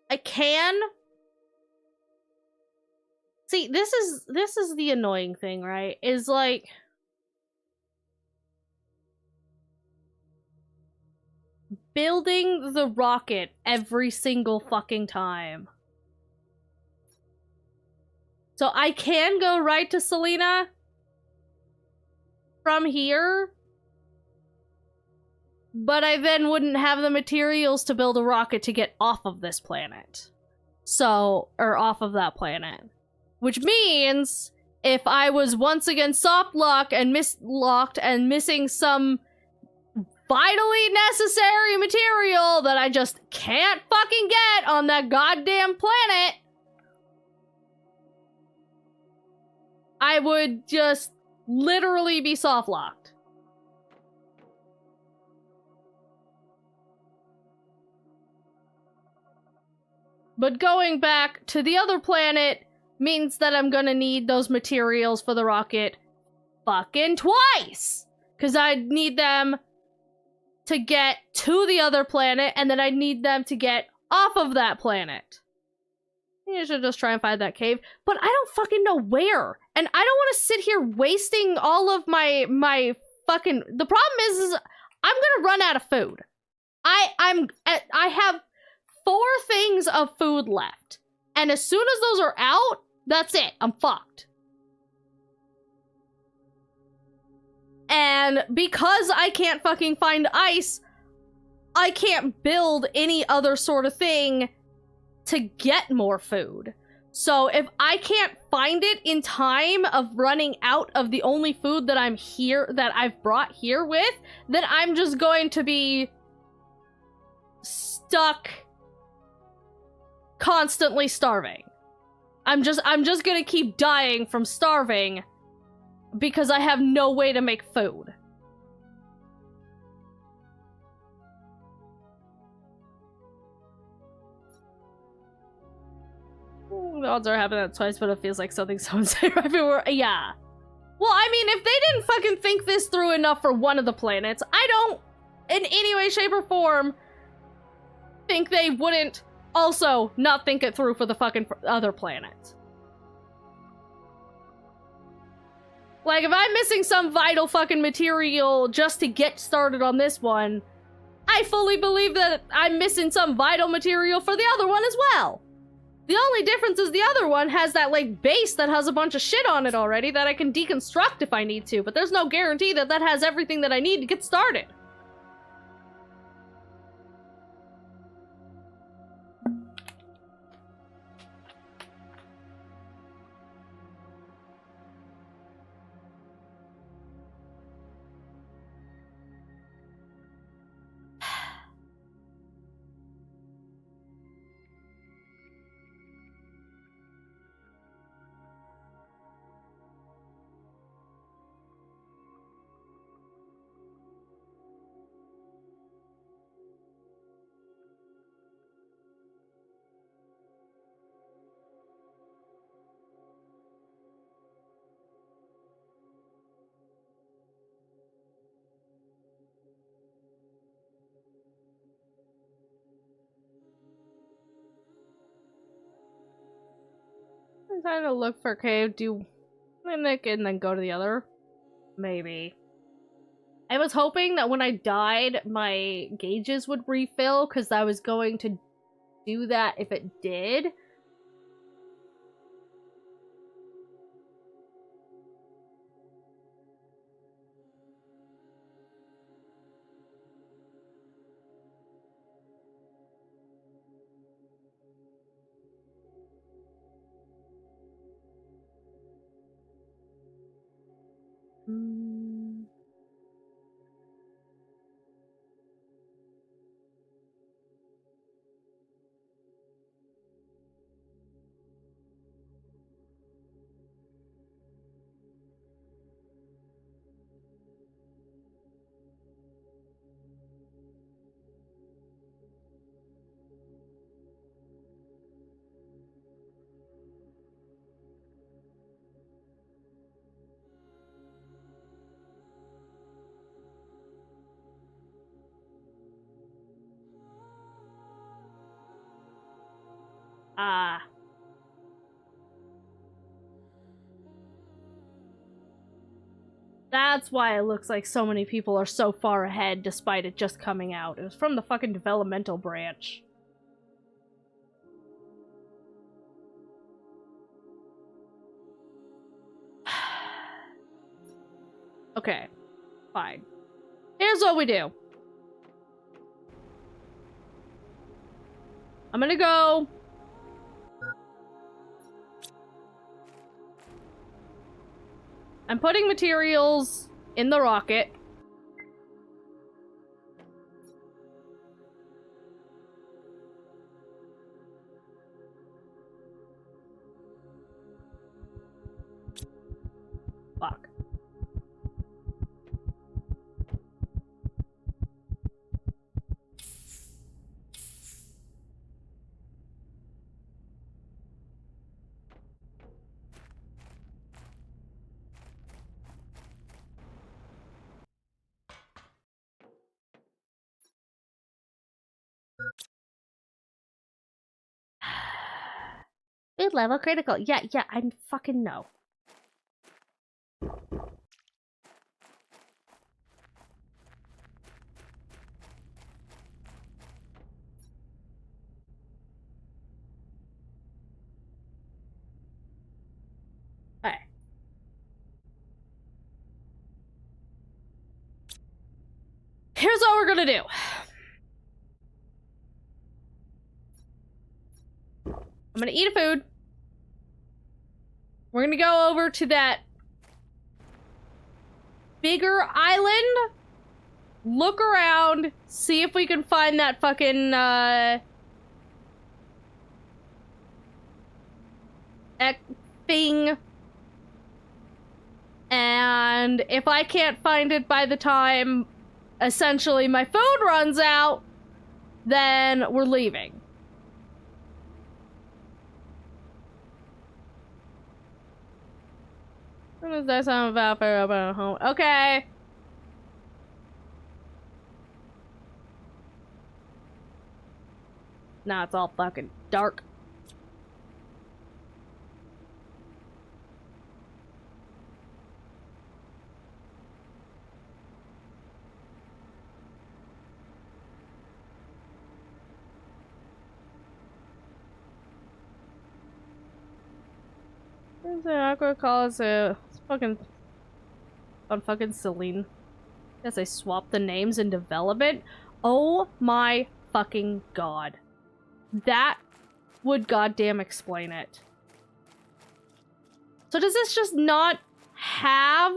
I can. See, this is the annoying thing, right? Is like building the rocket every single fucking time. So I can go right to Selena from here, but I then wouldn't have the materials to build a rocket to get off of this planet. So, or off of that planet. Which means, if I was once again soft locked and mislocked and missing some vitally necessary material that I just can't fucking get on that goddamn planet, I would just literally be soft locked. But going back to the other planet means that I'm gonna need those materials for the rocket fucking twice! Because I'd need them to get to the other planet, and then I'd need them to get off of that planet. You should just try and find that cave. But I don't fucking know where! And I don't want to sit here wasting all of my fucking... The problem is I'm gonna run out of food. I have 4 things of food left. And as soon as those are out, that's it. I'm fucked. And because I can't fucking find ice, I can't build any other sort of thing to get more food. So if I can't find it in time of running out of the only food that I've brought here with, then I'm just going to be stuck constantly starving. I'm just gonna keep dying from starving because I have no way to make food. The odds are happening that twice, but it feels like something someone's everywhere. Yeah. Well, I mean, if they didn't fucking think this through enough for one of the planets, I don't, in any way, shape, or form, think they wouldn't also not think it through for the fucking other planets. Like, if I'm missing some vital fucking material just to get started on this one, I fully believe that I'm missing some vital material for the other one as well. The only difference is the other one has that, like, base that has a bunch of shit on it already that I can deconstruct if I need to, but there's no guarantee that that has everything that I need to get started. I'm trying to look for cave, do mimic, and then go to the other. Maybe. I was hoping that when I died, my gauges would refill, because I was going to do that if it did. Ah. That's why it looks like so many people are so far ahead despite it just coming out. It was from the fucking developmental branch. Okay, fine. Here's what we do. I'm gonna go... I'm putting materials in the rocket. Fuck. Food level critical. Yeah, I fucking know. Alright. Here's what we're gonna do. I'm gonna eat a food. We're gonna go over to that bigger island, look around, see if we can find that fucking, thing. And if I can't find it by the time, essentially, my food runs out, then we're leaving. What does that sound about for home? Okay. Now it's all fucking dark. I could call it fucking on fucking Celine. Yes, I swapped the names in development. Oh my fucking god. That would goddamn explain it. So does this just not have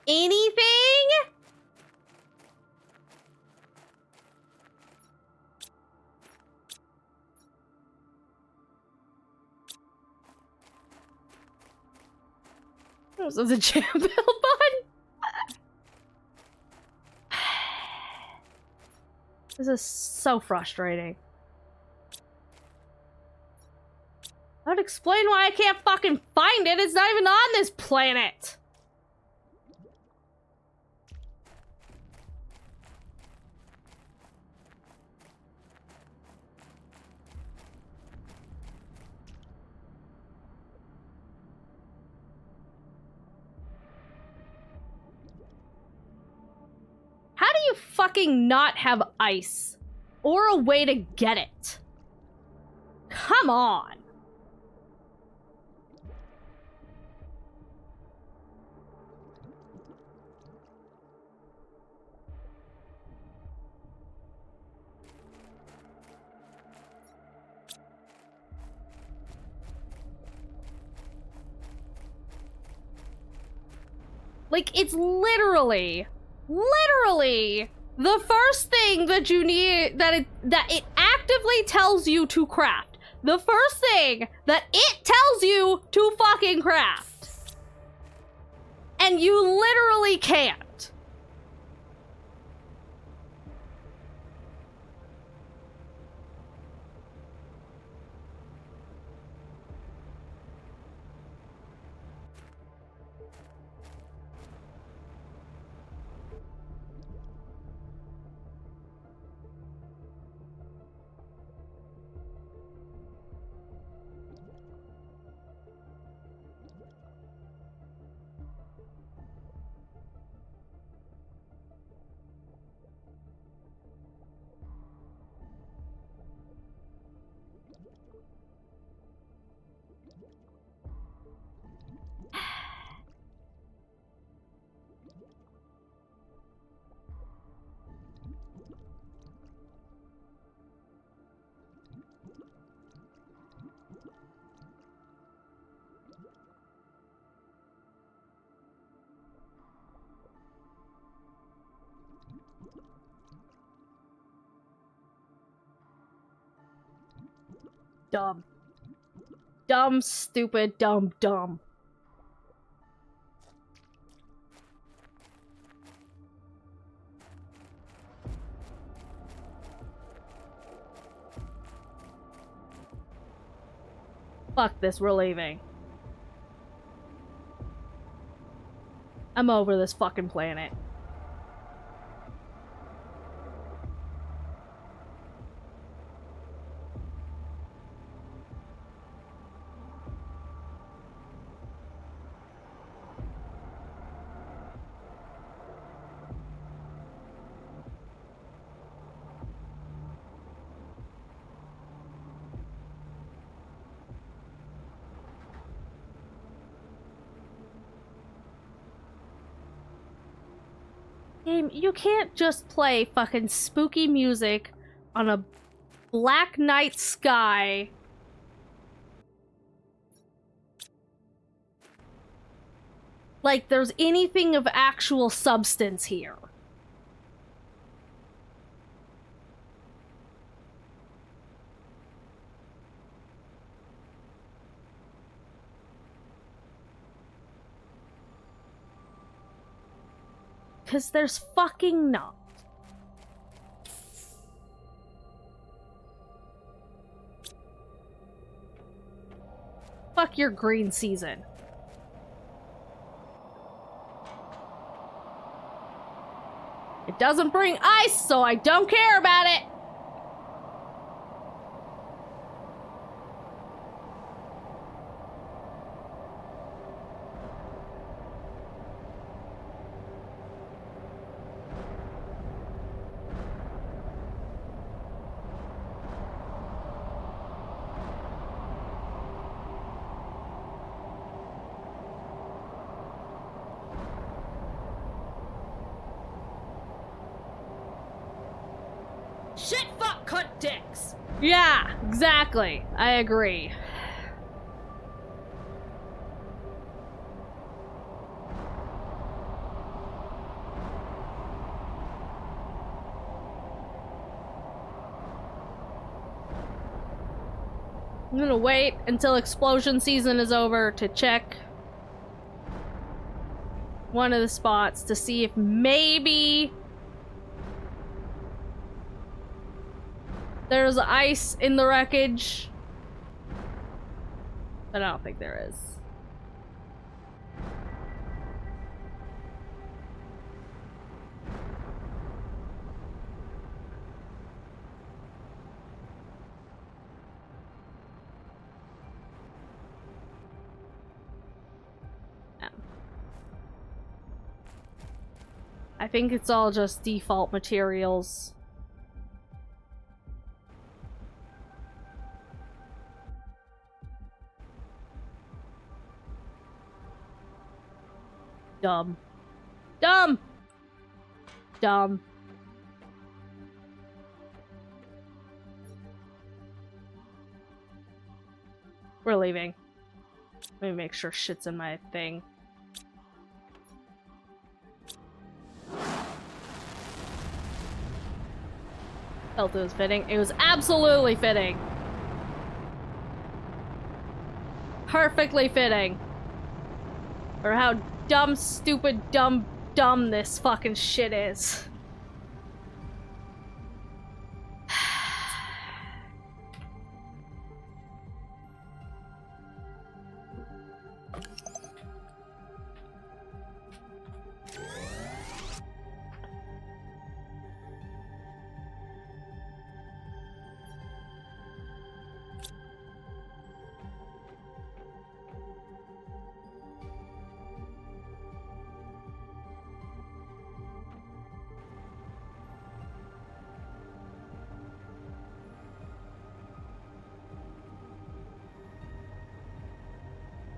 anything? So the jam bill button? This is so frustrating. That would explain why I can't fucking find it. It's not even on this planet. How do you fucking not have ice? Or a way to get it? Come on. Like, it's literally the first thing that you need, that it actively tells you to craft. The first thing that it tells you to fucking craft. And you literally can't. Dumb. Dumb, stupid, dumb, dumb. Fuck this, we're leaving. I'm over this fucking planet. Game, you can't just play fucking spooky music on a black night sky. Like there's anything of actual substance here. Because there's fucking not. Fuck your green season. It doesn't bring ice, so I don't care about it. Shit, fuck, cunt dicks. Yeah, exactly. I agree. I'm gonna wait until explosion season is over to check one of the spots to see if maybe there's ice in the wreckage. But I don't think there is. No. I think it's all just default materials. Dumb. Dumb! Dumb. We're leaving. Let me make sure shit's in my thing. Felt it was fitting. It was absolutely fitting. Perfectly fitting. Or how dumb, stupid, dumb this fucking shit is.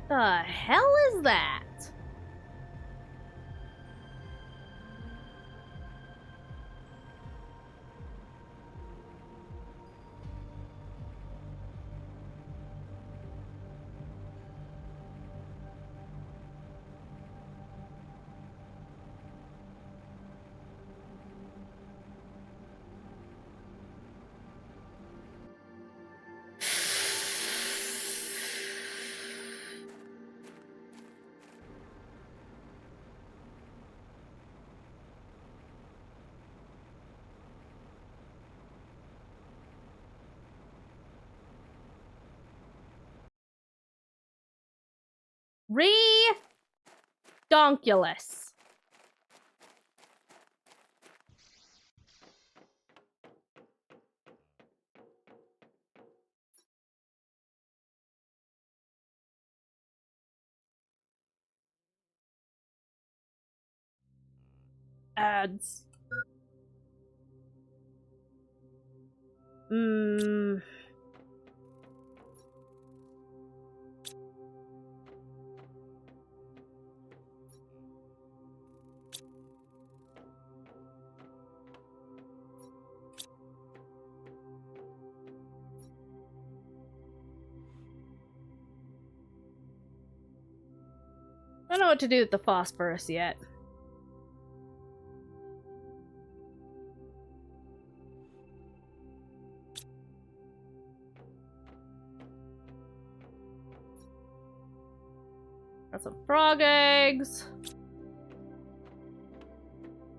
The hell is that? Redonkulous. Ads. I don't know what to do with the phosphorus yet. Got some frog eggs.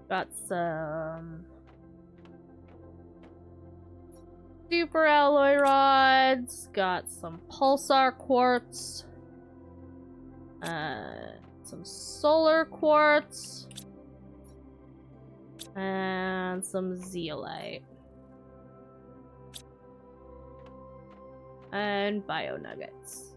Got some super alloy rods. Got some pulsar quartz. Some solar quartz. And some zeolite. And bio nuggets.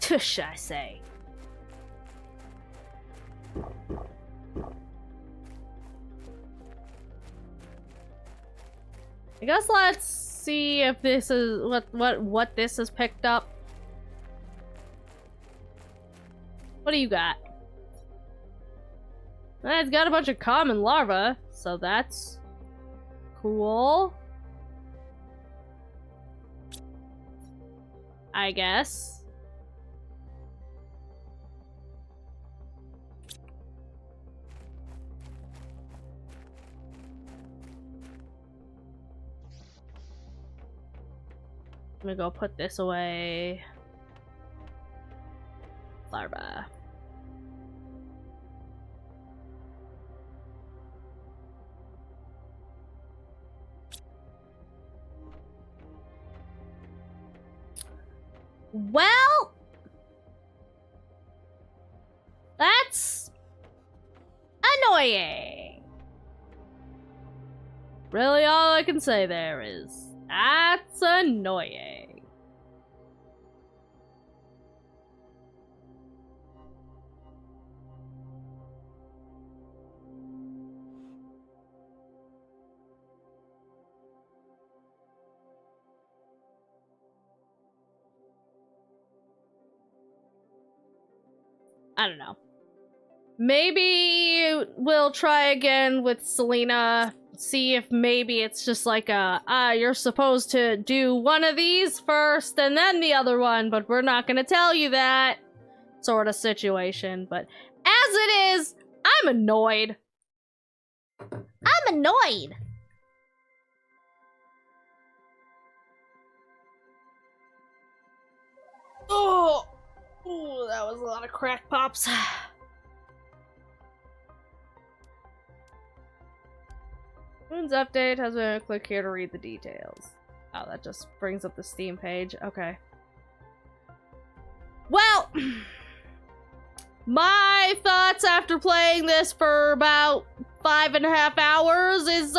Tush, I say. I guess let's see if this is what this has picked up. What do you got? It's got a bunch of common larvae, so that's cool. I guess. I'm gonna go put this away. Larva. Well, that's annoying. Really, all I can say there is that's annoying. I don't know. Maybe we'll try again with Selena. See if maybe it's just like you're supposed to do one of these first and then the other one, but we're not gonna tell you that sort of situation. But as it is, I'm annoyed. I'm annoyed. Oh, ooh, that was a lot of crack pops. Moon's update has been. Click here to read the details. Oh, that just brings up the Steam page. Okay. Well, my thoughts after playing this for about 5.5 hours is,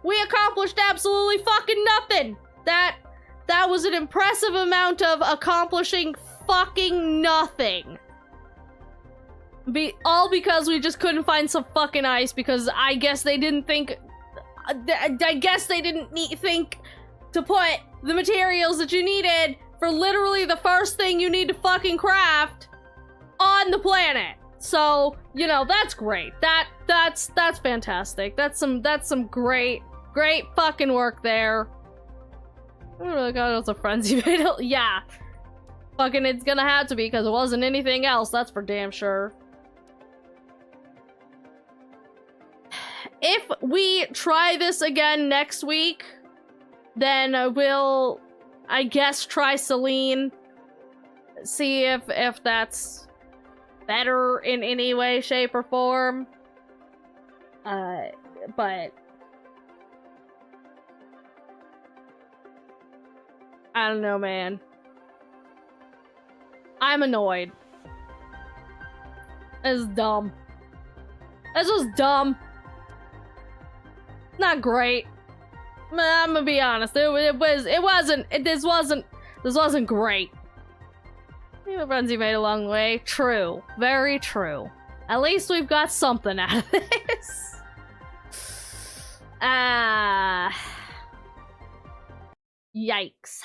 we accomplished absolutely fucking nothing. That was an impressive amount of accomplishing fucking nothing. All because we just couldn't find some fucking ice because I guess they didn't think... I guess they didn't think to put the materials that you needed for literally the first thing you need to fucking craft on the planet. So, you know, that's great. That's fantastic. That's some great fucking work there. Oh my god, it's a frenzy video. Yeah. Fucking it's gonna have to be because it wasn't anything else, that's for damn sure. If we try this again next week, then we'll, I guess, try Celine. See if that's better in any way, shape, or form. But I don't know, man. I'm annoyed. This is dumb. This was dumb. Not great. I'm gonna be honest. This wasn't great. The friends you made along the way. True. Very true. At least we've got something out of this. Yikes.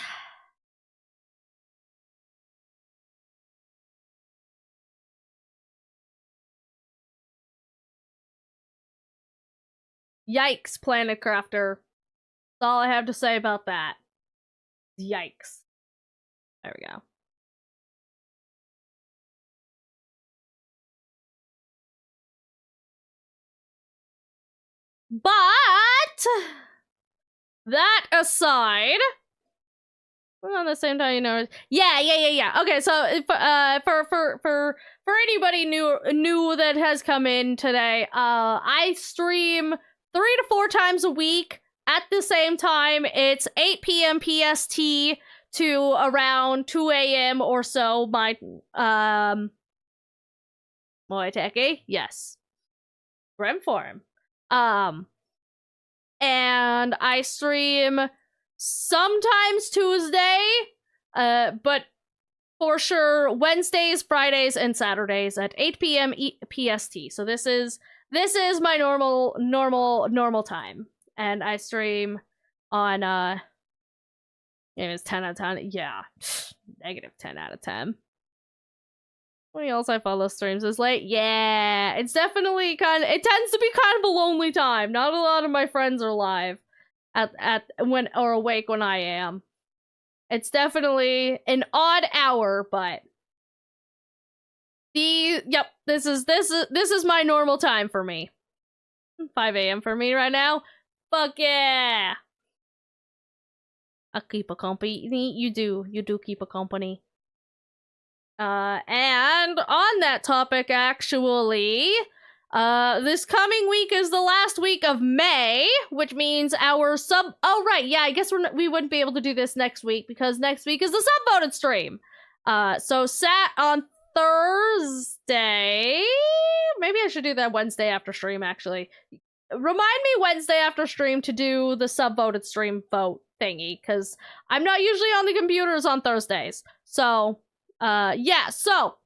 Yikes, Planet Crafter. That's all I have to say about that. Yikes. There we go. But that aside, on the same time, you know, yeah. Okay, so for anybody new that has come in today, I stream 3 to 4 times a week at the same time. It's 8 p.m. PST to around 2 a.m. or so. My Teki, yes, Grim Forum. And I stream sometimes Tuesday, but for sure Wednesdays, Fridays, and Saturdays at 8 p.m. PST. So this is my normal time, and I stream on it was 10 out of 10. Yeah, negative 10 out of 10. When else I follow streams is late? Yeah, it's definitely it tends to be kind of a lonely time. Not a lot of my friends are live when or awake when I am. It's definitely an odd hour, but this is my normal time for me. 5 a.m. for me right now. Fuck yeah! I keep a company. You do keep a company. And on that topic, actually, this coming week is the last week of May, which means our oh, right, yeah, I guess we wouldn't be able to do this next week because next week is the sub-voted stream. So on Thursday, maybe I should do that Wednesday after stream, actually. Remind me Wednesday after stream to do the sub-voted stream vote thingy, because I'm not usually on the computers on Thursdays. So, yeah, so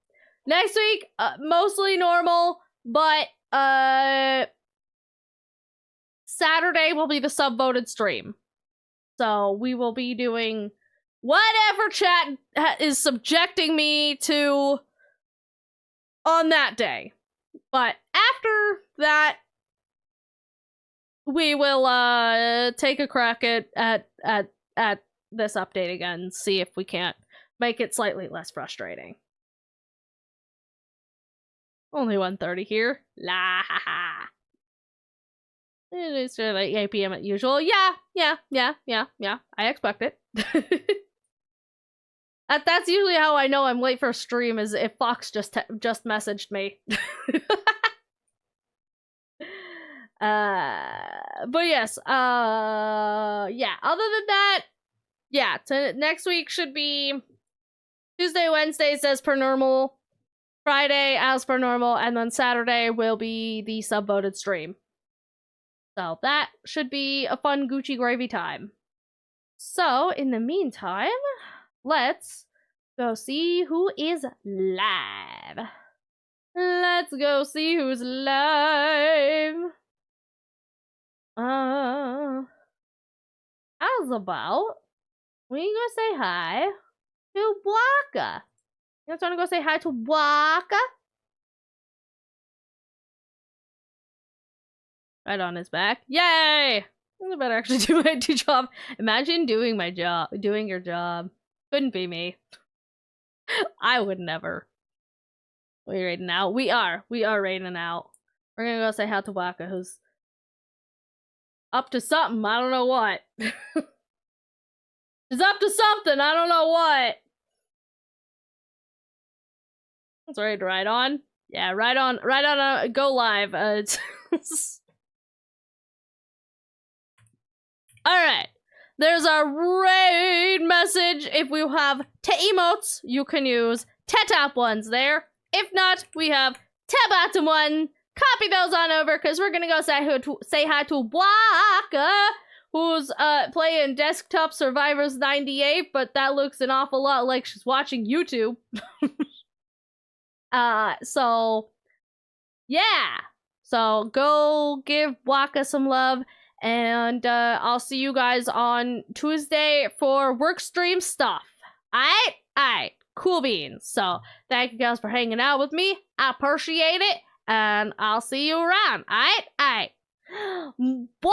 next week, mostly normal, but Saturday will be the sub-voted stream. So we will be doing whatever chat is subjecting me to on that day. But after that, we will take a crack at this update again and see if we can't make it slightly less frustrating. Only 1:30 here. La ha ha. It's like 8 p.m. as usual. Yeah. I expect it. That's usually how I know I'm late for a stream, is if Fox just messaged me. But yes, yeah, other than that, yeah, next week should be Tuesday, Wednesdays as per normal, Friday as per normal, and then Saturday will be the sub-voted stream. So that should be a fun Gucci gravy time. So, in the meantime, let's go see who is live. Let's go see who's live. How's about we go say hi to Waka? You guys want to go say hi to Waka? Right on his back. Yay! I better actually do my job. Imagine doing my job, doing your job. Couldn't be me. I would never. We raiding out? We are raiding out. We're gonna go say hi to Waka, who's up to something. I don't know what. He's up to something. I don't know what. It's ready to ride on. Yeah, ride on. Go live. All right. There's our raid message. If we have emotes, you can use tap ones there. If not, we have bottom one. Copy those on over, because we're gonna go say hi to Waka. who's playing Desktop Survivors 98, but that looks an awful lot like she's watching YouTube. So yeah. So go give Waka some love, and I'll see you guys on Tuesday for work stream stuff. Alright, cool beans. So thank you guys for hanging out with me. I appreciate it, and I'll see you around. Alright. Bye.